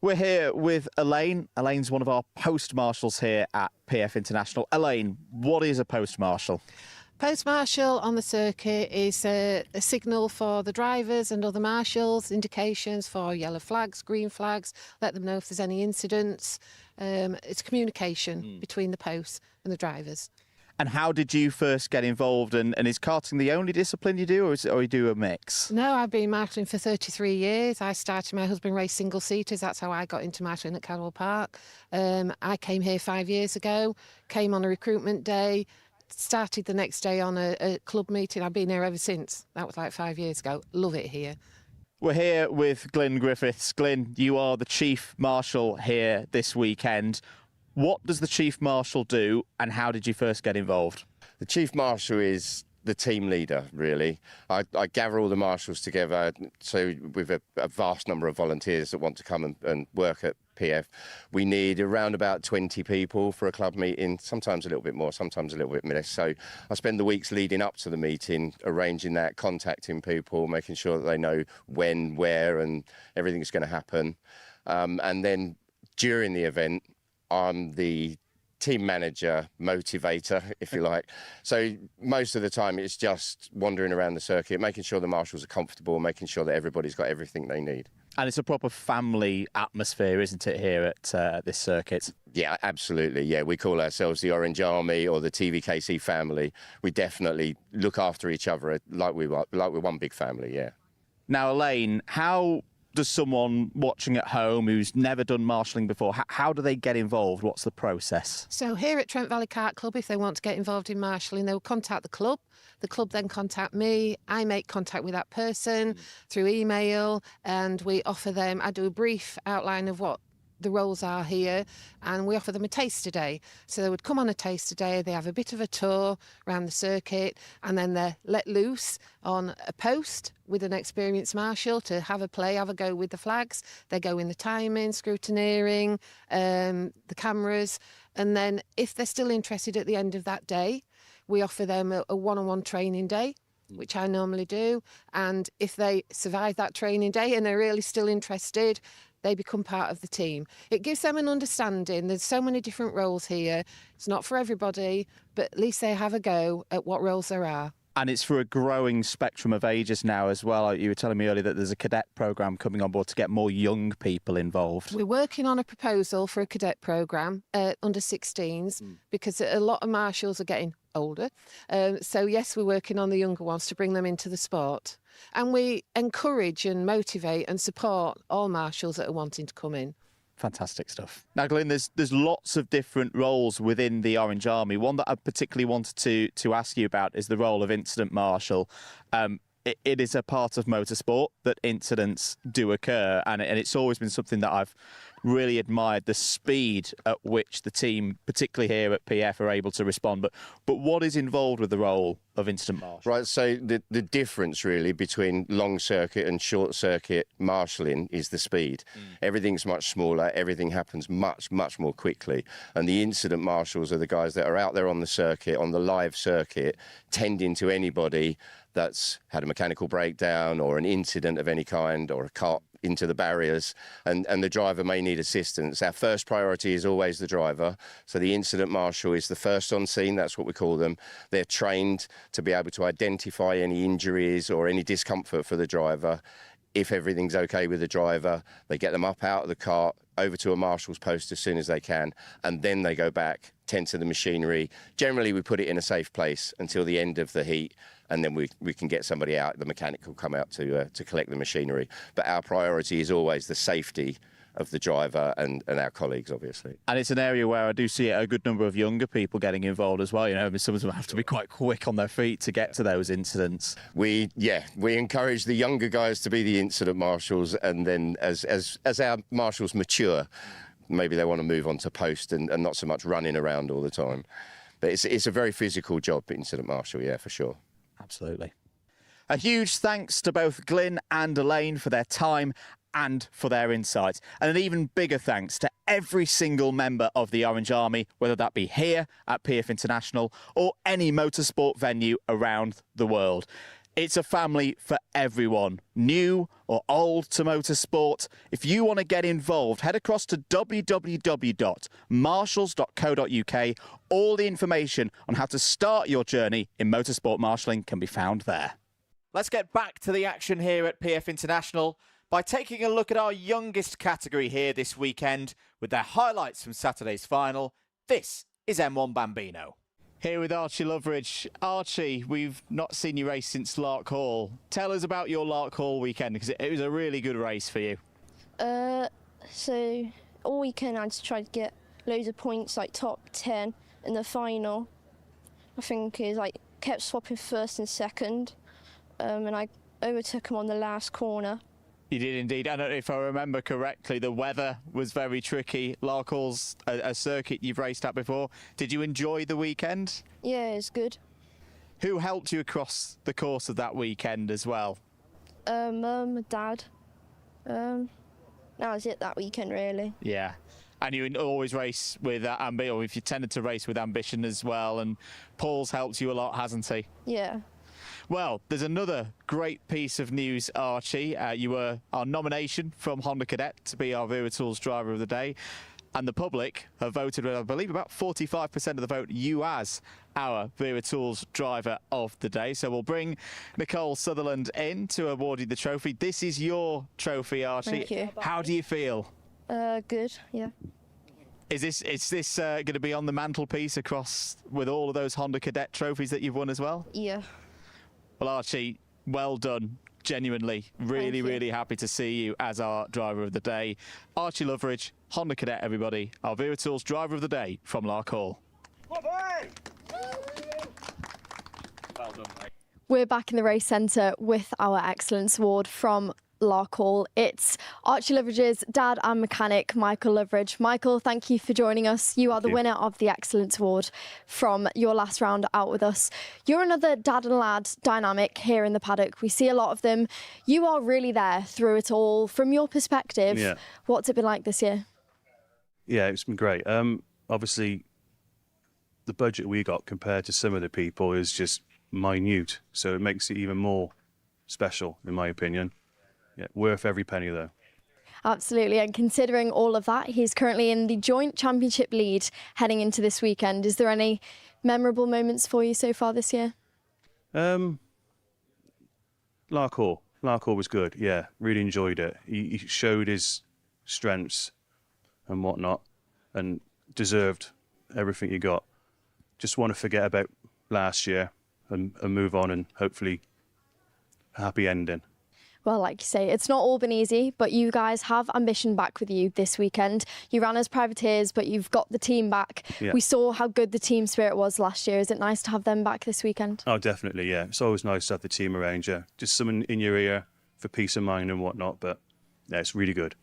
We're here with Elaine. Elaine's one of our post-marshals here at PF International. Elaine, what is a post-marshal? Post-marshal on the circuit is a signal for the drivers and other marshals, indications for yellow flags, green flags, let them know if there's any incidents. It's communication between the posts and the drivers. And how did you first get involved? And is karting the only discipline you do, or you do a mix? No, I've been marshalling for 33 years. I started, my husband raced single-seaters. That's how I got into marshalling at Cadwell Park. I came here 5 years ago, came on a recruitment day, started the next day on a club meeting. I've been here ever since. That was like 5 years ago. Love it here. We're here with Glyn Griffiths. Glyn, you are the Chief Marshal here this weekend. What does the Chief Marshal do, and how did you first get involved? The Chief Marshal is the team leader, really. I gather all the marshals together, so with a vast number of volunteers that want to come and work at PF. We need around about 20 people for a club meeting, sometimes a little bit more, sometimes a little bit less. So I spend the weeks leading up to the meeting, arranging that, contacting people, making sure that they know when, where, and everything's going to happen. And then during the event, I'm the team manager, motivator, if you like. So most of the time it's just wandering around the circuit, making sure the marshals are comfortable, making sure that everybody's got everything they need. And it's a proper family atmosphere, isn't it, here at this circuit? Yeah, absolutely. Yeah, we call ourselves the Orange Army or the TVKC family. We definitely look after each other like we're one big family, yeah. Now, Elaine, how does someone watching at home who's never done marshalling before, how do they get involved? What's the process? So here at Trent Valley Kart Club, if they want to get involved in marshalling, they'll contact the club. The club then contact me. I make contact with that person through email, and we offer them, I do a brief outline of what the roles are here, and we offer them a taster day. So they would come on a taster day, they have a bit of a tour around the circuit, and then they're let loose on a post with an experienced marshal to have a play, have a go with the flags. They go in the timing, scrutineering, the cameras, and then if they're still interested at the end of that day, we offer them a one-on-one training day, which I normally do, and if they survive that training day and they're really still interested, they become part of the team. It gives them an understanding. There's so many different roles here. It's not for everybody, but at least they have a go at what roles there are. And it's for a growing spectrum of ages now as well. You were telling me earlier that there's a cadet programme coming on board to get more young people involved. We're working on a proposal for a cadet programme under 16s because a lot of marshals are getting older. So yes, we're working on the younger ones to bring them into the sport. And we encourage and motivate and support all marshals that are wanting to come in. Fantastic stuff. Now, Glyn, there's lots of different roles within the Orange Army. One that I particularly wanted to ask you about is the role of incident marshal. It is a part of motorsport that incidents do occur, and it's always been something that I've really admired, the speed at which the team, particularly here at PF, are able to respond. But what is involved with the role of incident marshal? Right, so the difference really between long circuit and short circuit marshalling is the speed. Everything's much smaller, everything happens much more quickly, and the incident marshals are the guys that are out there on the circuit, on the live circuit, tending to anybody that's had a mechanical breakdown or an incident of any kind or a cart into the barriers, and the driver may need assistance. Our first priority is always the driver, so the incident marshal is the first on scene, that's what we call them. They're trained to be able to identify any injuries or any discomfort for the driver. If everything's okay with the driver, they get them up out of the cart, over to a marshal's post as soon as they can, and then they go back, tend to the machinery. Generally, we put it in a safe place until the end of the heat, and then we can get somebody out. The mechanic will come out to collect the machinery. But our priority is always the safety of the driver and our colleagues, obviously. And it's an area where I do see a good number of younger people getting involved as well. You know, I mean, some of them have to be quite quick on their feet to get to those incidents. We encourage the younger guys to be the incident marshals, and then as our marshals mature, maybe they want to move on to post and not so much running around all the time. But it's a very physical job, incident marshal, yeah, for sure. Absolutely. A huge thanks to both Glyn and Elaine for their time and for their insights. And an even bigger thanks to every single member of the Orange Army, whether that be here at PF International or any motorsport venue around the world. It's a family for everyone, new or old to motorsport. If you want to get involved, head across to www.marshals.co.uk. All the information on how to start your journey in motorsport marshalling can be found there. Let's get back to the action here at PF International by taking a look at our youngest category here this weekend with their highlights from Saturday's final. This is M1 Bambino. Here with Archie Loveridge. Archie, we've not seen you race since Lark Hall. Tell us about your Lark Hall weekend, because it was a really good race for you. So all weekend I just tried to get loads of points, like top 10 in the final. I think is like kept swapping first and second, and I overtook him on the last corner. You did indeed. I don't know if I remember correctly, the weather was very tricky. Lark Hall's a circuit you've raced at before. Did you enjoy the weekend? Yeah, it's good. Who helped you across the course of that weekend as well? Mum, Dad. That was it that weekend, really. Yeah. And you always race with ambition, or if you tended to race with ambition as well, and Paul's helped you a lot, hasn't he? Yeah. Well, there's another great piece of news, Archie. You were our nomination from Honda Cadet to be our Wera Tools Driver of the Day. And the public have voted with, I believe, about 45% of the vote, you as our Wera Tools driver of the day. So we'll bring Nicole Sutherland in to award you the trophy. This is your trophy, Archie. Thank you. How do you feel? Good, yeah. Is this going to be on the mantelpiece across with all of those Honda Cadet trophies that you've won as well? Yeah. Well, Archie, well done. Genuinely, really happy to see you as our driver of the day. Archie Loveridge, Honda Cadet, everybody, our Wera Tools driver of the day from Lark Hall. Well done, mate. We're back in the race centre with our Excellence Award from Lark Hall. It's Archie Loveridge's dad and mechanic, Michael Loveridge. Michael, thank you for joining us. You are the winner of the Excellence Award from your last round out with us. You're another dad and lad dynamic here in the paddock. We see a lot of them. You are really there through it all. From your perspective, what's it been like this year? Yeah, it's been great. Obviously, the budget we got compared to some of the people is just minute, so it makes it even more special, in my opinion. Yeah, worth every penny, though. Absolutely, and considering all of that, he's currently in the joint championship lead heading into this weekend. Is there any memorable moments for you so far this year? Lark Hall was good, yeah, really enjoyed it. He showed his strengths and whatnot and deserved everything he got. Just want to forget about last year and move on, and hopefully a happy ending. Well, like you say, it's not all been easy, but you guys have ambition back with you this weekend. You ran as privateers, but you've got the team back. Yeah. We saw how good the team spirit was last year. Is it nice to have them back this weekend? Oh, definitely, yeah. It's always nice to have the team around you. Just someone in your ear for peace of mind and whatnot, but yeah, it's really good.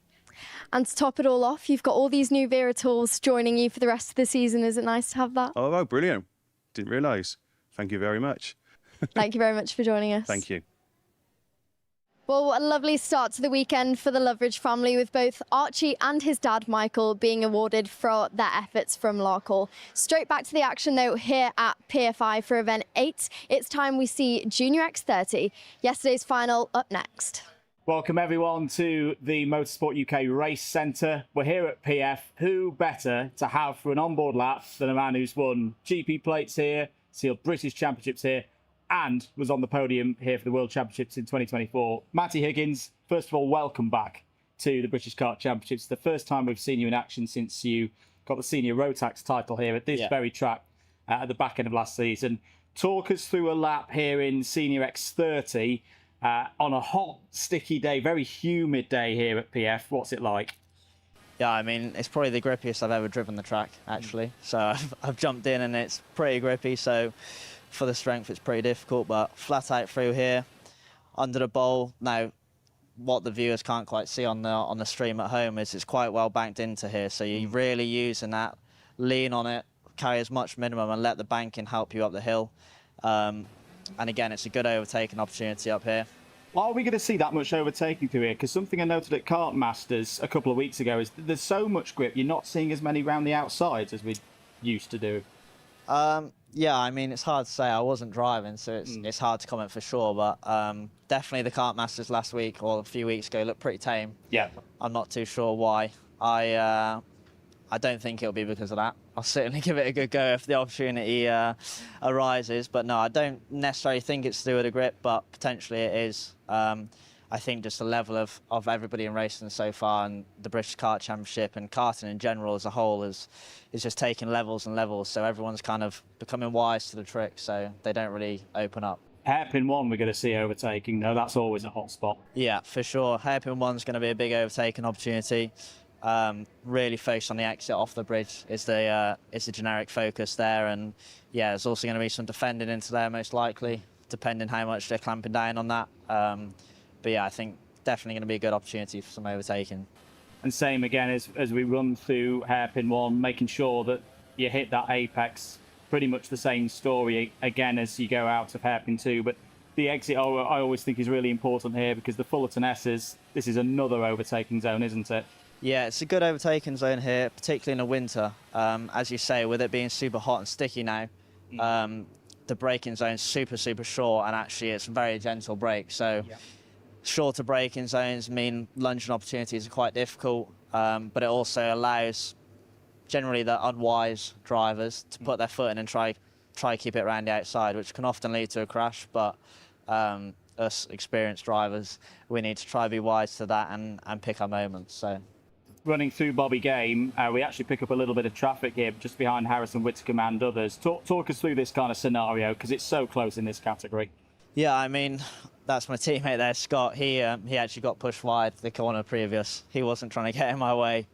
And to top it all off, you've got all these new Wera Tools joining you for the rest of the season. Is it nice to have that? Oh, brilliant. Didn't realise. Thank you very much. Thank you very much for joining us. Thank you. Well, what a lovely start to the weekend for the Loveridge family, with both Archie and his dad, Michael, being awarded for their efforts from Lark Hall. Straight back to the action, though, here at PFI for Event 8. It's time we see Junior X30. Yesterday's final up next. Welcome everyone to the Motorsport UK Race Centre. We're here at PF. Who better to have for an onboard lap than a man who's won GP plates here, sealed British Championships here, and was on the podium here for the World Championships in 2024. Matty Higgins, first of all, welcome back to the British Kart Championships. The first time we've seen you in action since you got the Senior Rotax title here at this very track at the back end of last season. Talk us through a lap here in Senior X30 on a hot, sticky day, very humid day here at PF. What's it like? Yeah, I mean, it's probably the grippiest I've ever driven the track, actually. So I've jumped in and it's pretty grippy, so for the strength it's pretty difficult, but flat out through here, under the bowl. Now, what the viewers can't quite see on the stream at home is it's quite well banked into here, so you're really using that, lean on it, carry as much minimum and let the banking help you up the hill. And again, it's a good overtaking opportunity up here. Are we going to see that much overtaking through here? Because something I noted at Kart Masters a couple of weeks ago is that there's so much grip, you're not seeing as many round the outsides as we used to do. Yeah, I mean, it's hard to say. I wasn't driving, so it's hard to comment for sure. But definitely the Kart Masters last week or a few weeks ago looked pretty tame. Yeah. I'm not too sure why. I don't think it'll be because of that. I'll certainly give it a good go if the opportunity arises. But no, I don't necessarily think it's to do with the grip, but potentially it is. I think just the level of everybody in racing so far, and the British Kart Championship and karting in general as a whole is just taking levels and levels. So everyone's kind of becoming wise to the trick, so they don't really open up. Hairpin 1 we're going to see overtaking, though. That's always a hot spot. Yeah, for sure. Hairpin 1's going to be a big overtaking opportunity. Really focused on the exit off the bridge is the generic focus there, and yeah, there's also going to be some defending into there most likely, depending how much they're clamping down on that. But yeah, I think definitely going to be a good opportunity for some overtaking. And same again as we run through Hairpin 1, making sure that you hit that apex. Pretty much the same story again as you go out of Hairpin 2, but the exit I always think is really important here, because the Fullerton S's, this is another overtaking zone, isn't it? Yeah, it's a good overtaking zone here, particularly in the winter. As you say, with it being super hot and sticky now, the braking zone's super short, and actually it's a very gentle brake. So shorter braking zones mean lunging opportunities are quite difficult, but it also allows generally the unwise drivers to put their foot in and try keep it around the outside, which can often lead to a crash. But us experienced drivers, we need to try to be wise to that and pick our moments. So. Running through Bobby Game, we actually pick up a little bit of traffic here just behind Harrison Whittaker and others. Talk us through this kind of scenario, because it's so close in this category. Yeah, I mean, that's my teammate there, Scott. He actually got pushed wide the corner previous. He wasn't trying to get in my way.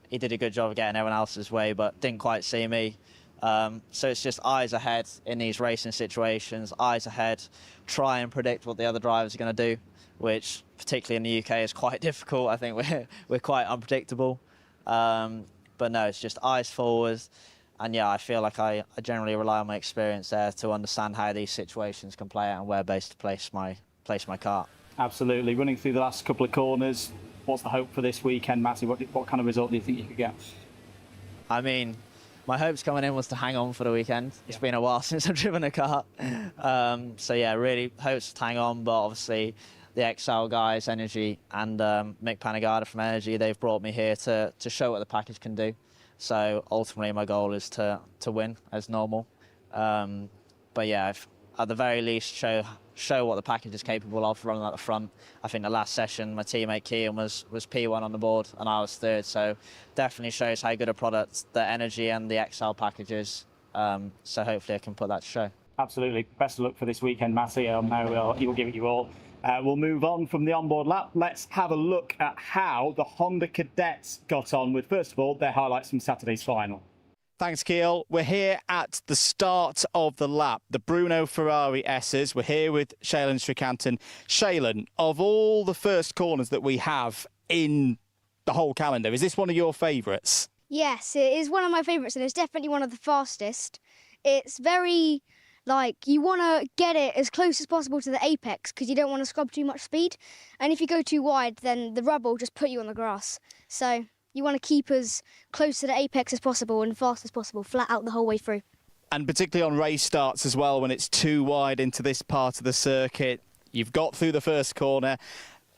He did a good job of getting everyone else's way, but didn't quite see me. So it's just eyes ahead in these racing situations, eyes ahead, try and predict what the other drivers are going to do, which particularly in the UK is quite difficult. I think we're quite unpredictable. But no, it's just eyes forward. And yeah, I feel like I generally rely on my experience there to understand how these situations can play out and where best to place my kart. Absolutely. Running through the last couple of corners, what's the hope for this weekend, Matty? What kind of result do you think you could get? I mean, my hopes coming in was to hang on for the weekend. It's been a while since I've driven a kart. So yeah, really hopes to hang on, but obviously the XL guys, Energy, and Mick Panagada from Energy, they've brought me here to show what the package can do. So ultimately my goal is to win as normal. But yeah, at the very least show what the package is capable of running at the front. I think the last session my teammate Kean was P1 on the board and I was third, so definitely shows how good a product the Energy and the XL package is. So hopefully I can put that to show. Absolutely. Best of luck for this weekend, Matty. I know he will give it you all. We'll move on from the onboard lap. Let's have a look at how the Honda Cadets got on with, first of all, their highlights from Saturday's final. Thanks, Keel. We're here at the start of the lap, the Bruno Ferrari S's. We're here with Shaylin Stricanton. Shaylin, of all the first corners that we have in the whole calendar, is this one of your favourites? Yes, it is one of my favourites, and it's definitely one of the fastest. It's very, you want to get it as close as possible to the apex because you don't want to scrub too much speed. And if you go too wide, then the rubber will just put you on the grass. So you want to keep as close to the apex as possible and fast as possible, flat out the whole way through. And particularly on race starts as well, when it's too wide into this part of the circuit, you've got through the first corner,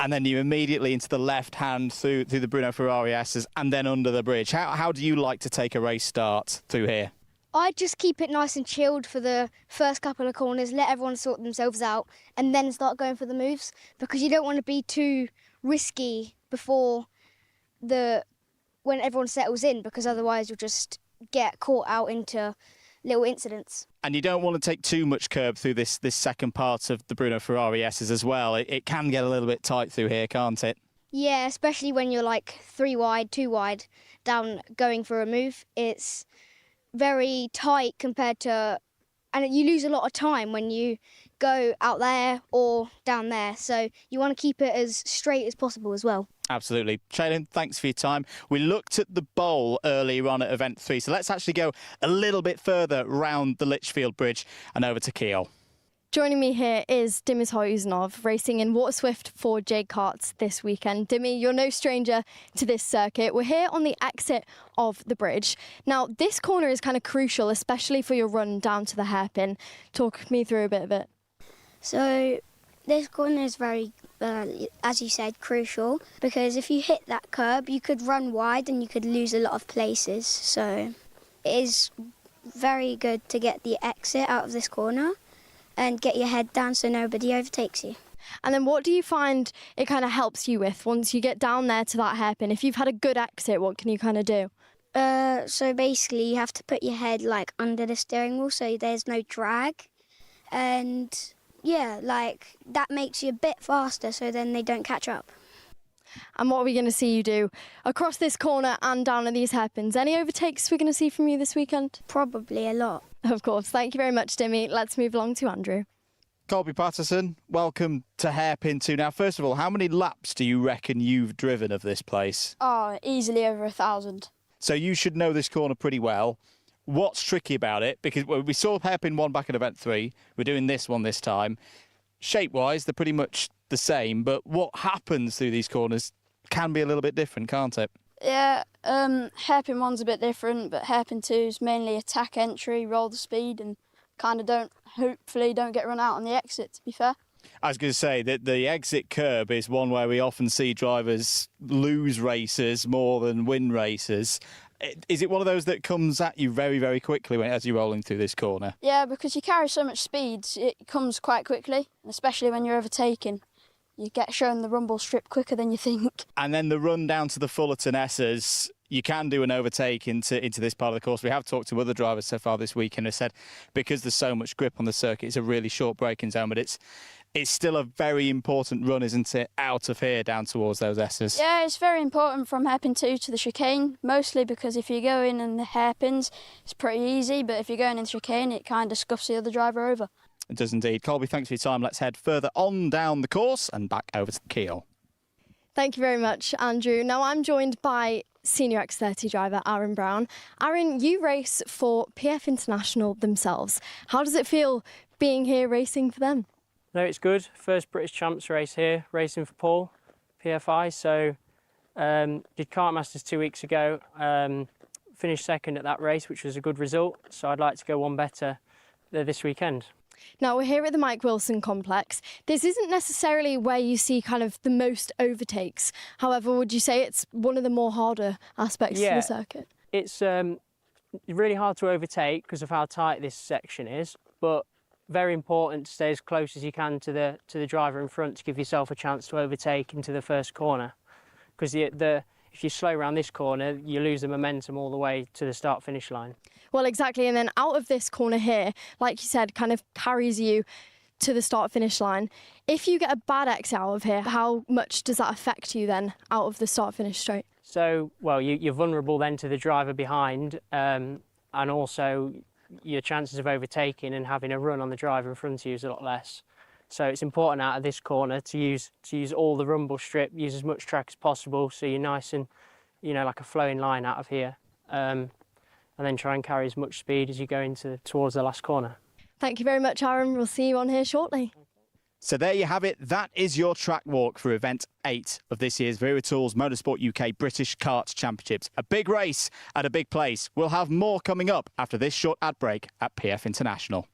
and then you're immediately into the left hand through the Bruno Ferrari S's and then under the bridge. How do you like to take a race start through here? I just keep it nice and chilled for the first couple of corners, let everyone sort themselves out, and then start going for the moves, because you don't want to be too risky before when everyone settles in, because otherwise you'll just get caught out into little incidents. And you don't want to take too much curb through this second part of the Bruno Ferrari S's as well. It can get a little bit tight through here, can't it? Yeah, especially when you're 3 wide, 2 wide down going for a move. It's very tight compared to, and you lose a lot of time when you go out there or down there. So you want to keep it as straight as possible as well. Absolutely. Shaylin, thanks for your time. We looked at the bowl earlier on at Event 3, so let's actually go a little bit further round the Litchfield Bridge and over to Kiel. Joining me here is Dimitar Uzanov, racing in Water Swift for J Karts this weekend. Dimi, you're no stranger to this circuit. We're here on the exit of the bridge. Now, this corner is kind of crucial, especially for your run down to the hairpin. Talk me through a bit of it. So this corner is very, as you said, crucial, because if you hit that curb, you could run wide and you could lose a lot of places. So it is very good to get the exit out of this corner and get your head down so nobody overtakes you. And then what do you find it kind of helps you with once you get down there to that hairpin? If you've had a good exit, what can you kind of do? So basically you have to put your head under the steering wheel so there's no drag. And yeah, that makes you a bit faster so then they don't catch up. And what are we going to see you do across this corner and down at these hairpins? Any overtakes we're going to see from you this weekend? Probably a lot. Of course. Thank you very much, Dimi. Let's move along to Andrew. Colby Patterson, welcome to Hairpin 2. Now, first of all, how many laps do you reckon you've driven of this place? Oh, easily over 1,000. So you should know this corner pretty well. What's tricky about it? Because we saw Hairpin 1 back at Event 3. We're doing this one this time. Shape-wise, they're pretty much the same, but what happens through these corners can be a little bit different, can't it? Yeah, hairpin 1's a bit different, but hairpin 2's mainly attack entry, roll the speed, and hopefully don't get run out on the exit, to be fair. I was going to say that the exit curb is one where we often see drivers lose races more than win races. Is it one of those that comes at you very, very quickly as you're rolling through this corner? Yeah, because you carry so much speed, it comes quite quickly, especially when you're overtaking. You get shown the rumble strip quicker than you think. And then the run down to the Fullerton S's, you can do an overtake into this part of the course. We have talked to other drivers so far this week and have said because there's so much grip on the circuit, it's a really short braking zone, but it's still a very important run, isn't it, out of here down towards those S's? Yeah, it's very important from hairpin 2 to the chicane, mostly because if you go in the hairpins, it's pretty easy, but if you're going in the chicane, it kind of scuffs the other driver over. It does indeed. Colby, thanks for your time. Let's head further on down the course and back over to the keel. Thank you very much, Andrew. Now I'm joined by Senior X30 driver Aaron Brown. Aaron, you race for PF International themselves. How does it feel being here racing for them? No, it's good. First British Champs race here, racing for Paul, PFI. So did Kart Masters 2 weeks ago, finished second at that race, which was a good result. So I'd like to go one better this weekend. Now we're here at the Mike Wilson complex. This isn't necessarily where you see kind of the most overtakes. However, would you say it's one of the more harder aspects of the circuit? It's really hard to overtake because of how tight this section is, but very important to stay as close as you can to the driver in front to give yourself a chance to overtake into the first corner. Because if you slow around this corner, you lose the momentum all the way to the start-finish line. Well, exactly. And then out of this corner here, like you said, kind of carries you to the start-finish line. If you get a bad exit out of here, how much does that affect you then out of the start-finish straight? So, well, you're vulnerable then to the driver behind, and also your chances of overtaking and having a run on the driver in front of you is a lot less. So it's important out of this corner to use all the rumble strip, use as much track as possible, so you're nice and, like a flowing line out of here, and then try and carry as much speed as you go towards the last corner. Thank you very much, Aaron. We'll see you on here shortly. So there you have it. That is your track walk for event 8 of this year's Wera Tools Motorsport UK British Kart Championships. A big race at a big place. We'll have more coming up after this short ad break at PF International.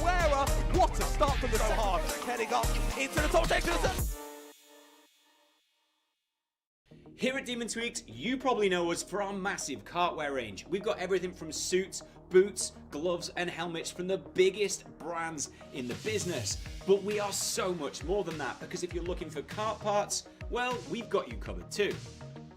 Wera, what a start from the so hard. Heading up into the top section. Here at Demon Tweaks, you probably know us for our massive kartwear range. We've got everything from suits, boots, gloves and helmets from the biggest brands in the business. But we are so much more than that, because if you're looking for kart parts, well, we've got you covered too.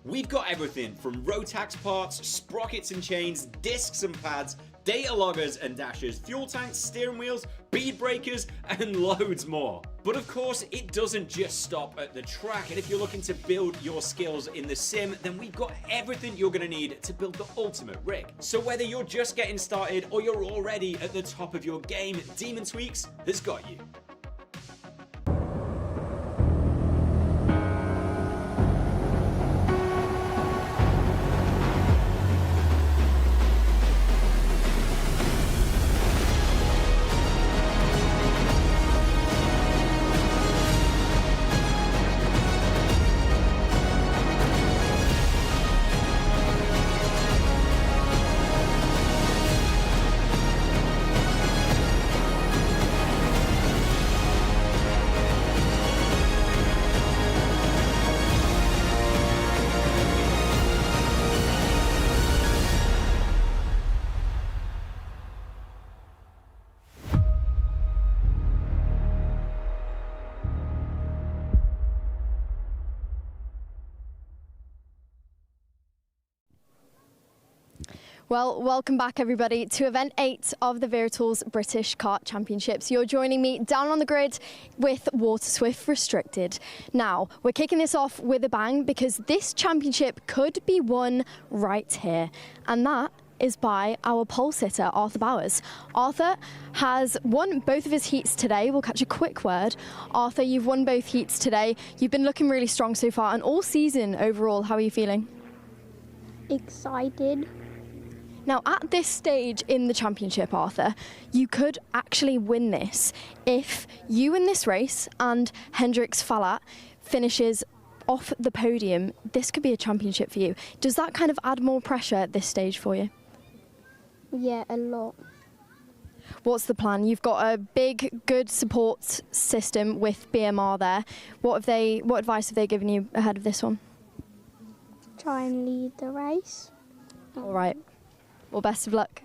We've got everything from Rotax parts, sprockets and chains, discs and pads, data loggers and dashers, fuel tanks, steering wheels, bead breakers, and loads more. But of course, it doesn't just stop at the track, and if you're looking to build your skills in the sim, then we've got everything you're going to need to build the ultimate rig. So whether you're just getting started or you're already at the top of your game, Demon Tweaks has got you. Well, welcome back everybody to event 8 of the Wera British Kart Championships. You're joining me down on the grid with Waterswift Restricted. Now, we're kicking this off with a bang because this championship could be won right here. And that is by our pole sitter, Arthur Bowers. Arthur has won both of his heats today. We'll catch a quick word. Arthur, you've won both heats today. You've been looking really strong so far and all season overall. How are you feeling? Excited. Now, at this stage in the championship, Arthur, you could actually win this if you win this race and Hendrix Fallat finishes off the podium. This could be a championship for you. Does that kind of add more pressure at this stage for you? Yeah, a lot. What's the plan? You've got a big, good support system with BMR there. What advice have they given you ahead of this one? Try and lead the race. All right. Well, best of luck.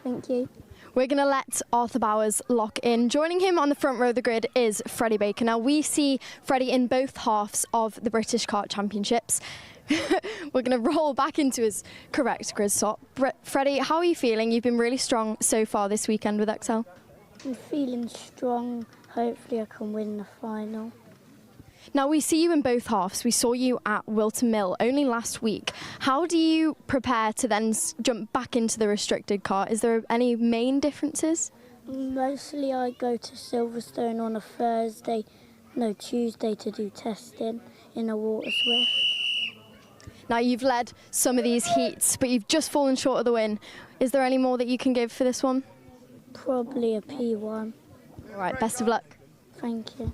Thank you. We're going to let Arthur Bowers lock in. Joining him on the front row of the grid is Freddie Baker. Now, we see Freddie in both halves of the British Kart Championships. We're going to roll back into his correct grid stop. Freddie, how are you feeling? You've been really strong so far this weekend with Excel. I'm feeling strong. Hopefully I can win the final. Now, we see you in both halves. We saw you at Wilton Mill only last week. How do you prepare to then jump back into the restricted kart? Is there any main differences? Mostly I go to Silverstone on a Tuesday to do testing in a Waterswift. Now, you've led some of these heats, but you've just fallen short of the win. Is there any more that you can give for this one? Probably a P1. All right, best of luck. Thank you.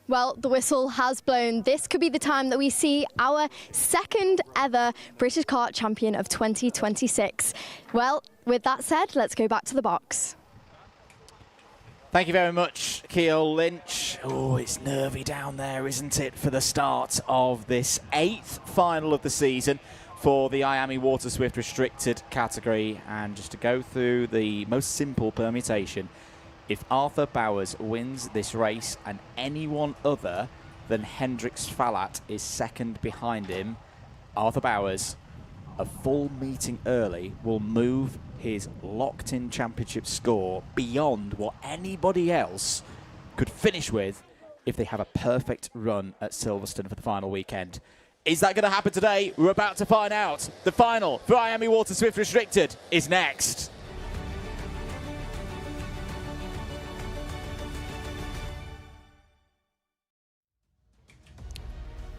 Well, the whistle has blown. This could be the time that we see our second ever British Kart champion of 2026. Well, with that said, let's go back to the box. Thank you very much, Keogh Lynch. Oh, it's nervy down there, isn't it, for the start of this 8th final of the season for the IAME Waterswift Restricted category. And just to go through the most simple permutation, if Arthur Bowers wins this race and anyone other than Hendrix Fallat is second behind him, Arthur Bowers, a full meeting early, will move his locked-in championship score beyond what anybody else could finish with if they have a perfect run at Silverstone for the final weekend. Is that going to happen today? We're about to find out. The final for IAME Waterswift Restricted is next.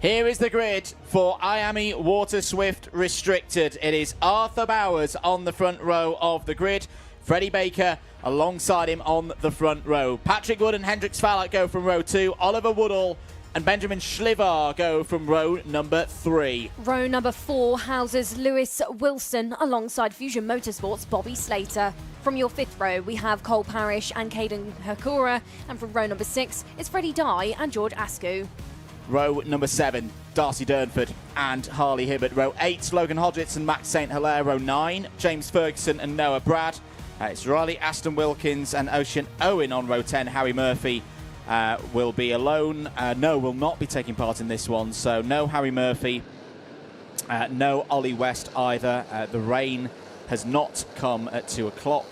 Here is the grid for IAME Waterswift Restricted. It is Arthur Bowers on the front row of the grid. Freddie Baker alongside him on the front row. Patrick Wood and Hendrix Fallat go from row 2. Oliver Woodall and Benjamin Schlivar go from row number 3. Row number 4 houses Lewis Wilson alongside Fusion Motorsports' Bobby Slater. From your 5th row, we have Cole Parrish and Caden Hakura. And from row number 6, it's Freddie Dye and George Askew. Row number 7, Darcy Durnford and Harley Hibbert. Row 8, Logan Hodgetts and Max St. Hilaire. Row 9, James Ferguson and Noah Brad. It's Riley Aston Wilkins and Ocean Owen on row 10. Harry Murphy will be alone. No, will not be taking part in this one. So no Harry Murphy, no Ollie West either. The rain has not come at 2 o'clock.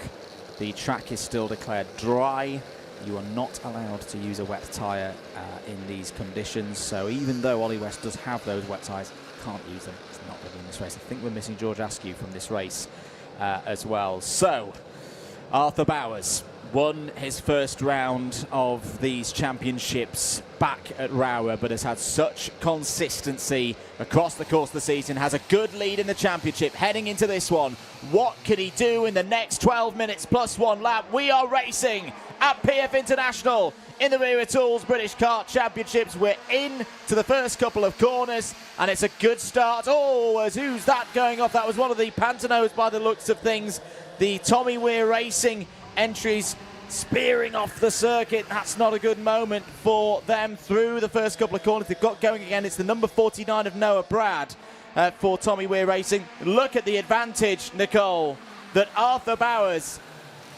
The track is still declared dry. You are not allowed to use a wet tyre in these conditions. So even though Ollie West does have those wet tyres, can't use them. It's not really in this race. I think we're missing George Askew from this race as well. So Arthur Bowers won his first round of these championships back at Wera, but has had such consistency across the course of the season, has a good lead in the championship heading into this one. What can he do in the next 12 minutes plus 1 lap? We are racing at PF International in the Wera British Kart Championships. We're in to the first couple of corners and it's a good start. Oh, who's that going off? That was one of the Pantanos by the looks of things. The Tommy Weir Racing entries spearing off the circuit. That's not a good moment for them through the first couple of corners. They've got going again. It's the number 49 of Noah Brad for Tommy Weir Racing. Look at the advantage, Nicole, that Arthur Bowers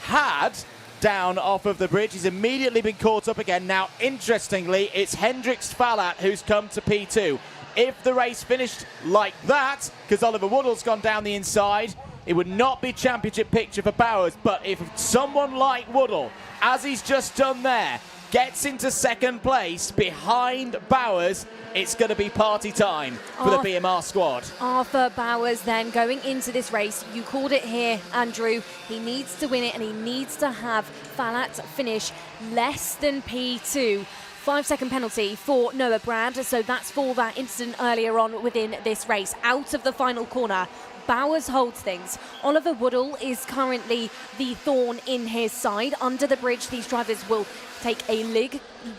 had down off of the bridge. He's immediately been caught up again. Now, interestingly, it's Hendrix Fallat who's come to P2. If the race finished like that, because Oliver Woodall's gone down the inside, it would not be championship picture for Bowers, but if someone like Woodall, as he's just done there, gets into second place behind Bowers, it's going to be party time for the BMR squad. Arthur Bowers then going into this race. You called it here, Andrew. He needs to win it and he needs to have Falat finish less than P2. 5-second penalty for Noah Brand, so that's for that incident earlier on within this race. Out of the final corner, Bowers holds things. Oliver Woodall is currently the thorn in his side. Under the bridge, these drivers will take a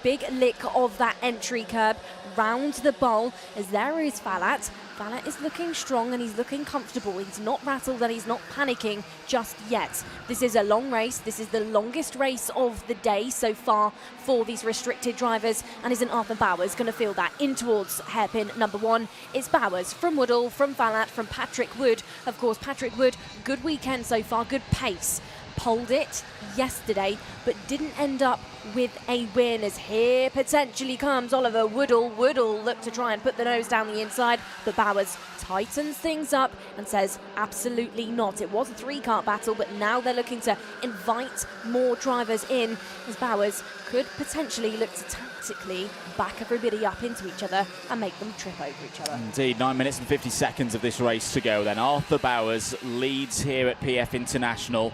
big lick of that entry curb round the bowl, as there is Falat. Falat is looking strong and he's looking comfortable. He's not rattled and he's not panicking just yet. This is a long race. This is the longest race of the day so far for these restricted drivers. And isn't Arthur Bowers going to feel that? In towards hairpin number 1. It's Bowers from Woodall, from Falat, from Patrick Wood. Of course, Patrick Wood, good weekend so far, good pace. Pulled it yesterday, but didn't end up with a win, as here potentially comes Oliver Woodall. Woodall looked to try and put the nose down the inside, but Bowers tightens things up and says absolutely not. It was a 3-kart battle, but now they're looking to invite more drivers in, as Bowers could potentially look to tactically back everybody up into each other and make them trip over each other. Indeed, 9 minutes and 50 seconds of this race to go then. Arthur Bowers leads here at PF International.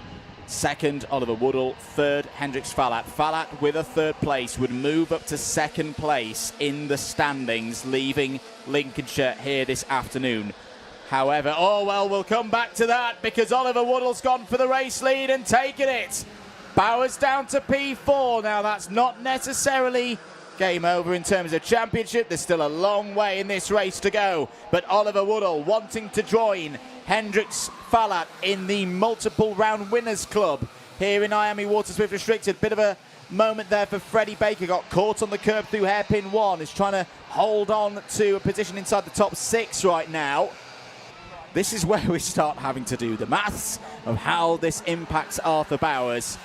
Second, Oliver Woodall. Third, Hendrix Falat. Falat with a third place would move up to second place in the standings, leaving Lincolnshire here this afternoon. However, we'll come back to that, because Oliver Woodall's gone for the race lead and taken it. Bowers down to P4. Now, that's not necessarily game over in terms of championship. There's still a long way in this race to go. But Oliver Woodall wanting to join Hendrix Falat in the multiple round winners club here in IAME Water Swift Restricted. Bit of a moment there for Freddie Baker. Got caught on the curb through hairpin 1. Is trying to hold on to a position inside the top 6 right now. This is where we start having to do the maths of how this impacts Arthur Bowers.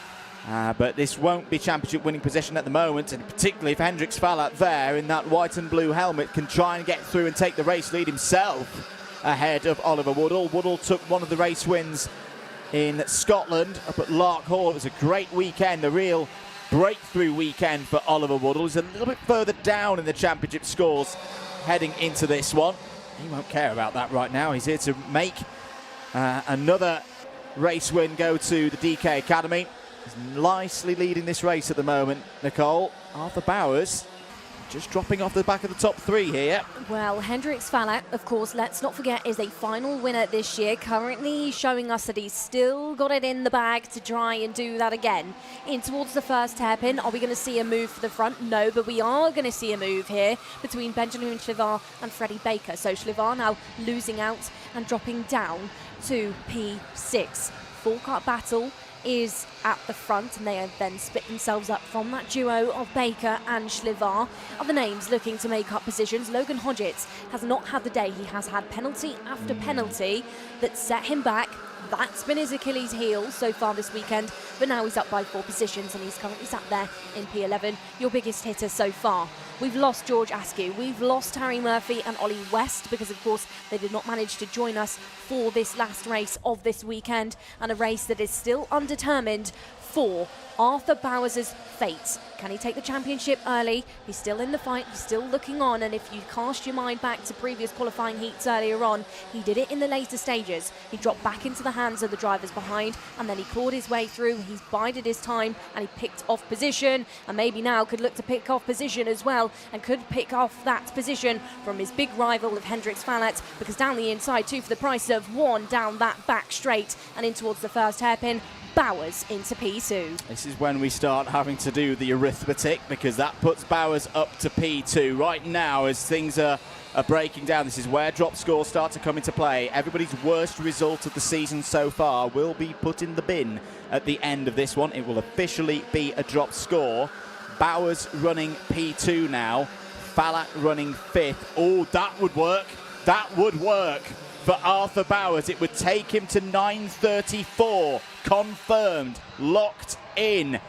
But this won't be championship winning position at the moment, and particularly if Hendrix Falat there in that white and blue helmet can try and get through and take the race lead himself ahead of Oliver Woodall. Woodall took one of the race wins in Scotland up at Lark Hall. It was a great weekend, a real breakthrough weekend for Oliver Woodall. He's a little bit further down in the championship scores heading into this one. He won't care about that right now. He's here to make another race win go to the DK Academy. He's nicely leading this race at the moment, Nicole. Arthur Bowers just dropping off the back of the top 3 here. Well, Hendrix Falat, of course, let's not forget, is a final winner this year. Currently showing us that he's still got it in the bag to try and do that again. In towards the first hairpin, are we going to see a move for the front? No, but we are going to see a move here between Benjamin Schlivar and Freddie Baker. So Schlivar now losing out and dropping down to P6. 4-kart battle is at the front, and they have then split themselves up from that duo of Baker and Schlivar. Other names looking to make up positions. Logan Hodgetts has not had the day. He has had penalty after penalty that set him back. That's been his Achilles heel so far this weekend, but now he's up by 4 positions and he's currently sat there in P11, your biggest hitter so far. We've lost George Askew, we've lost Harry Murphy and Ollie West, because of course they did not manage to join us for this last race of this weekend, and a race that is still undetermined for Arthur Bowers' fate. Can he take the championship early? He's still in the fight, he's still looking on, and if you cast your mind back to previous qualifying heats earlier on, he did it in the later stages. He dropped back into the hands of the drivers behind, and then he clawed his way through. He's bided his time and he picked off position, and maybe now could look to pick off position as well, and could pick off that position from his big rival of Hendrix Falat, because down the inside 2 for the price of 1 down that back straight and in towards the first hairpin. Bowers into P2. This is when we start having to do the arithmetic, because that puts Bowers up to P2. Right now, as things are breaking down, this is where drop scores start to come into play. Everybody's worst result of the season so far will be put in the bin at the end of this one. It will officially be a drop score. Bowers running P2 now. Falat running 5th. Oh, that would work. That would work for Arthur Bowers. It would take him to 9:34. Confirmed, locked in.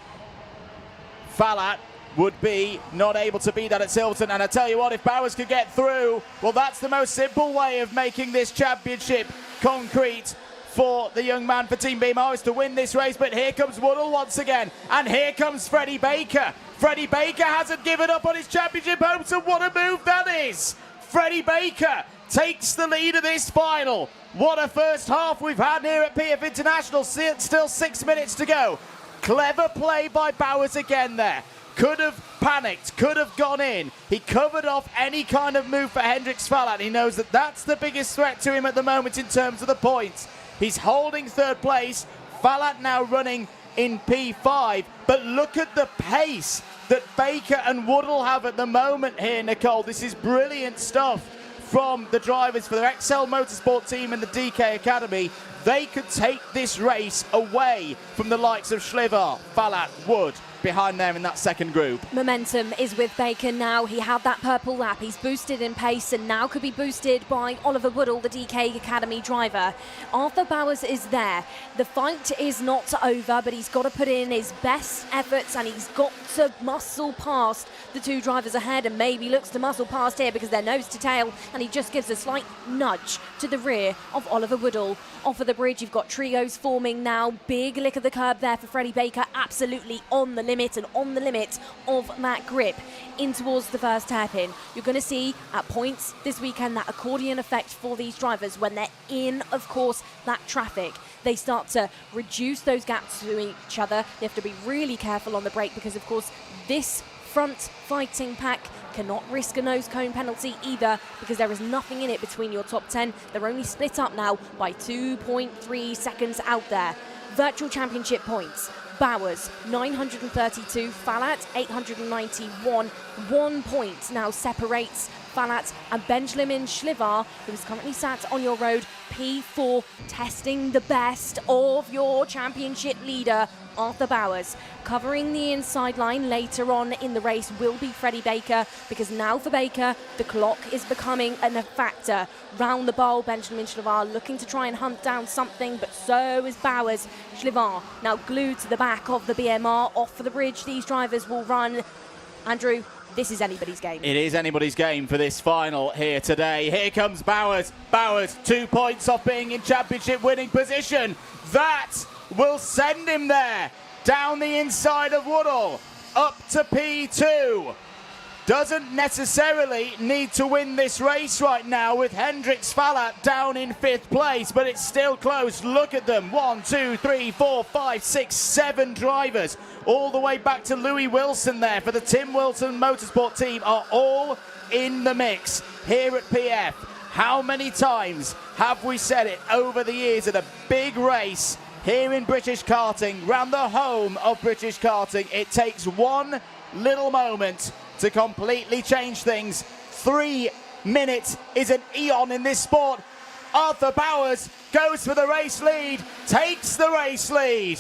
Falat would be not able to beat that at Silverton, and I tell you what, if Bowers could get through, well, that's the most simple way of making this championship concrete for the young man for Team BMR is to win this race, but here comes Woodall once again, and here comes Freddie Baker. Freddie Baker hasn't given up on his championship hopes, and what a move that is! Freddie Baker takes the lead of this final. What a first half we've had here at PF International. Still 6 minutes to go. Clever play by Bowers again there. Could have panicked, could have gone in. He covered off any kind of move for Hendrix Fallat. He knows that that's the biggest threat to him at the moment in terms of the points. He's holding third place. Fallat now running in P5. But look at the pace that Baker and Woodall have at the moment here, Nicole. This is brilliant stuff from the drivers for their Excel Motorsport team and the DK Academy. They could take this race away from the likes of Schliver, Fallat, Wood, behind them in that second group. Momentum is with Baker now. He had that purple lap. He's boosted in pace and now could be boosted by Oliver Woodall, the DK Academy driver. Arthur Bowers is there. The fight is not over, but he's got to put in his best efforts and he's got to muscle past the two drivers ahead, and maybe looks to muscle past here because they're nose to tail, and he just gives a slight nudge to the rear of Oliver Woodall. Off of the bridge, you've got trios forming now. Big lick of the curb there for Freddie Baker, absolutely on the limit and on the limit of that grip in towards the first hairpin. You're going to see at points this weekend that accordion effect for these drivers when they're in, of course, that traffic. They start to reduce those gaps to each other. They have to be really careful on the brake because, of course, this front fighting pack cannot risk a nose cone penalty either because there is nothing in it between your top 10. They're only split up now by 2.3 seconds out there. Virtual Championship points. Bowers, 932. Fallat, 891. 1 point now separates Fallat and Benjamin Schliver, who is currently sat on your road, P4, testing the best of your championship leader, Arthur Bowers. Covering the inside line later on in the race will be Freddie Baker, because now for Baker, the clock is becoming a factor. Round the bowl, Benjamin Schliver looking to try and hunt down something, but so is Bowers. Schliver now glued to the back of the BMR. Off for the bridge, these drivers will run. Andrew, this is anybody's game. It is anybody's game for this final here today. Here comes Bowers. Bowers, 2 points off being in championship winning position. That will send him there. Down the inside of Woodall. Up to P2. Doesn't necessarily need to win this race right now with Hendrix Fallat down in 5th place, but it's still close. Look at them. 1, 2, 3, 4, 5, 6, 7 drivers. All the way back to Louis Wilson there for the Tim Wilson Motorsport team are all in the mix here at PF. How many times have we said it over the years at a big race here in British karting, round the home of British karting? It takes one little moment to completely change things. 3 minutes is an eon in this sport. Arthur Bowers goes for the race lead, takes the race lead.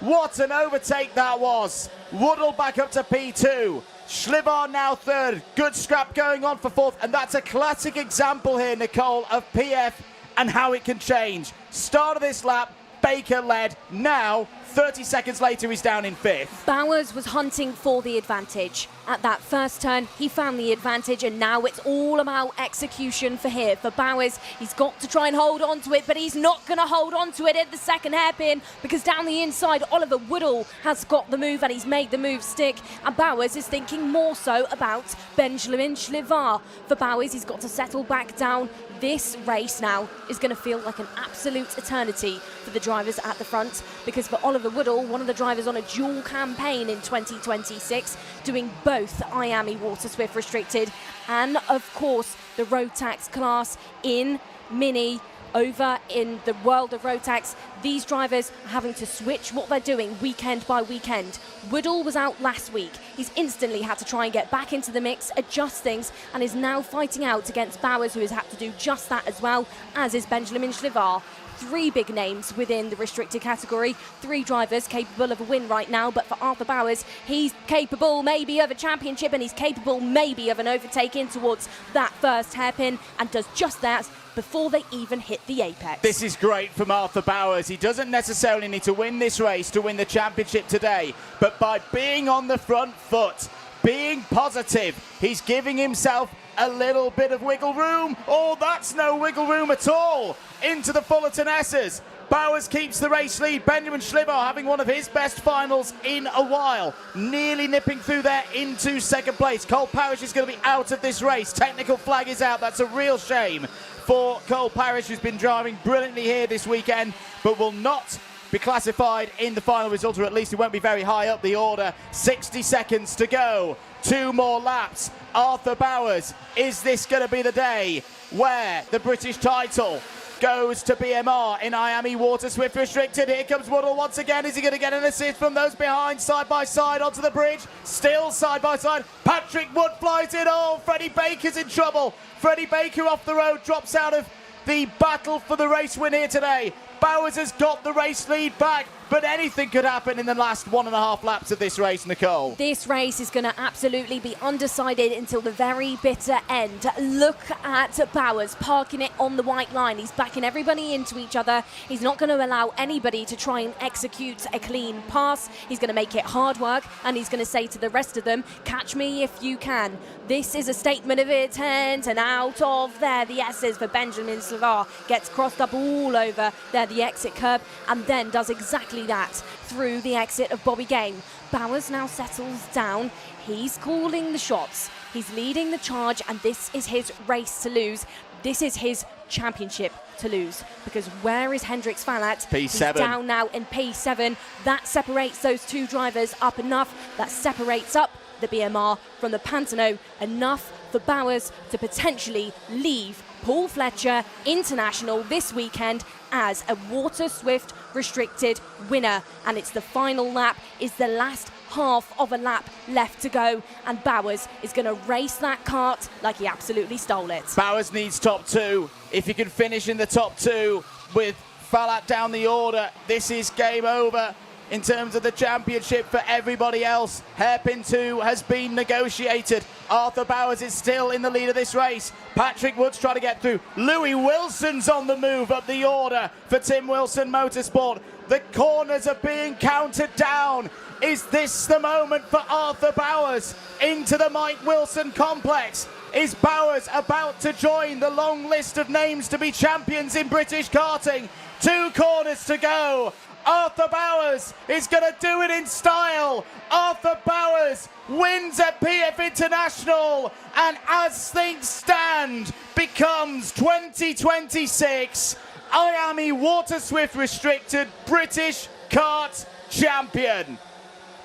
What an overtake that was. Woodall back up to P2. Schliver now 3rd. Good scrap going on for 4th. And that's a classic example here, Nicole, of PF and how it can change. Start of this lap, Baker led. Now, 30 seconds later, he's down in 5th. Bowers was hunting for the advantage. At that first turn, he found the advantage, and now it's all about execution for here. For Bowers, he's got to try and hold on to it, but he's not going to hold on to it at the second hairpin, because down the inside, Oliver Woodall has got the move, and he's made the move stick, and Bowers is thinking more so about Benjamin Schliver. For Bowers, he's got to settle back down. This race now is going to feel like an absolute eternity for the drivers at the front, because for Oliver Woodall, one of the drivers on a dual campaign in 2026, doing both IAME Water Swift Restricted and, of course, the Road Tax class in Mini. Over in the world of road tax, these drivers are having to switch what they're doing weekend by weekend. Woodall was out last week. He's instantly had to try and get back into the mix, adjust things, and is now fighting out against Bowers, who has had to do just that as well, as is Benjamin Schliver. 3 big names within the restricted category, 3 drivers capable of a win right now, but for Arthur Bowers, he's capable maybe of a championship, and he's capable maybe of an overtake in towards that first hairpin, and does just that before they even hit the apex. This is great from Arthur Bowers. He doesn't necessarily need to win this race to win the championship today, but by being on the front foot, being positive, he's giving himself a little bit of wiggle room. Oh, that's no wiggle room at all. Into the Fullerton S's. Bowers keeps the race lead. Benjamin Schliver having one of his best finals in a while. Nearly nipping through there into second place. Cole Parrish is going to be out of this race. Technical flag is out. That's a real shame for Cole Parrish, who's been driving brilliantly here this weekend, but will not be classified in the final result, or at least he won't be very high up the order. 60 seconds to go. 2 more laps. Arthur Bowers, is this going to be the day where the British title goes to BMR in IAME Water Swift Restricted? Here comes Woodall once again. Is he going to get an assist from those behind? Side by side onto the bridge. Still side by side. Patrick Wood flies it all. Freddie Baker's in trouble. Freddie Baker off the road, drops out of the battle for the race win here today. Bowers has got the race lead back, but anything could happen in the last 1.5 laps of this race, Nicole. This race is going to absolutely be undecided until the very bitter end. Look at Bowers parking it on the white line. He's backing everybody into each other. He's not going to allow anybody to try and execute a clean pass. He's going to make it hard work, and he's going to say to the rest of them, catch me if you can. This is a statement of intent, and out of there, the S's for Benjamin Schliver. Gets crossed up all over there, the exit curb, and then does exactly that through the exit of Bobby Game. Bowers now settles down. He's calling the shots. He's leading the charge, and this is his race to lose. This is his championship to lose, because where is Hendrix Fallat? P7. He's down now in P7. That separates those 2 drivers up enough. That separates up the BMR from the Pantano enough for Bowers to potentially leave Paul Fletcher International this weekend as a Water Swift Restricted winner. And it's the final lap, is the last half of a lap left to go, and Bowers is going to race that kart like he absolutely stole it. Bowers needs top 2. If he can finish in the top 2 with Fallat down the order, this is game over in terms of the championship for everybody else. Hairpin 2 has been negotiated. Arthur Bowers is still in the lead of this race. Patrick Wood's trying to get through. Louis Wilson's on the move up the order for Tim Wilson Motorsport. The corners are being counted down. Is this the moment for Arthur Bowers into the Mike Wilson complex? Is Bowers about to join the long list of names to be champions in British karting? 2 corners to go. Arthur Bowers is going to do it in style. Arthur Bowers wins at PF International, and as things stand, becomes 2026 IAME Water Swift Restricted British Kart Champion.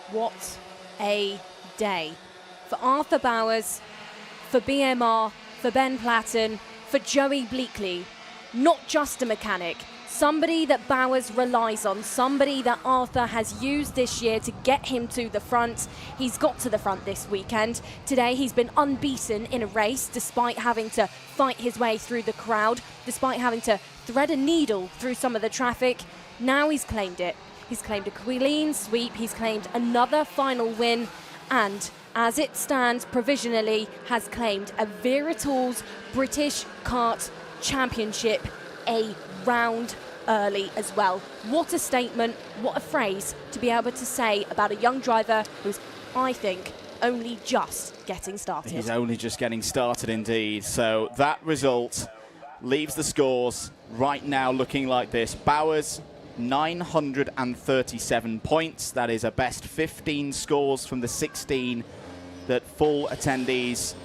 What a day for Arthur Bowers, for BMR, for Ben Platten, for Joey Bleakley. Not just a mechanic, somebody that Bowers relies on, somebody that Arthur has used this year to get him to the front. He's got to the front this weekend. Today he's been unbeaten in a race despite having to fight his way through the crowd, despite having to thread a needle through some of the traffic. Now he's claimed it. He's claimed a clean sweep, he's claimed another final win, and as it stands provisionally has claimed a Vera Tools British Kart Championship a round early as well. What a statement, what a phrase to be able to say about a young driver who's, I think, only just getting started. He's only just getting started indeed. So that result leaves the scores right now looking like this. Bowers, 937 points. That is a best 15 scores from the 16 that full attendees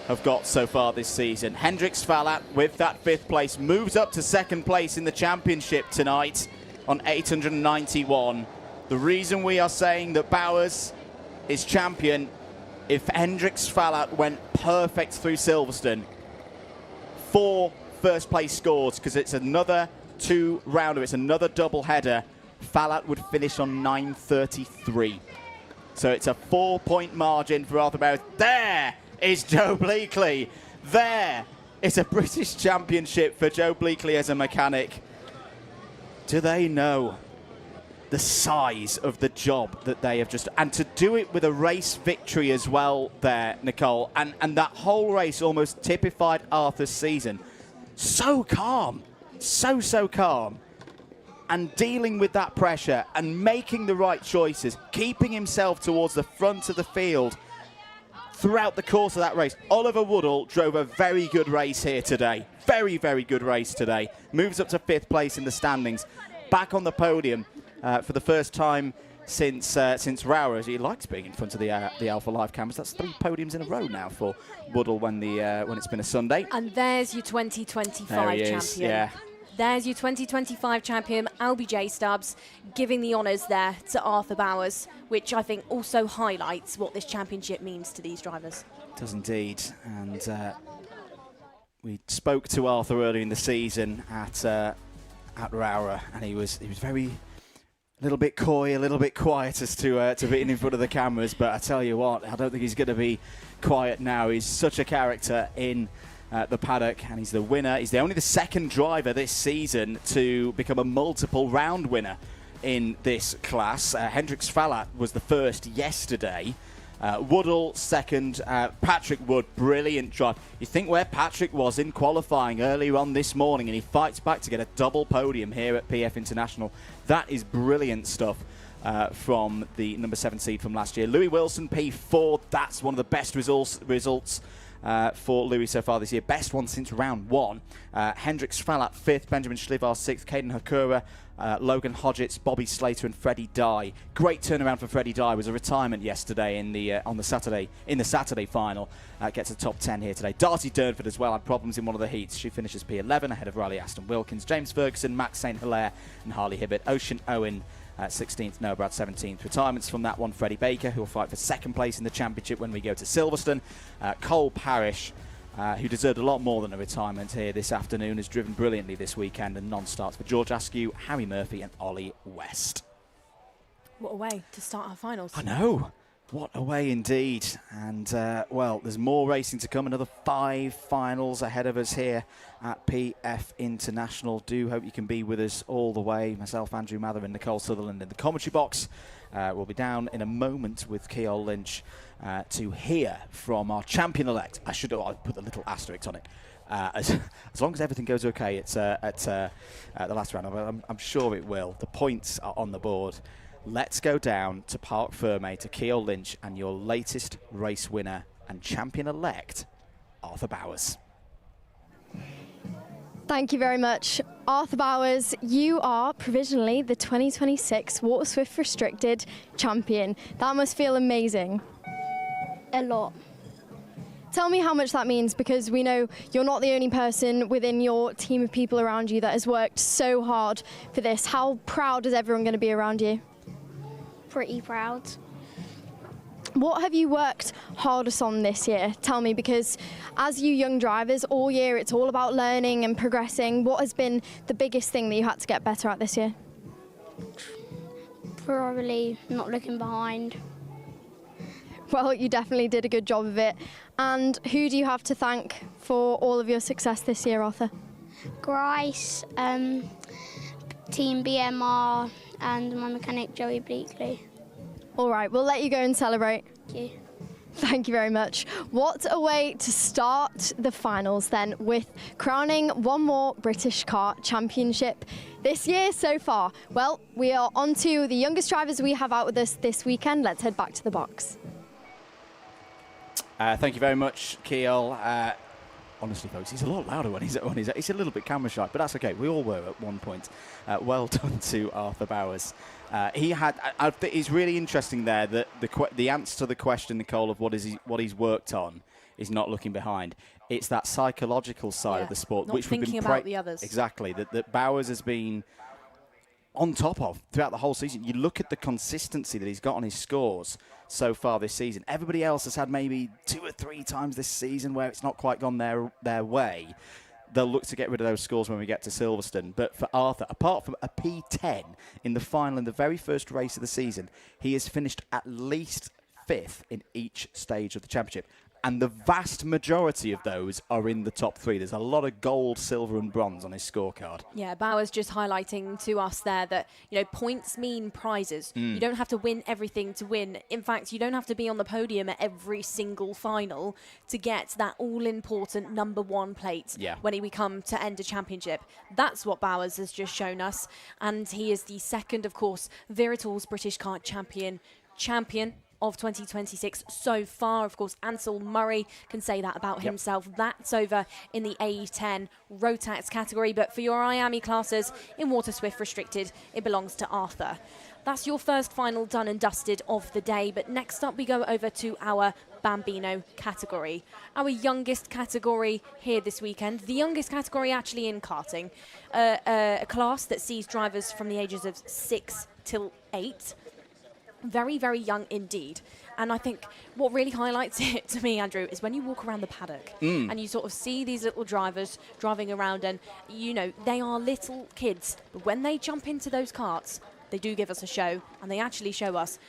have got so far this season. Hendrix Fallat, with that 5th place, moves up to 2nd place in the championship tonight on 891. The reason we are saying that Bowers is champion, if Hendrix Fallat went perfect through Silverstone, 4 first place scores, because it's another 2-rounder, it's another double header, Fallat would finish on 933. So it's a 4-point margin for Arthur Bowers. There is Joe Bleakley. There is a British championship for Joe Bleakley as a mechanic. Do they know the size of the job that they have just... And to do it with a race victory as well there, Nicole. And that whole race almost typified Arthur's season. So calm. So calm. And dealing with that pressure and making the right choices, keeping himself towards the front of the field throughout the course of that race. Oliver Woodall drove a very good race here today. Very good race today. Moves up to 5th place in the standings. back on the podium for the first time since Wera. He likes being in front of the Alpha Live cameras. That's 3 podiums in a row now for Woodall when it's been a Sunday. And there's your 2025 There he champion. is, yeah. There's your 2025 champion, Albie J. Stubbs, giving the honours there to Arthur Bowers, which I think also highlights what this championship means to these drivers. It does indeed. And we spoke to Arthur earlier in the season at Wera, and he was very a little bit coy, a little bit quiet as to being in front of the cameras. But I tell you what, I don't think he's going to be quiet now. He's such a character in the paddock, and he's the winner. He's only the second driver this season to become a multiple round winner in this class. Hendrix Fallat was the first yesterday. Woodall second. Patrick Wood, brilliant drive. You think where Patrick was in qualifying earlier on this morning, and he fights back to get a double podium here at PF International. That is brilliant stuff from the number 7 seed from last year. Louis Wilson, P4. That's one of the best results for Louis so far this year. Best one since round 1. Hendrix Fallat 5th, Benjamin Schlivar 6th, Caden Hakura, Logan Hodgetts, Bobby Slater and Freddie Dye. Great turnaround for Freddie Dye. Was a retirement yesterday in the Saturday final. Gets a top 10 here today. Darcy Durnford as well had problems in one of the heats. She finishes P11 ahead of Riley Aston Wilkins, James Ferguson, Max St. Hilaire and Harley Hibbert. Ocean Owen 16th, Noah Brad 17th. Retirements from that one, Freddie Baker, who will fight for second place in the championship when we go to Silverstone. Cole Parrish, who deserved a lot more than a retirement here this afternoon, has driven brilliantly this weekend, and non-starts for George Askew, Harry Murphy and Ollie West. What a way to start our finals. I know. What a way indeed. And, well, there's more racing to come. Another 5 finals ahead of us here at PF International. Do hope you can be with us all the way. Myself, Andrew Mather and Nicole Sutherland in the commentary box. We'll be down in a moment with Keol Lynch to hear from our champion-elect. I put a little asterisk on it. As long as everything goes okay at the last round, I'm sure it will. The points are on the board. Let's go down to Parc Ferme to Keol Lynch and your latest race winner and champion-elect, Arthur Bowers. Thank you very much. Arthur Bowers, you are provisionally the 2026 Water Swift Restricted champion. That must feel amazing. A lot. Tell me how much that means, because we know you're not the only person within your team of people around you that has worked so hard for this. How proud is everyone going to be around you? Pretty proud. What have you worked hardest on this year? Tell me, because as you young drivers, all year it's all about learning and progressing. What has been the biggest thing that you had to get better at this year? Probably not looking behind. Well, you definitely did a good job of it. And who do you have to thank for all of your success this year, Arthur? Grice, Team BMR and my mechanic Joey Bleakley. All right, we'll let you go and celebrate. Thank you. Thank you very much. What a way to start the finals then, with crowning one more British Kart Championship this year so far. Well, we are on to the youngest drivers we have out with us this weekend. Let's head back to the box. Thank you very much, Keol. Honestly, folks, he's a lot louder when he's a little bit camera shy, but that's okay. We all were at one point. Well done to Arthur Bowers. It's really interesting there that the answer to the question, Nicole, of what he's worked on is not looking behind. It's that psychological side of the sport, not which we've thinking been about the others. Exactly, that Bowers has been on top of throughout the whole season. You look at the consistency that he's got on his scores so far this season. Everybody else has had maybe 2 or 3 times this season where it's not quite gone their way. They'll look to get rid of those scores when we get to Silverstone. But for Arthur, apart from a P10 in the final in the very first race of the season, he has finished at least 5th in each stage of the championship. And the vast majority of those are in the top 3. There's a lot of gold, silver and bronze on his scorecard. Yeah, Bowers just highlighting to us there that, points mean prizes. You don't have to win everything to win. In fact, you don't have to be on the podium at every single final to get that all-important number 1 plate when we come to end a championship. That's what Bowers has just shown us. And he is the second, of course, Viritals British Kart champion of 2026 so far. Of course, Ansel Murray can say that about himself. That's over in the A10 Rotax category. But for your IAME classes in Water Swift Restricted, it belongs to Arthur. That's your first final done and dusted of the day. But next up, we go over to our Bambino category, our youngest category here this weekend, the youngest category actually in karting, a class that sees drivers from the ages of 6 till 8. Very, very young indeed. And I think what really highlights it to me, Andrew, is when you walk around the paddock and you sort of see these little drivers driving around, and you know, they are little kids, but when they jump into those karts, they do give us a show, and they actually show us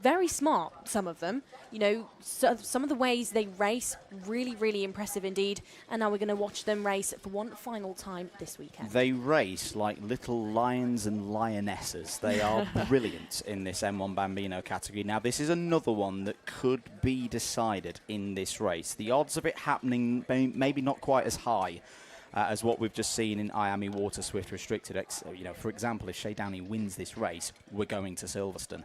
very smart, some of them. You know, so some of the ways they race, really, really impressive indeed. And now we're going to watch them race for one final time this weekend. They race like little lions and lionesses. They are brilliant in this M1 Bambino category. Now, this is another one that could be decided in this race. The odds of it happening maybe not quite as high as what we've just seen in IAME Water Swift Restricted. You know, for example, if Shay Downey wins this race, we're going to Silverstone.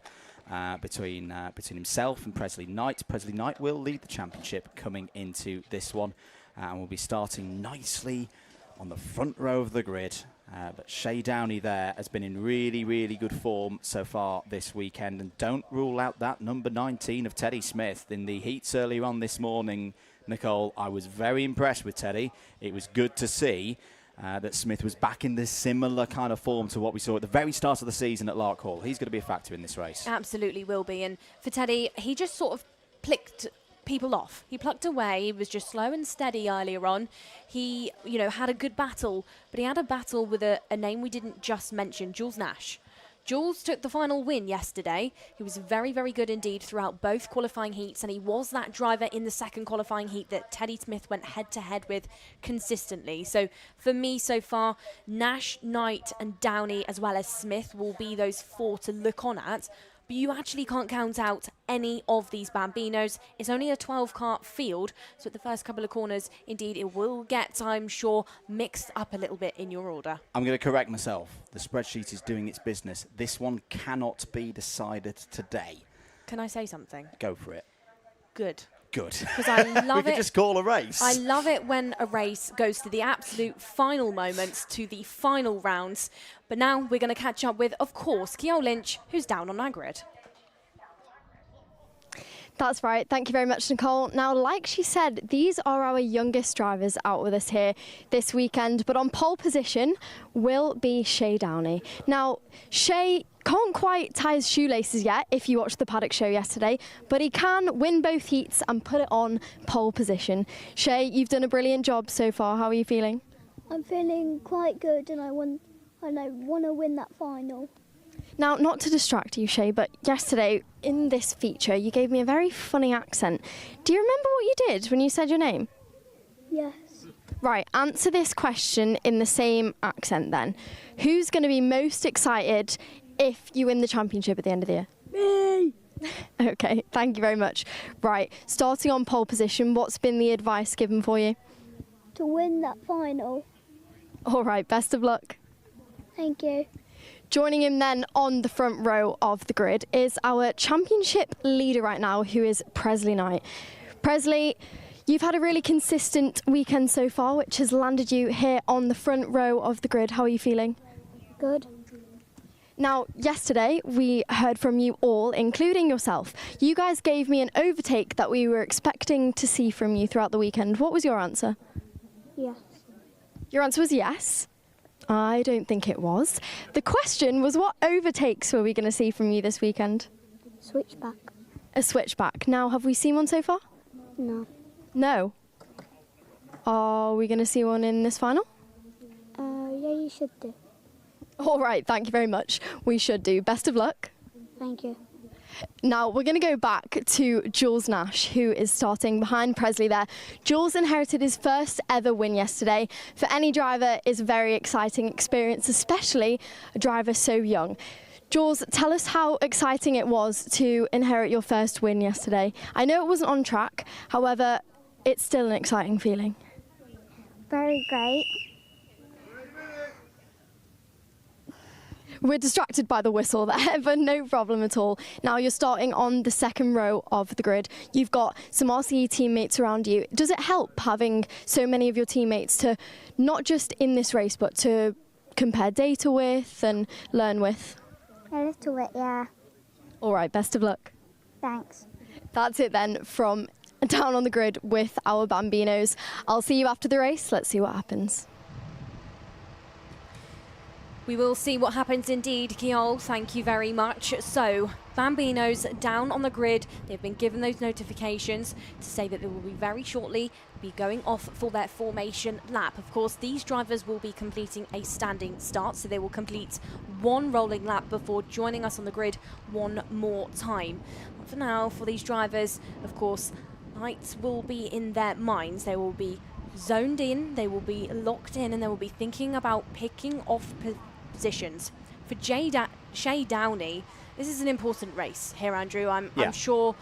Between himself and Presley Knight. Presley Knight will lead the championship coming into this one, and will be starting nicely on the front row of the grid. But Shay Downey there has been in really, really good form so far this weekend, and don't rule out that number 19 of Teddy Smith in the heats earlier on this morning. Nicole, I was very impressed with Teddy. It was good to see that Smith was back in this similar kind of form to what we saw at the very start of the season at Lark Hall. He's going to be a factor in this race. Absolutely will be. And for Teddy, he just sort of plicked people off. He plucked away. He was just slow and steady earlier on. He, you know, had a good battle, but he had a battle with a name we didn't just mention, Jules Nash. Jules took the final win yesterday. He was very, very good indeed throughout both qualifying heats, and he was that driver in the second qualifying heat that Teddy Smith went head-to-head with consistently. So for me so far, Nash, Knight and Downey as well as Smith will be those four to look on at. But you actually can't count out any of these Bambinos. It's only a 12-kart field, so at the first couple of corners, indeed, it will get, I'm sure, mixed up a little bit in your order. I'm going to correct myself. The spreadsheet is doing its business. This one cannot be decided today. Can I say something? Go for it. Good. Good. Because I love it. We could just call a race. I love it when a race goes to the absolute final moments, to the final rounds. But now we're going to catch up with, of course, Keogh Lynch, who's down on our grid. That's right. Thank you very much, Nicole. Now, like she said, these are our youngest drivers out with us here this weekend. But on pole position will be Shay Downey. Now, Shay can't quite tie his shoelaces yet if you watched the paddock show yesterday, but he can win both heats and put it on pole position. Shay, you've done a brilliant job so far. How are you feeling? I'm feeling quite good, and I want to win that final. Now, not to distract you, Shay, but yesterday in this feature, you gave me a very funny accent. Do you remember what you did when you said your name? Yes. Right, answer this question in the same accent then. Who's going to be most excited if you win the championship at the end of the year? Me! Okay, thank you very much. Right, starting on pole position, what's been the advice given for you? To win that final. All right, best of luck. Thank you. Joining him then on the front row of the grid is our championship leader right now, who is Presley Knight. Presley, you've had a really consistent weekend so far, which has landed you here on the front row of the grid. How are you feeling? Good. Now, yesterday we heard from you all, including yourself. You guys gave me an overtake that we were expecting to see from you throughout the weekend. What was your answer? Yes. Your answer was yes? I don't think it was. The question was, what overtakes were we going to see from you this weekend? Switchback. A switchback. Now, have we seen one so far? No. No. Are we going to see one in this final? Yeah, you should do. All right, thank you very much. We should do. Best of luck. Thank you. Now, we're going to go back to Jules Nash, who is starting behind Presley there. Jules inherited his first ever win yesterday. For any driver, it's a very exciting experience, especially a driver so young. Jules, tell us how exciting it was to inherit your first win yesterday. I know it wasn't on track, however, it's still an exciting feeling. Very great. We're distracted by the whistle there, but no problem at all. Now you're starting on the second row of the grid. You've got some RCE teammates around you. Does it help having so many of your teammates to, not just in this race, but to compare data with and learn with? A little bit, yeah. All right, best of luck. Thanks. That's it then from down on the grid with our Bambinos. I'll see you after the race. Let's see what happens. We will see what happens indeed, Kiol. Thank you very much. So, Bambinos down on the grid. They've been given those notifications to say that they will be very shortly be going off for their formation lap. Of course, these drivers will be completing a standing start, so they will complete one rolling lap before joining us on the grid one more time. But for now, for these drivers, of course, lights will be in their minds. They will be zoned in, they will be locked in, and they will be thinking about picking off positions. For Shay Downey, this is an important race here, Andrew. I'm not sure,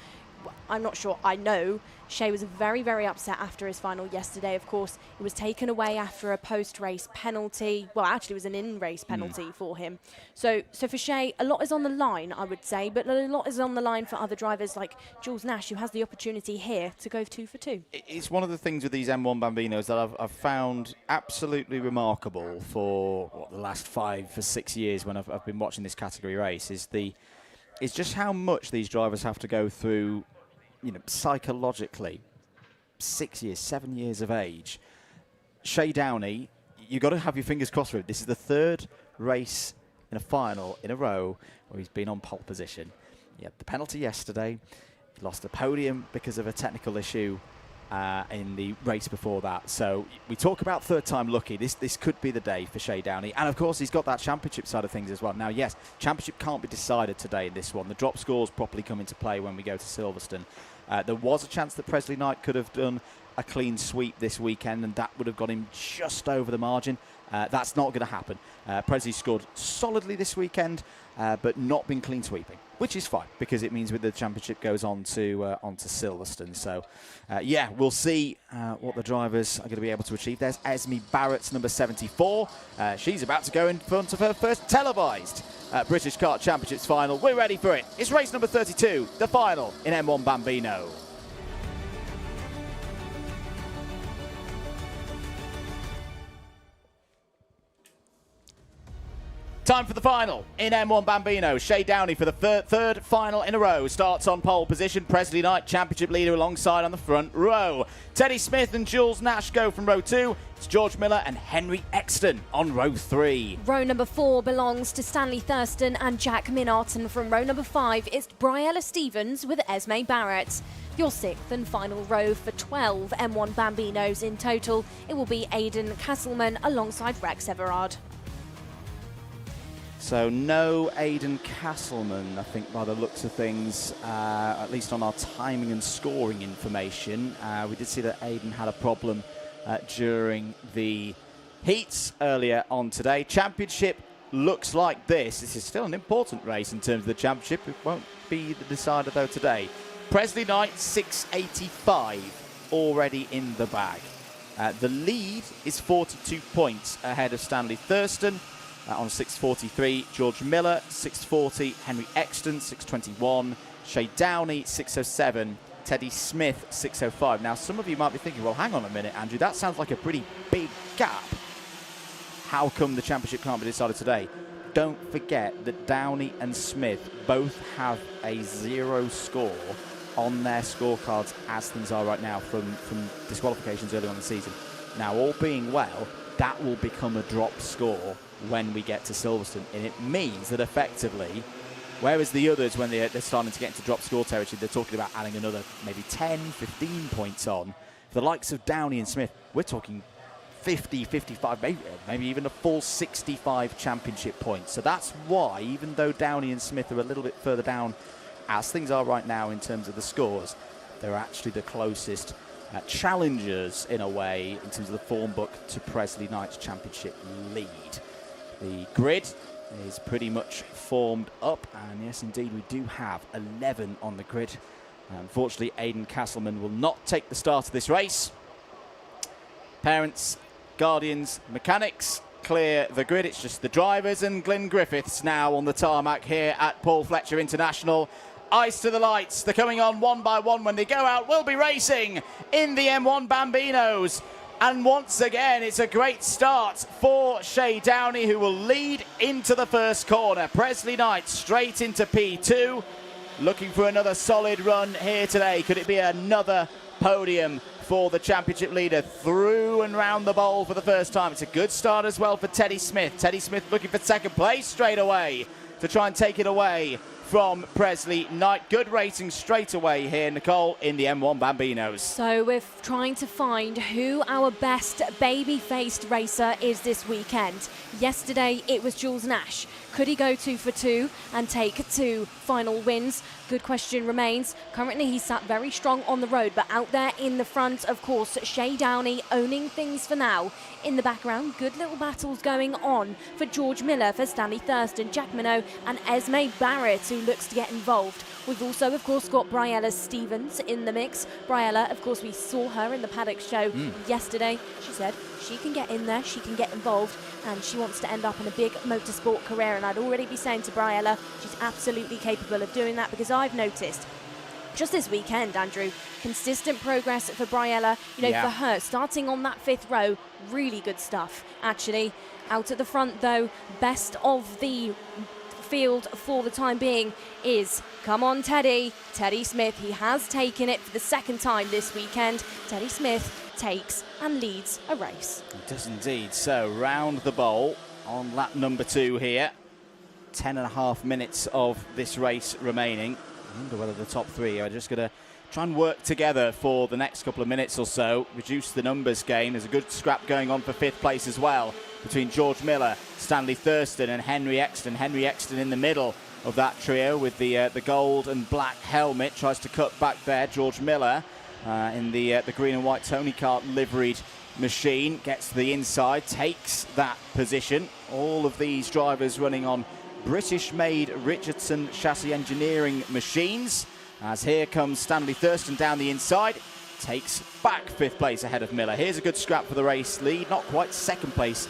I know Shay was very, very upset after his final yesterday. Of course, it was taken away after a post-race penalty. Well, actually, it was an in-race penalty for him. So for Shay, a lot is on the line, I would say, but a lot is on the line for other drivers like Jules Nash, who has the opportunity here to go 2 for 2. It's one of the things with these M1 Bambinos that I've found absolutely remarkable for the last 5 or 6 years when I've been watching this category race is just how much these drivers have to go through, psychologically. 6 years, 7 years of age. Shay Downey, you've got to have your fingers crossed for it. This is the 3rd race in a final in a row where he's been on pole position. He had the penalty yesterday. He lost the podium because of a technical issue in the race before that. So we talk about 3rd time lucky. This could be the day for Shay Downey. And, of course, he's got that championship side of things as well. Now, yes, championship can't be decided today in this one. The drop scores properly come into play when we go to Silverstone. There was a chance that Presley Knight could have done a clean sweep this weekend, and that would have got him just over the margin. That's not going to happen. Presley scored solidly this weekend, but not been clean sweeping, which is fine because it means with the championship goes on to Silverstone. So, we'll see what the drivers are going to be able to achieve. There's Esme Barrett, number 74. She's about to go in front of her first televised British Kart Championships final. We're ready for it. It's race number 32, the final in M1 Bambino. Time for the final in M1 Bambino. Shay Downey for the third final in a row starts on pole position. Presley Knight, championship leader, alongside on the front row. Teddy Smith and Jules Nash go from row 2. It's George Miller and Henry Exton on row 3. Row number 4 belongs to Stanley Thurston and Jack Minart, and from row number 5 it's Briella Stevens with Esme Barrett. Your 6th and final row for 12 M1 Bambinos in total. It will be Aidan Castleman alongside Rex Everard. So no Aidan Castleman, I think, by the looks of things, at least on our timing and scoring information. We did see that Aidan had a problem during the heats earlier on today. Championship looks like this. This is still an important race in terms of the championship. It won't be the decider, though, today. Presley Knight, 685, already in the bag. The lead is 42 points ahead of Stanley Thurston. On 643, George Miller, 640, Henry Exton, 621, Shay Downey, 607, Teddy Smith, 605. Now, some of you might be thinking, well, hang on a minute, Andrew, that sounds like a pretty big gap. How come the championship can't be decided today? Don't forget that Downey and Smith both have a 0 score on their scorecards as things are right now from disqualifications early on in the season. Now, all being well, that will become a drop score when we get to Silverstone, and it means that effectively, whereas the others, when they're starting to get into drop score territory, they're talking about adding another maybe 10, 15 points on. For the likes of Downey and Smith, we're talking 50, 55, maybe even a full 65 championship points. So that's why, even though Downey and Smith are a little bit further down as things are right now in terms of the scores, they're actually the closest challengers, in a way, in terms of the form book to Presley Knight's championship lead. The grid is pretty much formed up, and yes, indeed, we do have 11 on the grid. Unfortunately, Aidan Castleman will not take the start of this race. Parents, guardians, mechanics, clear the grid. It's just the drivers and Glyn Griffiths now on the tarmac here at Paul Fletcher International. Eyes to the lights. They're coming on one by one. When they go out, we'll be racing in the M1 Bambinos. And once again, it's a great start for Shay Downey, who will lead into the first corner. Presley Knight straight into P2, looking for another solid run here today. Could it be another podium for the championship leader? Through and round the bowl for the first time. It's a good start as well for Teddy Smith. Teddy Smith looking for second place straight away to try and take it away from Presley Knight. Good racing straight away here, Nicole, in the M1 Bambinos. So we're trying to find who our best baby-faced racer is this weekend. Yesterday it was Jules Nash. Could he go 2 for 2 and take 2 final wins? Good question remains. Currently he's sat very strong on the road, but out there in the front, of course, Shay Downey owning things for now. In the background, good little battles going on for George Miller, for Stanley Thurston, Jack Minot and Esme Barrett, who looks to get involved. We've also, of course, got Briella Stevens in the mix. Briella, of course, we saw her in the paddock show yesterday. She said she can get in there, she can get involved, and she wants to end up in a big motorsport career. And I'd already be saying to Briella, she's absolutely capable of doing that, because I've noticed just this weekend, Andrew, consistent progress for Briella, for her, starting on that 5th row, really good stuff, actually. Out at the front, though, best of the field for the time being is, come on Teddy Smith. He has taken it for the second time this weekend. Teddy Smith takes and leads a race. It does indeed. So round the bowl on lap number 2 here. 10.5 minutes of this race remaining. I wonder whether the top 3 are just going to try and work together for the next couple of minutes or so, reduce the numbers game. There's a good scrap going on for 5th place as well between George Miller, Stanley Thurston and Henry Exton. Henry Exton in the middle of that trio with the gold and black helmet, tries to cut back there. George Miller in the green and white Tony Kart liveried machine gets to the inside, takes that position. All of these drivers running on British-made Richardson chassis engineering machines. As here comes Stanley Thurston down the inside, takes back 5th place ahead of Miller. Here's a good scrap for the race lead, not quite 2nd place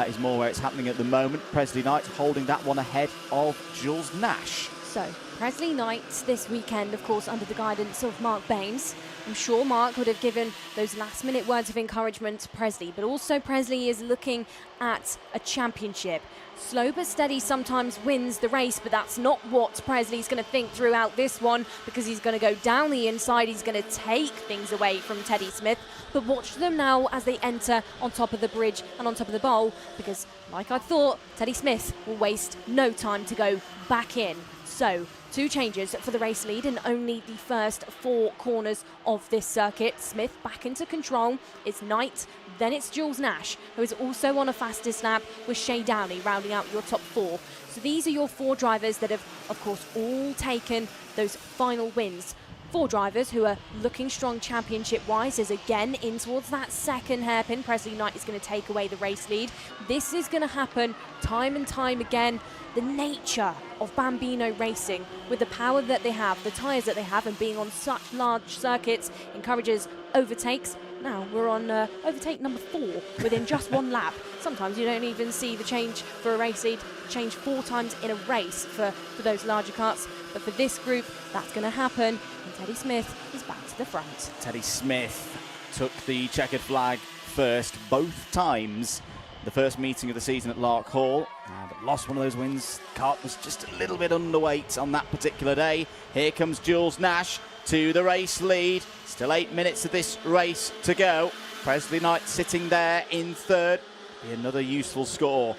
is more where it's happening at the moment. Presley Knight holding that one ahead of Jules Nash. So, Presley Knight this weekend, of course, under the guidance of Mark Baines. I'm sure Mark would have given those last-minute words of encouragement to Presley, but also Presley is looking at a championship. Slow but steady sometimes wins the race, but that's not what Presley's going to think throughout this one, because he's going to go down the inside, he's going to take things away from Teddy Smith. But watch them now as they enter on top of the bridge and on top of the bowl, because like I thought, Teddy Smith will waste no time to go back in. So, 2 changes for the race lead in only the first 4 corners of this circuit. Smith back into control. It's Knight, then it's Jules Nash, who is also on a fastest lap, with Shay Downey rounding out your top 4. So these are your 4 drivers that have, of course, all taken those final wins. 4 drivers who are looking strong championship-wise, as again in towards that second hairpin, Presley Knight is going to take away the race lead. This is going to happen time and time again. The nature of Bambino racing, with the power that they have, the tyres that they have, and being on such large circuits, encourages overtakes. Now we're on overtake number 4 within just 1 lap. Sometimes you don't even see the change for a race lead change 4 times in a race for those larger karts. But for this group, that's going to happen. And Teddy Smith is back to the front. Teddy Smith took the checkered flag first both times. The first meeting of the season at Lark Hall, but lost one of those wins. Kart was just a little bit underweight on that particular day. Here comes Jules Nash to the race lead. Still 8 minutes of this race to go. Presley Knight sitting there in 3rd. Be another useful score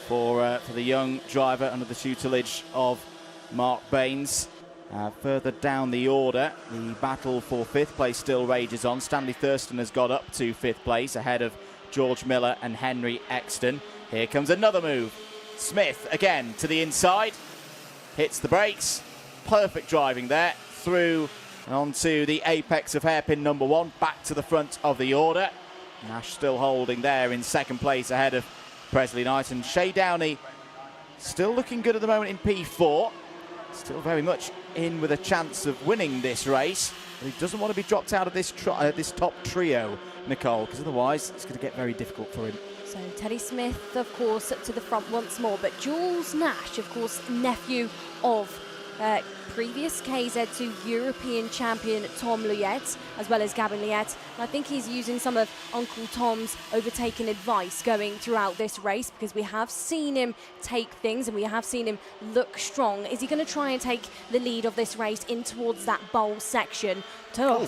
for the young driver under the tutelage of Mark Baines. Further down the order, the battle for 5th place still rages on. Stanley Thurston has got up to 5th place ahead of George Miller and Henry Exton. Here comes another move. Smith again to the inside, hits the brakes. Perfect driving there, through and onto the apex of hairpin number 1, back to the front of the order. Nash still holding there in 2nd place ahead of Presley Knight, and Shay Downey still looking good at the moment in P4. still very much in with a chance of winning this race. But he doesn't want to be dropped out of this top trio, Nicole, because otherwise it's going to get very difficult for him. So Teddy Smith, of course, to the front once more. But Jules Nash, of course, nephew of previous KZ2 European champion Tom Luyet, as well as Gavin Luyet. And I think he's using some of Uncle Tom's overtaken advice going throughout this race, because we have seen him take things and we have seen him look strong. Is he going to try and take the lead of this race in towards that bowl section?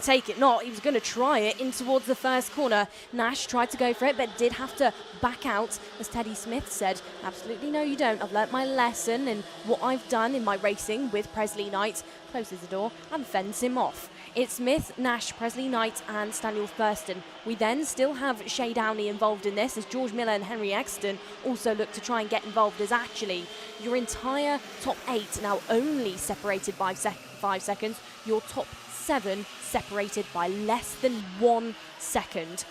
Take it not. He was going to try it in towards the first corner. Nash tried to go for it, but did have to back out. As Teddy Smith said, absolutely no, you don't. I've learnt my lesson and what I've done in my racing with Presley Knight. Closes the door and fends him off. It's Smith, Nash, Presley Knight and Staniel Thurston. We then still have Shay Downey involved in this, as George Miller and Henry Exton also look to try and get involved, as actually your entire top 8 now only separated by 5 seconds. Your top 7 separated by less than 1 second.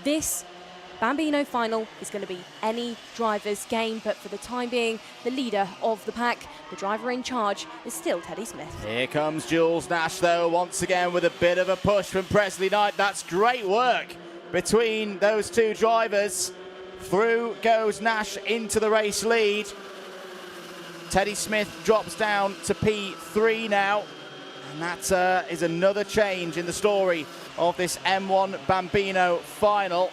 This Bambino final is going to be any driver's game, but for the time being, the leader of the pack, the driver in charge, is still Teddy Smith. Here comes Jules Nash, though, once again with a bit of a push from Presley Knight. That's great work between those two drivers. Through goes Nash into the race lead. Teddy Smith drops down to P3 now. And that is another change in the story of this M1 Bambino final.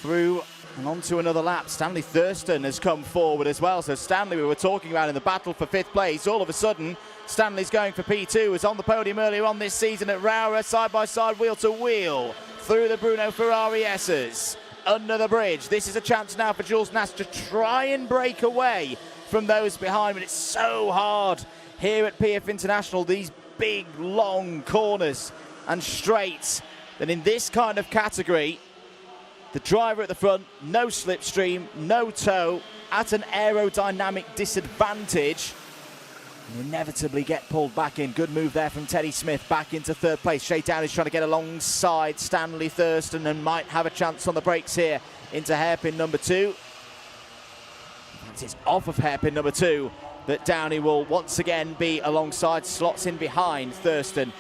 Through and onto another lap, Stanley Thurston has come forward as well. So Stanley, we were talking about in the battle for 5th place, all of a sudden Stanley's going for P2. Was on the podium earlier on this season at Wera, side by side, wheel to wheel, through the Bruno Ferrari S's, under the bridge. This is a chance now for Jules Nash to try and break away from those behind, but it's so hard here at PF International, these big long corners and straights, that in this kind of category, the driver at the front, no slipstream, no toe, at an aerodynamic disadvantage, and inevitably get pulled back in. Good move there from Teddy Smith, back into 3rd place. Shay Downey's trying to get alongside Stanley Thurston and might have a chance on the brakes here into hairpin number 2. It's off of hairpin number 2 that Downey will once again be alongside, slots in behind Thurston,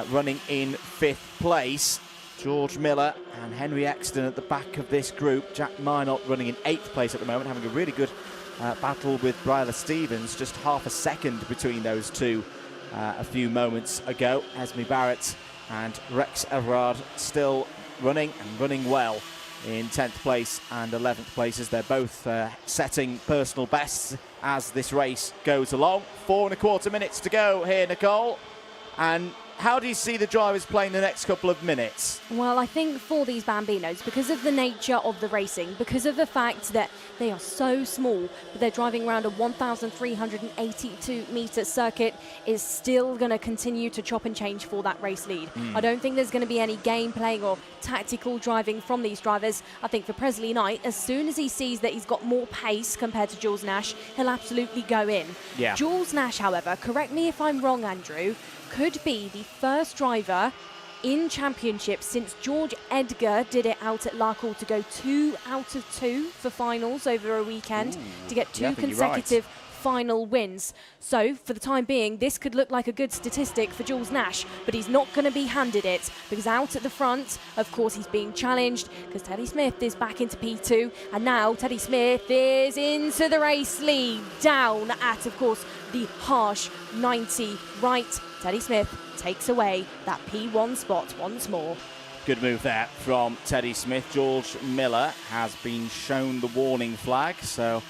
running in 5th place. George Miller and Henry Exton at the back of this group. Jack Minot running in 8th place at the moment, having a really good battle with Bryla Stevens. Just half a second between those two a few moments ago. Esme Barrett and Rex Everard still running and running well in 10th place and 11th places. They're both setting personal bests as this race goes along. 4.25 minutes to go here, Nicole. And how do you see the drivers playing the next couple of minutes? Well, I think for these Bambinos, because of the nature of the racing, because of the fact that they are so small, but they're driving around a 1,382 metre circuit, is still going to continue to chop and change for that race lead. I don't think there's going to be any game playing or tactical driving from these drivers. I think for Presley Knight, as soon as he sees that he's got more pace compared to Jules Nash, he'll absolutely go in. Yeah. Jules Nash, however, correct me if I'm wrong, Andrew, could be the first driver in championship since George Edgar did it out at Larkhall to go 2 out of 2 for finals over a weekend, to get 2 consecutive final wins. So for the time being, this could look like a good statistic for Jules Nash, but he's not going to be handed it, because out at the front, of course, he's being challenged because Teddy Smith is back into P2, and now Teddy Smith is into the race lead, down at, of course, the harsh 90 right. Teddy Smith takes away that P1 spot once more. Good move there from Teddy Smith. George Miller has been shown the warning flag, so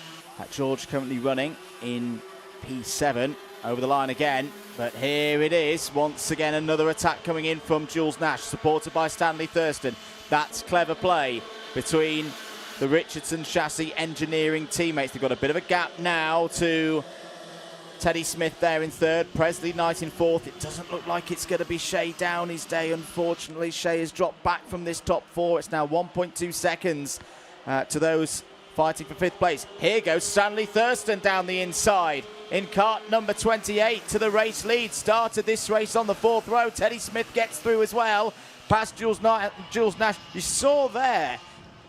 George currently running in P7, over the line again, but here it is, once again another attack coming in from Jules Nash, supported by Stanley Thurston. That's clever play between the Richardson Chassis Engineering teammates. They've got a bit of a gap now to Teddy Smith there in 3rd, Presley Knight in 4th. It doesn't look like it's going to be Shay Downey's day, unfortunately. Shay has dropped back from this top 4. It's now 1.2 seconds to those fighting for 5th place. Here goes Stanley Thurston down the inside in cart number 28 to the race lead. Started this race on the 4th row. Teddy Smith gets through as well, past Jules Nash. You saw there,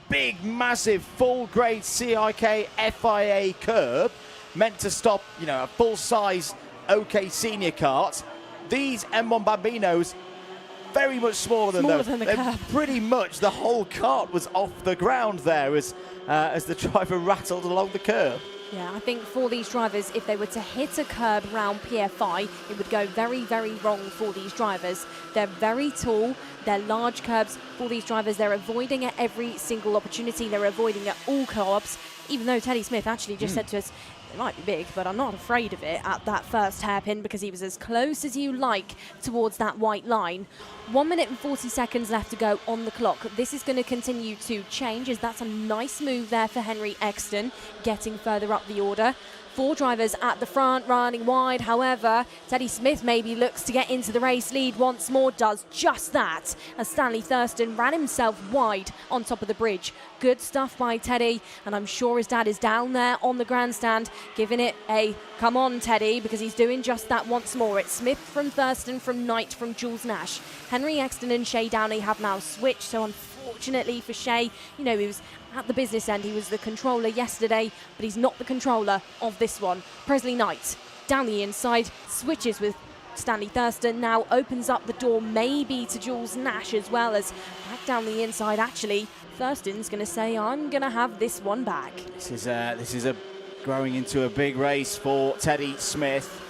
big, massive, full-grade CIK FIA curb. meant to stop, you know, a full-size OK senior kart. These M1 Bambinos, very much smaller than those. Than the curb. Pretty much the whole kart was off the ground there as the driver rattled along the curb. Yeah, I think for these drivers, if they were to hit a curb round PFI, it would go very, very wrong for these drivers. They're very tall, they're large curbs for these drivers. They're avoiding at every single opportunity. They're avoiding at all curbs, even though Teddy Smith actually just said to us, it might be big, but I'm not afraid of it at that first hairpin because he was as close as you like towards that white line. 1 minute and 40 seconds left to go on the clock. This is going to continue to change as that's a nice move there for Henry Exton, getting further up the order. 4 drivers at the front running wide. However, Teddy Smith maybe looks to get into the race lead once more, does just that as Stanley Thurston ran himself wide on top of the bridge. Good stuff by Teddy, and I'm sure his dad is down there on the grandstand giving it a come on Teddy, because he's doing just that once more. It's Smith from Thurston, from Knight, from Jules Nash. Henry Exton and Shay Downey have now switched, so unfortunately for Shay, you know, he was at the business end, he was the controller yesterday, but he's not the controller of this one. Presley Knight down the inside, switches with Stanley Thurston, now opens up the door maybe to Jules Nash as well as back down the inside. Actually, Thurston's going to say, I'm going to have this one back. This is a growing into a big race for Teddy Smith.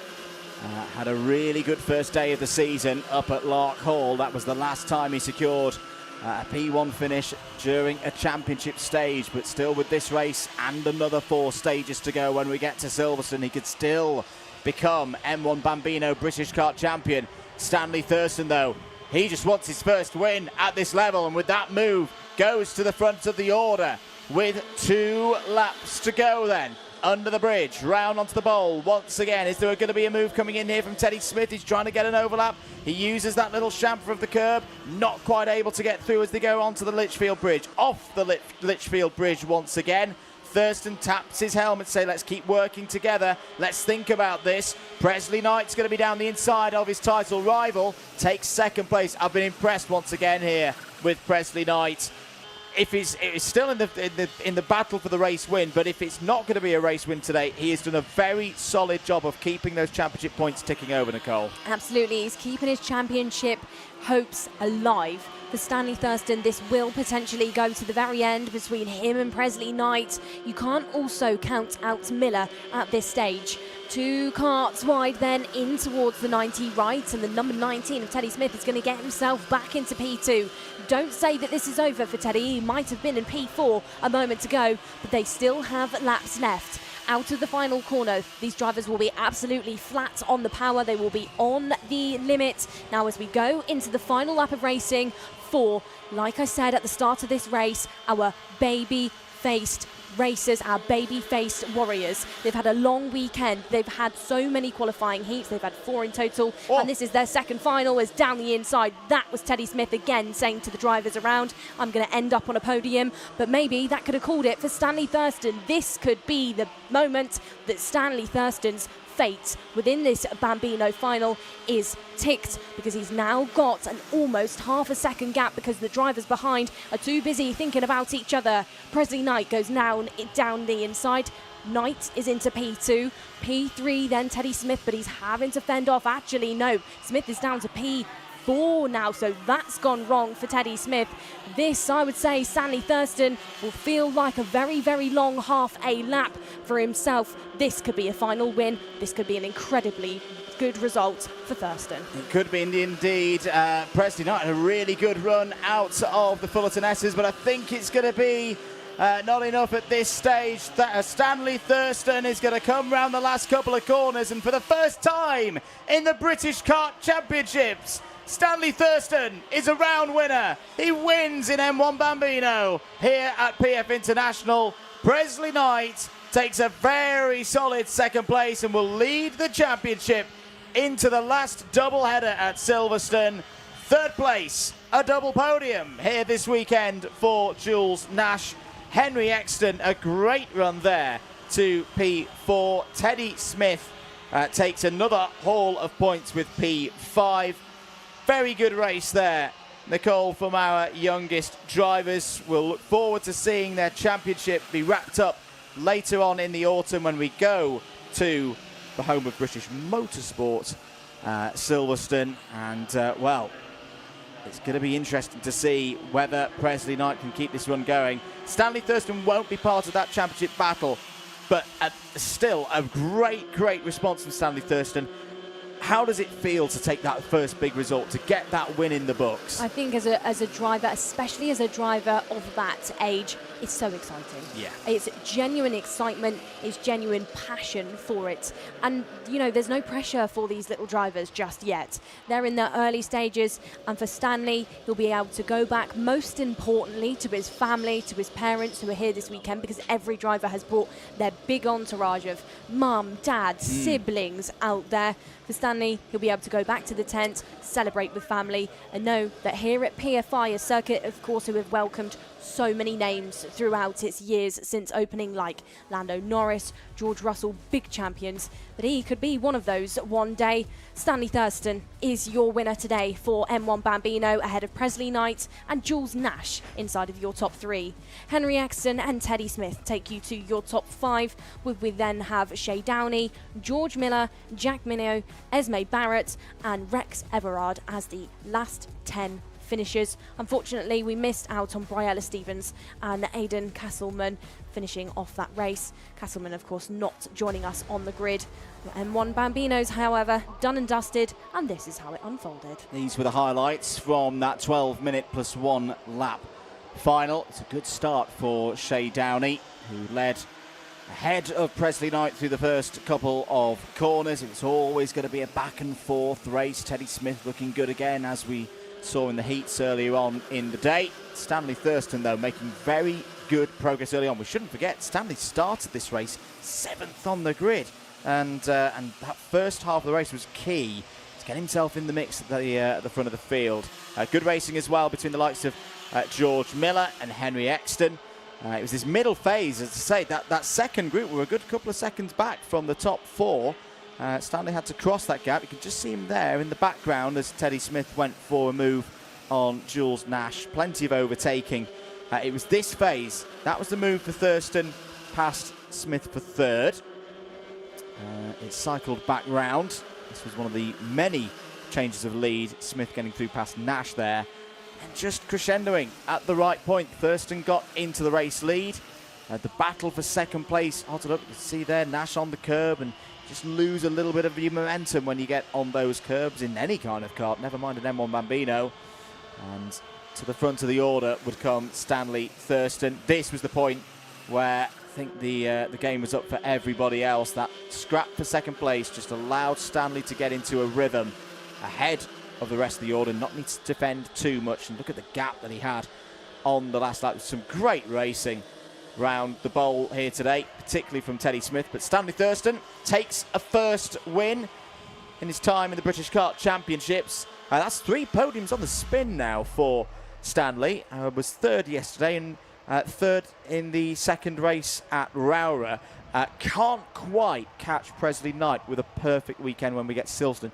Had a really good first day of the season up at Lark Hall. That was the last time he secured a P1 finish during a championship stage, but still with this race and another 4 stages to go when we get to Silverstone, he could still become M1 Bambino British Kart champion. Stanley Thurston, though, he just wants his first win at this level, and with that move goes to the front of the order with 2 laps to go then. Under the bridge, round onto the bowl once again. Is there going to be a move coming in here from Teddy Smith? He's trying to get an overlap. He uses that little chamfer of the curb, not quite able to get through as they go onto the Litchfield Bridge. Off the Litchfield Bridge once again. Thurston taps his helmet to say, let's keep working together. Let's think about this. Presley Knight's going to be down the inside of his title rival. Takes second place. I've been impressed once again here with Presley Knight. If he's still in the battle for the race win, but if it's not going to be a race win today, he has done a very solid job of keeping those championship points ticking over, Nicole. Absolutely, he's keeping his championship hopes alive. For Stanley Thurston, this will potentially go to the very end between him and Presley Knight. You can't also count out Miller at this stage. 2 karts wide then in towards the 90 right, and the number 19 of Teddy Smith is going to get himself back into P2. Don't say that this is over for Teddy. He might have been in P4 a moment ago, but they still have laps left. Out of the final corner, these drivers will be absolutely flat on the power. They will be on the limit. Now as we go into the final lap of racing for, like I said at the start of this race, our baby-faced racers, our baby-faced warriors. They've had a long weekend. They've had so many qualifying heats. They've had 4 in total, and this is their second final. As down the inside, that was Teddy Smith again saying to the drivers around, I'm going to end up on a podium, but maybe that could have called it for Stanley Thurston. This could be the moment that Stanley Thurston's fate within this Bambino final is ticked, because he's now got an almost half a second gap because the drivers behind are too busy thinking about each other. Presley Knight goes down the inside. Knight is into P2. P3 then Teddy Smith, but he's having to fend off. Actually, no, Smith is down to P4 now, so that's gone wrong for Teddy Smith. This, I would say, Stanley Thurston will feel like a very, very long half a lap for himself. This could be a final win. This could be an incredibly good result for Thurston. It could be indeed. Presley Knight had a really good run out of the Fullerton S's, but I think it's going to be not enough at this stage. Stanley Thurston is going to come round the last couple of corners, and for the first time in the British Kart Championships, Stanley Thurston is a round winner. He wins in M1 Bambino here at PF International. Presley Knight takes a very solid second place and will lead the championship into the last doubleheader at Silverstone. Third place, a double podium here this weekend for Jules Nash. Henry Exton, a great run there to P4. Teddy Smith takes another haul of points with P5. Very good race there, Nicole, from our youngest drivers. We'll look forward to seeing their championship be wrapped up later on in the autumn when we go to the home of British motorsport, Silverstone, and well, it's going to be interesting to see whether Presley Knight can keep this run going. Stanley Thurston won't be part of that championship battle, but still a great response from Stanley Thurston. How does it feel to take that first big result, to get that win in the books? I think as a driver, especially as a driver of that age, it's so exciting. Yeah. It's genuine excitement, it's genuine passion for it. And, you know, there's no pressure for these little drivers just yet. They're in their early stages, and for Stanley, he'll be able to go back, most importantly, to his family, to his parents who are here this weekend, because every driver has brought their big entourage of mum, dad, siblings out there. For Stanley, he'll be able to go back to the tent, celebrate with family, and know that here at PFI, a circuit, of course, who have welcomed so many names throughout its years since opening, like Lando Norris, George Russell, big champions, that he could be one of those one day. Stanley Thurston is your winner today for M1 Bambino, ahead of Presley Knight and Jules Nash inside of your top 3. Henry Exton and Teddy Smith take you to your top 5. We then have Shay Downey, George Miller, Jack Mineo, Esme Barrett and Rex Everard as the last 10 finishers. Unfortunately, we missed out on Briella Stevens and Aidan Castleman finishing off that race. Castleman, of course, not joining us on the grid. M1 Bambinos, however, done and dusted, and this is how it unfolded. These were the highlights from that 12-minute plus 1 lap final. It's a good start for Shay Downey, who led ahead of Presley Knight through the first couple of corners. It was always going to be a back and forth race. Teddy Smith looking good again, as we saw in the heats earlier on in the day. Stanley Thurston, though, making very good progress early on. We shouldn't forget, Stanley started this race 7th on the grid, and that first half of the race was key to get himself in the mix at the front of the field. Good racing as well between the likes of George Miller and Henry Exton. It was this middle phase, as I say, that second group were a good couple of seconds back from the top 4. Stanley had to cross that gap. You can just see him there in the background as Teddy Smith went for a move on Jules Nash. Plenty of overtaking. It was this phase. That was the move for Thurston, past Smith for 3rd. It cycled back round. This was one of the many changes of lead. Smith getting through past Nash there. And just crescendoing at the right point. Thurston got into the race lead. The battle for second place hotted up. You can see there Nash on the curb, and just lose a little bit of your momentum when you get on those curbs in any kind of kart, never mind an M1 Bambino. And to the front of the order would come Stanley Thurston. This was the point where I think the game was up for everybody else. That scrap for second place just allowed Stanley to get into a rhythm ahead of the rest of the order, not need to defend too much. And look at the gap that he had on the last lap. Some great racing round the bowl here today, particularly from Teddy Smith. But Stanley Thurston takes a first win in his time in the British Kart Championships. That's 3 podiums on the spin now for Stanley. Was 3rd yesterday and 3rd in the second race at Wera. Can't quite catch Presley Knight with a perfect weekend when we get Silverstone.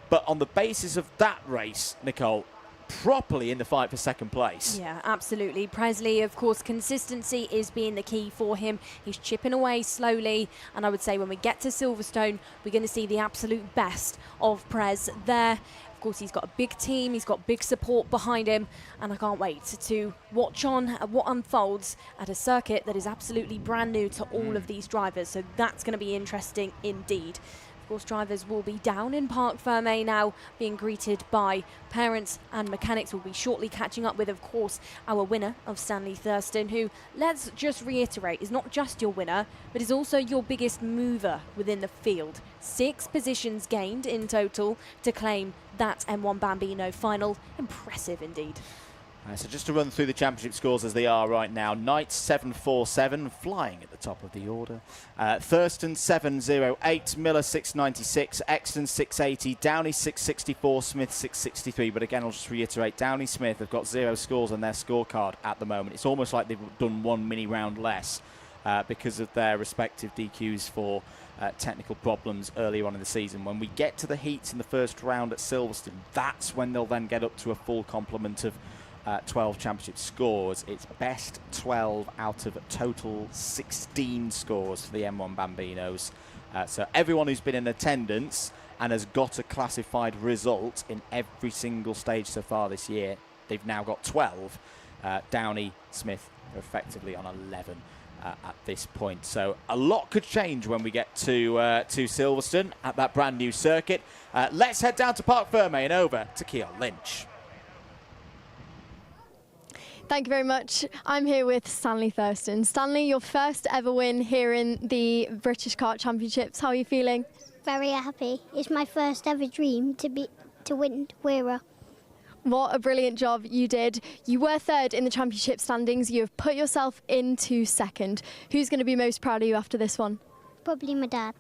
But on the basis of that race, Nicole, properly in the fight for second place. Yeah, absolutely. Presley, of course, consistency is being the key for him. He's chipping away slowly, and I would say when we get to Silverstone, we're going to see the absolute best of Prez there. Of course, he's got a big team, he's got big support behind him, and I can't wait to watch on what unfolds at a circuit that is absolutely brand new to all of these drivers. So that's going to be interesting indeed. Of course, drivers will be down in Parc Fermé now, being greeted by parents and mechanics. We'll be shortly catching up with, of course, our winner of Stanley Thurston, who, let's just reiterate, is not just your winner, but is also your biggest mover within the field. 6 positions gained in total to claim that M1 Bambino final. Impressive indeed. So just to run through the championship scores as they are right now. Knight 747, flying at the top of the order. Thurston 708, Miller 696, Exton 680, Downey 664, Smith 663. But again, I'll just reiterate, Downey Smith have got 0 scores on their scorecard at the moment. It's almost like they've done 1 mini round less because of their respective DQs for technical problems earlier on in the season. When we get to the heats in the first round at Silverstone, that's when they'll then get up to a full complement of 12 championship scores. It's best 12 out of total 16 scores for the M1 Bambinos. So everyone who's been in attendance and has got a classified result in every single stage so far this year, they've now got 12. Downey, Smith are effectively on 11 at this point. So a lot could change when we get to Silverstone at that brand new circuit. Let's head down to Parc Ferme and over to Keogh Lynch. Thank you very much. I'm here with Stanley Thurston. Stanley, your first ever win here in the British Kart Championships. How are you feeling? Very happy. It's my first ever dream to win Wera. What a brilliant job you did. You were third in the championship standings. You have put yourself into second. Who's going to be most proud of you after this one? Probably my dad.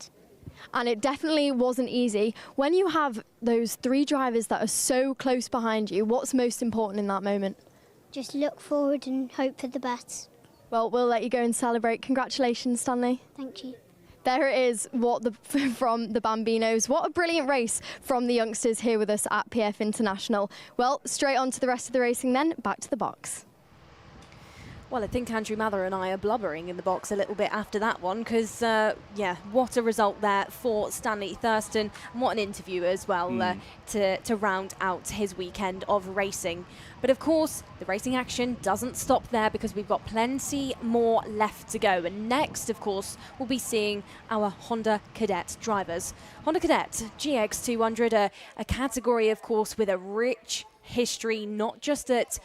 And it definitely wasn't easy. When you have those 3 drivers that are so close behind you, what's most important in that moment? Just look forward and hope for the best. Well, we'll let you go and celebrate. Congratulations, Stanley. Thank you. There it is, from the Bambinos. What a brilliant race from the youngsters here with us at PF International. Well, straight on to the rest of the racing then, back to the box. Well, I think Andrew Mather and I are blubbering in the box a little bit after that one because, yeah, what a result there for Stanley Thurston. And what an interview as well to round out his weekend of racing. But of course, the racing action doesn't stop there because we've got plenty more left to go. And next, of course, we'll be seeing our Honda Cadet drivers. Honda Cadet GX200, a category, of course, with a rich history, not just at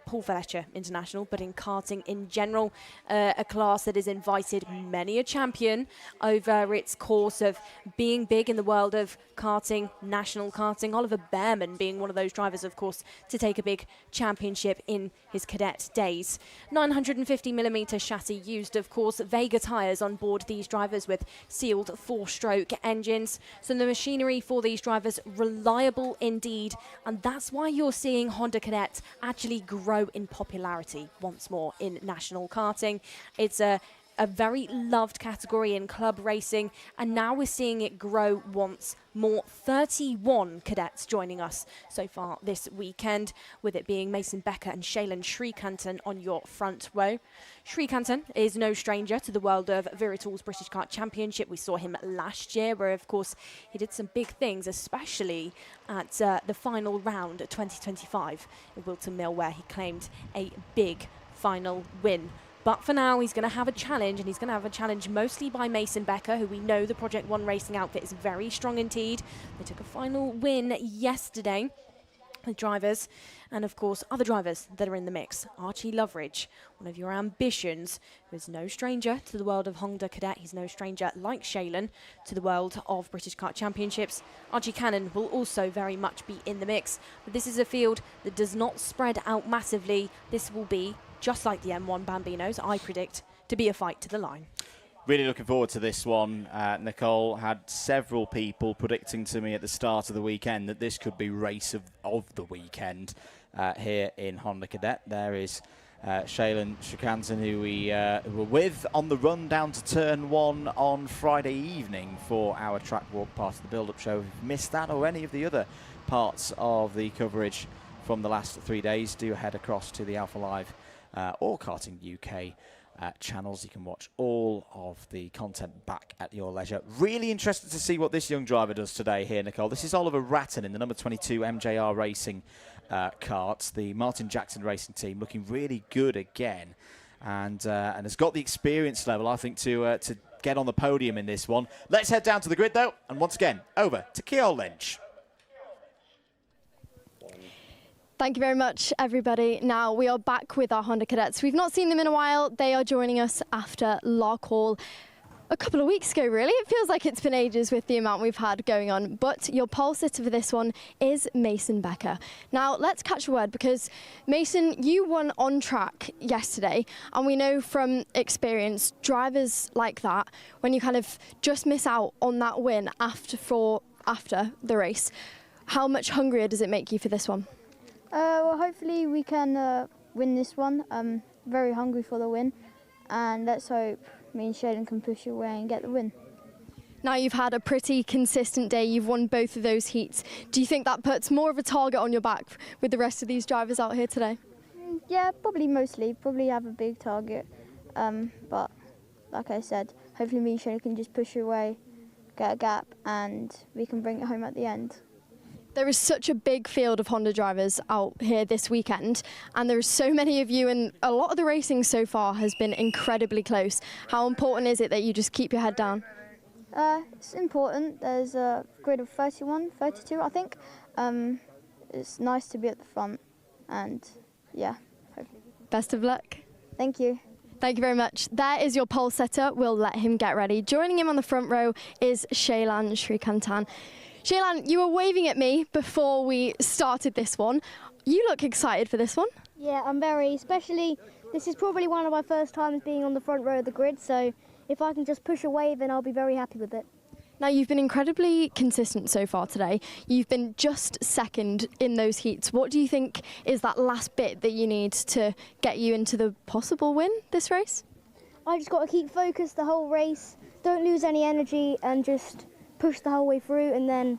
Paul Fletcher International, but in karting in general, a class that has invited many a champion over its course of being big in the world of karting, national karting. Oliver Behrman being one of those drivers, of course, to take a big championship in his cadet days. 950mm chassis used, of course, Vega tyres on board these drivers with sealed 4-stroke engines. So the machinery for these drivers, reliable indeed, and that's why you're seeing Honda Cadet actually grow in popularity once more in national karting. It's a very loved category in club racing, and now we're seeing it grow once more. 31 cadets joining us so far this weekend, with it being Mason Becker and Shailen Srikantan on your front row. Srikantan is no stranger to the world of Viratal's British Kart Championship. We saw him last year, where of course he did some big things, especially at the final round at 2025 in Wilton Mill, where he claimed a big final win. But for now, he's going to have a challenge, and he's going to have a challenge mostly by Mason Becker, who we know the Project One Racing outfit is very strong indeed. They took a final win yesterday, the drivers, and of course other drivers that are in the mix. Archie Loveridge, one of your ambitions, who is no stranger to the world of Honda Cadet. He's no stranger, like Shailen, to the world of British Kart Championships. Archie Cannon will also very much be in the mix, but this is a field that does not spread out massively. This will be, just like the M1 Bambinos, I predict, to be a fight to the line. Really looking forward to this one. Nicole had several people predicting to me at the start of the weekend that this could be race of the weekend here in Honda Cadet. There is Shailen Srikantan, who we were with on the run down to turn 1 on Friday evening for our track walk part of the build-up show. If you missed that or any of the other parts of the coverage from the last 3 days, do head across to the Alpha Live or Karting UK channels. You can watch all of the content back at your leisure. Really interested to see what this young driver does today here, Nicole. This is Oliver Ratton in the number 22 MJR Racing karts, the Martin Jackson Racing team, looking really good again, and has got the experience level, I think, to get on the podium in this one. Let's head down to the grid though, and once again over to Keogh Lynch. Thank you very much, everybody. Now we are back with our Honda Cadets. We've not seen them in a while. They are joining us after Larkhall a couple of weeks ago, really. It feels like it's been ages with the amount we've had going on. But your pole sitter for this one is Mason Becker. Now, let's catch a word, because Mason, you won on track yesterday. And we know from experience, drivers like that, when you kind of just miss out on that win after the race, how much hungrier does it make you for this one? Well, hopefully we can win this one. I'm very hungry for the win, and let's hope me and Shailen can push away and get the win. Now you've had a pretty consistent day. You've won both of those heats. Do you think that puts more of a target on your back with the rest of these drivers out here today? Yeah, probably mostly. Probably have a big target. But like I said, hopefully me and Shailen can just push away get a gap, and we can bring it home at the end. There is such a big field of Honda drivers out here this weekend, and there are so many of you, and a lot of the racing so far has been incredibly close. How important is it that you just keep your head down? It's important. There's a grid of 31, 32, I think. It's nice to be at the front, and yeah. Best of luck. Thank you. Thank you very much. There is your pole setter. We'll let him get ready. Joining him on the front row is Shailan Srikantan. Shailan, you were waving at me before we started this one. You look excited for this one. Yeah, I'm especially, this is probably one of my first times being on the front row of the grid, so if I can just push a wave, then I'll be very happy with it. Now, you've been incredibly consistent so far today. You've been just second in those heats. What do you think is that last bit that you need to get you into the possible win this race? I just got to keep focused the whole race, don't lose any energy, and just push the whole way through, and then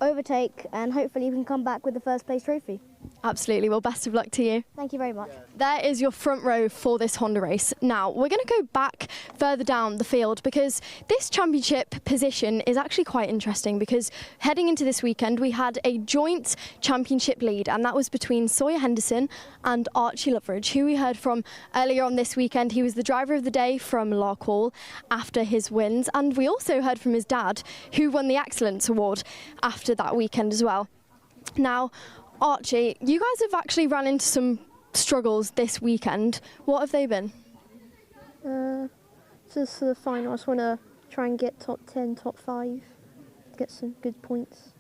overtake, and hopefully we can come back with the first place trophy. Absolutely. Well, best of luck to you. Thank you very much. There is your front row for this Honda race. Now, we're going to go back further down the field because this championship position is actually quite interesting, because heading into this weekend, we had a joint championship lead, and that was between Sawyer Henderson and Archie Loveridge, who we heard from earlier on this weekend. He was the driver of the day from Larkhall after his wins, and we also heard from his dad, who won the Excellence Award after that weekend as well. Now, Archie, you guys have actually run into some struggles this weekend. What have they been? Just for the final, I just want to try and get top 10, top 5, get some good points.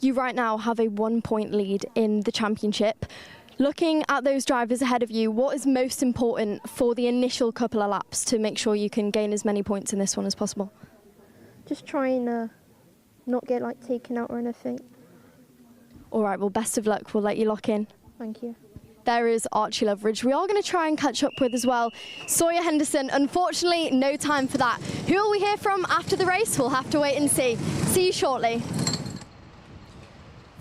You right now have a 1-point lead in the championship. Looking at those drivers ahead of you, what is most important for the initial couple of laps to make sure you can gain as many points in this one as possible? Just trying to not get taken out or anything. All right, well, best of luck. We'll let you lock in. Thank you. There is Archie Loveridge. We are going to try and catch up with as well Sawyer Henderson. Unfortunately, no time for that. Who will we hear from after the race? We'll have to wait and see. See you shortly.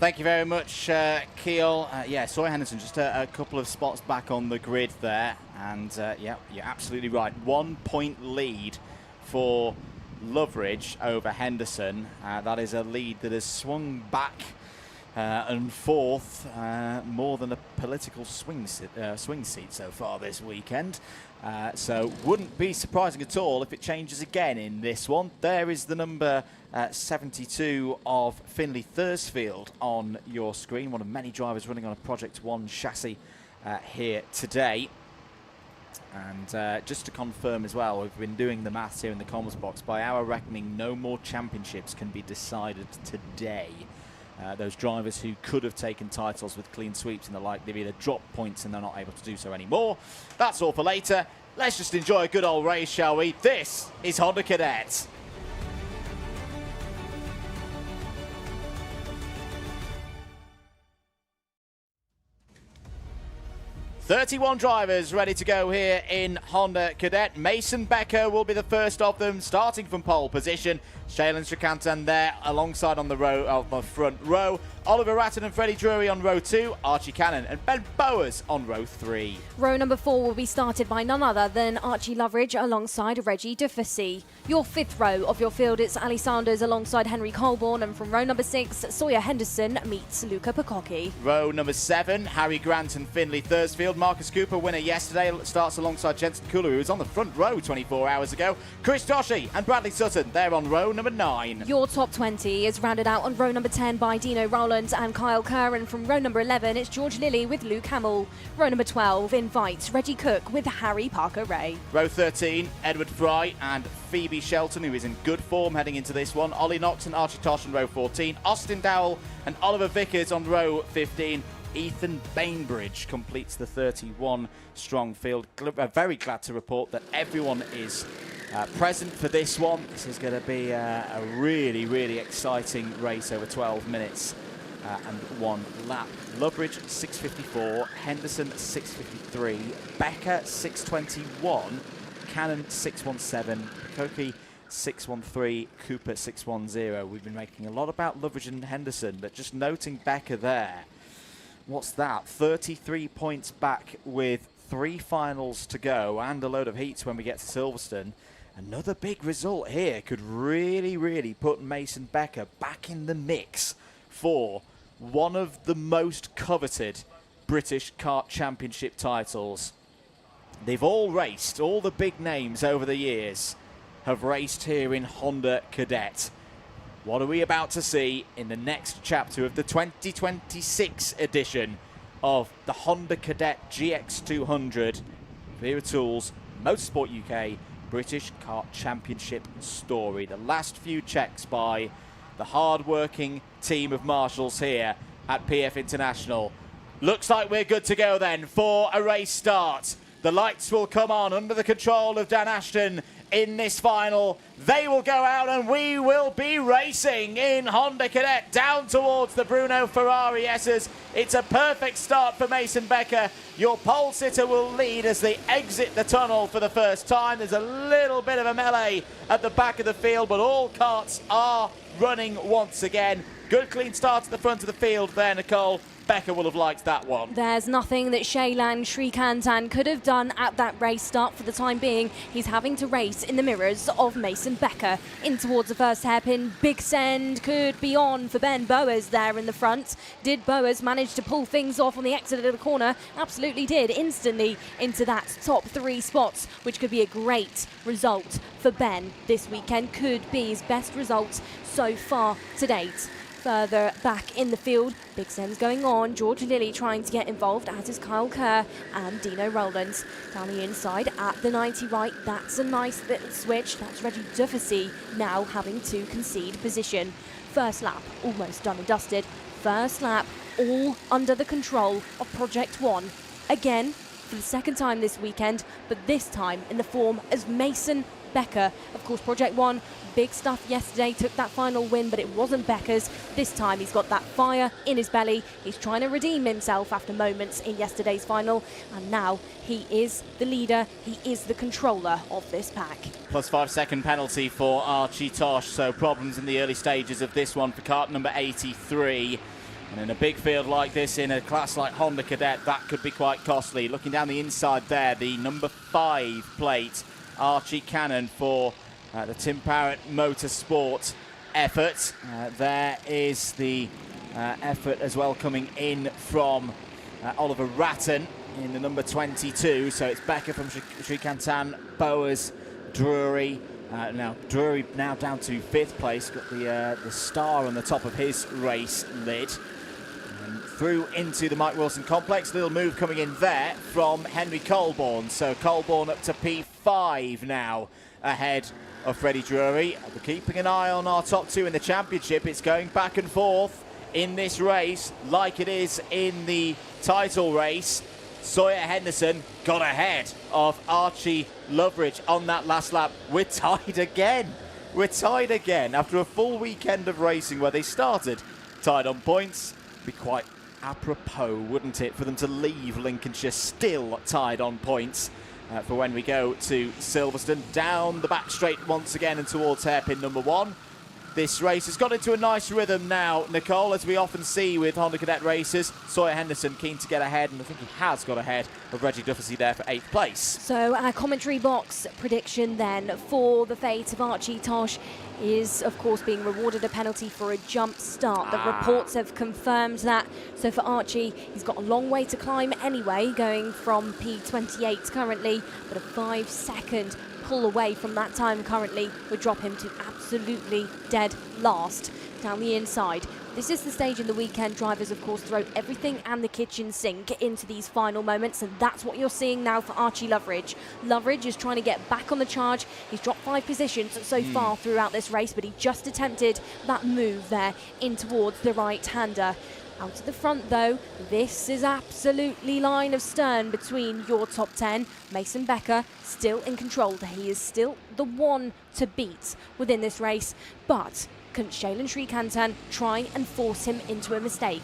Thank you very much, Keel. Yeah, Sawyer Henderson just a couple of spots back on the grid there. And yeah, you're absolutely right. 1-point lead for Loveridge over Henderson. That is a lead that has swung back and forth more than a political swing seat so far this weekend. So wouldn't be surprising at all if it changes again in this one. There is the number 72 of Finley Thursfield on your screen, one of many drivers running on a Project 1 chassis here today. And just to confirm as well, we've been doing the maths here in the comms box. By our reckoning, no more championships can be decided today. Those drivers who could have taken titles with clean sweeps and the like, they've either dropped points and they're not able to do so anymore. That's all for later. Let's just enjoy a good old race, shall we? This is Honda Cadet. 31 drivers ready to go here in Honda Cadet. Mason Becker will be the first of them, starting from pole position. Shailan Srikantan there alongside on the row of the front row. Oliver Ratton and Freddie Drury on row 2. Archie Cannon and Ben Bowers on row 3. Row number 4 will be started by none other than Archie Loveridge alongside Reggie Dufacy. Your 5th row of your field, it's Ali Sanders alongside Henry Colborne, and from row number 6, Sawyer Henderson meets Luca Picocchi. Row number 7, Harry Grant and Finley Thursfield. Marcus Cooper, winner yesterday, starts alongside Jensen Kulu, who was on the front row 24 hours ago. Chris Doshi and Bradley Sutton, they're on row number 9. Your top 20 is rounded out on row number 10 by Dino Rowland and Kyle Kerr, and from row number 11 it's George Lilly with Luke Hamill. Row number 12 invites Reggie Cook with Harry Parker Ray. Row 13, Edward Fry and Phoebe Shelton, who is in good form heading into this one. Ollie Knox and Archie Tosh on row 14. Austin Dowell and Oliver Vickers on row 15. Ethan Bainbridge completes the 31-strong field. Very glad to report that everyone is present for this one. This is going to be a really, really exciting race over 12 minutes and 1 lap. Loveridge 6:54, Henderson 6:53, Becker 6:21, Cannon 6:17, Picocchi 6:13, Cooper 6:10. We've been making a lot about Loveridge and Henderson, but just noting Becker there. What's that? 33 points back with 3 finals to go and a load of heats when we get to Silverstone. Another big result here could really, really put Mason Becker back in the mix for one of the most coveted British Kart Championship titles. They've all raced, all the big names over the years have raced here in Honda Cadet. What are we about to see in the next chapter of the 2026 edition of the Honda Cadet GX200 Wera Tools Motorsport UK British Kart Championship story? The last few checks by the hard-working team of marshals here at PF International. Looks like we're good to go then for a race start. The lights will come on under the control of Dan Ashton in this final. They will go out and we will be racing in Honda Cadet down towards the Bruno Ferrari S's. It's a perfect start for Mason Becker. Your pole sitter will lead as they exit the tunnel for the first time. There's a little bit of a melee at the back of the field, but all karts are running once again. Good clean start at the front of the field there, Nicole. Becker will have liked that one. There's nothing that Shailan Srikantan could have done at that race start for the time being. He's having to race in the mirrors of Mason Becker. In towards the first hairpin, big send could be on for Ben Boas there in the front. Did Boas manage to pull things off on the exit of the corner? Absolutely did. Instantly into that top 3 spots, which could be a great result for Ben this weekend. Could be his best result so far to date. Further back in the field, big sends going on. George Lilly trying to get involved, as is Kyle Kerr and Dino Rowlands. Down the inside at the 90 right, that's a nice little switch. That's Reggie Dufficy now having to concede position. First lap almost done and dusted. First lap all under the control of Project One. Again, for the second time this weekend, but this time in the form as Mason Becker. Of course, Project One, big stuff yesterday, took that final win, but it wasn't Becker's. This time he's got that fire in his belly. He's trying to redeem himself after moments in yesterday's final, and now he is the leader, he is the controller of this pack. Plus 5 second penalty for Archie Tosh, so problems in the early stages of this one for kart number 83. And in a big field like this, in a class like Honda Cadet, that could be quite costly. Looking down the inside there, the number 5 plate, Archie Cannon for the Tim Parrott Motorsport effort. There is the effort as well coming in from Oliver Ratton in the number 22. So it's Becker from Srikantan, Boas, Drury. Now Drury now down to 5th place, got the star on the top of his race lid. And through into the Mike Wilson complex, little move coming in there from Henry Colborne. So Colborne up to P5 now, ahead of Freddie Drury. We're keeping an eye on our top 2 in the championship. It's going back and forth in this race like it is in the title race. Sawyer Henderson got ahead of Archie Loveridge on that last lap. We're tied again. We're tied again after a full weekend of racing where they started tied on points. Be quite apropos, wouldn't it, for them to leave Lincolnshire still tied on points for when we go to Silverstone. Down the back straight once again and towards hairpin number 1. This race has got into a nice rhythm now, Nicole, as we often see with Honda Cadet races. Sawyer Henderson keen to get ahead, and I think he has got ahead of Reggie Dufficy there for 8th place. So our commentary box prediction then for the fate of Archie Tosh is, of course, being rewarded a penalty for a jump start. The reports have confirmed that. So for Archie, he's got a long way to climb anyway, going from P28 currently, but a 5-second pull away from that time currently would drop him to absolutely dead last down the inside. This is the stage in the weekend drivers, of course, throw everything and the kitchen sink into these final moments, and that's what you're seeing now for Archie Loveridge. Loveridge is trying to get back on the charge. He's dropped 5 positions so far throughout this race, but he just attempted that move there in towards the right-hander. Out to the front, though, this is absolutely line of stern between your top 10. Mason Becker still in control. He is still the one to beat within this race, but can Shailan Srikantan try and force him into a mistake?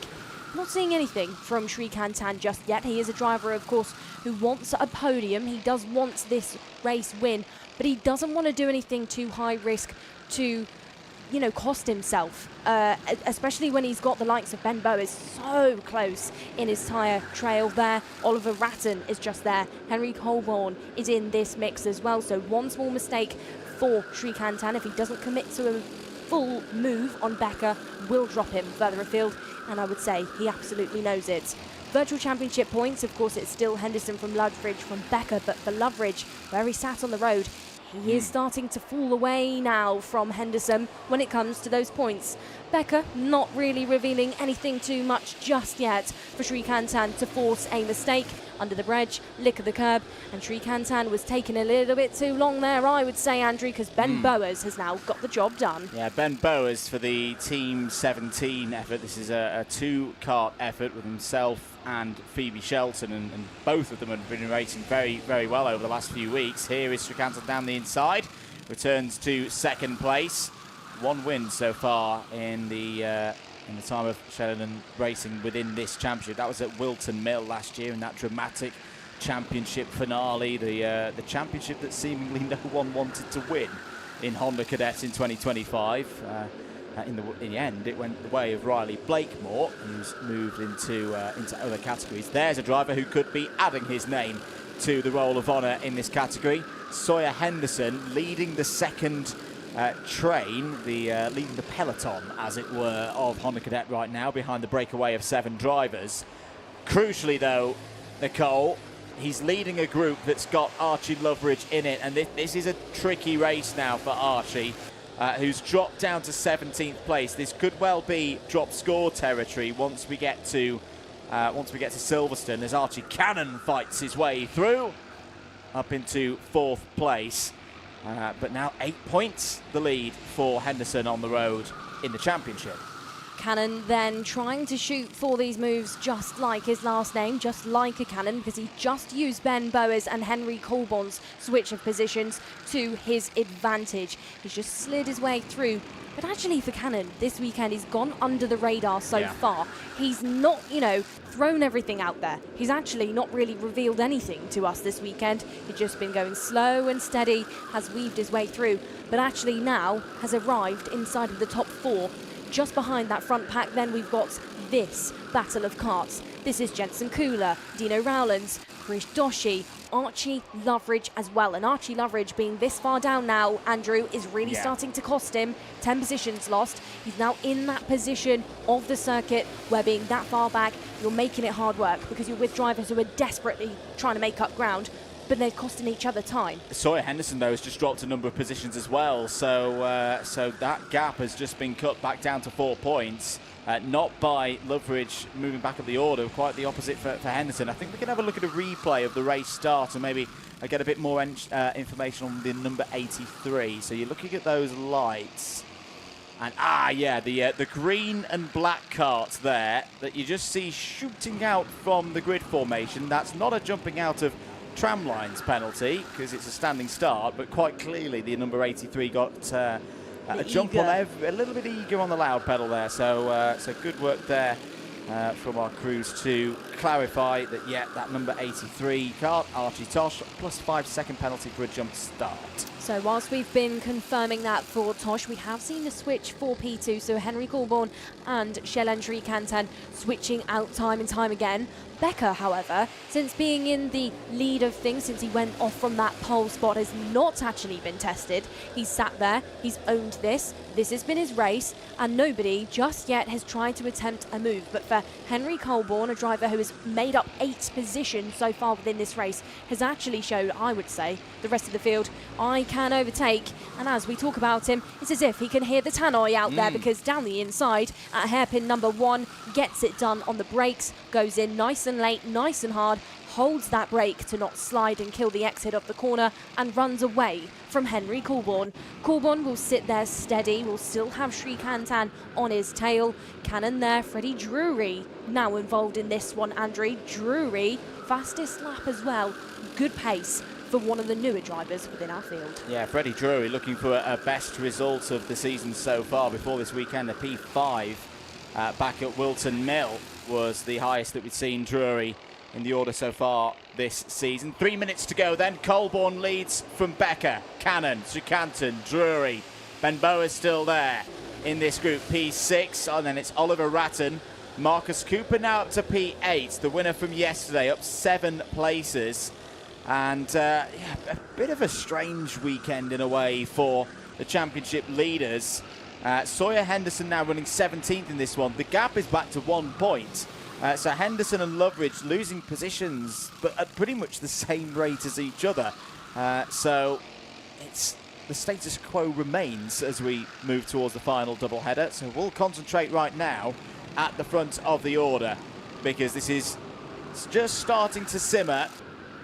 Not seeing anything from Srikantan just yet. He is a driver, of course, who wants a podium. He does want this race win, but he doesn't want to do anything too high risk to cost himself, especially when he's got the likes of Ben Bowers so close in his tyre trail there. Oliver Ratton is just there. Henry Colborne is in this mix as well. So one small mistake for Srikantan, if he doesn't commit to a full move on Becker, will drop him further afield, and I would say he absolutely knows it. Virtual Championship points, of course, it's still Henderson from Loveridge from Becker, but for Loveridge, where he sat on the road, he is starting to fall away now from Henderson when it comes to those points. Becker not really revealing anything too much just yet for Srikantan to force a mistake under the bridge, lick of the curb, and Srikantan was taking a little bit too long there, I would say, Andrew, because Ben Bowers has now got the job done. Yeah, Ben Bowers for the Team 17 effort. This is a two-kart effort with himself and Phoebe Shelton, and both of them have been racing very, very well over the last few weeks. Here is Srikantan down the inside, returns to second place. One win so far in the time of Sheridan racing within this championship. That was at Wilton Mill last year in that dramatic championship finale, the championship that seemingly no one wanted to win in Honda Cadets in 2025. In the end, it went the way of Riley Blakemore, who's moved into other categories. There's a driver who could be adding his name to the Roll of Honour in this category. Sawyer Henderson leading the second train, leading the peloton, as it were, of Honda Cadet right now, behind the breakaway of 7 drivers. Crucially, though, Nicole, he's leading a group that's got Archie Loveridge in it, and this is a tricky race now for Archie, who's dropped down to 17th place. This could well be drop score territory once we get to Silverstone, as Archie Cannon fights his way through up into 4th place. But now 8 points the lead for Henderson on the road in the championship. Cannon then trying to shoot for these moves just like his last name, just like a cannon, because he just used Ben Bowers and Henry Colborne's switch of positions to his advantage. He's just slid his way through. But actually for Cannon, this weekend he's gone under the radar so far. He's not, thrown everything out there. He's actually not really revealed anything to us this weekend. He's just been going slow and steady, has weaved his way through, but actually now has arrived inside of the top 4. Just behind that front pack, then we've got this battle of karts. This is Jensen Kula, Dino Rowlands, Krish Doshi, Archie Loveridge as well. And Archie Loveridge being this far down now, Andrew, is really starting to cost him. 10 positions lost. He's now in that position of the circuit where being that far back, you're making it hard work because you're with drivers who are desperately trying to make up ground, but they're costing each other time. Sawyer Henderson, though, has just dropped a number of positions as well, so that gap has just been cut back down to 4 points. Not by Loveridge moving back up the order, quite the opposite for Henderson. I think we can have a look at a replay of the race start and maybe get a bit more information on the number 83. So you're looking at those lights. And the green and black cart there that you just see shooting out from the grid formation. That's not a jumping out of tram lines penalty because it's a standing start, but quite clearly the number 83 got a jump on there, a little bit eager on the loud pedal there. So good work there from our crews to clarify that that number 83 cart, Archie Tosh, plus 5 second penalty for a jump start. So whilst we've been confirming that for Tosh, we have seen the switch for P2. So Henry Colborne and Shellen Srikantan switching out time and time again. Becker, however, since being in the lead of things, since he went off from that pole spot, has not actually been tested. He's sat there, he's owned this. This has been his race, and nobody just yet has tried to attempt a move. But for Henry Colborne, a driver who has made up 8 positions so far within this race, has actually showed, I would say, the rest of the field, I can overtake. And as we talk about him, it's as if he can hear the tannoy out there, because down the inside at hairpin number 1, gets it done on the brakes, goes in nice and late, nice and hard, holds that brake to not slide and kill the exit of the corner, and runs away from Henry Colborne. Colborne will sit there steady, will still have Srikantan on his tail. Cannon there, Freddie Drury now involved in this one. Andrew Drury, fastest lap as well. Good pace for one of the newer drivers within our field. Yeah, Freddie Drury looking for a best result of the season so far before this weekend. A P5 back at Wilton Mill was the highest that we've seen Drury in the order so far this season. 3 minutes to go then. Colborne leads from Becker, Cannon, Srikantan, Drury. Ben Bowers still there. in this group, P6, and then it's Oliver Ratton. Marcus Cooper now up to P8, the winner from yesterday, up 7 places. And yeah, a bit of a strange weekend in a way for the championship leaders. Sawyer Henderson now running 17th in this one. The gap is back to 1 point. So Henderson and Loveridge losing positions, but at pretty much the same rate as each other. So it's the status quo remains as we move towards the final doubleheader. So we'll concentrate right now at the front of the order, because this is just starting to simmer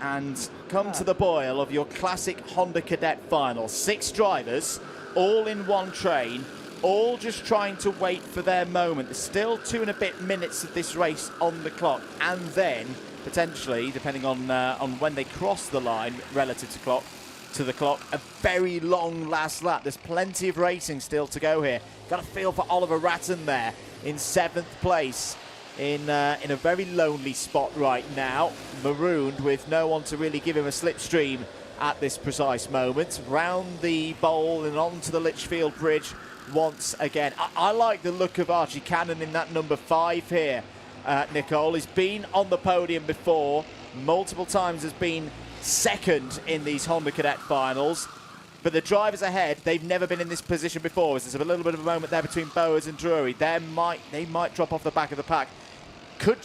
and come to the boil of your classic Honda Cadet final. 6 drivers, all in one train, all just trying to wait for their moment. There's still 2 and a bit minutes of this race on the clock, and then potentially, depending on when they cross the line relative to the clock, a very long last lap. There's plenty of racing still to go here. Got a feel for Oliver Ratton there in 7th place. In a very lonely spot right now, marooned with no one to really give him a slipstream at this precise moment. Round the bowl and onto the Litchfield Bridge once again. I like the look of Archie Cannon in that number 5 here, Nicole. He's been on the podium before, multiple times has been second in these Honda Cadet finals. But the drivers ahead, they've never been in this position before. There's a little bit of a moment there between Bowers and Drury. They might drop off the back of the pack. Could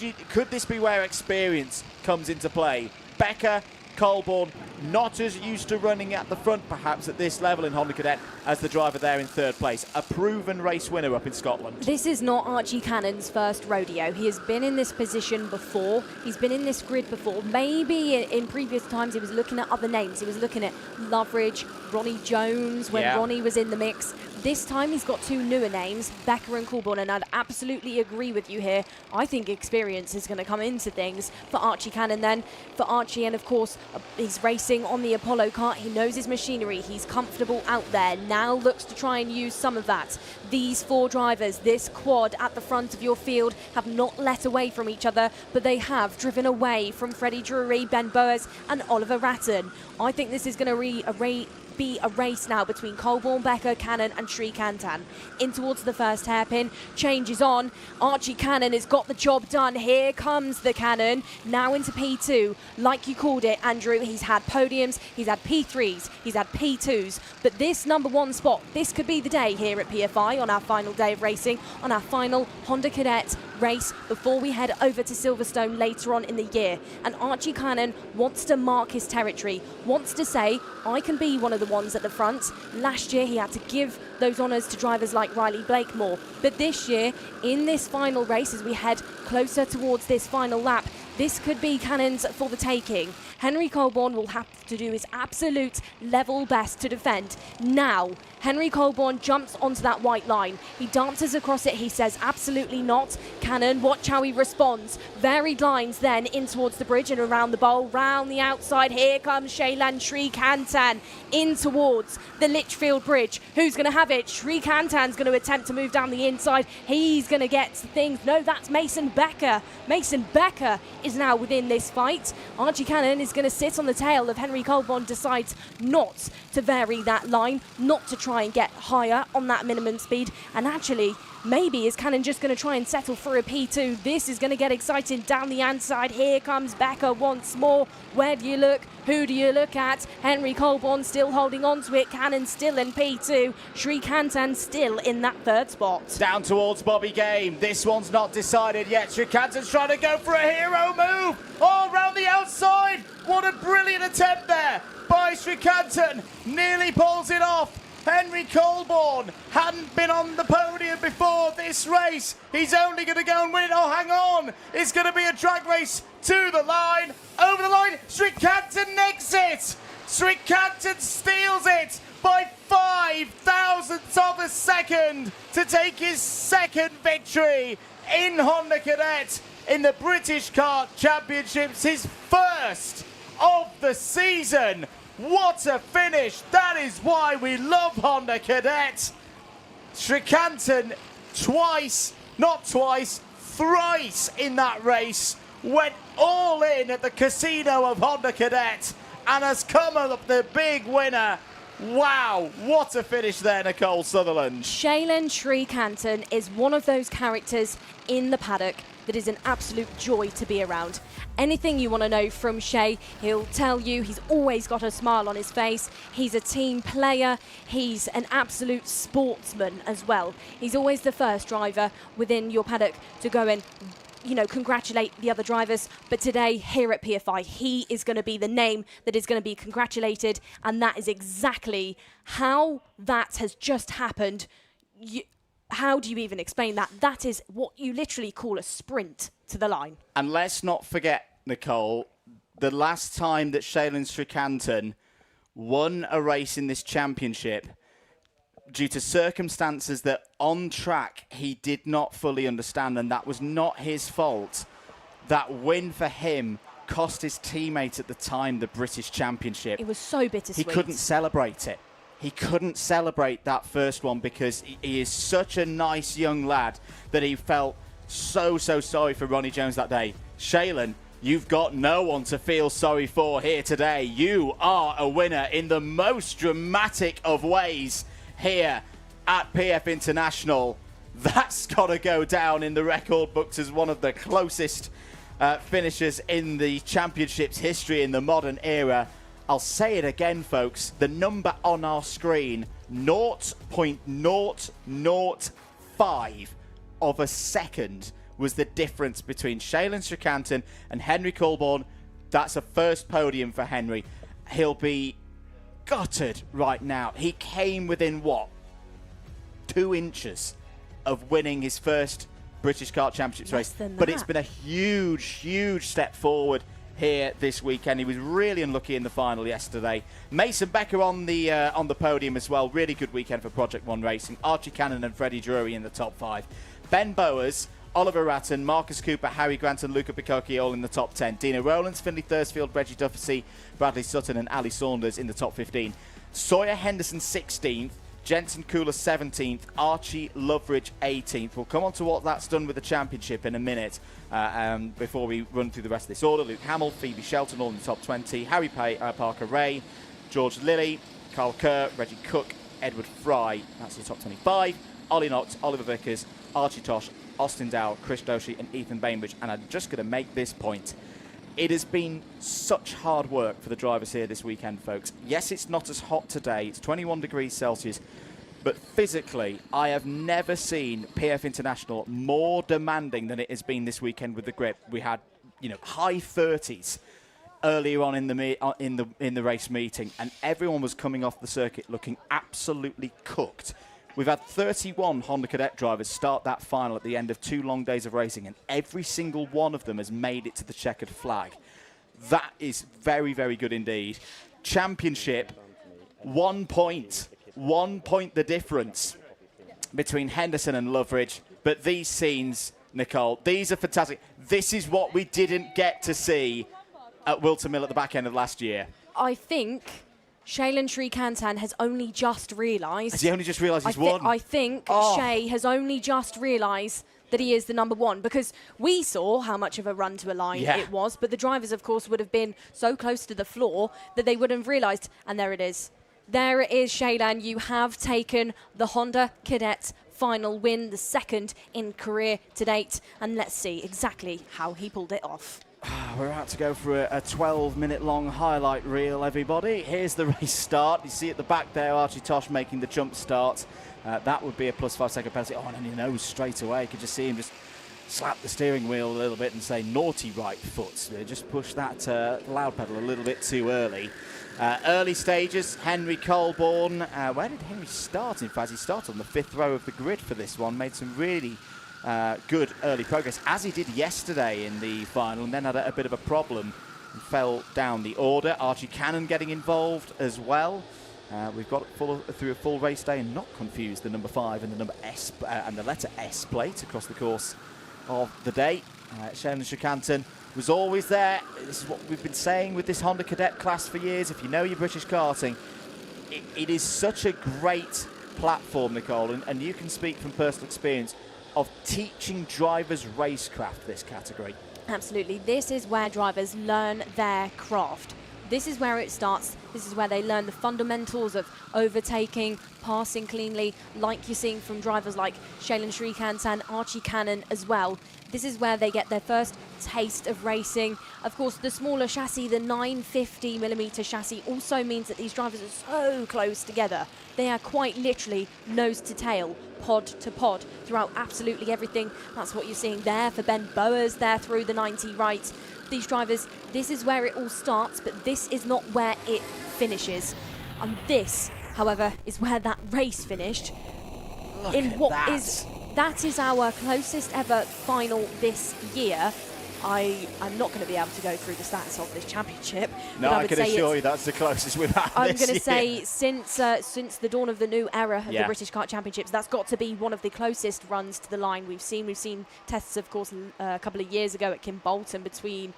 this be where experience comes into play? Becker, Colborne, not as used to running at the front perhaps at this level in Honda Cadet as the driver there in 3rd place. A proven race winner up in Scotland. This is not Archie Cannon's first rodeo. He has been in this position before. He's been in this grid before. Maybe in previous times he was looking at other names. He was looking at Loveridge, Ronnie Jones when Ronnie was in the mix. This time he's got 2 newer names, Becker and Colborne, and I'd absolutely agree with you here. I think experience is going to come into things for Archie Cannon then. For Archie, and of course, he's racing on the Apollo kart. He knows his machinery. He's comfortable out there. Now looks to try and use some of that. These 4 drivers, this quad at the front of your field, have not let away from each other, but they have driven away from Freddie Drury, Ben Bowers and Oliver Ratton. I think this is going to be a race now between Colborne, Becker, Cannon and Sri Kantan. In towards the first hairpin, change is on. Archie Cannon has got the job done. Here comes the Cannon, now into P2. Like you called it, Andrew, he's had podiums, he's had P3s, he's had P2s, but this number 1 spot, this could be the day here at PFI on our final day of racing, on our final Honda Cadet race before we head over to Silverstone later on in the year. And Archie Cannon wants to mark his territory, wants to say, I can be one of the ones at the front. Last year he had to give those honours to drivers like Riley Blakemore, but this year in this final race, as we head closer towards this final lap, this could be Cannon's for the taking. Henry Colborne will have to do his absolute level best to defend. Now, Henry Colborne jumps onto that white line. He dances across it. He says, absolutely not. Cannon, watch how he responds. Varied lines then in towards the bridge and around the bowl. Round the outside, here comes Shailen Sri Kantan in towards the Litchfield Bridge. Who's going to have it? Sri Kantan's going to attempt to move down the inside. He's going to get things. No, that's Mason Becker. Mason Becker is now within this fight. Archie Cannon is going to sit on the tail of Henry Colborne, decides not to vary that line, not to try and get higher on that minimum speed, and actually maybe is Cannon just going to try and settle for a P2. This is going to get exciting down the inside. Here comes Becker once more. Where do you look? Who do you look at? Henry Colborne still holding on to it. Cannon still in P2. Sri Kantan still in that 3rd spot. Down towards Bobby Game. This one's not decided yet. Sri Kantan's trying to go for a hero move. Oh, round the outside. What a brilliant attempt there by Sri Kantan. Nearly pulls it off. Henry Colborne hadn't been on the podium before this race. He's only going to go and win it. Oh, hang on. It's going to be a drag race to the line. Over the line. Sri Kantan nicks it. Sri Kantan steals it by 5 thousandths of a second to take his 2nd victory in Honda Cadet in the British Kart Championships. His 1st of the season. What a finish! That is why we love Honda Cadet. Sri Kantan thrice in that race, went all in at the casino of Honda Cadet and has come up the big winner Wow, what a finish there, Nicole Sutherland. Shaylin Srikantan is one of those characters in the paddock that is an absolute joy to be around. Anything you want to know from Shay, he'll tell you. He's always got a smile on his face. He's a team player. He's an absolute sportsman as well. He's always the first driver within your paddock to go and, you know, congratulate the other drivers. But today, here at PFI, he is going to be the name that is going to be congratulated. And that is exactly how that has just happened. How do you even explain that? That is what you literally call a sprint to the line. And let's not forget, Nicole, the last time that Shaylin Srikantan won a race in this championship, due to circumstances that on track he did not fully understand, and that was not his fault, that win for him cost his teammate at the time the British Championship. It was so bittersweet. He couldn't celebrate it. He couldn't celebrate that first one because he is such a nice young lad that he felt so sorry for Ronnie Jones that day. Shaylin, you've got no one to feel sorry for here today. You are a winner in the most dramatic of ways here at PF International. That's got to go down in the record books as one of the closest finishes in the championship's history in the modern era. I'll say it again, folks. The number on our screen, 0.005 of a second was the difference between Shaylin Srikantan and Henry Colborne. That's a first podium for Henry. He'll be gutted right now. He came within, 2 inches of winning his first British Kart Championships race. But it's been a huge step forward here this weekend. He was really unlucky in the final yesterday. Mason Becker on the podium as well. Really good weekend for Project One Racing. Archie Cannon and Freddie Drury in the top 5. Ben Bowers, Oliver Ratton, Marcus Cooper, Harry Grant and Luca Picocchi all in the top 10. Dina Rowlands, Finley Thursfield, Reggie Duffy, Bradley Sutton and Ali Saunders in the top 15. Sawyer Henderson 16th. Jensen Cooler 17th, Archie Loveridge 18th. We'll come on to what that's done with the championship in a minute before we run through the rest of this order. Luke Hamill, Phoebe Shelton all in the top 20, Harry Parker Ray, George Lilly, Carl Kerr, Reggie Cook, Edward Fry, that's the top 25, Ollie Knox, Oliver Vickers, Archie Tosh, Austin Dow, Chris Doshi and Ethan Bainbridge. And I'm just going to make this point. It has been such hard work for the drivers here this weekend, folks. Yes, it's not as hot today. It's 21 degrees Celsius. But physically, I have never seen PF International more demanding than it has been this weekend with the grip. We had, high 30s earlier on in the race meeting, and everyone was coming off the circuit looking absolutely cooked. We've had 31 Honda Cadet drivers start that final at the end of 2 long days of racing, and every single one of them has made it to the checkered flag. That is very, very good indeed. Championship, 1 point. 1 point the difference between Henderson and Loveridge. But these scenes, Nicole, these are fantastic. This is what we didn't get to see at Wilton Mill at the back end of last year. I think Shaylin Srikantan has only just realised... Has he only just realised he's won? I think Shay has only just realised that he is the number 1, because we saw how much of a run to a line it was, but the drivers, of course, would have been so close to the floor that they wouldn't have realised. And there it is. There it is, Shaylin. You have taken the Honda Cadet final win, the second in career to date. And let's see exactly how he pulled it off. We're about to go for a 12-minute long highlight reel, everybody. Here's the race start. You see at the back there, Archie Tosh making the jump start. That would be a plus 5 second penalty. Oh, and he knows straight away. You could just see him just slap the steering wheel a little bit and say, naughty right foot. So just push that loud pedal a little bit too early. Early stages, Henry Colborne. Where did Henry start? In fact, he started on the 5th row of the grid for this one. Made some really good early progress, as he did yesterday in the final, and then had a bit of a problem and fell down the order. Archie Cannon getting involved as well. We've got through a full race day and not confused the number 5 and the number S and the letter S plate across the course of the day. Shaylin Srikantan was always there. This is what we've been saying with this Honda Cadet class for years. If you know your British karting, it is such a great platform, Nicole, and you can speak from personal experience of teaching drivers racecraft, this category. Absolutely. This is where drivers learn their craft. this is where it starts. This is where they learn the fundamentals of overtaking, passing cleanly, like you're seeing from drivers like Shailen Shrikant and Archie Cannon as well. This is where they get their first taste of racing. Of course, the smaller chassis, the 950mm chassis, also means that these drivers are so close together. They are quite literally nose to tail, pod to pod, throughout absolutely everything. That's what you're seeing there for Ben Bowers there through the 90 right. These drivers, this is where it all starts, but this is not where it finishes. And this, however, is where that race finished. Look at that. That is our closest ever final this year. I'm not going to be able to go through the stats of this championship. No, but I can assure you that's the closest we've had I'm this going to year. say since the dawn of the new era of the British Kart Championships, that's got to be one of the closest runs to the line we've seen. We've seen tests, of course, a couple of years ago at Kim Bolton between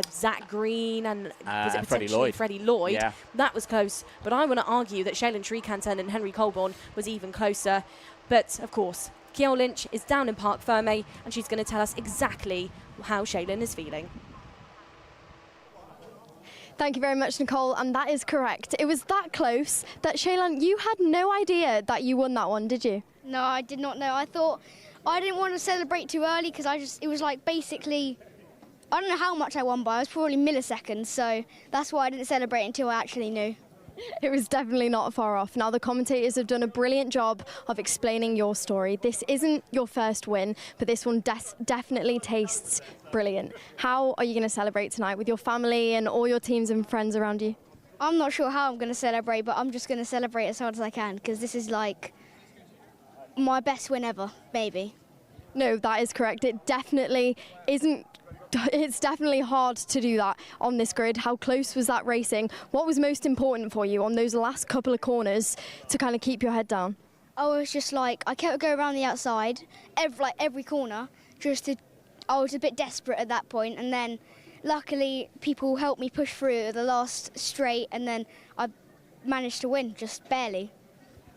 Zach Green and was it potentially Freddie Lloyd. Yeah. That was close, but I want to argue that Shailen Shrikant and Henry Colborne was even closer. But, of course, Kiel Lynch is down in Parc Ferme, and she's going to tell us exactly how Shailen is feeling. Thank you very much, Nicole, and that is correct. It was that close that Shailen, you had no idea that you won that one, did you? No, I did not know. I thought I didn't want to celebrate too early because it was like basically, I don't know how much I won by. It was probably milliseconds, so that's why I didn't celebrate until I actually knew. It was definitely not far off. Now, the commentators have done a brilliant job of explaining your story. This isn't your first win, but this one definitely tastes brilliant. How are you going to celebrate tonight with your family and all your teams and friends around you? I'm not sure how I'm going to celebrate, but I'm just going to celebrate as hard as I can because this is like my best win ever, maybe. No, that is correct. It definitely isn't. It's definitely hard to do that on this grid. How close was that racing? What was most important for you on those last couple of corners to kind of keep your head down? I was just like, I kept going around the outside, every corner, I was a bit desperate at that point, and then luckily people helped me push through at the last straight, and then I managed to win, just barely.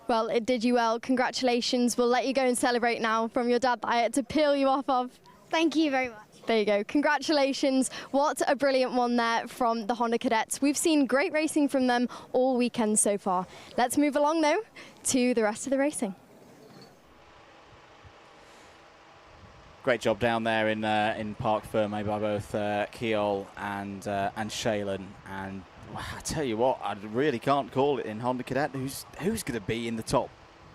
Well, it did you well. Congratulations. We'll let you go and celebrate now from your dad that I had to peel you off of. Thank you very much. There you go. Congratulations. What a brilliant one there from the Honda Cadets. We've seen great racing from them all weekend so far. Let's move along, though, to the rest of the racing. Great job down there in Parc Ferme by both Kiel and Shailen. And I tell you what, I really can't call it in Honda Cadet. Who's going to be in the top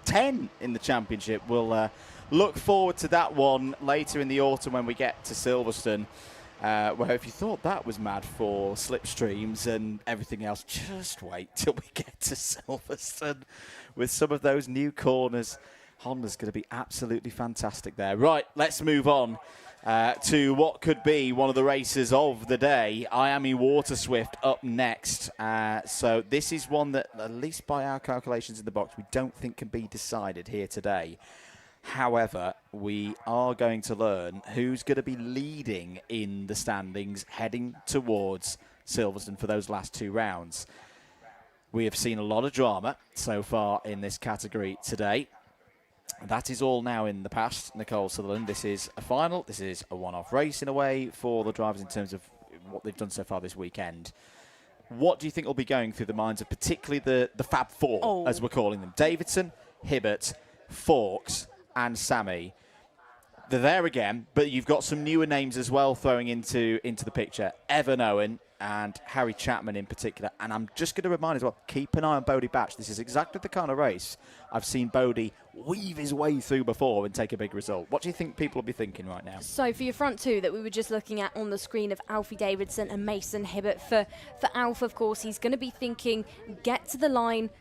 10 in the championship? We'll look forward to that one later in the autumn when we get to Silverstone. Where if you thought that was mad for slipstreams and everything else, just wait till we get to Silverstone with some of those new corners. Honda's going to be absolutely fantastic there. Right, let's move on to what could be one of the races of the day. IAME Water Swift up next. So this is one that, at least by our calculations in the box, we don't think can be decided here today. However, we are going to learn who's going to be leading in the standings heading towards Silverstone for those last two rounds. We have seen a lot of drama so far in this category today. That is all now in the past, Nicole Sutherland. This is a final. This is a one-off race in a way for the drivers in terms of what they've done so far this weekend. What do you think will be going through the minds of particularly the Fab Four, as we're calling them? Davidson, Hibbert, Fawkes and Sammy. They're there again, but you've got some newer names as well throwing into the picture. Evan Owen and Harry Chapman in particular. And I'm just going to remind as well, keep an eye on Bodie Batch. This is exactly the kind of race I've seen Bodie weave his way through before and take a big result. What do you think people will be thinking right now? So for your front two that we were just looking at on the screen of Alfie Davidson and Mason Hibbert, for Alf, of course, he's going to be thinking, get to the line,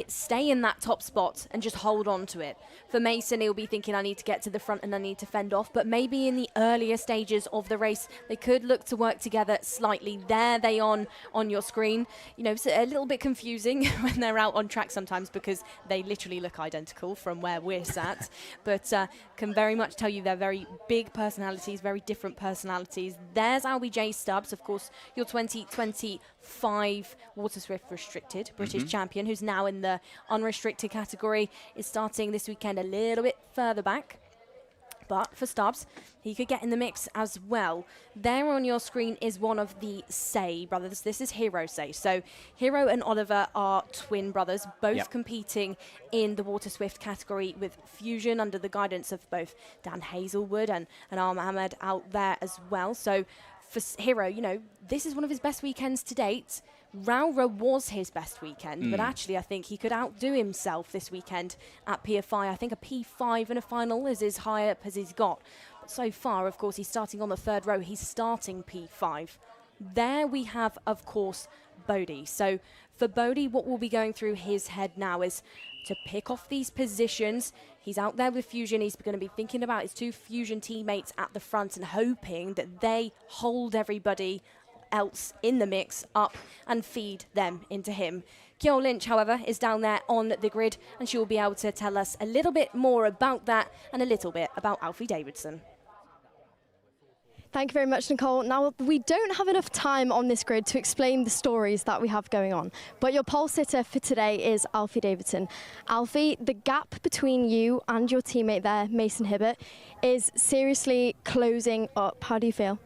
stay in that top spot and just hold on to it. For Mason, he'll be thinking, I need to get to the front and I need to fend off. But maybe in the earlier stages of the race, they could look to work together slightly. There they on your screen. You know, it's a little bit confusing when they're out on track sometimes because they literally look identical from where we're sat. But can very much tell you they're very big personalities, very different personalities. There's LBJ Stubbs, of course, your 2025 Water Swift Restricted British champion, who's now in the unrestricted category, is starting this weekend a little bit further back. But for Stubbs, he could get in the mix as well. There on your screen is one of the Say brothers. This is Hero Say. So Hero and Oliver are twin brothers, both competing in the Water Swift category with Fusion under the guidance of both Dan Hazelwood and Arm Ahmed out there as well. So for Hero, you know, this is one of his best weekends to date. Rowra was his best weekend, but actually I think he could outdo himself this weekend at PFI. I think a P5 in a final is as high up as he's got. But so far, of course, he's starting on the third row. He's starting P5. There we have, of course, Bodie. So for Bodie, what will be going through his head now is to pick off these positions. He's out there with Fusion. He's going to be thinking about his two Fusion teammates at the front and hoping that they hold everybody else in the mix up and feed them into him. Kyo Lynch, however, is down there on the grid, and she will be able to tell us a little bit more about that and a little bit about Alfie Davidson. Thank you very much, Nicole. Now, we don't have enough time on this grid to explain the stories that we have going on, but your pole sitter for today is Alfie Davidson. Alfie, the gap between you and your teammate there, Mason Hibbert, is seriously closing up. How do you feel?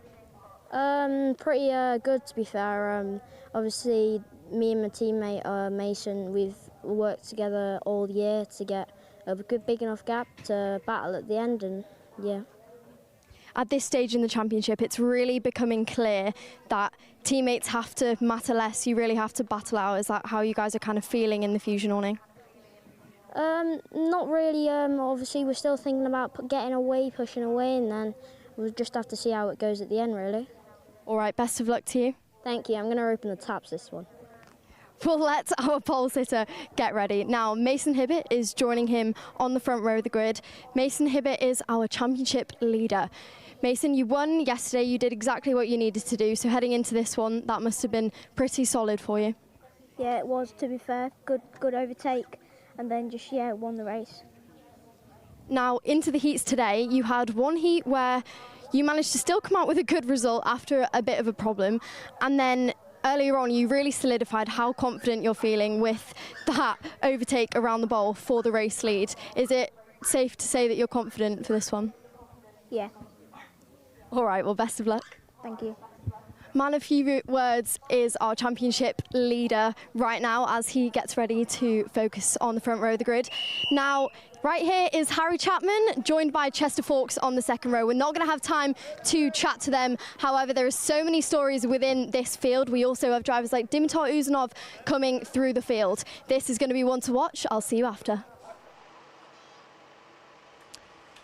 Pretty good, to be fair. Obviously, me and my teammate Mason, we've worked together all year to get a good big enough gap to battle at the end, and yeah. At this stage in the championship, it's really becoming clear that teammates have to matter less. You really have to battle out. Is that how you guys are kind of feeling in the Fusion awning? Not really. Obviously, we're still thinking about getting away, pushing away, and then we'll just have to see how it goes at the end, really. All right, best of luck to you. Thank you. I'm going to open the taps this one. We'll let our pole sitter get ready. Now, Mason Hibbert is joining him on the front row of the grid. Mason Hibbert is our championship leader. Mason, you won yesterday. You did exactly what you needed to do. So heading into this one, that must have been pretty solid for you. Yeah, it was, to be fair. Good overtake. And then just, yeah, won the race. Now, into the heats today, you had one heat where you managed to still come out with a good result after a bit of a problem. And then earlier on, you really solidified how confident you're feeling with that overtake around the bowl for the race lead. Is it safe to say that you're confident for this one? Yeah. All right, well, best of luck. Thank you. Man of few words is our championship leader right now as he gets ready to focus on the front row of the grid. Now, right here is Harry Chapman, joined by Chester Fawkes on the second row. We're not going to have time to chat to them. However, there are so many stories within this field. We also have drivers like Dimitar Uzanov coming through the field. This is going to be one to watch. I'll see you after.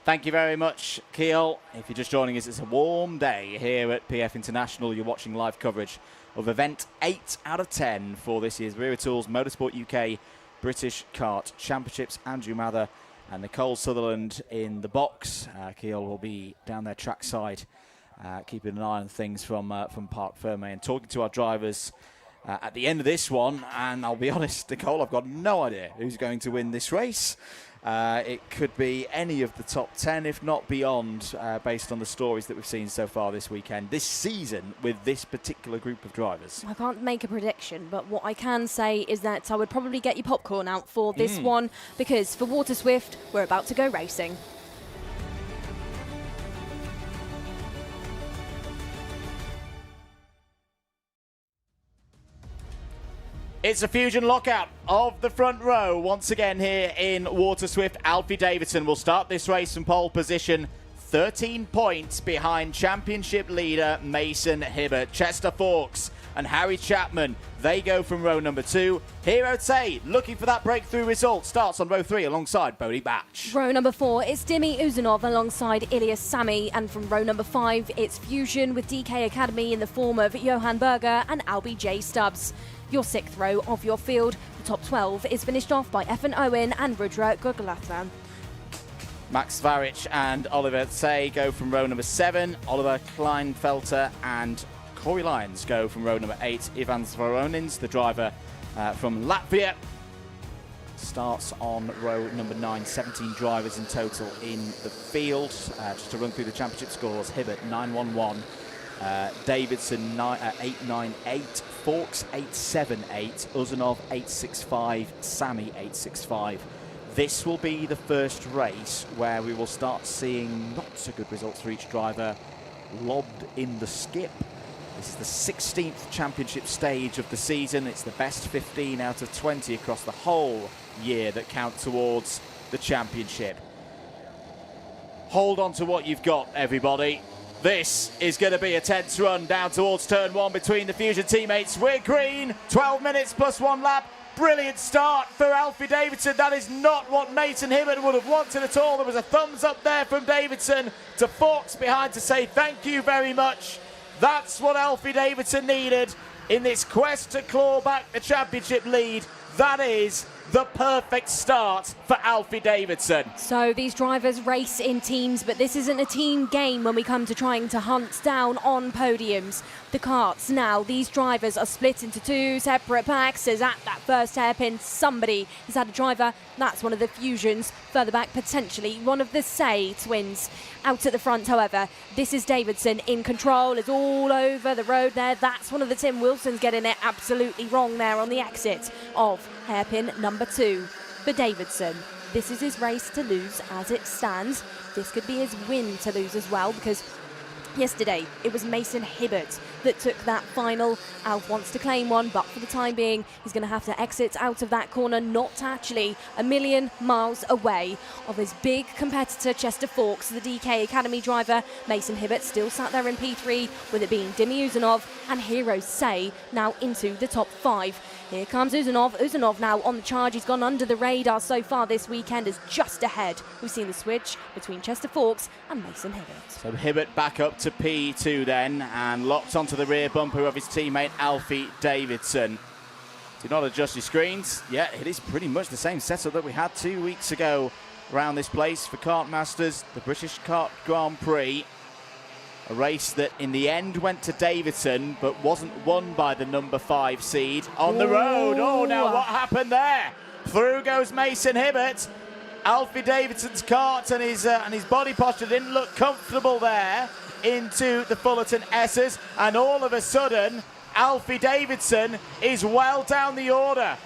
Thank you very much, Keel. If you're just joining us, it's a warm day here at PF International. You're watching live coverage of event 8 out of 10 for this year's Wera Tools Motorsport UK British Kart Championships. Andrew Mather and Nicole Sutherland in the box. Keel will be down there trackside, keeping an eye on things from Parc Ferme and talking to our drivers at the end of this one. And I'll be honest, Nicole, I've got no idea who's going to win this race. It could be any of the top 10, if not beyond, based on the stories that we've seen so far this weekend, this season, with this particular group of drivers. I can't make a prediction, but what I can say is that I would probably get your popcorn out for this one, because for Water Swift, we're about to go racing. It's a Fusion lockout of the front row once again here in Water Swift. Alfie Davidson will start this race from pole position, 13 points behind championship leader Mason Hibbert. Chester Fawkes and Harry Chapman, they go from row number 2. Hero Say, looking for that breakthrough result, starts on row 3 alongside Bodie Batch. Row number 4, it's Dimi Uzanov alongside Ilias Sami, and from row number 5, it's Fusion with DK Academy in the form of Johan Berger and Albie J. Stubbs. Your 6th row of your field, the top 12, is finished off by Evan Owen and Rudra Gugalathan. Max Varic and Oliver Say go from row number 7. Oliver Kleinfelter and Corey Lyons go from row number 8. Ivan Zvoronins, the driver from Latvia, starts on row number 9. 17 drivers in total in the field. Just to run through the championship scores, Hibbert 911. Davidson 898, Fawkes 878, Uzanov 865, Sami 865. this will be the first race where we will start seeing not so good results for each driver lobbed in the skip. This is the 16th championship stage of the season. It's the best 15 out of 20 across the whole year that count towards the championship. Hold on to what you've got, everybody. This is going to be a tense run down towards turn 1 between the Fusion teammates. We're green, 12 minutes plus 1 lap. Brilliant start for Alfie Davidson. That is not what Mason Hibbert would have wanted at all. There was a thumbs up there from Davidson to Fawkes behind to say thank you very much. That's what Alfie Davidson needed in this quest to claw back the championship lead. That is the perfect start for Alfie Davidson. So these drivers race in teams, but this isn't a team game when we come to trying to hunt down on podiums. The karts now, these drivers are split into 2 separate packs, as at that first hairpin somebody has had a driver. That's one of the Fusions. Further back, potentially one of the Say twins. Out at the front, however, this is Davidson in control. It's all over the road there. That's one of the Tim Wilsons getting it absolutely wrong there on the exit of hairpin number 2 for Davidson. This is his race to lose as it stands. This could be his win to lose as well, because yesterday it was Mason Hibbert that took that final. Alf wants to claim one, but for the time being he's going to have to exit out of that corner, not actually a million miles away of his big competitor Chester Fawkes, the DK Academy driver. Mason Hibbert still sat there in P3, with it being Dimi Uzanov and Heroes Say now into the top 5. Here comes Uzanov. Uzanov now on the charge. He's gone under the radar so far this weekend, is just ahead. We've seen the switch between Chester Fawkes and Mason Hibbert. So Hibbert back up to P2 then, and locked onto the rear bumper of his teammate Alfie Davidson. Do not adjust your screens. Yeah, it is pretty much the same setup that we had 2 weeks ago around this place for Kart Masters, the British Kart Grand Prix. A race that in the end went to Davidson, but wasn't won by the number 5 seed on the road. Oh, now what happened there? Through goes Mason Hibbert. Alfie Davidson's kart and his body posture didn't look comfortable there into the Fullerton S's, and all of a sudden Alfie Davidson is well down the order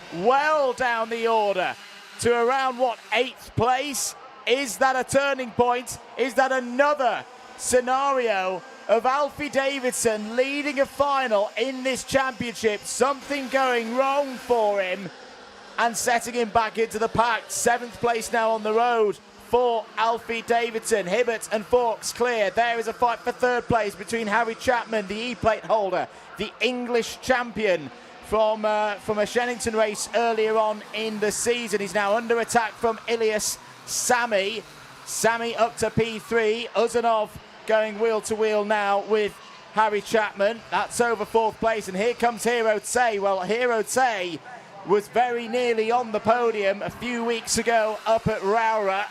to around, what, 8th place? Is that a turning point? Is that another scenario of Alfie Davidson leading a final in this championship? Something going wrong for him and setting him back into the pack. 7th place now on the road for Alfie Davidson. Hibbert and Fawkes clear. There is a fight for 3rd place between Harry Chapman, the E-plate holder, the English champion from a Shennington race earlier on in the season. He's now under attack from Ilias Sami. Sami up to P3. Uzanov going wheel to wheel now with Harry Chapman. That's over 4th place, and here comes Hero Tsay. Well, Hero Tsay was very nearly on the podium a few weeks ago up at Wera.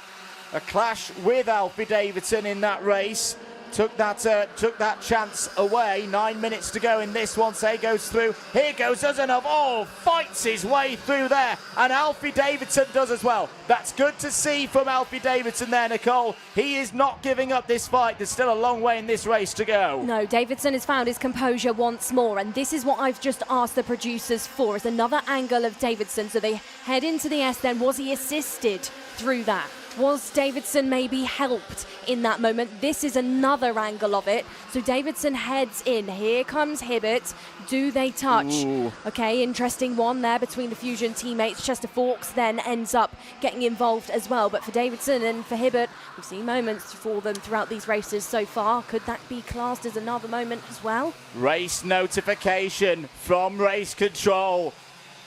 A clash with Alfie Davidson in that race. Took that chance away. 9 minutes to go in this one. Say goes through. Here goes Uzanov. Oh, fights his way through there. And Alfie Davidson does as well. That's good to see from Alfie Davidson there, Nicole. He is not giving up this fight. There's still a long way in this race to go. No, Davidson has found his composure once more. And this is what I've just asked the producers for, is another angle of Davidson. So they head into the S then. Was he assisted through that? Was Davidson maybe helped in that moment? This is another angle of it. So Davidson heads in. Here comes Hibbert. Do they touch? Ooh. Okay, interesting one there between the Fusion teammates. Chester Fawkes then ends up getting involved as well. But for Davidson and for Hibbert, we've seen moments for them throughout these races so far. Could that be classed as another moment as well? Race notification from race control.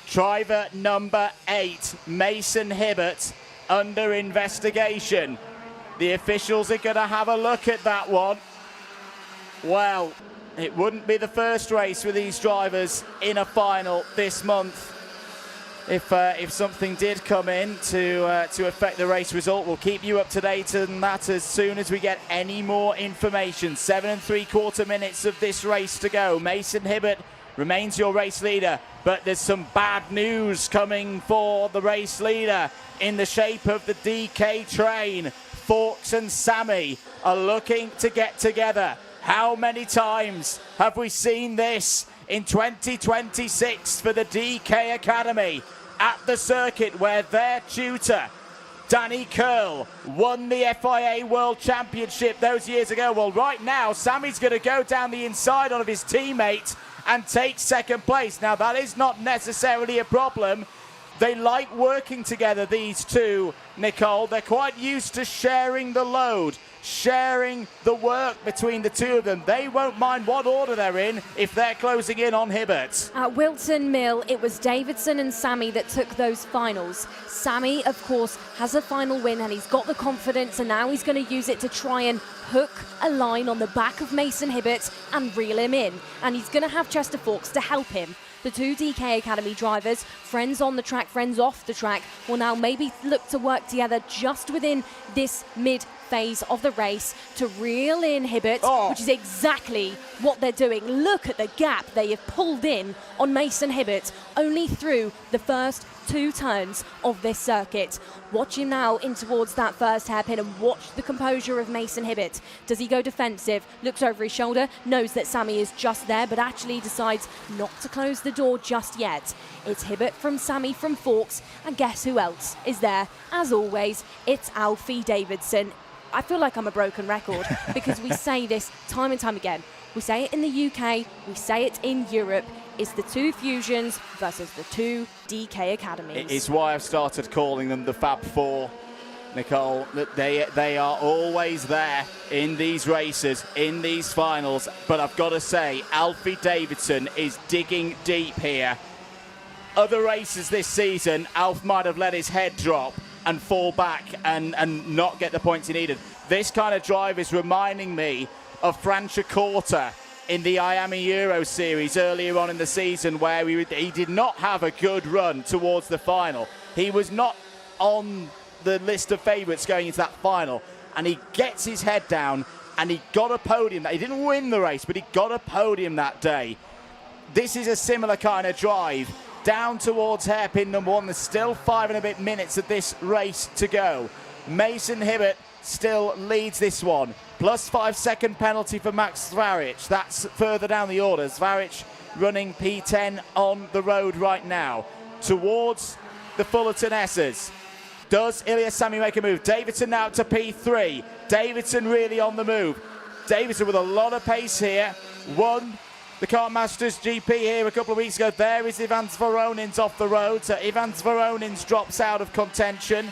Driver number 8, Mason Hibbert, under investigation. The officials are going to have a look at that one. Well, it wouldn't be the first race with these drivers in a final this month. If something did come in to affect the race result, we'll keep you up to date on that as soon as we get any more information. 7 3/4 minutes of this race to go. Mason Hibbert remains your race leader, but there's some bad news coming for the race leader in the shape of the DK train. Fawkes and Sami are looking to get together. How many times have we seen this in 2026 for the DK Academy at the circuit, where their tutor Danny Curl won the FIA World Championship those years ago. Well, right now, Sammy's going to go down the inside of his teammate and take second place. Now, that is not necessarily a problem. They like working together, these two, Nicole. They're quite used to sharing the load, sharing the work between the two of them. They won't mind what order they're in if they're closing in on Hibbert. At Wilton Mill, it was Davidson and Sammy that took those finals. Sammy, of course, has a final win and he's got the confidence, and now he's going to use it to try and hook a line on the back of Mason Hibbert and reel him in. And he's going to have Chester Fawkes to help him. The two DK Academy drivers, friends on the track, friends off the track, will now maybe look to work together just within this mid phase of the race to reel in Hibbert, which is exactly what they're doing. Look at the gap they have pulled in on Mason Hibbert only through the first 2 turns of this circuit. Watch him now in towards that first hairpin and watch the composure of Mason Hibbert. Does he go defensive? Looks over his shoulder, knows that Sammy is just there, but actually decides not to close the door just yet. It's Hibbert from Sammy from Fawkes, and guess who else is there? As always, it's Alfie Davidson. I feel like I'm a broken record because we say this time and time again. We say it in the UK, we say it in Europe. It's the two Fusions versus the two DK Academies. It's why I've started calling them the Fab Four, Nicole. That they are always there in these races, in these finals. But I've got to say, Alfie Davidson is digging deep here. Other races this season, Alf might have let his head drop and fall back and not get the points he needed. This kind of drive is reminding me of Franciacorta in the IAME Euro Series earlier on in the season, where he did not have a good run towards the final. He was not on the list of favourites going into that final, and he gets his head down and he got a podium. He didn't win the race, but he got a podium that day. This is a similar kind of drive. Down towards hairpin number 1. There's still 5 and a bit minutes of this race to go. Mason Hibbert still leads this one. Plus 5 second penalty for Max Zvaric. That's further down the order. Zvaric running P10 on the road right now. Towards the Fullerton Essers. Does Ilya Sami make a move? Davidson now to P3. Davidson really on the move. Davidson with a lot of pace here. Won the Kart Masters GP here a couple of weeks ago. There is Ivan Zvoronins off the road. So Ivan Zvoronins drops out of contention.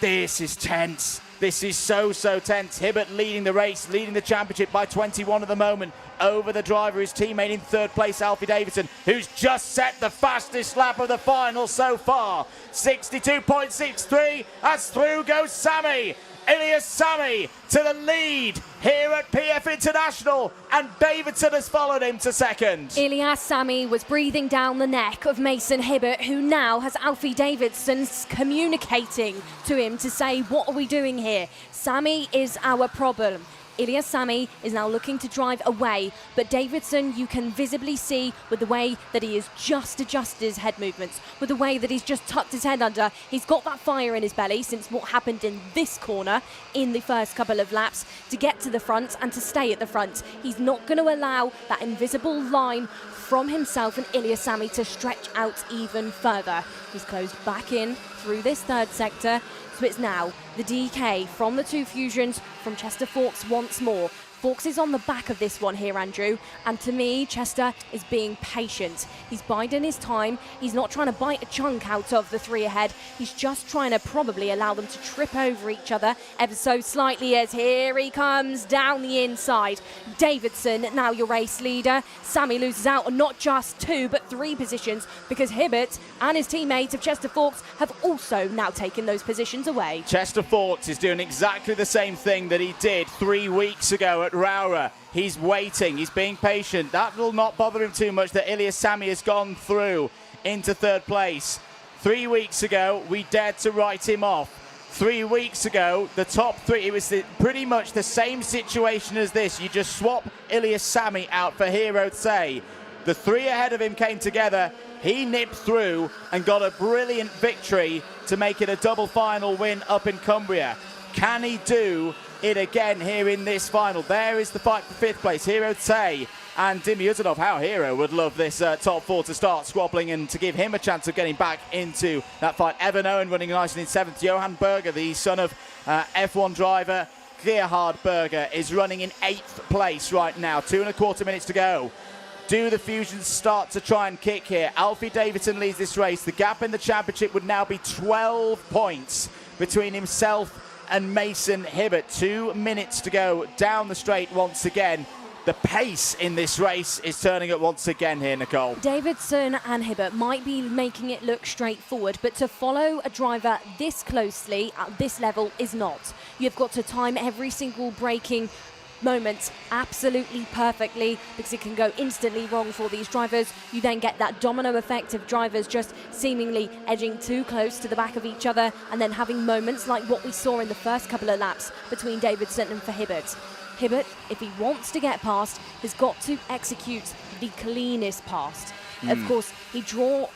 This is tense. This is so tense. Hibbert leading the race, leading the championship by 21 at the moment over the driver, his teammate in third place, Alfie Davidson, who's just set the fastest lap of the final so far. 62.63, as through goes Sami. Ilya Sami to the lead here at PF International, and Davidson has followed him to second. Ilya Sami was breathing down the neck of Mason Hibbert, who now has Alfie Davidson communicating to him to say, what are we doing here? Sami is our problem. Ilya Sami is now looking to drive away, but Davidson, you can visibly see with the way that he has just adjusted his head movements, with the way that he's just tucked his head under. He's got that fire in his belly since what happened in this corner in the first couple of laps to get to the front and to stay at the front. He's not going to allow that invisible line from himself and Ilya Sami to stretch out even further. He's closed back in through this third sector. So it's now the DK from the two Fusions from Chester Fawkes once more. Fawkes is on the back of this one here, Andrew, and to me, Chester is being patient. He's biding his time. He's not trying to bite a chunk out of the three ahead. He's just trying to probably allow them to trip over each other ever so slightly, as here he comes down the inside. Davidson, now your race leader. Sami loses out on not just 2 but 3 positions because Hibbert and his teammates of Chester Fawkes have also now taken those positions away. Chester Fawkes is doing exactly the same thing that he did 3 weeks ago at Wera. He's waiting, he's being patient. That will not bother him too much that Ilya Sami has gone through into third place. 3 weeks ago, we dared to write him off. 3 weeks ago, the top 3, it was pretty much the same situation as this. You just swap Ilya Sami out for Hero Tse. The 3 ahead of him came together. He nipped through and got a brilliant victory to make it a double final win up in Cumbria. Can he do it again here in this final? There is the fight for 5th place. Hero Tse and Dimi Uzanov. How Hero would love this top 4 to start squabbling and to give him a chance of getting back into that fight. Evan Owen running nicely in 7th. Johan Berger, the son of F1 driver Gerhard Berger, is running in 8th place right now. 2.25 minutes to go. Do the Fusions start to try and kick here? Alfie Davidson leads this race. The gap in the championship would now be 12 points between himself and Mason Hibbert. 2 minutes to go down the straight once again. The pace in this race is turning up once again here, Nicole. Davidson and Hibbert might be making it look straightforward, but to follow a driver this closely at this level is not. You've got to time every single braking moment absolutely perfectly, because it can go instantly wrong for these drivers. You then get that domino effect of drivers just seemingly edging too close to the back of each other, and then having moments like what we saw in the first couple of laps between Davidson and for Hibbert. Hibbert, if he wants to get past, has got to execute the cleanest pass. Of course, he drew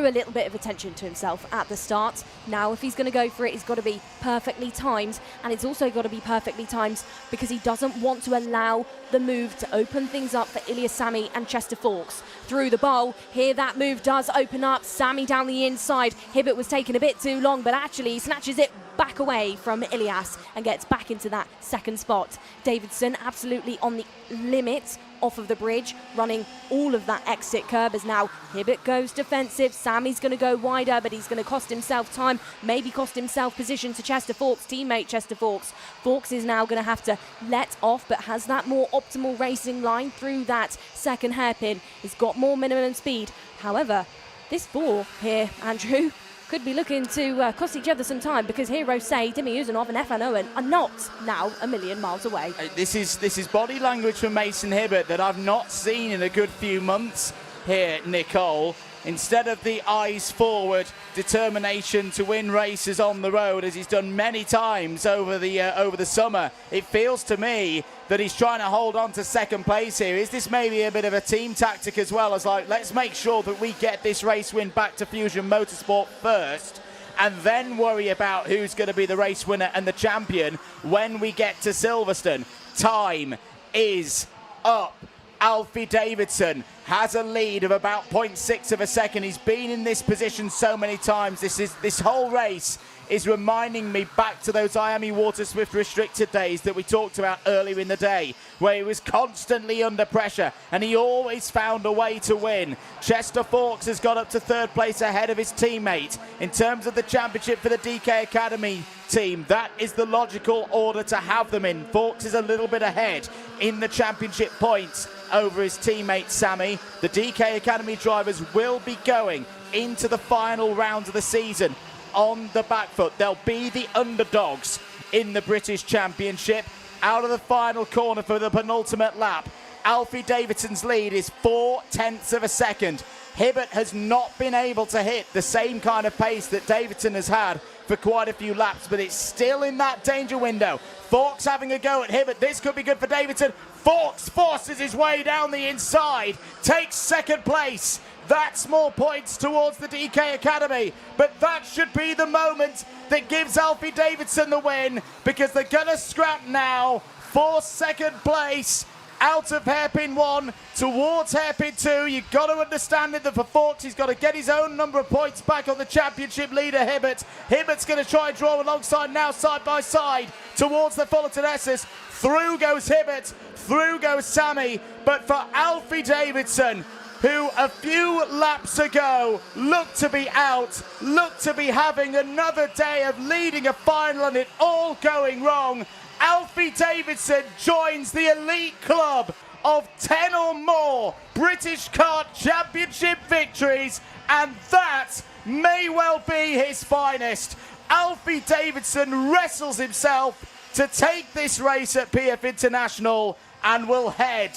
a little bit of attention to himself at the start. Now, if he's going to go for it, he's got to be perfectly timed, and it's also got to be perfectly timed because he doesn't want to allow the move to open things up for Ilya Sami and Chester Fawkes. Through the bowl, here that move does open up. Sami down the inside. Hibbert was taking a bit too long, but actually he snatches it back away from Ilias and gets back into that second spot. Davidson absolutely on the limit off of the bridge, running all of that exit curb as now Hibbert goes defensive. Sami's going to go wider, but he's going to cost himself time, maybe cost himself position to Chester Fawkes, teammate Chester Fawkes. Fawkes is now going to have to let off, but has that more optimal racing line through that second hairpin. He's got more minimum speed. However, this 4 here, Andrew, could be looking to cost each other some time, because heroes say Dimi Uzanov and F.N. Owen are not now a million miles away. This is body language from Mason Hibbert that I've not seen in a good few months here, Nicole. Instead of the eyes forward, determination to win races on the road, as he's done many times over the summer, it feels to me that he's trying to hold on to second place here. Is this maybe a bit of a team tactic as well, as like, let's make sure that we get this race win back to Fusion Motorsport first, and then worry about who's going to be the race winner and the champion when we get to Silverstone? Time is up. Alfie Davidson has a lead of about 0.6 of a second. He's been in this position so many times. This whole race is reminding me back to those IAME Water Swift restricted days that we talked about earlier in the day, where he was constantly under pressure and he always found a way to win. Chester Fawkes has got up to 3rd place ahead of his teammate. In terms of the championship for the DK Academy team, that is the logical order to have them in. Fawkes is a little bit ahead in the championship points over his teammate Sami. The DK Academy drivers will be going into the final round of the season on the back foot. They'll be the underdogs in the British Championship. Out of the final corner for the penultimate lap, Alfie Davidson's lead is 0.4 of a second. Hibbert has not been able to hit the same kind of pace that Davidson has had for quite a few laps, but it's still in that danger window. Fawkes having a go at Hibbert. This could be good for Davidson. Fawkes forces his way down the inside, takes 2nd place. That's more points towards the DK Academy, but that should be the moment that gives Alfie Davidson the win, because they're going to scrap now for 2nd place. Out of hairpin 1 towards hairpin 2. You've got to understand it that for Fawkes, he's got to get his own number of points back on the championship leader, Hibbert. Hibbert's going to try and draw alongside now, side by side, towards the Fullerton Esses. Through goes Hibbert, through goes Sami, but for Alfie Davidson, who a few laps ago looked to be out, looked to be having another day of leading a final and it all going wrong, Alfie Davidson joins the elite club of 10 or more British Kart Championship victories, and that may well be his finest. Alfie Davidson wrestles himself to take this race at PF International and will head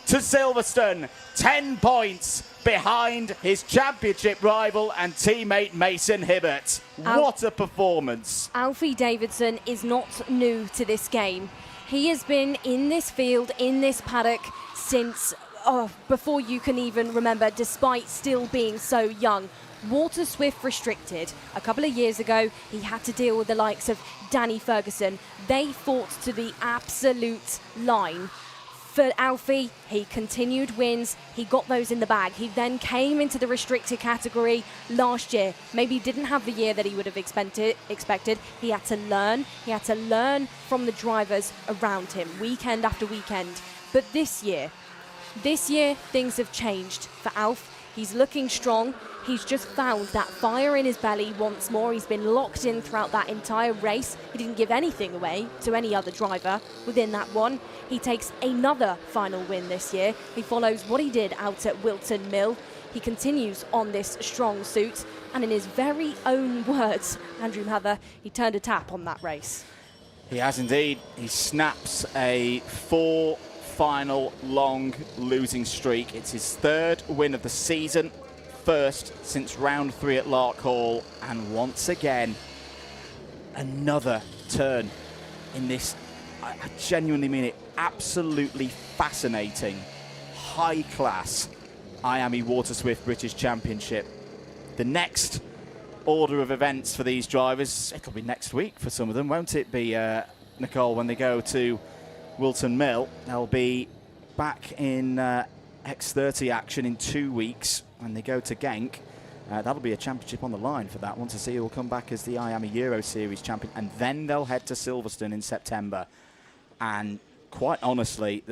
to Silverstone 10 points behind his championship rival and teammate Mason Hibbert. What a performance. Alfie Davidson is not new to this game. He has been in this field, in this paddock, since before you can even remember, despite still being so young. Water Swift restricted. A couple of years ago, he had to deal with the likes of Danny Ferguson. They fought to the absolute line For Alfie, he continued wins. He got those in the bag. He then came into the restricted category last year. Maybe didn't have the year that he would have expected. He had to learn. He had to learn from the drivers around him, weekend after weekend. But this year, things have changed for Alf. He's looking strong. He's just found that fire in his belly once more. He's been locked in throughout that entire race. He didn't give anything away to any other driver within that one. He takes another final win this year. He follows what he did out at Wilton Mill. He continues on this strong suit. And in his very own words, Andrew Mather, he turned a tap on that race. He has indeed. He snaps a 4 final long losing streak. It's his 3rd win of the season, first since round 3 at Larkhall, and once again another turn in this, I genuinely mean it, absolutely fascinating, high class IAME Waterswift British Championship. The next order of events for these drivers, it'll be next week for some of them, won't it be, Nicole, when they go to Wilton Mill? They'll be back in X30 action in 2 weeks when they go to Genk. That'll be a championship on the line for that one, to see who will come back as the IAME Euro Series champion, and then they'll head to Silverstone in September. And quite honestly,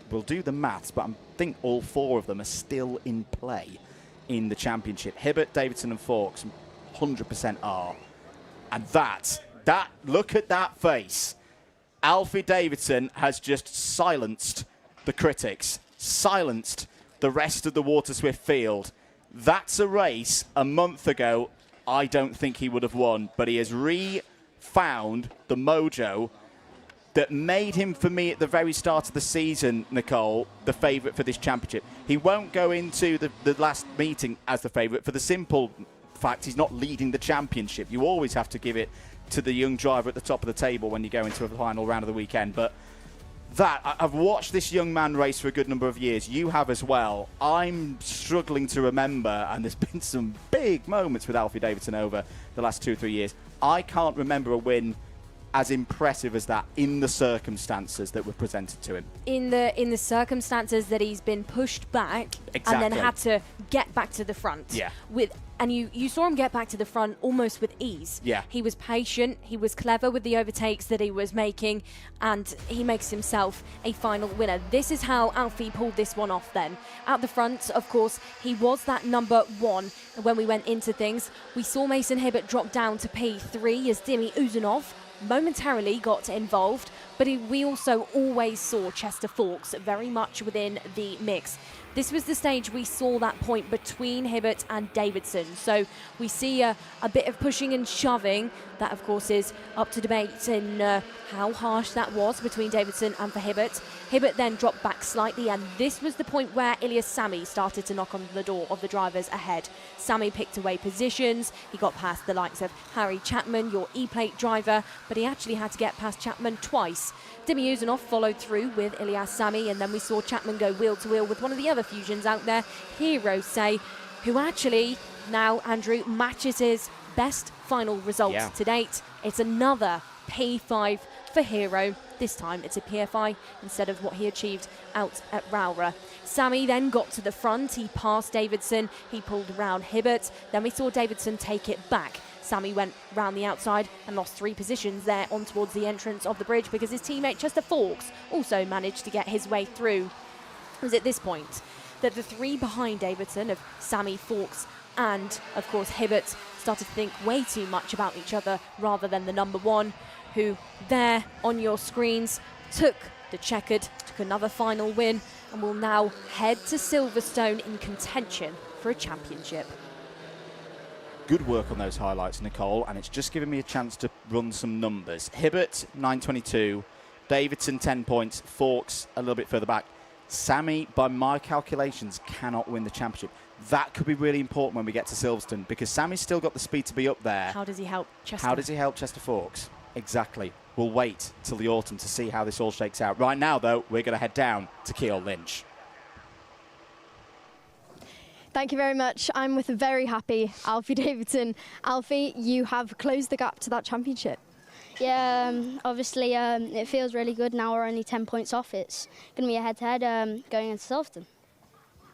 we'll do the maths, but I think all 4 of them are still in play in the championship. Hibbert, Davidson and Fawkes 100% are. And that, look at that face. Alfie Davidson has just silenced the critics, silenced the rest of the Waterswift field. That's a race a month ago I don't think he would have won, but he has re-found the mojo that made him, for me, at the very start of the season, Nicole, the favourite for this championship. He won't go into the last meeting as the favourite for the simple fact he's not leading the championship. You always have to give it to the young driver at the top of the table when you go into a final round of the weekend. But I've watched this young man race for a good number of years. You have as well. I'm struggling to remember, and there's been some big moments with Alfie Davidson over the last 2 or 3 years. I can't remember a win as impressive as that in the circumstances that were presented to him. In the circumstances that he's been pushed back and then had to get back to the front. Yeah. And you saw him get back to the front almost with ease. Yeah. He was patient, he was clever with the overtakes that he was making, and he makes himself a final winner. This is how Alfie pulled this one off then. At the front, of course, he was that number 1 when we went into things. We saw Mason Hibbert drop down to P3 as Dimi Uzunov momentarily got involved, but we also always saw Chester Fawkes very much within the mix. This was the stage we saw that point between Hibbert and Davidson. So we see a bit of pushing and shoving. That, of course, is up to debate in how harsh that was between Davidson and for Hibbert. Hibbert then dropped back slightly, and this was the point where Ilyas Sami started to knock on the door of the drivers ahead. Sami picked away positions. He got past the likes of Harry Chapman, your E-plate driver, but he actually had to get past Chapman twice. Dimi Uzunov followed through with Ilyas Sami, and then we saw Chapman go wheel to wheel with one of the other fusions out there, Hero Say, who actually now, Andrew, matches his best final result to date. It's another P5 for Hero. This time it's a PFI instead of what he achieved out at Rowra. Sami then got to the front. He passed Davidson. He pulled around Hibbert. Then we saw Davidson take it back. Sami went round the outside and lost 3 positions there on towards the entrance of the bridge because his teammate Chester Fawkes also managed to get his way through. It was at this point that the 3 behind Davidson of Sami, Fawkes and, of course, Hibbert started to think way too much about each other rather than the number 1, who there on your screens took the checkered, took another final win, and will now head to Silverstone in contention for a championship. Good work on those highlights, Nicole, and it's just given me a chance to run some numbers. Hibbert, 922, Davidson, 10 points, Fawkes a little bit further back. Sami, by my calculations, cannot win the championship. That could be really important when we get to Silverstone, because Sami's still got the speed to be up there. How does he help Chester? How does he help Chester Fawkes? Exactly. We'll wait till the autumn to see how this all shakes out. Right now, though, we're going to head down to Keele Lynch. Thank you very much. I'm with a very happy Alfie Davidson. Alfie, you have closed the gap to that championship. Yeah, obviously it feels really good now. We're only 10 points off. It's going to be a head-to-head going into Silverstone.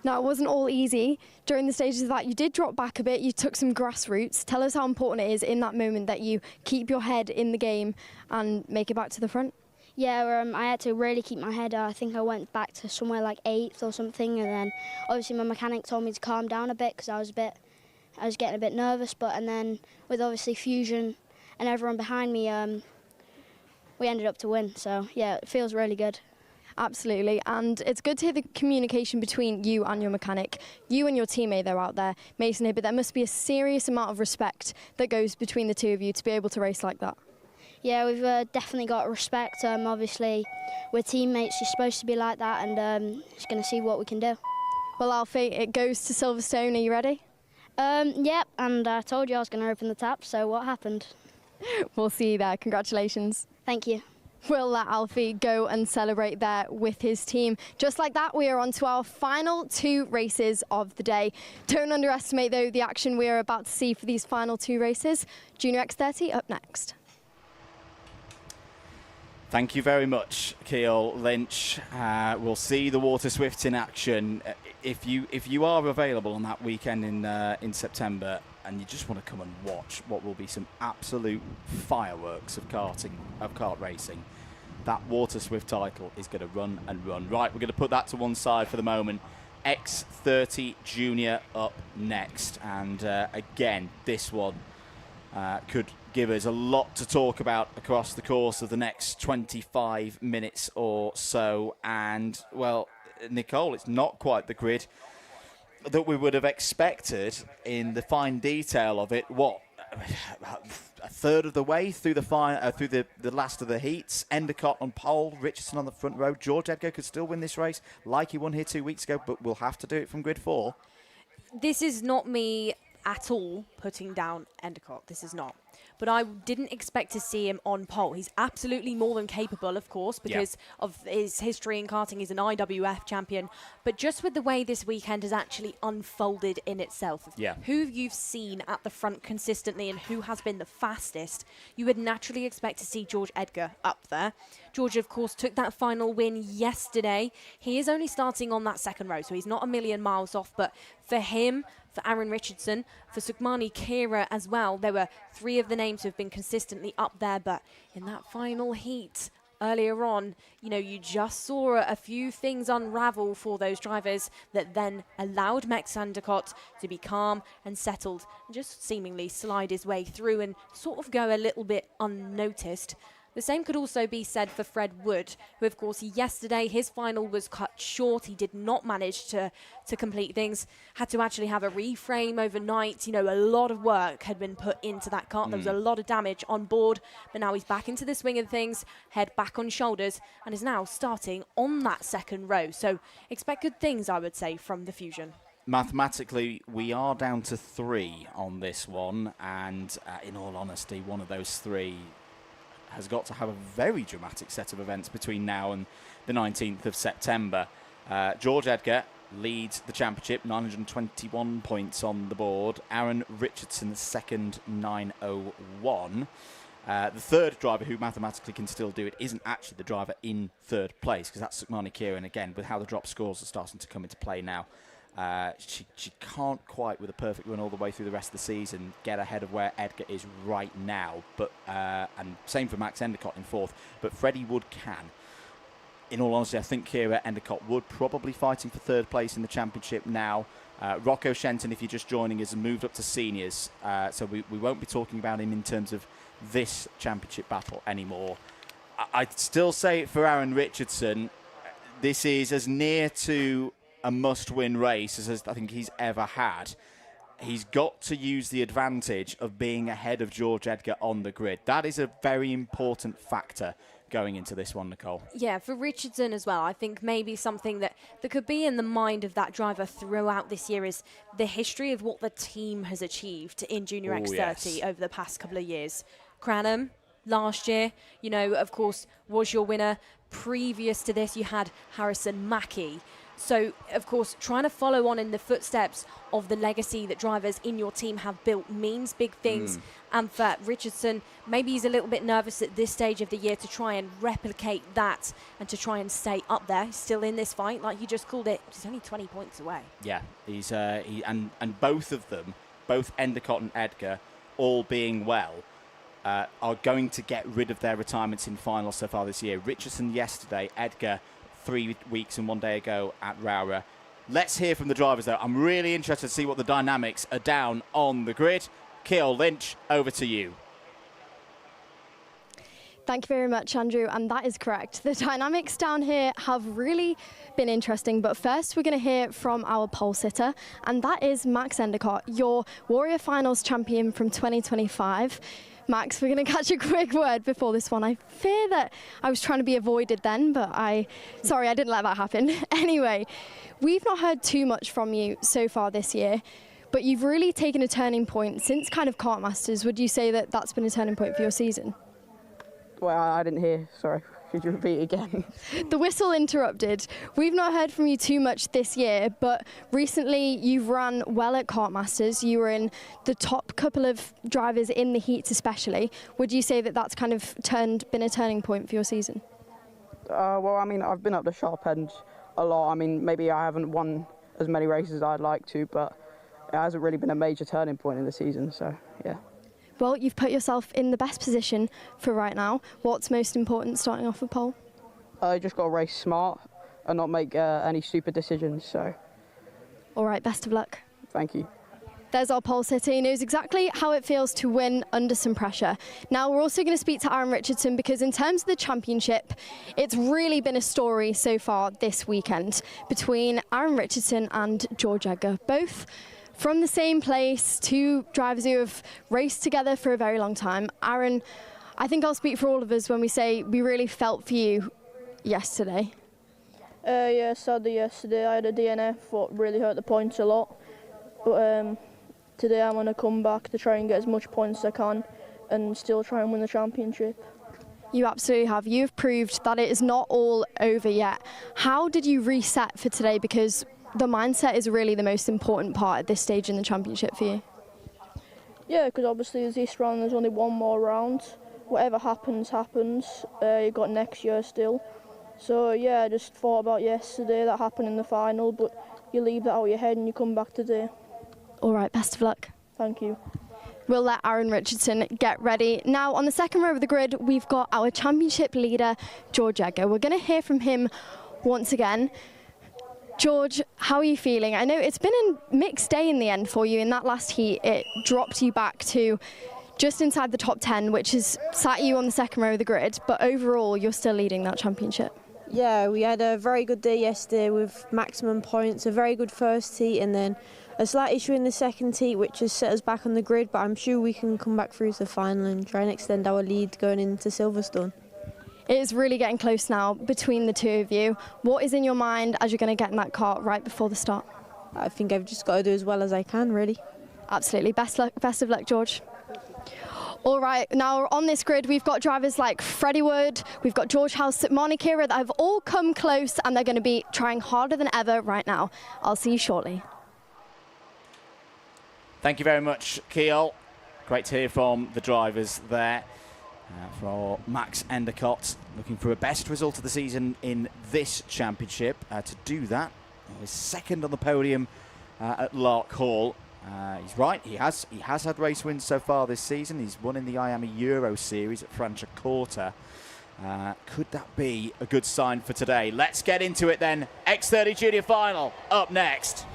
Now, it wasn't all easy. During the stages of that, you did drop back a bit. You took some grassroots. Tell us how important it is in that moment that you keep your head in the game and make it back to the front. Yeah, I had to really keep my head. I think I went back to somewhere like 8th or something, and then obviously my mechanic told me to calm down a bit because I was getting a bit nervous. And then with obviously Fusion and everyone behind me, we ended up to win. So yeah, it feels really good. Absolutely, and it's good to hear the communication between you and your mechanic, you and your teammate they're out there, Mason here, but there must be a serious amount of respect that goes between the two of you to be able to race like that. Yeah, we've definitely got respect. Obviously, we're teammates, you're supposed to be like that, and just going to see what we can do. Well, Alfie, it goes to Silverstone, are you ready? Yep, and I told you I was going to open the tap, so what happened? We'll see you there, congratulations. Thank you. We'll let Alfie go and celebrate there with his team. Just like that, we are on to our final 2 races of the day. Don't underestimate, though, the action we are about to see for these final 2 races. Junior X30 up next. Thank you very much, Keel Lynch. We'll see the Water Swifts in action. If you are available on that weekend in September and you just want to come and watch what will be some absolute fireworks of kart racing, that Water Swift title is going to run and run. Right, we're going to put that to one side for the moment. X30 Junior up next, and again, this one could give us a lot to talk about across the course of the next 25 minutes or so. And, well, Nicole, it's not quite the grid that we would have expected in the fine detail of it. What, a third of the way through the last of the heats? Endicott on pole, Richardson on the front row. George Edgar could still win this race like he won here 2 weeks ago, but we'll have to do it from grid 4. This is not me at all putting down Endicott. This is not. But I didn't expect to see him on pole. He's absolutely more than capable, of course, because of his history in karting. He's an IWF champion. But just with the way this weekend has actually unfolded in itself, who you've seen at the front consistently and who has been the fastest, you would naturally expect to see George Edgar up there. George, of course, took that final win yesterday. He is only starting on that second row, so he's not a million miles off. But for him, for Aaron Richardson, for Sukhmani Kira as well, there were 3 of the names who have been consistently up there. But in that final heat earlier on, you know, you just saw a few things unravel for those drivers that then allowed Max Endicott to be calm and settled and just seemingly slide his way through and sort of go a little bit unnoticed. The same could also be said for Fred Wood, who, of course, yesterday, his final was cut short. He did not manage to complete things, had to actually have a reframe overnight. You know, a lot of work had been put into that kart. There was a lot of damage on board, but now he's back into the swing of things, head back on shoulders, and is now starting on that second row. So expect good things, I would say, from the Fusion. Mathematically, we are down to 3 on this one, and in all honesty, one of those 3 has got to have a very dramatic set of events between now and the 19th of September. George Edgar leads the championship, 921 points on the board. Aaron Richardson, second, 901. The third driver who mathematically can still do it isn't actually the driver in third place, because that's Sukhmani Kieran. Again, with how the drop scores are starting to come into play now, she can't quite, with a perfect run all the way through the rest of the season, get ahead of where Edgar is right now. But and same for Max Endicott in fourth, but Freddie Wood can. In all honesty, I think Kira Endicott Wood probably fighting for third place in the championship now. Rocco Shenton, if you're just joining us, has moved up to seniors, so we won't be talking about him in terms of this championship battle anymore. I'd still say for Aaron Richardson, this is as near to a must-win race as I think he's ever had. He's got to use the advantage of being ahead of George Edgar on the grid. That is a very important factor going into this one, Nicole. Yeah, for Richardson as well, I think maybe something that could be in the mind of that driver throughout this year is the history of what the team has achieved in Junior X30 over the past couple of years. Cranham, last year, you know, of course, was your winner. Previous to this, you had Harrison Mackie. So, of course, trying to follow on in the footsteps of the legacy that drivers in your team have built means big things. And for Richardson, maybe he's a little bit nervous at this stage of the year to try and replicate that and to try and stay up there. He's still in this fight, like you just called it. He's only 20 points away. Yeah, he's and both of them, both Endicott and Edgar, all being well, are going to get rid of their retirements in finals so far this year. Richardson yesterday, Edgar 3 weeks and 1 day ago at Wera. Let's hear from the drivers, though. I'm really interested to see what the dynamics are down on the grid. Keol Lynch, over to you. Thank you very much, Andrew, and that is correct. The dynamics down here have really been interesting, but first we're going to hear from our pole sitter, and that is Max Endicott, your Warrior Finals champion from 2025. Max, we're going to catch a quick word before this one. I fear that I was trying to be avoided then, but sorry, I didn't let that happen. Anyway, we've not heard too much from you so far this year, but you've really taken a turning point since kind of Kart Masters. Would you say that that's been a turning point for your season? Well, I didn't hear, sorry. Could you repeat again? The whistle interrupted. We've not heard from you too much this year, but recently you've run well at Kart Masters. You were in the top couple of drivers in the heats especially. Would you say that that's kind of been a turning point for your season? Well, I mean, I've been up the sharp end a lot. I mean, maybe I haven't won as many races as I'd like to, but it hasn't really been a major turning point in the season, so yeah. Well, you've put yourself in the best position for right now. What's most important starting off with pole? I just got to race smart and not make any stupid decisions, so. All right, best of luck. Thank you. There's our pole sitter. He knows exactly how it feels to win under some pressure. Now, we're also going to speak to Aaron Richardson because in terms of the championship, it's really been a story so far this weekend between Aaron Richardson and George Edgar, both from the same place, two drivers who have raced together for a very long time. Aaron, I think I'll speak for all of us when we say we really felt for you yesterday. Yeah, sadly yesterday I had a DNF, what really hurt the points a lot. But today I'm going to come back to try and get as much points as I can and still try and win the championship. You absolutely have. You've proved that it is not all over yet. How did you reset for today? Because the mindset is really the most important part at this stage in the championship for you. Yeah, because obviously there's this round, there's only one more round. Whatever happens, happens. You've got next year still. So yeah, I just thought about yesterday, that happened in the final, but you leave that out of your head and you come back today. All right, best of luck. Thank you. We'll let Aaron Richardson get ready. Now, on the second row of the grid, we've got our championship leader, George Edgar. We're going to hear from him once again. George, how are you feeling? I know it's been a mixed day in the end for you. In that last heat, it dropped you back to just inside the top 10, which has sat you on the second row of the grid. But overall, you're still leading that championship. Yeah, we had a very good day yesterday with maximum points, a very good first heat, and then a slight issue in the second heat, which has set us back on the grid. But I'm sure we can come back through to the final and try and extend our lead going into Silverstone. It is really getting close now between the two of you. What is in your mind as you're going to get in that kart right before the start? I think I've just got to do as well as I can, really. Absolutely. Best of luck, George. All right, now on this grid, we've got drivers like Freddie Wood, we've got George House, Monica that have all come close, and they're going to be trying harder than ever right now. I'll see you shortly. Thank you very much, Keol. Great to hear from the drivers there. For Max Endicott, looking for a best result of the season in this championship. To do that, he was second on the podium at Lark Hall. He's right, he has had race wins so far this season. He's won in the IAME Euro Series at Franciacorta. Could that be a good sign for today? Let's get into it then. X30 Junior Final up next.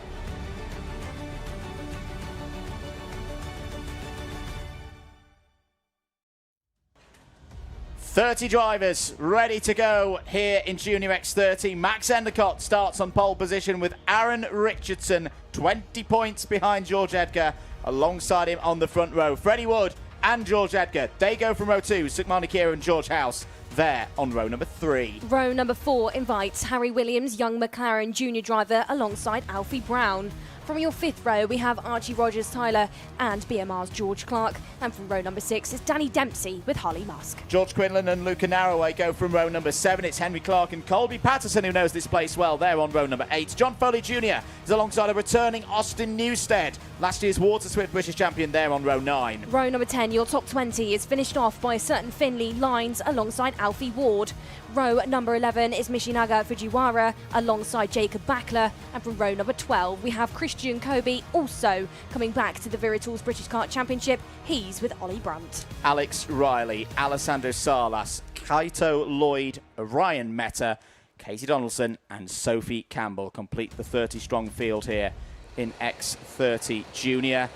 30 drivers ready to go here in Junior X30. Max Endicott starts on pole position with Aaron Richardson 20 points behind George Edgar. Alongside him on the front row, Freddie Wood and George Edgar. They go from row 2, Sukmani Kira and George House there on row number 3. Row number 4 invites Harry Williams, young McLaren junior driver, alongside Alfie Brown. From your 5th row, we have Archie Rogers-Tyler and BMR's George Clark. And from row number 6 is Danny Dempsey with Harley Musk. George Quinlan and Luca Narroway go from row number 7. It's Henry Clark and Colby Patterson who knows this place well. They're on row number 8. John Foley Jr. is alongside a returning Austin Newstead, last year's Water Swift British champion. There on row 9. Row number 10, your top 20, is finished off by a certain Finley Lines alongside Alfie Ward. Row number 11 is Michinaga Fujiwara alongside Jacob Backler. And from row number 12, we have Christian Kobe also coming back to the Viritools British Kart Championship. He's with Ollie Brandt. Alex Riley, Alessandro Salas, Kaito Lloyd, Ryan Meta, Casey Donaldson and Sophie Campbell complete the 30-strong field here in X30 Junior.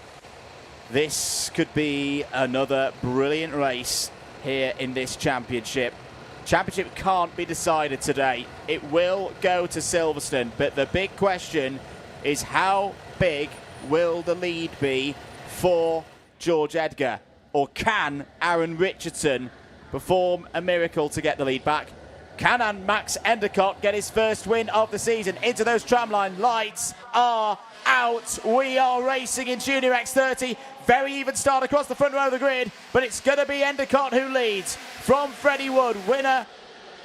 This could be another brilliant race here in this championship. Championship can't be decided today. It will go to Silverstone, but the big question is how big will the lead be for George Edgar? Or can Aaron Richardson perform a miracle to get the lead back? Can Max Endicott get his first win of the season? Into those tramline lights are out. We are racing in Junior X30. Very even start across the front row of the grid, but it's going to be Endicott who leads from Freddie Wood, winner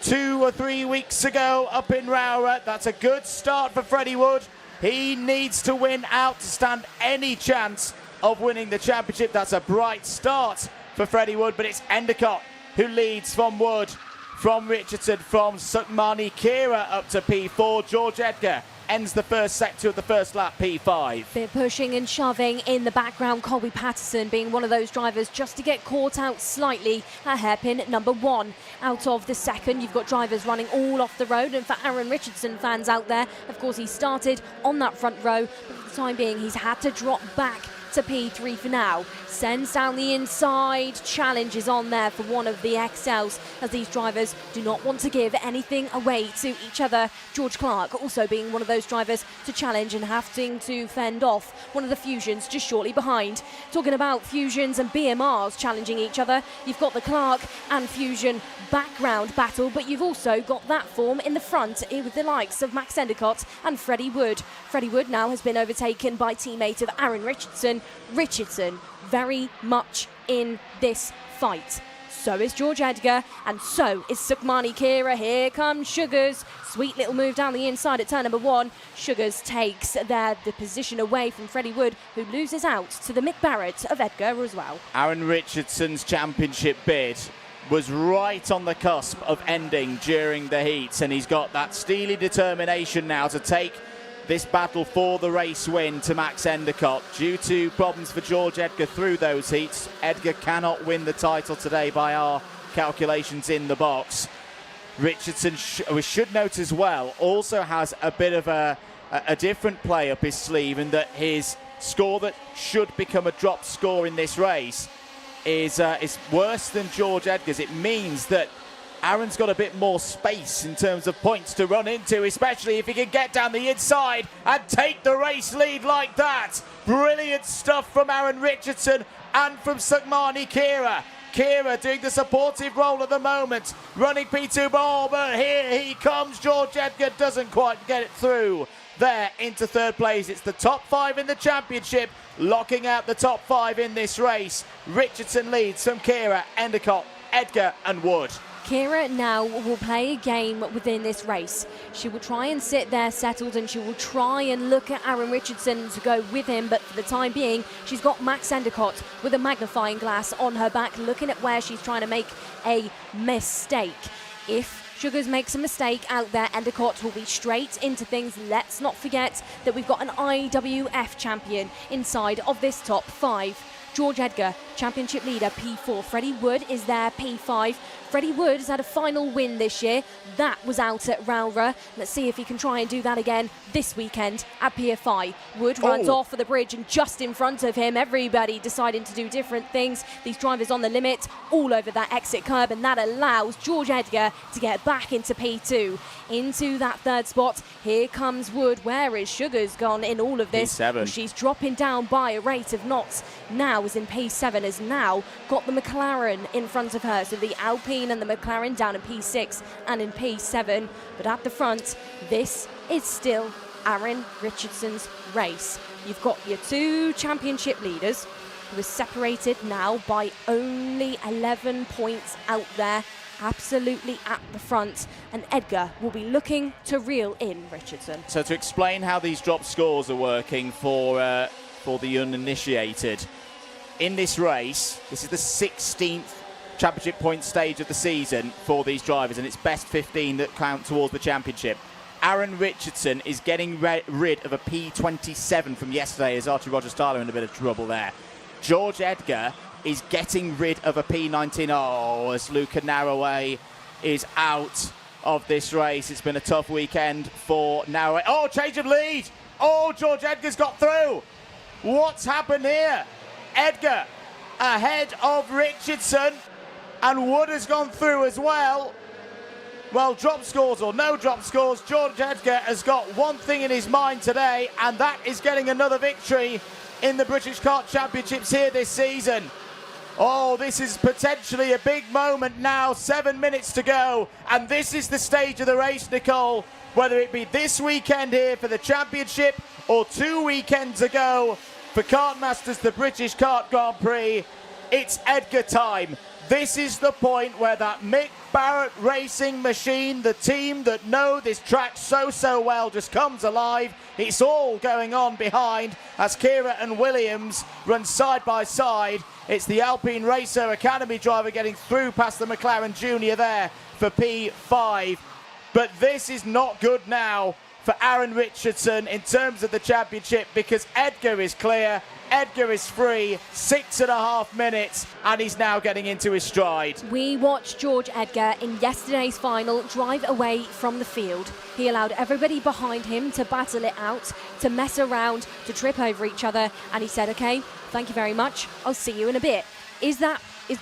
2 or 3 weeks ago up in Wera. That's a good start for Freddie Wood. He needs to win out to stand any chance of winning the championship. That's a bright start for Freddie Wood, but it's Endicott who leads from Wood, from Richardson, from Sukmani Kira up to P4. George Edgar ends the first sector of the first lap, P5. Bit pushing and shoving in the background. Colby Patterson being one of those drivers just to get caught out slightly at hairpin number 1. Out of the second, you've got drivers running all off the road. And for Aaron Richardson fans out there, of course, he started on that front row, but for the time being, he's had to drop back to P3 for now. Sends down the inside. Challenge is on there for one of the XLs as these drivers do not want to give anything away to each other. George Clark also being one of those drivers to challenge and having to fend off one of the Fusions just shortly behind. Talking about Fusions and BMRs challenging each other, you've got the Clark and Fusion background battle, but you've also got that form in the front with the likes of Max Endicott and Freddie Wood. Freddie Wood now has been overtaken by teammate of Aaron Richardson. Richardson very much in this fight. So is George Edgar, and so is Sukmani Kira. Here comes Sugars. Sweet little move down the inside at turn number 1. Sugars takes the position away from Freddie Wood, who loses out to the Mick Barrett of Edgar as well. Aaron Richardson's championship bid was right on the cusp of ending during the heats, and he's got that steely determination now to take this battle for the race win to Max Endicott. Due to problems for George Edgar through those heats, Edgar cannot win the title today by our calculations in the box. Richardson, we should note as well, also has a bit of a different play up his sleeve, in that his score that should become a drop score in this race is worse than George Edgar's. It means that Aaron's got a bit more space in terms of points to run into, especially if he can get down the inside and take the race lead like that. Brilliant stuff from Aaron Richardson and from Sukmani Kira. Kira doing the supportive role at the moment, running P2 ball, but here he comes. George Edgar doesn't quite get it through there into third place. It's the top 5 in the championship, locking out the top 5 in this race. Richardson leads from Kira, Endicott, Edgar and Wood. Kira now will play a game within this race. She will try and sit there settled, and she will try and look at Aaron Richardson to go with him, but for the time being, she's got Max Endicott with a magnifying glass on her back, looking at where she's trying to make a mistake. If Sugars makes a mistake out there, Endicott will be straight into things. Let's not forget that we've got an IWF champion inside of this top 5. George Edgar, championship leader, P4. Freddie Wood is there, P5. Freddie Wood has had a final win this year. That was out at Wera. Let's see if he can try and do that again this weekend at PFI. Wood runs off for the bridge, and just in front of him, everybody deciding to do different things. These drivers on the limit, all over that exit curb, and that allows George Edgar to get back into P2. Into that third spot, here comes Wood. Where is Sugars gone in all of this? P7. Well, she's dropping down by a rate of knots. Now is in P7, has now got the McLaren in front of her. So the Alpine and the McLaren down in P6 and in P7. But at the front, this is still Aaron Richardson's race. You've got your two championship leaders who are separated now by only 11 points out there, absolutely at the front, and Edgar will be looking to reel in Richardson. So to explain how these drop scores are working for the uninitiated, in this race, this is the 16th championship point stage of the season for these drivers, and it's best 15 that count towards the championship. Aaron Richardson is getting rid of a P27 from yesterday as Archie Rogers-Tyler in a bit of trouble there. George Edgar is getting rid of a P19. Oh, as Luca Narroway is out of this race. It's been a tough weekend for Narroway. Oh, change of lead. Oh, George Edgar's got through. What's happened here? Edgar ahead of Richardson, and Wood has gone through as well. Well, drop scores or no drop scores, George Edgar has got one thing in his mind today, and that is getting another victory in the British Kart Championships here this season. Oh, this is potentially a big moment now, 7 minutes to go, and this is the stage of the race, Nicole, whether it be this weekend here for the championship or 2 weekends ago for Kart Masters, the British Kart Grand Prix. It's Edgar time. This is the point where that Mick Barrett racing machine, the team that know this track so well, just comes alive. It's all going on behind as Kira and Williams run side by side. It's the Alpine Racer Academy driver getting through past the McLaren Junior there for P5. But this is not good now for Aaron Richardson in terms of the championship, because Edgar is clear. Edgar is free, 6.5 minutes, and he's now getting into his stride. We watched George Edgar in yesterday's final drive away from the field. He allowed everybody behind him to battle it out, to mess around, to trip over each other, and he said, okay, thank you very much, I'll see you in a bit. Is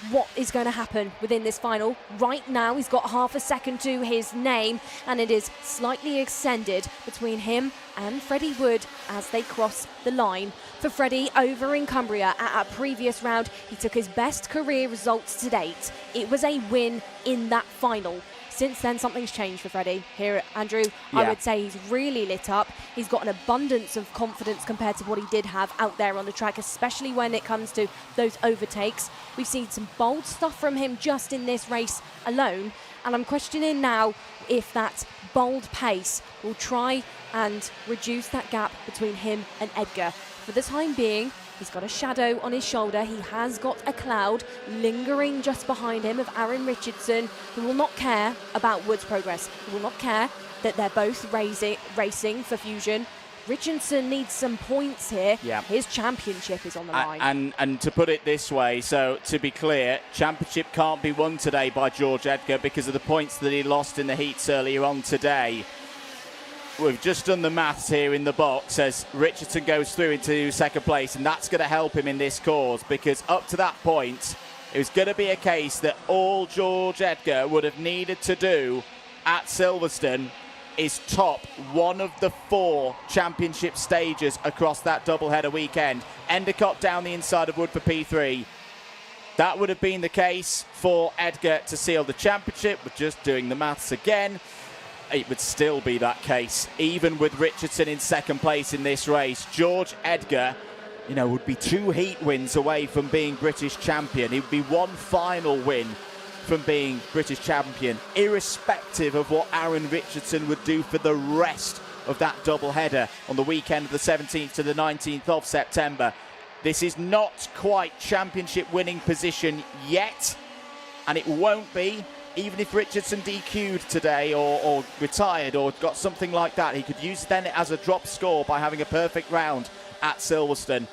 what is going to happen within this final. Right now, he's got half a second to his name, and it is slightly extended between him and Freddie Wood as they cross the line. For Freddie, over in Cumbria at a previous round, he took his best career results to date. It was a win in that final. Since then, something's changed for Freddie. Here, Andrew, Yeah. I would say he's really lit up. He's got an abundance of confidence compared to what he did have out there on the track, especially when it comes to those overtakes. We've seen some bold stuff from him just in this race alone, and I'm questioning now if that bold pace will try and reduce that gap between him and Edgar. For the time being, he's got a shadow on his shoulder. He has got a cloud lingering just behind him of Aaron Richardson, who will not care about Wood's progress. He will not care that they're both racing for Fusion. Richardson needs some points here. Yeah. His championship is on the line. And to put it this way, so to be clear, championship can't be won today by George Edgar because of the points that he lost in the heats earlier on today. We've just done the maths here in the box as Richardson goes through into second place, and that's going to help him in this cause, because up to that point, it was going to be a case that all George Edgar would have needed to do at Silverstone is top one of the 4 championship stages across that doubleheader weekend. Endicott down the inside of Wood for P3. That would have been the case for Edgar to seal the championship. We're just doing the maths again. It would still be that case, even with Richardson in second place in this race. George Edgar, would be 2 heat wins away from being British champion. He would be 1 final win from being British champion, irrespective of what Aaron Richardson would do for the rest of that doubleheader on the weekend of the 17th to the 19th of September. This is not quite championship winning position yet, and it won't be. Even if Richardson DQ'd today or retired or got something like that, he could use then as a drop score by having a perfect round at Silverstone.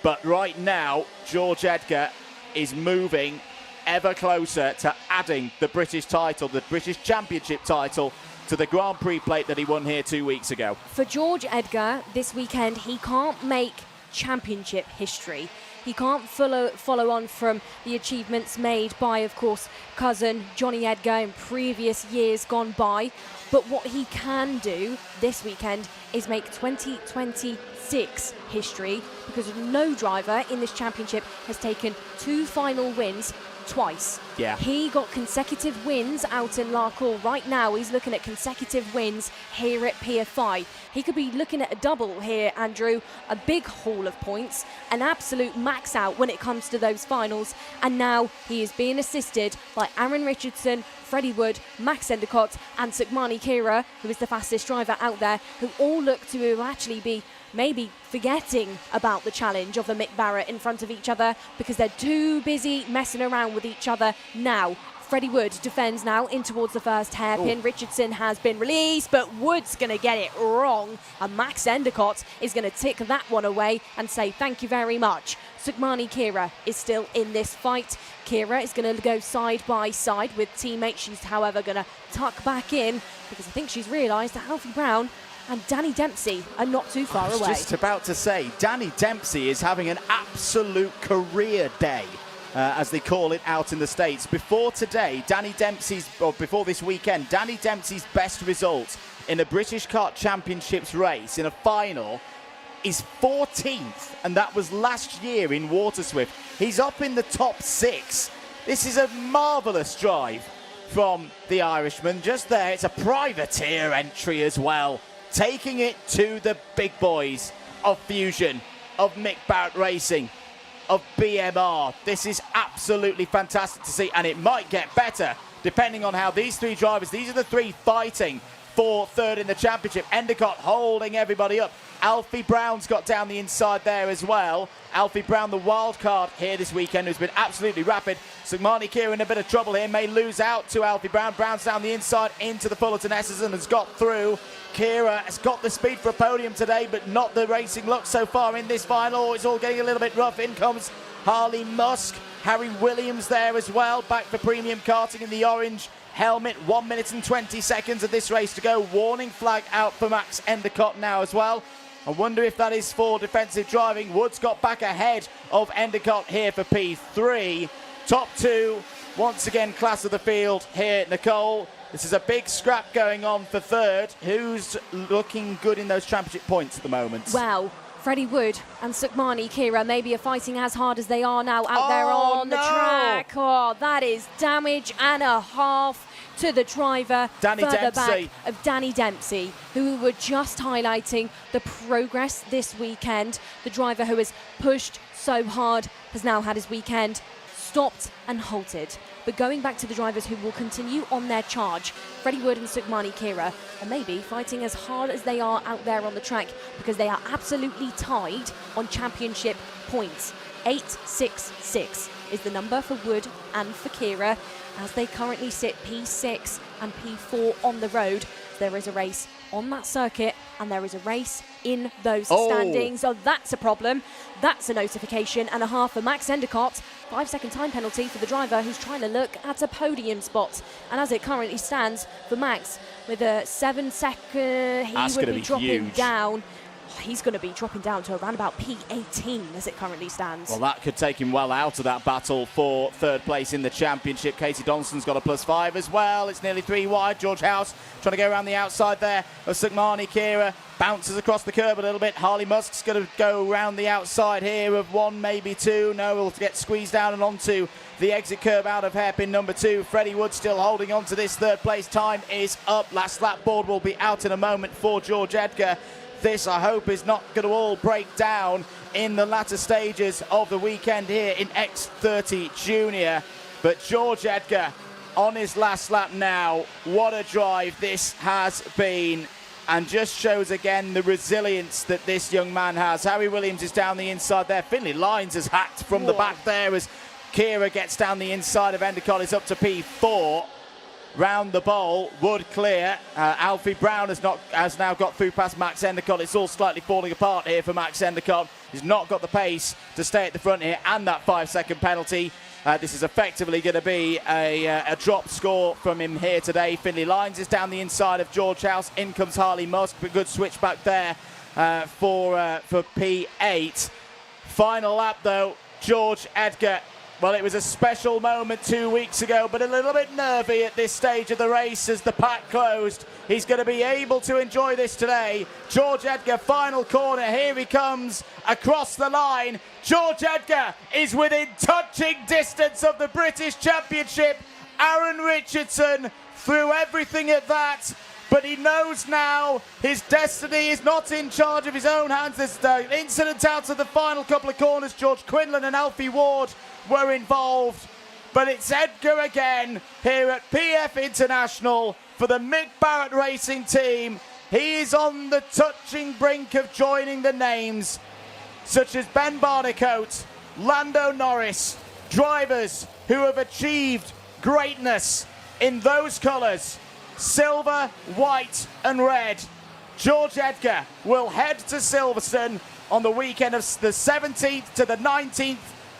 But right now, George Edgar is moving ever closer to adding the British title, the British Championship title, to the Grand Prix plate that he won here 2 weeks ago. For George Edgar, this weekend, he can't make championship history. He can't follow on from the achievements made by, of course, cousin Johnny Edgar in previous years gone by. But what he can do this weekend is make 2026 history, because no driver in this championship has taken 2 final wins twice. Yeah. He got consecutive wins out in Larcourt. Right now, he's looking at consecutive wins here at Pier 5. He could be looking at a double here, Andrew. A big haul of points, an absolute max out when it comes to those finals. And now he is being assisted by Aaron Richardson, Freddie Wood, Max Endicott, and Sukhmani Kira, who is the fastest driver out there, who all look to actually be maybe forgetting about the challenge of the Mick Barrett in front of each other because they're too busy messing around with each other now. Freddie Wood defends now in towards the first hairpin. Richardson has been released, but Wood's going to get it wrong. And Max Endicott is going to tick that one away and say thank you very much. Sukhmani Kira is still in this fight. Kira is going to go side by side with teammates. She's, however, going to tuck back in because I think she's realised that Alfie Brown and Danny Dempsey are not too far away. I was just about to say, Danny Dempsey is having an absolute career day, as they call it out in the States. Before this weekend, Danny Dempsey's best result in a British Kart Championships race in a final is 14th, and that was last year in Waterswift. He's up in the top 6. This is a marvellous drive from the Irishman. Just there, it's a privateer entry as well, taking it to the big boys of Fusion, of Mick Barrett Racing, of BMR. This is absolutely fantastic to see, and it might get better depending on how these three drivers, these are the three fighting for third in the championship. Endicott holding everybody up. Alfie Brown's got down the inside there as well. Alfie Brown, the wild card here this weekend, who's been absolutely rapid. Sukhmani Kira in a bit of trouble here, may lose out to Alfie Brown. Brown's down the inside into the Fullerton S's and has got through. Kira has got the speed for a podium today, but not the racing look so far in this final. It's all getting a little bit rough. In comes Harley Musk. Harry Williams there as well, back for premium karting in the orange helmet. 1 minute and 20 seconds of this race to go. Warning flag out for Max Endicott now as well. I wonder if that is for defensive driving. Woods got back ahead of Endicott here for P3. Top two, once again, class of the field here, Nicole. This is a big scrap going on for third. Who's looking good in those championship points at the moment? Well, Freddie Wood and Sukhmani Kira maybe are fighting as hard as they are now out there on the track. Oh, that is damage and a half to the driver Danny further Dempsey. back of Danny Dempsey, who were just highlighting the progress this weekend. The driver who has pushed so hard has now had his weekend stopped and halted. But going back to the drivers who will continue on their charge, Freddie Wood and Sukhmani Kira are maybe fighting as hard as they are out there on the track because they are absolutely tied on championship points. 866 is the number for Wood and for Kira as they currently sit P6 and P4 on the road. There is a race on that circuit and there is a race in those standings. So that's a problem. That's a notification and a half for Max Endicott. 5-second time penalty for the driver who's trying to look at a podium spot. And as it currently stands for Max, with a 7-second, he would be dropping down. He's going to be dropping down to around about P18 as it currently stands. Well, that could take him well out of that battle for third place in the championship. Casey Donaldson's got a +5 as well. It's nearly 3 wide. George House trying to go around the outside there of Sukhmani Kira. Bounces across the curb a little bit. Harley Musk's going to go around the outside here of 1, maybe 2. No, he'll get squeezed down and onto the exit curb out of hairpin number 2. Freddie Wood still holding on to this third place. Time is up. Last lap board will be out in a moment for George Edgar. This, I hope, is not going to all break down in the latter stages of the weekend here in X30 Junior. But George Edgar on his last lap now. What a drive this has been. And just shows again the resilience that this young man has. Harry Williams is down the inside there. Finlay Lyons has hacked from the back there as Kira gets down the inside of Endicott. It's up to P4. Round the bowl, Wood clear. Alfie Brown has now got through past Max Endicott. It's all slightly falling apart here for Max Endicott. He's not got the pace to stay at the front here, and that 5-second penalty. This is effectively going to be a drop score from him here today. Finlay Lyons is down the inside of George House. In comes Harley Musk, but good switch back there for P8. Final lap though, George Edgar Well, it was a special moment 2 weeks ago, but a little bit nervy at this stage of the race as the pack closed. He's going to be able to enjoy this today. George Edgar, final corner. Here he comes across the line. George Edgar is within touching distance of the British Championship. Aaron Richardson threw everything at that, but he knows now his destiny is not in charge of his own hands. There's an incident out of the final couple of corners. George Quinlan and Alfie Ward were involved, but it's Edgar again here at PF International for the Mick Barrett Racing team. He is on the touching brink of joining the names such as Ben Barnicoat, Lando Norris, drivers who have achieved greatness in those colours, silver, white and red. George Edgar will head to Silverstone on the weekend of the 17th to the 19th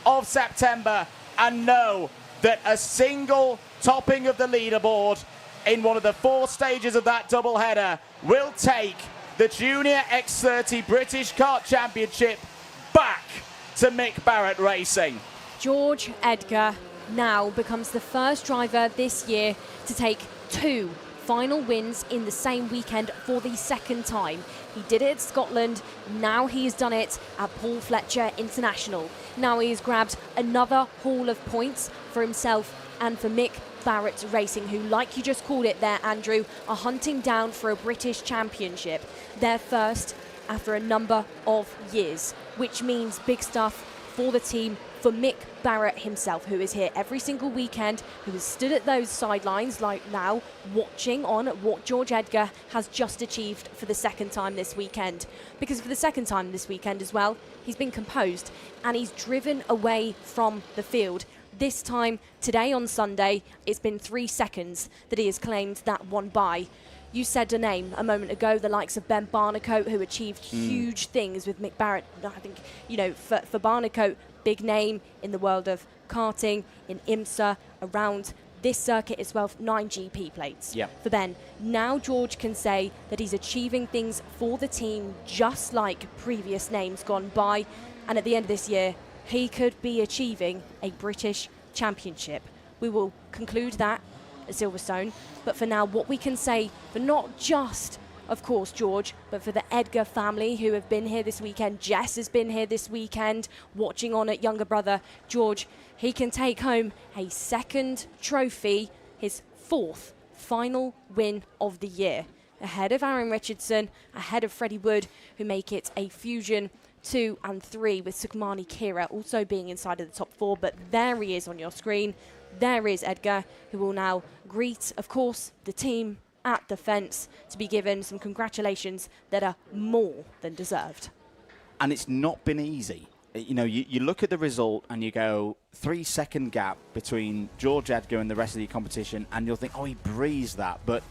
of September and know that a single topping of the leaderboard in one of the 4 stages of that double header will take the Junior X30 British Kart Championship back to Mick Barrett Racing. George Edgar now becomes the first driver this year to take 2 final wins in the same weekend for the second time. He did it at Scotland, now he's done it at Paul Fletcher International. Now he's grabbed another haul of points for himself and for Mick Barrett Racing, who, like you just called it there, Andrew, are hunting down for a British Championship. Their first after a number of years, which means big stuff for the team, for Mick Barrett himself, who is here every single weekend, who has stood at those sidelines like now, watching on what George Edgar has just achieved for the second time this weekend. Because for the second time this weekend as well, he's been composed and he's driven away from the field. This time, today on Sunday, it's been 3 seconds that he has claimed that one by. You said a name a moment ago, the likes of Ben Barnicoat, who achieved huge things with Mick Barrett. I think, you know, for Barnicoat, big name in the world of karting, in IMSA, around this circuit as well, 9 GP plates for Ben. Now George can say that he's achieving things for the team just like previous names gone by. And at the end of this year, he could be achieving a British Championship. We will conclude that at Silverstone. But for now, what we can say for not just, of course, George, but for the Edgar family who have been here this weekend. Jess has been here this weekend, watching on at younger brother George. He can take home a second trophy, his 4th final win of the year, ahead of Aaron Richardson, ahead of Freddie Wood, who make it a fusion 2 and 3, with Sukhmani Kira also being inside of the top 4. But there he is on your screen. There is Edgar, who will now greet, of course, the team at the fence to be given some congratulations that are more than deserved. And it's not been easy. You know, you look at the result and you go 3 second gap between George Edgar and the rest of the competition, and you'll think, oh, he breezed that. But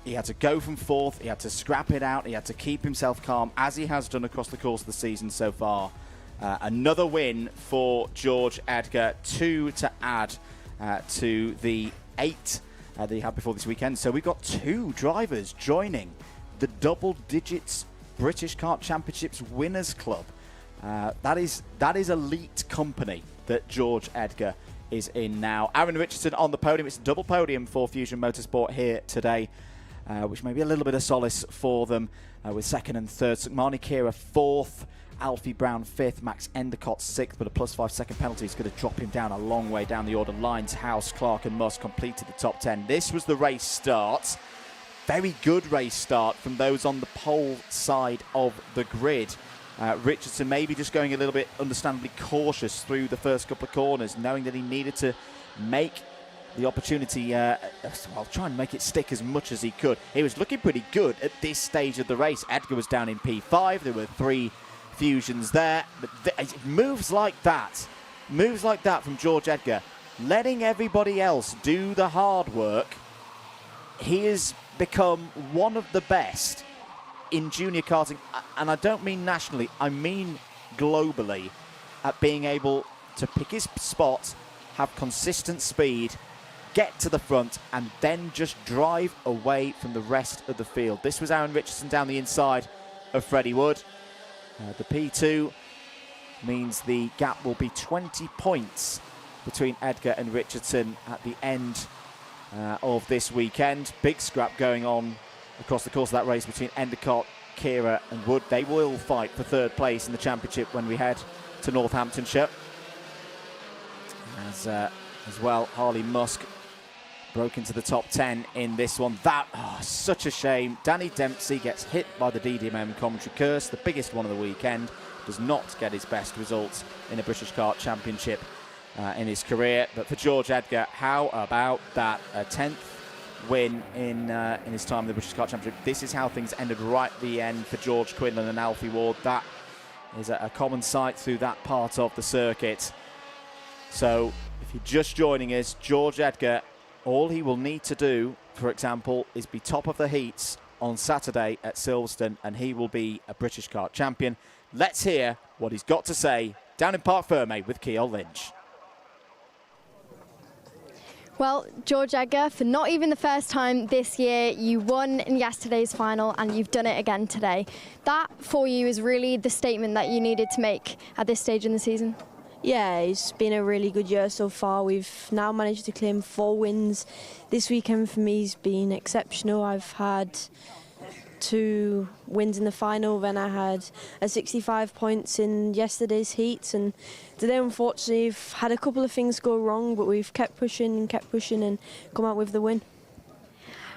he had to go from 4th, he had to scrap it out, he had to keep himself calm, as he has done across the course of the season so far. Another win for George Edgar, 2 to add to the 8 that he had before this weekend. So we've got 2 drivers joining the double digits British Kart Championships Winners Club. That is elite company that George Edgar is in now. Aaron Richardson on the podium. It's a double podium for Fusion Motorsport here today, which may be a little bit of solace for them, with 2nd and 3rd. Sukhmani Kira 4th, Alfie Brown 5th, Max Endicott 6th, but a +5 second penalty is going to drop him down a long way down the order. Lines, House, Clark and Musk completed the top 10. This was the race start. Very good race start from those on the pole side of the grid. Richardson maybe just going a little bit understandably cautious through the first couple of corners, knowing that he needed to make the opportunity, well, try and make it stick as much as he could. He was looking pretty good at this stage of the race. Edgar was down in P5. There were 3 fusions there, but moves like that from George Edgar, letting everybody else do the hard work. He has become one of the best in junior karting, and I don't mean nationally, I mean globally, at being able to pick his spot, have consistent speed, get to the front, and then just drive away from the rest of the field. This was Aaron Richardson down the inside of Freddie Wood. The P2 means the gap will be 20 points between Edgar and Richardson at the end of this weekend. Big scrap going on across the course of that race between Endicott, Kira and Wood. They will fight for third place in the championship when we head to Northamptonshire. As well, Harley Musk broke into the top 10 in this one. Such a shame. Danny Dempsey gets hit by the DDMM commentary curse, the biggest one of the weekend. Does not get his best results in a British Kart Championship in his career. But for George Edgar, how about that? A 10th win in his time in the British Kart Championship. This is how things ended right at the end for George Quinlan and Alfie Ward. That is a common sight through that part of the circuit. So if you're just joining us, George Edgar, all he will need to do, for example, is be top of the heats on Saturday at Silverstone, and he will be a British Kart champion. Let's hear what he's got to say down in Parc Fermé with Keogh Lynch. Well, George Edgar, for not even the first time this year, you won in yesterday's final and you've done it again today. That, for you, is really the statement that you needed to make at this stage in the season? Yeah, it's been a really good year so far. We've now managed to claim 4 wins. This weekend for me has been exceptional. I've had 2 wins in the final, then I had a 65 points in yesterday's heats, and today unfortunately we've had a couple of things go wrong, but we've kept pushing and come out with the win.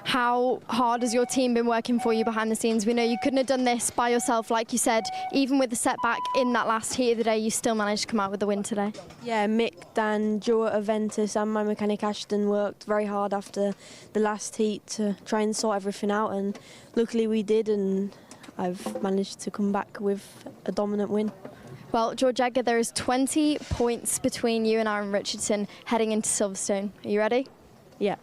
How hard has your team been working for you behind the scenes? We know you couldn't have done this by yourself, like you said. Even with the setback in that last heat of the day, you still managed to come out with the win today. Yeah, Mick, Dan, Joe at Aventus and my mechanic Ashton worked very hard after the last heat to try and sort everything out, and luckily we did, and I've managed to come back with a dominant win. Well, George Edgar, there is 20 points between you and Aaron Richardson heading into Silverstone. Are you ready? Yeah.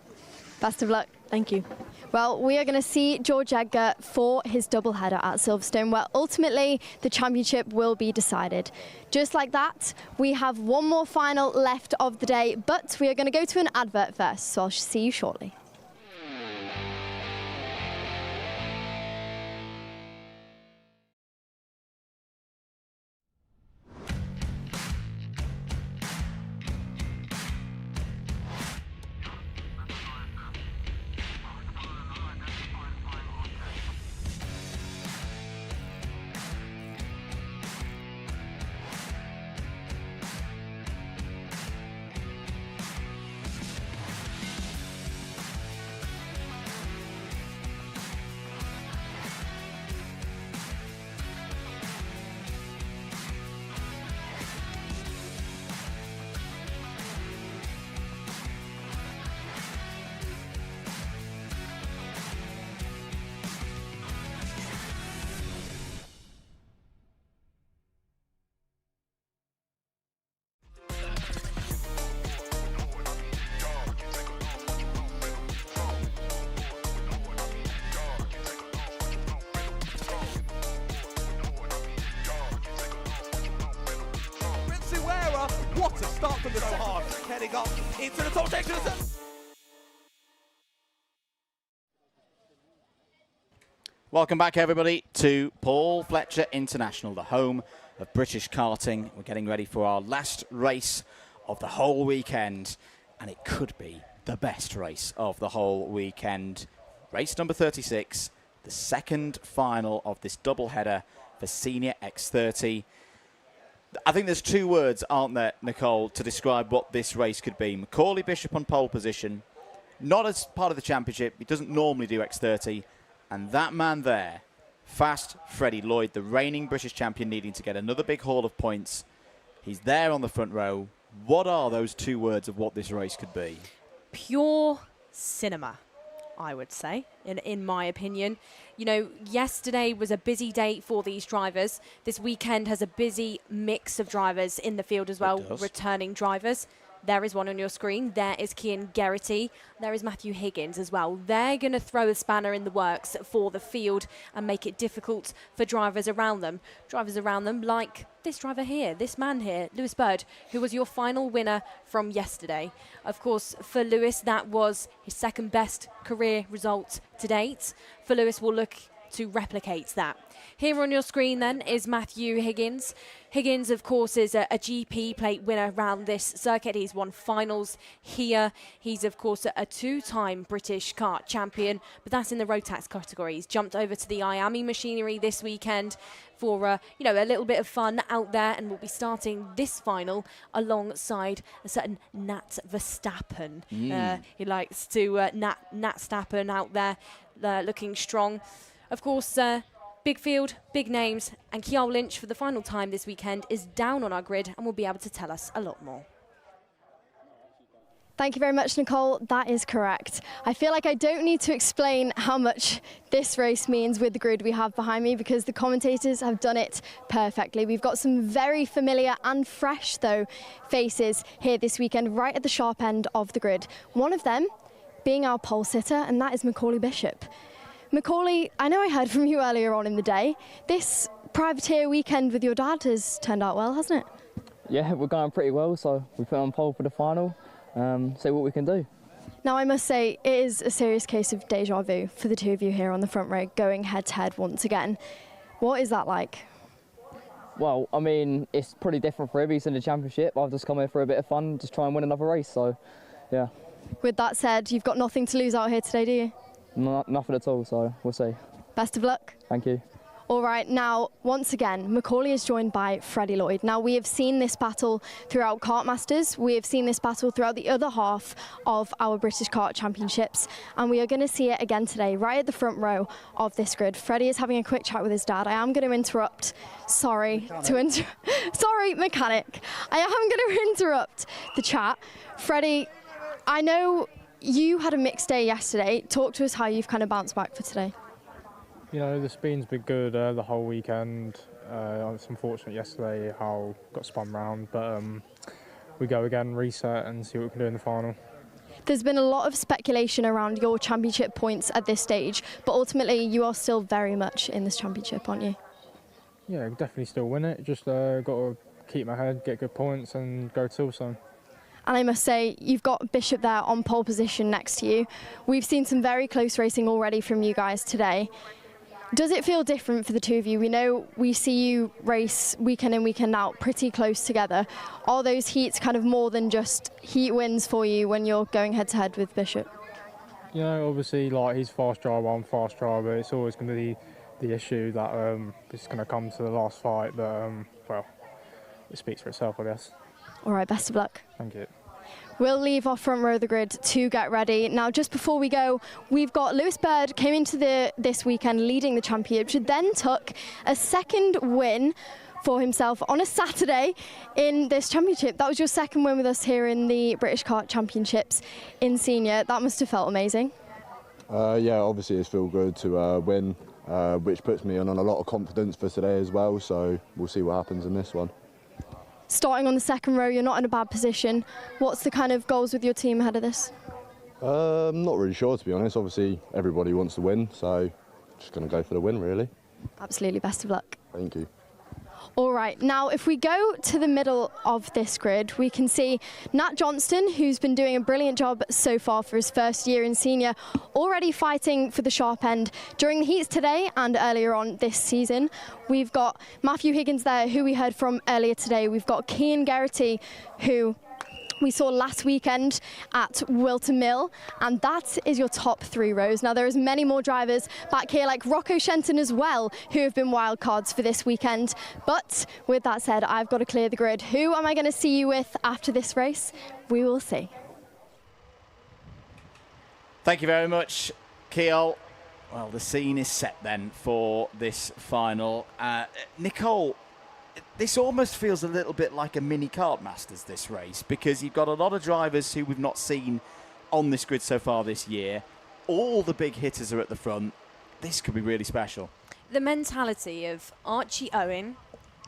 Best of luck. Thank you. Well, we are going to see George Edgar for his doubleheader at Silverstone, where ultimately the championship will be decided. Just like that, we have one more final left of the day, but we are going to go to an advert first, so I'll see you shortly. Wera, what a start from the start. Heading up into the top section. Welcome back, everybody, to Paul Fletcher International, the home of British karting. We're getting ready for our last race of the whole weekend, and it could be the best race of the whole weekend. Race number 36, the second final of this doubleheader for Senior X30. I think there's 2 words, aren't there, Nicole, to describe what this race could be. Macaulay Bishop on pole position, not as part of the championship. He doesn't normally do X30. And that man there, Fast Freddie Lloyd, the reigning British champion, needing to get another big haul of points. He's there on the front row. What are those 2 words of what this race could be? Pure cinema, I would say, in my opinion. You know, yesterday was a busy day for these drivers. This weekend has a busy mix of drivers in the field as well, returning drivers. There is one on your screen. There is Cian Geraghty. There is Matthew Higgins as well. They're going to throw a spanner in the works for the field and make it difficult for drivers around them. Drivers around them like this driver here, this man here, Lewis Bird, who was your final winner from yesterday. Of course, for Lewis, that was his second best career result to date. For Lewis, we'll look to replicate that. Here on your screen then is Matthew Higgins. Higgins, of course, is a GP plate winner around this circuit. He's won finals here. He's, of course, a two-time British kart champion, but that's in the Rotax category. He's jumped over to the IAME machinery this weekend for, you know, a little bit of fun out there, and will be starting this final alongside a certain Nat Verstappen. He likes to Nat Stappen out there, looking strong. Of course, big field, big names, and Kjell Lynch for the final time this weekend is down on our grid and will be able to tell us a lot more. Thank you very much, Nicole. That is correct. I feel like I don't need to explain how much this race means with the grid we have behind me, because the commentators have done it perfectly. We've got some very familiar and fresh, though, faces here this weekend, right at the sharp end of the grid. One of them being our pole sitter, and that is Macaulay Bishop. Macaulay, I know I heard from you earlier on in the day. This privateer weekend with your dad has turned out well, hasn't it? Yeah, we're going pretty well, so we put on pole for the final, see what we can do. Now, I must say, it is a serious case of deja vu for the two of you here on the front row, going head-to-head once again. What is that like? Well, I mean, it's pretty different for Ibby's in the championship. I've just come here for a bit of fun, just try and win another race, so, yeah. With that said, you've got nothing to lose out here today, do you? Nothing at all, so we'll see. Best of luck. Thank you. All right, now, once again, Macaulay is joined by Freddie Lloyd. Now, we have seen this battle throughout Kart Masters. We have seen this battle throughout the other half of our British Kart Championships, and we are going to see it again today, right at the front row of this grid. Freddie is having a quick chat with his dad. I am going to interrupt. Sorry, mechanic. I am going to interrupt the chat. Freddie, I know you had a mixed day yesterday. Talk to us how you've kind of bounced back for today. You know, the speed's been good the whole weekend. I was unfortunate yesterday how got spun round, but we go again, reset and see what we can do in the final. There's been a lot of speculation around your championship points at this stage, but ultimately you are still very much in this championship, aren't you? Yeah, definitely still win it. Just got to keep my head, get good points and go to Silverstone. And I must say, you've got Bishop there on pole position next to you. We've seen some very close racing already from you guys today. Does it feel different for the two of you? We know we see you race weekend in, weekend out, pretty close together. Are those heats kind of more than just heat wins for you when you're going head-to-head with Bishop? You know, obviously, like, he's fast driver, I'm fast driver. It's always going to be the issue that it's going to come to the last fight. But, well, it speaks for itself, I guess. All right, best of luck. Thank you. We'll leave our front row of the grid to get ready. Now, just before we go, we've got Lewis Bird came into this weekend leading the championship, then took a second win for himself on a Saturday in this championship. That was your second win with us here in the British Kart Championships in senior. That must have felt amazing. Yeah, obviously it's feel good to win, which puts me on a lot of confidence for today as well. So we'll see what happens in this one. Starting on the second row, you're not in a bad position. What's the kind of goals with your team ahead of this? I'm not really sure, to be honest. Obviously, everybody wants to win, so just going to go for the win, really. Absolutely, best of luck. Thank you. All right, now if we go to the middle of this grid, we can see Nat Johnston, who's been doing a brilliant job so far for his first year in senior, already fighting for the sharp end during the heats today and earlier on this season. We've got Matthew Higgins there, who we heard from earlier today. We've got Cian Geraghty, who we saw last weekend at Wilton Mill, and that is your top three rows. Now, there is many more drivers back here, like Rocco Shenton as well, who have been wild cards for this weekend. But with that said, I've got to clear the grid. Who am I going to see you with after this race? We will see. Thank you very much, Kiel. Well, the scene is set then for this final. Nicole, this almost feels a little bit like a mini Kart Masters, this race, because you've got a lot of drivers who we've not seen on this grid so far this year. All the big hitters are at the front. This could be really special. The mentality of Archie Owen,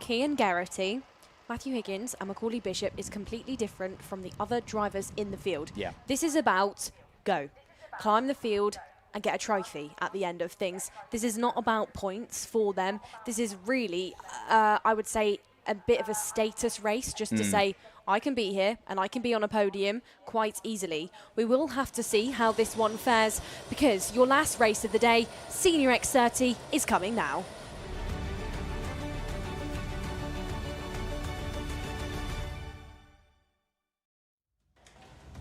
Cian Geraghty, Matthew Higgins and Macaulay Bishop is completely different from the other drivers in the field. Yeah. This is about go, climb the field and get a trophy at the end of things. This is not about points for them. This is really, I would say, a bit of a status race just to say, I can be here and I can be on a podium quite easily. We will have to see how this one fares, because your last race of the day, Senior X30, is coming now.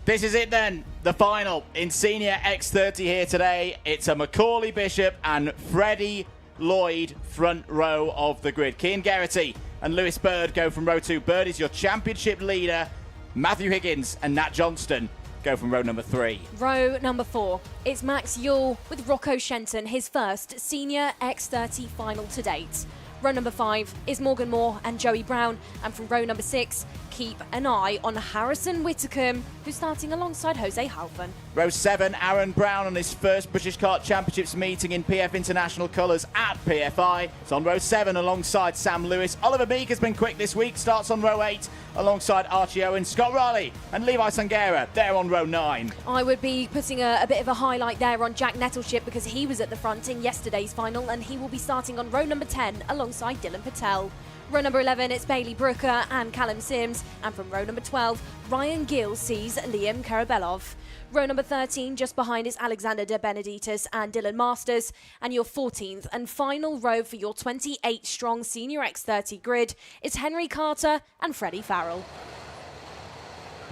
This is it then, the final in Senior X30 here today. It's a Macaulay Bishop and Freddie Lloyd front row of the grid. Cian Geraghty and Lewis Bird go from row 2. Bird is your championship leader. Matthew Higgins and Nat Johnston go from row number 3. Row number 4, it's Max Yule with Rocco Shenton, his first Senior X30 final to date. Row number 5 is Morgan Moore and Joey Brown, and from row number 6, keep an eye on Harrison Whitcomb, who's starting alongside Jose Halfon. Row 7, Aaron Brown on his first British Kart Championships meeting in PF International colours at PFI. It's on row 7 alongside Sam Lewis. Oliver Meek has been quick this week, starts on row 8 alongside Archie Owen. Scott Riley and Levi Sangera, they're on row 9. I would be putting a bit of a highlight there on Jack Nettleship, because he was at the front in yesterday's final, and he will be starting on row number 10 alongside Dylan Patel. Row number 11, it's Bailey Brooker and Callum Sims, and from row number 12, Ryan Gill sees Liam Karabelov. Row number 13, just behind, is Alexander De Benedictus and Dylan Masters, and your 14th and final row for your 28-strong Senior X30 grid is Henry Carter and Freddie Farrell.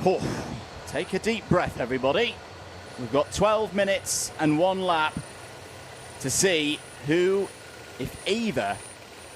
Oh, take a deep breath, everybody. We've got 12 minutes and 1 lap to see who, if either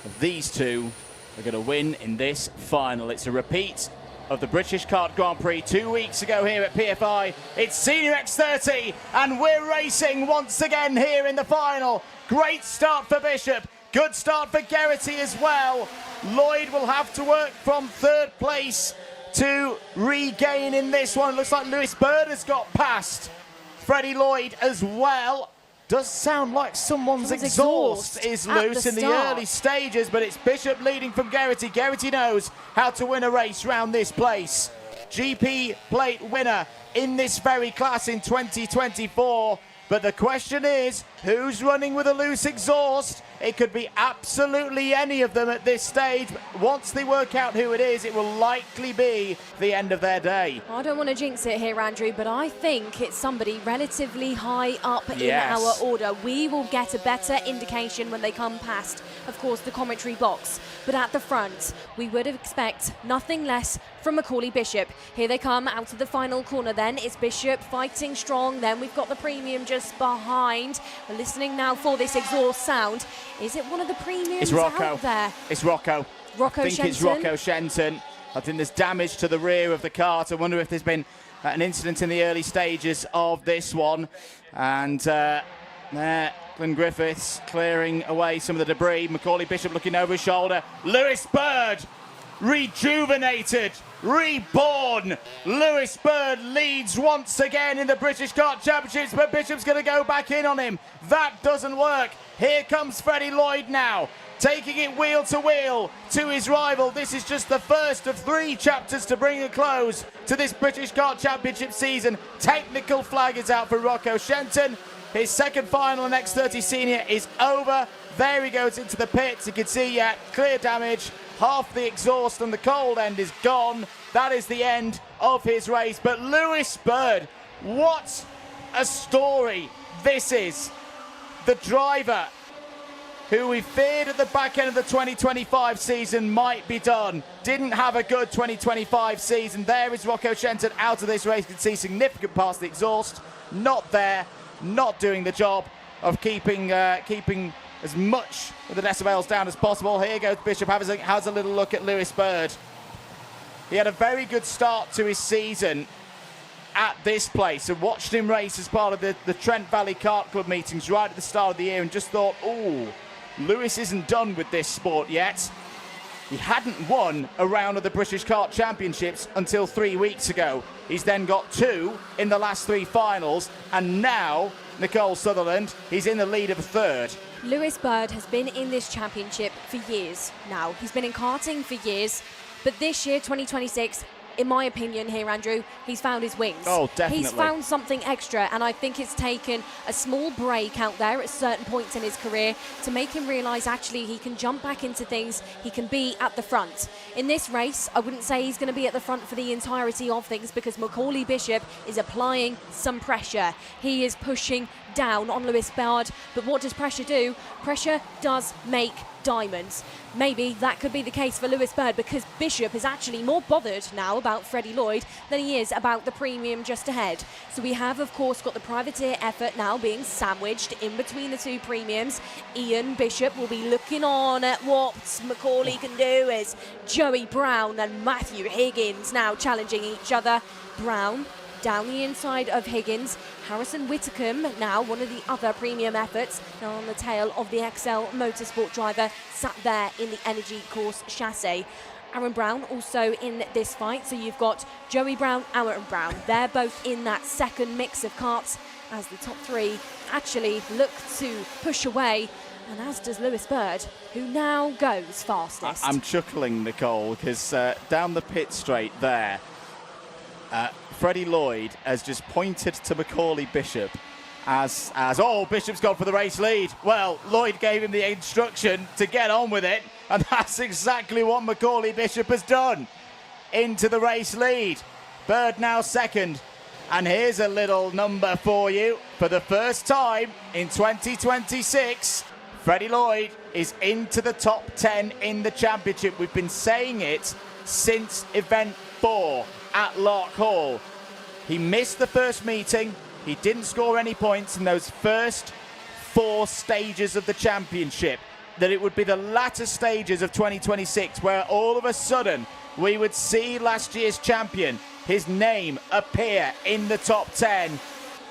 of these two, are going to win in this final. It's a repeat of the British Kart Grand Prix 2 weeks ago here at PFI. It's Senior X30 and we're racing once again here in the final. Great start for Bishop, good start for Geraghty as well. Lloyd will have to work from 3rd place to regain in this one. It looks like Lewis Bird has got past Freddie Lloyd as well. Does sound like someone's exhaust is loose in the early stages, but it's Bishop leading from Geraghty. Geraghty knows how to win a race round this place. GP plate winner in this very class in 2024. But the question is, who's running with a loose exhaust? It could be absolutely any of them at this stage. Once they work out who it is, it will likely be the end of their day. I don't want to jinx it here, Andrew, but I think it's somebody relatively high up in our order. We will get a better indication when they come past, of course, the commentary box. But at the front, we would expect nothing less from Macaulay Bishop. Here they come out of the final corner then. It's Bishop fighting strong. Then we've got the premium just behind. We're listening now for this exhaust sound. Is it one of the premiums out there? It's Rocco. Rocco Shenton? I think it's Rocco Shenton. I think there's damage to the rear of the kart. I wonder if there's been an incident in the early stages of this one. And there, Glenn Griffiths clearing away some of the debris. Macaulay Bishop looking over his shoulder. Lewis Bird, rejuvenated, reborn. Lewis Bird leads once again in the British Kart Championships, but Bishop's going to go back in on him. That doesn't work. Here comes Freddie Lloyd now, taking it wheel to his rival. This is just the first of 3 chapters to bring a close to this British Kart Championship season. Technical flag is out for Rocco Shenton. His second final in X30 Senior is over. There he goes into the pits. You can see clear damage. Half the exhaust and the cold end is gone. That is the end of his race. But Lewis Bird, what a story this is. The driver who we feared at the back end of the 2025 season might be done. Didn't have a good 2025 season. There is Rocco Shenton out of this race. You can see significant parts of the exhaust. Not there, not doing the job of keeping as much of the decibels down as possible. Here goes Bishop, has a little look at Lewis Bird. He had a very good start to his season at this place and watched him race as part of the Trent Valley Kart Club meetings right at the start of the year and just thought, oh, Lewis isn't done with this sport yet. He hadn't won a round of the British Kart Championships until 3 weeks ago. He's then got 2 in the last 3 finals, and now Nicole Sutherland, he's in the lead of 3rd. Lewis Bird has been in this championship for years now. He's been in karting for years, but this year, 2026, in my opinion here, Andrew, he's found his wings. Oh, definitely. He's found something extra, and I think it's taken a small break out there at certain points in his career to make him realise actually he can jump back into things, he can be at the front. In this race, I wouldn't say he's going to be at the front for the entirety of things because Macaulay Bishop is applying some pressure. He is pushing down on Lewis Bird, but what does pressure do? Pressure does make diamonds. Maybe that could be the case for Lewis Bird because Bishop is actually more bothered now about Freddie Lloyd than he is about the premium just ahead. So we have, of course, got the privateer effort now being sandwiched in between the two premiums. Ian Bishop will be looking on at what Macaulay can do as Joey Brown and Matthew Higgins now challenging each other. Brown down the inside of Higgins. Harrison Whitcomb, now one of the other premium efforts, now on the tail of the XL Motorsport driver, sat there in the Energy Course chassis. Aaron Brown also in this fight, so you've got Joey Brown, Aaron Brown. They're both in that second mix of karts as the top three actually look to push away, and as does Lewis Bird, who now goes fastest. I'm chuckling, Nicole, because down the pit straight there, Freddie Lloyd has just pointed to Macaulay Bishop as Bishop's gone for the race lead. Well, Lloyd gave him the instruction to get on with it, and that's exactly what Macaulay Bishop has done. Into the race lead. Bird now second. And here's a little number for you. For the first time in 2026, Freddie Lloyd is into the top 10 in the championship. We've been saying it since event 4 at Lark Hall. He missed the first meeting. He didn't score any points in those first 4 stages of the championship. That it would be the latter stages of 2026 where all of a sudden we would see last year's champion, his name appear in the top 10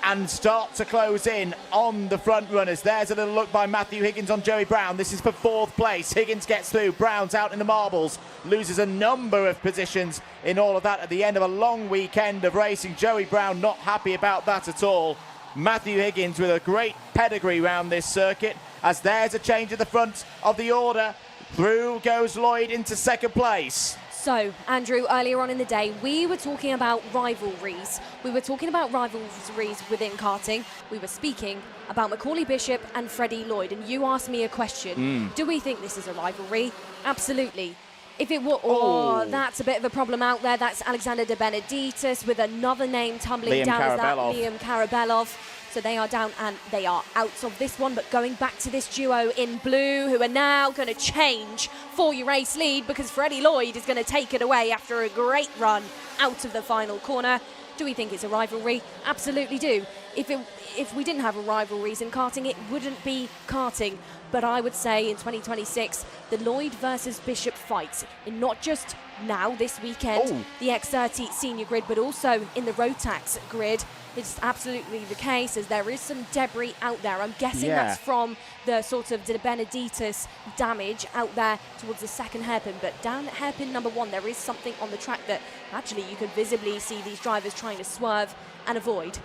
and start to close in on the front runners. There's a little look by Matthew Higgins on Joey Brown. This is for 4th place. Higgins gets through. Brown's out in the marbles. Loses a number of positions in all of that at the end of a long weekend of racing. Joey Brown not happy about that at all. Matthew Higgins with a great pedigree round this circuit, as there's a change at the front of the order. Through goes Lloyd into 2nd place. So, Andrew, earlier on in the day, we were talking about rivalries. We were talking about rivalries within karting. We were speaking about Macaulay Bishop and Freddie Lloyd, and you asked me a question. Do we think this is a rivalry? Absolutely. If it were, that's a bit of a problem out there. That's Alexander De Benedictis with another name tumbling down as that, Liam Karabelov. So they are down and they are out of this one. But going back to this duo in blue, who are now going to change for your race lead because Freddie Lloyd is going to take it away after a great run out of the final corner. Do we think it's a rivalry? Absolutely do. If we didn't have a rivalries in karting, it wouldn't be karting. But I would say in 2026, the Lloyd versus Bishop fight, in not just now this weekend, the X30 senior grid, but also in the Rotax grid, it's absolutely the case, as there is some debris out there. I'm guessing that's from the sort of De Benedictis damage out there towards the 2nd hairpin. But down at hairpin number 1, there is something on the track that actually you could visibly see these drivers trying to swerve and avoid.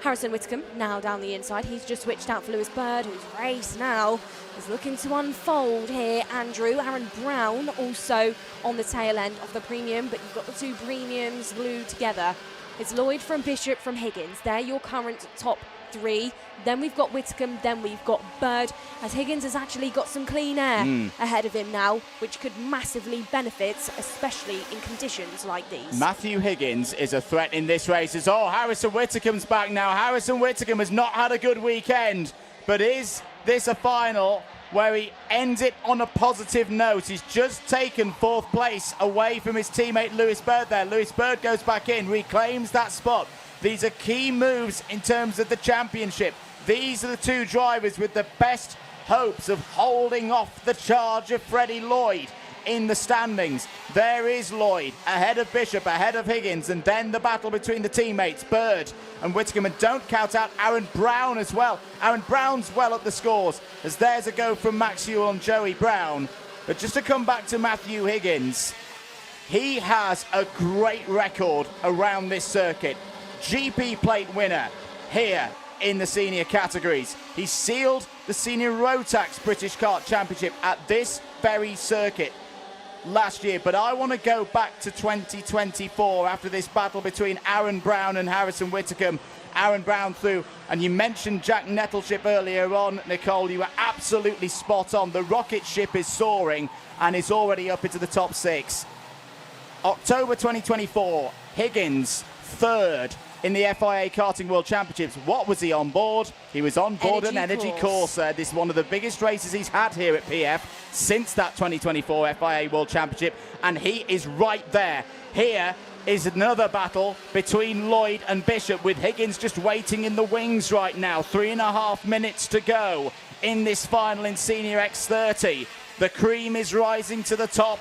Harrison Whitcomb now down the inside. He's just switched out for Lewis Bird, whose race now is looking to unfold here. Andrew, Aaron Brown also on the tail end of the premium, but you've got the 2 premiums glued together. It's Lloyd from Bishop from Higgins. They're your current top 3. Then we've got Whitcomb, then we've got Bird, as Higgins has actually got some clean air ahead of him now, which could massively benefit, especially in conditions like these. Matthew Higgins is a threat in this race. Harrison Whitcomb's back now. Harrison Whitcomb has not had a good weekend, but is this a final where he ends it on a positive note? He's just taken 4th place away from his teammate Lewis Bird there. Lewis Bird goes back in, reclaims that spot. These are key moves in terms of the championship. These are the 2 drivers with the best hopes of holding off the charge of Freddie Lloyd in the standings. There is Lloyd ahead of Bishop, ahead of Higgins, and then the battle between the teammates, Bird and Whitcomb. And don't count out Aaron Brown as well. Aaron Brown's well up the scores, as there's a go from Max Hewell and Joey Brown. But just to come back to Matthew Higgins, he has a great record around this circuit. GP plate winner here in the senior categories. He sealed the Senior Rotax British Kart Championship at this very circuit last year. But I want to go back to 2024 after this battle between Aaron Brown and Harrison Whitcomb, Aaron Brown through. And you mentioned Jack Nettleship earlier on, Nicole. You were absolutely spot on. The rocket ship is soaring and is already up into the top 6. October 2024, Higgins, 3rd in the FIA Karting World Championships. What was he on board? He was on board an Energy Corsa. This is one of the biggest races he's had here at PF since that 2024 FIA World Championship, and he is right there. Here is another battle between Lloyd and Bishop, with Higgins just waiting in the wings right now. 3.5 minutes to go in this final in Senior X30. The cream is rising to the top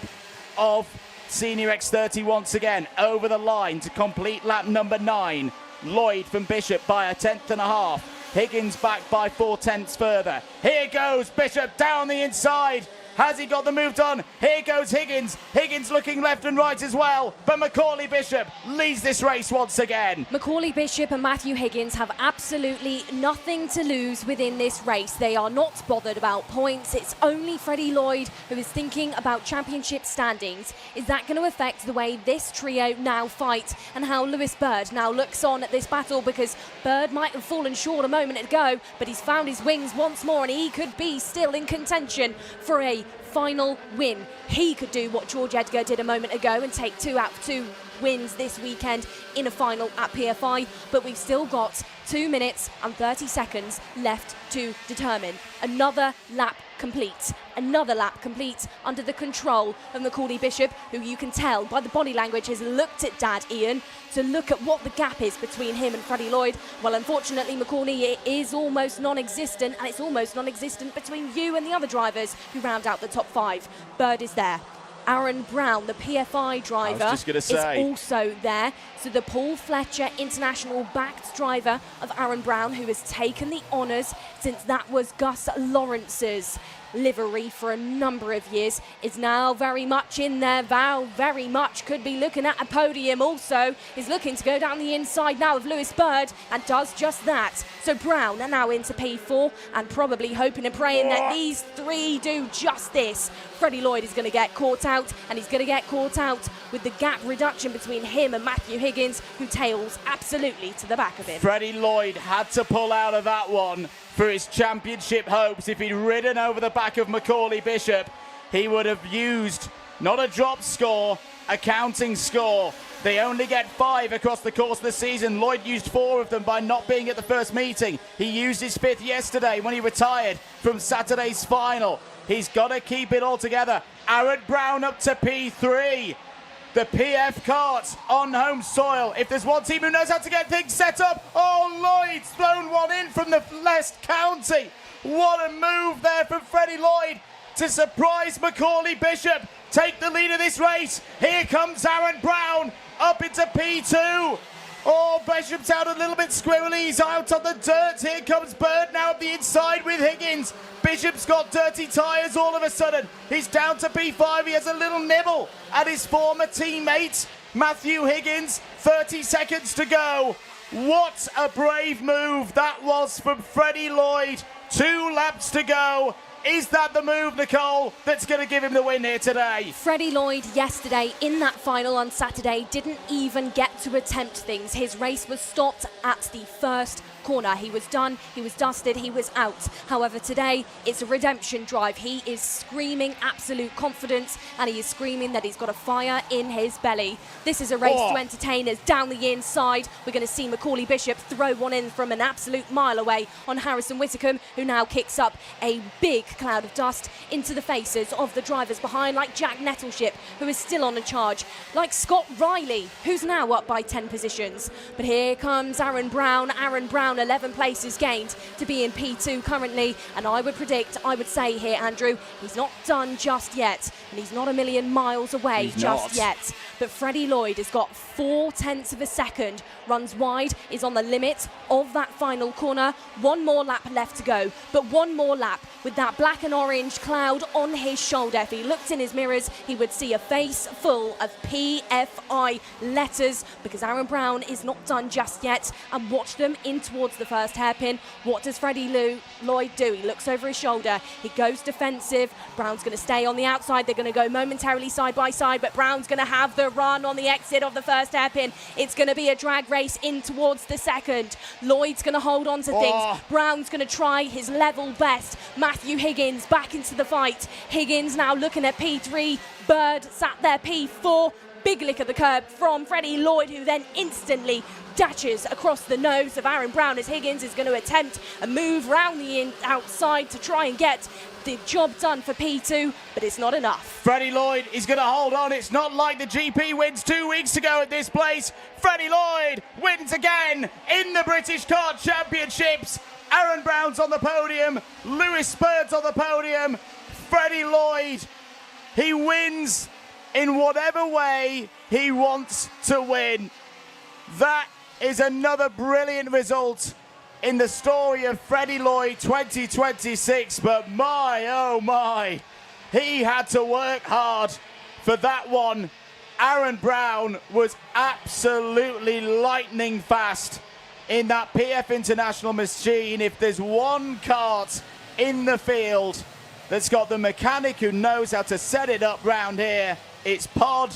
of Senior X30 once again, over the line to complete lap number 9. Lloyd from Bishop by 1.5 tenths. Higgins back by 4 tenths further. Here goes Bishop down the inside. Has he got the move done? Here goes Higgins. Higgins looking left and right as well. But Macaulay Bishop leads this race once again. Macaulay Bishop and Matthew Higgins have absolutely nothing to lose within this race. They are not bothered about points. It's only Freddie Lloyd who is thinking about championship standings. Is that going to affect the way this trio now fight and how Lewis Bird now looks on at this battle? Because Bird might have fallen short a moment ago, but he's found his wings once more and he could be still in contention for a final win. He could do what George Edgar did a moment ago and take 2 out of 2 wins this weekend in a final at PFI, but we've still got 2 minutes and 30 seconds left to determine. Another lap complete under the control of Macaulay Bishop, who you can tell by the body language has looked at Dad Ian to look at what the gap is between him and Freddie Lloyd. Well, unfortunately, Macaulay, it is almost non-existent, and it's almost non-existent between you and the other drivers who round out the top 5. Bird is there. Aaron Brown, the PFI driver, is also there. So the Paul Fletcher International backed driver of Aaron Brown, who has taken the honours since that was Gus Lawrence's livery for a number of years, is now very much in there. Val very much could be looking at a podium. Also is looking to go down the inside now of Lewis Bird and does just that. So Brown are now into P4 and probably hoping and praying that these 3 do just this. Freddie Lloyd is going to get caught out, and he's going to get caught out with the gap reduction between him and Matthew Higgins, who tails absolutely to the back of him. Freddie Lloyd had to pull out of that one for his championship hopes. If he'd ridden over the back of Macaulay Bishop, he would have used not a drop score, a counting score. They only get 5 across the course of the season. Lloyd used 4 of them by not being at the first meeting. He used his 5th yesterday when he retired from Saturday's final. He's got to keep it all together. Aaron Brown up to P3. The PF Kart on home soil. If there's one team who knows how to get things set up, Lloyd's thrown one in from the left county. What a move there from Freddie Lloyd to surprise Macaulay Bishop. Take the lead of this race. Here comes Aaron Brown up into P2. Bishop's out a little bit squirrely. He's out on the dirt. Here comes Bird now up the inside with Higgins. Bishop's got dirty tyres all of a sudden. He's down to P5. He has a little nibble at his former teammate, Matthew Higgins. 30 seconds to go. What a brave move that was from Freddie Lloyd. 2 laps to go. Is that the move, Nicole, that's going to give him the win here today? Freddie Lloyd yesterday in that final on Saturday didn't even get to attempt things. His race was stopped at the first corner. He was done, he was dusted, he was out. However, today it's a redemption drive. He is screaming absolute confidence, and he is screaming that he's got a fire in his belly. This is a race to entertain us. Down the inside, we're going to see Macaulay Bishop throw one in from an absolute mile away on Harrison Whitcomb, who now kicks up a big cloud of dust into the faces of the drivers behind, like Jack Nettleship, who is still on a charge, like Scott Riley, who's now up by 10 positions. But here comes Aaron Brown. Aaron Brown, 11 places gained to be in P2 currently, and I would say here, Andrew, he's not done just yet, and he's not a million miles away yet. But Freddie Lloyd has got 4 tenths of a second, runs wide, is on the limit of that final corner. 1 more lap left to go, but 1 more lap with that black and orange cloud on his shoulder. If he looked in his mirrors, he would see a face full of PFI letters, because Aaron Brown is not done just yet. And watch them in towards towards the first hairpin. What does Freddie Lloyd do? He looks over his shoulder. He goes defensive. Brown's going to stay on the outside. They're going to go momentarily side by side, but Brown's going to have the run on the exit of the first hairpin. It's going to be a drag race in towards the second. Lloyd's going to hold on to things. Brown's going to try his level best. Matthew Higgins back into the fight. Higgins now looking at P3. Bird sat there P4. Big lick of the curb from Freddie Lloyd, who then instantly dashes across the nose of Aaron Brown as Higgins is going to attempt a move round the outside to try and get the job done for P2, but it's not enough. Freddie Lloyd is going to hold on. It's not like the GP wins 2 weeks ago at this place. Freddie Lloyd wins again in the British Kart Championships. Aaron Brown's on the podium. Lewis Bird's on the podium. Freddie Lloyd, he wins in whatever way he wants to win. That is another brilliant result in the story of Freddie Lloyd 2026, but my, oh my, he had to work hard for that one. Aaron Brown was absolutely lightning fast in that PF International machine. If there's one kart in the field that's got the mechanic who knows how to set it up round here, it's Pod.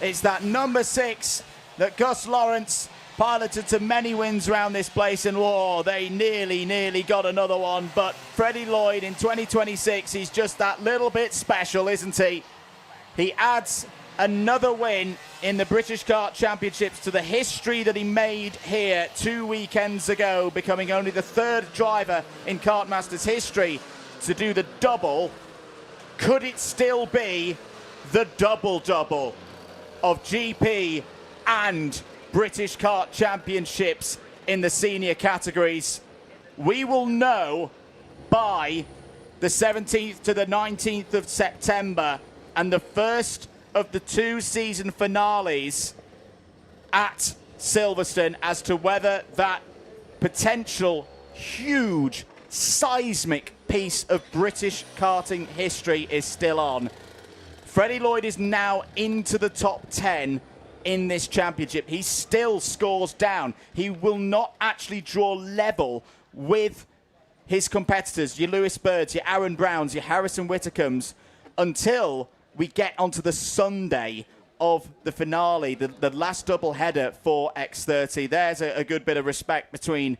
It's that number 6 that Gus Lawrence piloted to many wins around this place, and they nearly got another one. But Freddie Lloyd in 2026, he's just that little bit special, isn't he? He adds another win in the British Kart Championships to the history that he made here 2 weekends ago, becoming only the 3rd driver in Kartmasters history to do the double. Could it still be the double-double of GP and British Kart Championships in the senior categories? We will know by the 17th to the 19th of September, and the first of the 2 season finales at Silverstone as to whether that potential huge seismic piece of British karting history is still on. Freddie Lloyd is now into the top 10 in this championship. He still scores down. He will not actually draw level with his competitors, your Lewis Birds, your Aaron Browns, your Harrison Whitacombe's, until we get onto the Sunday of the finale, the last double header for X30. There's a good bit of respect between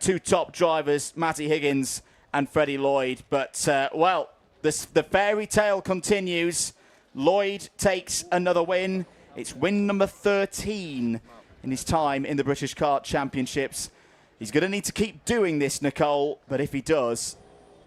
2 top drivers, Matty Higgins and Freddie Lloyd. But, well, the fairy tale continues. Lloyd takes another win. It's win number 13 in his time in the British Kart Championships. He's going to need to keep doing this, Nicole, but if he does,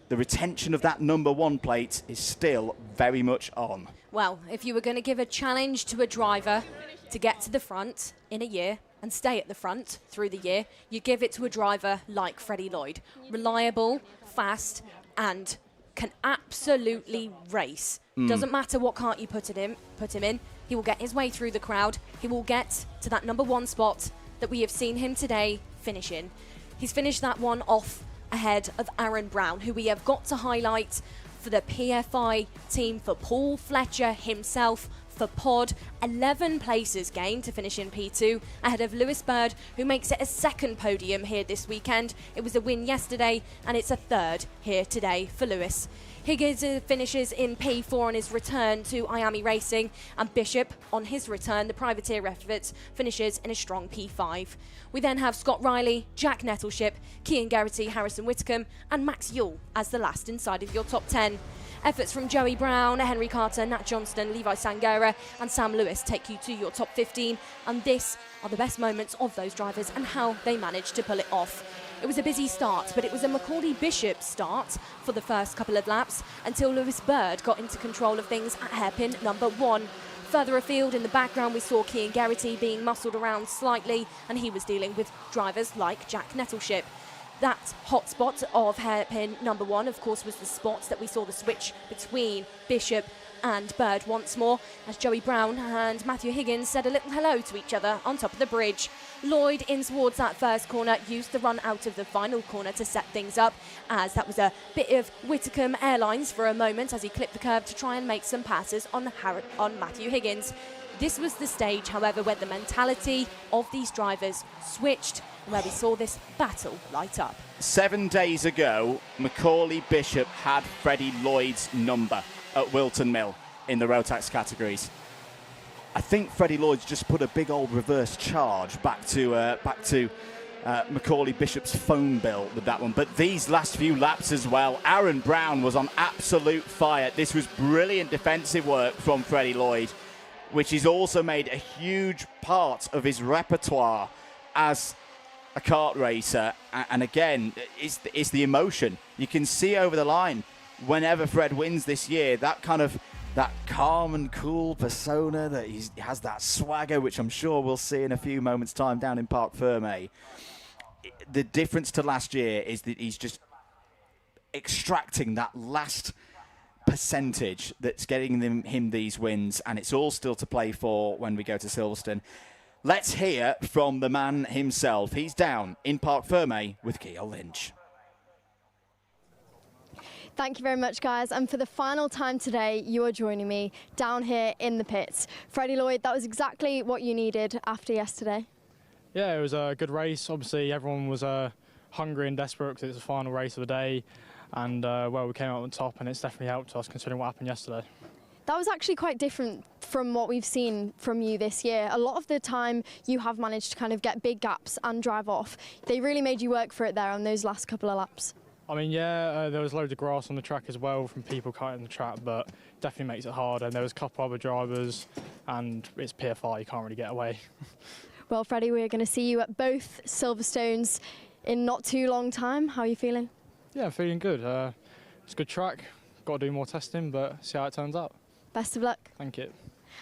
the retention of that number 1 plate is still very much on. Well, if you were going to give a challenge to a driver to get to the front in a year and stay at the front through the year, you give it to a driver like Freddie Lloyd. Reliable, fast, and can absolutely race. Doesn't matter what kart you put him in, he will get his way through the crowd. He will get to that number 1 spot that we have seen him today finish in. He's finished that one off ahead of Aaron Brown, who we have got to highlight for the PFI team, for Paul Fletcher himself, for Pod. 11 places gained to finish in P2 ahead of Lewis Bird, who makes it a 2nd podium here this weekend. It was a win yesterday and it's a 3rd here today for Lewis. Higgins finishes in P4 on his return to IAME Racing, and Bishop, on his return, the privateer effort, finishes in a strong P5. We then have Scott Riley, Jack Nettleship, Cian Geraghty, Harrison Whitacombe and Max Yule as the last inside of your top 10. Efforts from Joey Brown, Henry Carter, Nat Johnston, Levi Sangera and Sam Lewis take you to your top 15, and this are the best moments of those drivers and how they managed to pull it off. It was a busy start, but it was a Macaulay Bishop start for the first couple of laps until Lewis Bird got into control of things at hairpin number 1. Further afield in the background, we saw Cian Geraghty being muscled around slightly, and he was dealing with drivers like Jack Nettleship. That hot spot of hairpin number 1, of course, was the spot that we saw the switch between Bishop and Bird once more, as Joey Brown and Matthew Higgins said a little hello to each other on top of the bridge. Lloyd in towards that first corner used the run out of the final corner to set things up, as that was a bit of Whitacombe Airlines for a moment as he clipped the curb to try and make some passes on Matthew Higgins. This was the stage, however, where the mentality of these drivers switched and where we saw this battle light up. 7 days ago, Macaulay Bishop had Freddie Lloyd's number at Wilton Mill in the Rotax categories. I think Freddie Lloyd's just put a big old reverse charge back to Macaulay Bishop's phone bill with that one. But these last few laps as well, Aaron Brown was on absolute fire. This was brilliant defensive work from Freddie Lloyd, which has also made a huge part of his repertoire as a kart racer. And again, it's the emotion. You can see over the line whenever Fred wins this year, that calm and cool persona, that he has that swagger, which I'm sure we'll see in a few moments' time down in Parc Fermé. The difference to last year is that he's just extracting that last percentage that's getting him these wins, and it's all still to play for when we go to Silverstone. Let's hear from the man himself. He's down in Parc Fermé with Keogh Lynch. Thank you very much, guys. And for the final time today, you are joining me down here in the pits. Freddie Lloyd, that was exactly what you needed after yesterday. Yeah, it was a good race. Obviously, everyone was hungry and desperate because it was the final race of the day. And, well, we came out on top, and it's definitely helped us considering what happened yesterday. That was actually quite different from what we've seen from you this year. A lot of the time, you have managed to kind of get big gaps and drive off. They really made you work for it there on those last couple of laps. I mean, yeah, there was loads of grass on the track as well from people cutting the track, but definitely makes it hard. And there was a couple other drivers, and it's PFR, you can't really get away. Well, Freddie, we're going to see you at both Silverstones in not too long time. How are you feeling? Yeah, I'm feeling good. It's a good track. Got to do more testing, but see how it turns out. Best of luck. Thank you.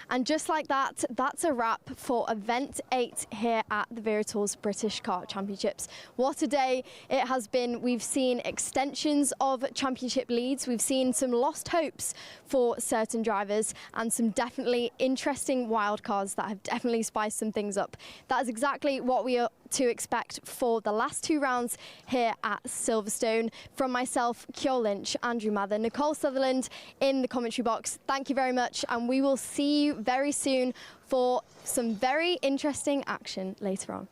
And just like that, that's a wrap for Event 8 here at the Wera Tours British Kart Championships. What a day it has been. We've seen extensions of championship leads. We've seen some lost hopes for certain drivers and some definitely interesting wildcards that have definitely spiced some things up. That is exactly what we are to expect for the last 2 rounds here at Silverstone. From myself, Keogh Lynch, Andrew Mather, Nicole Sutherland in the commentary box, thank you very much, and we will see you very soon for some very interesting action later on.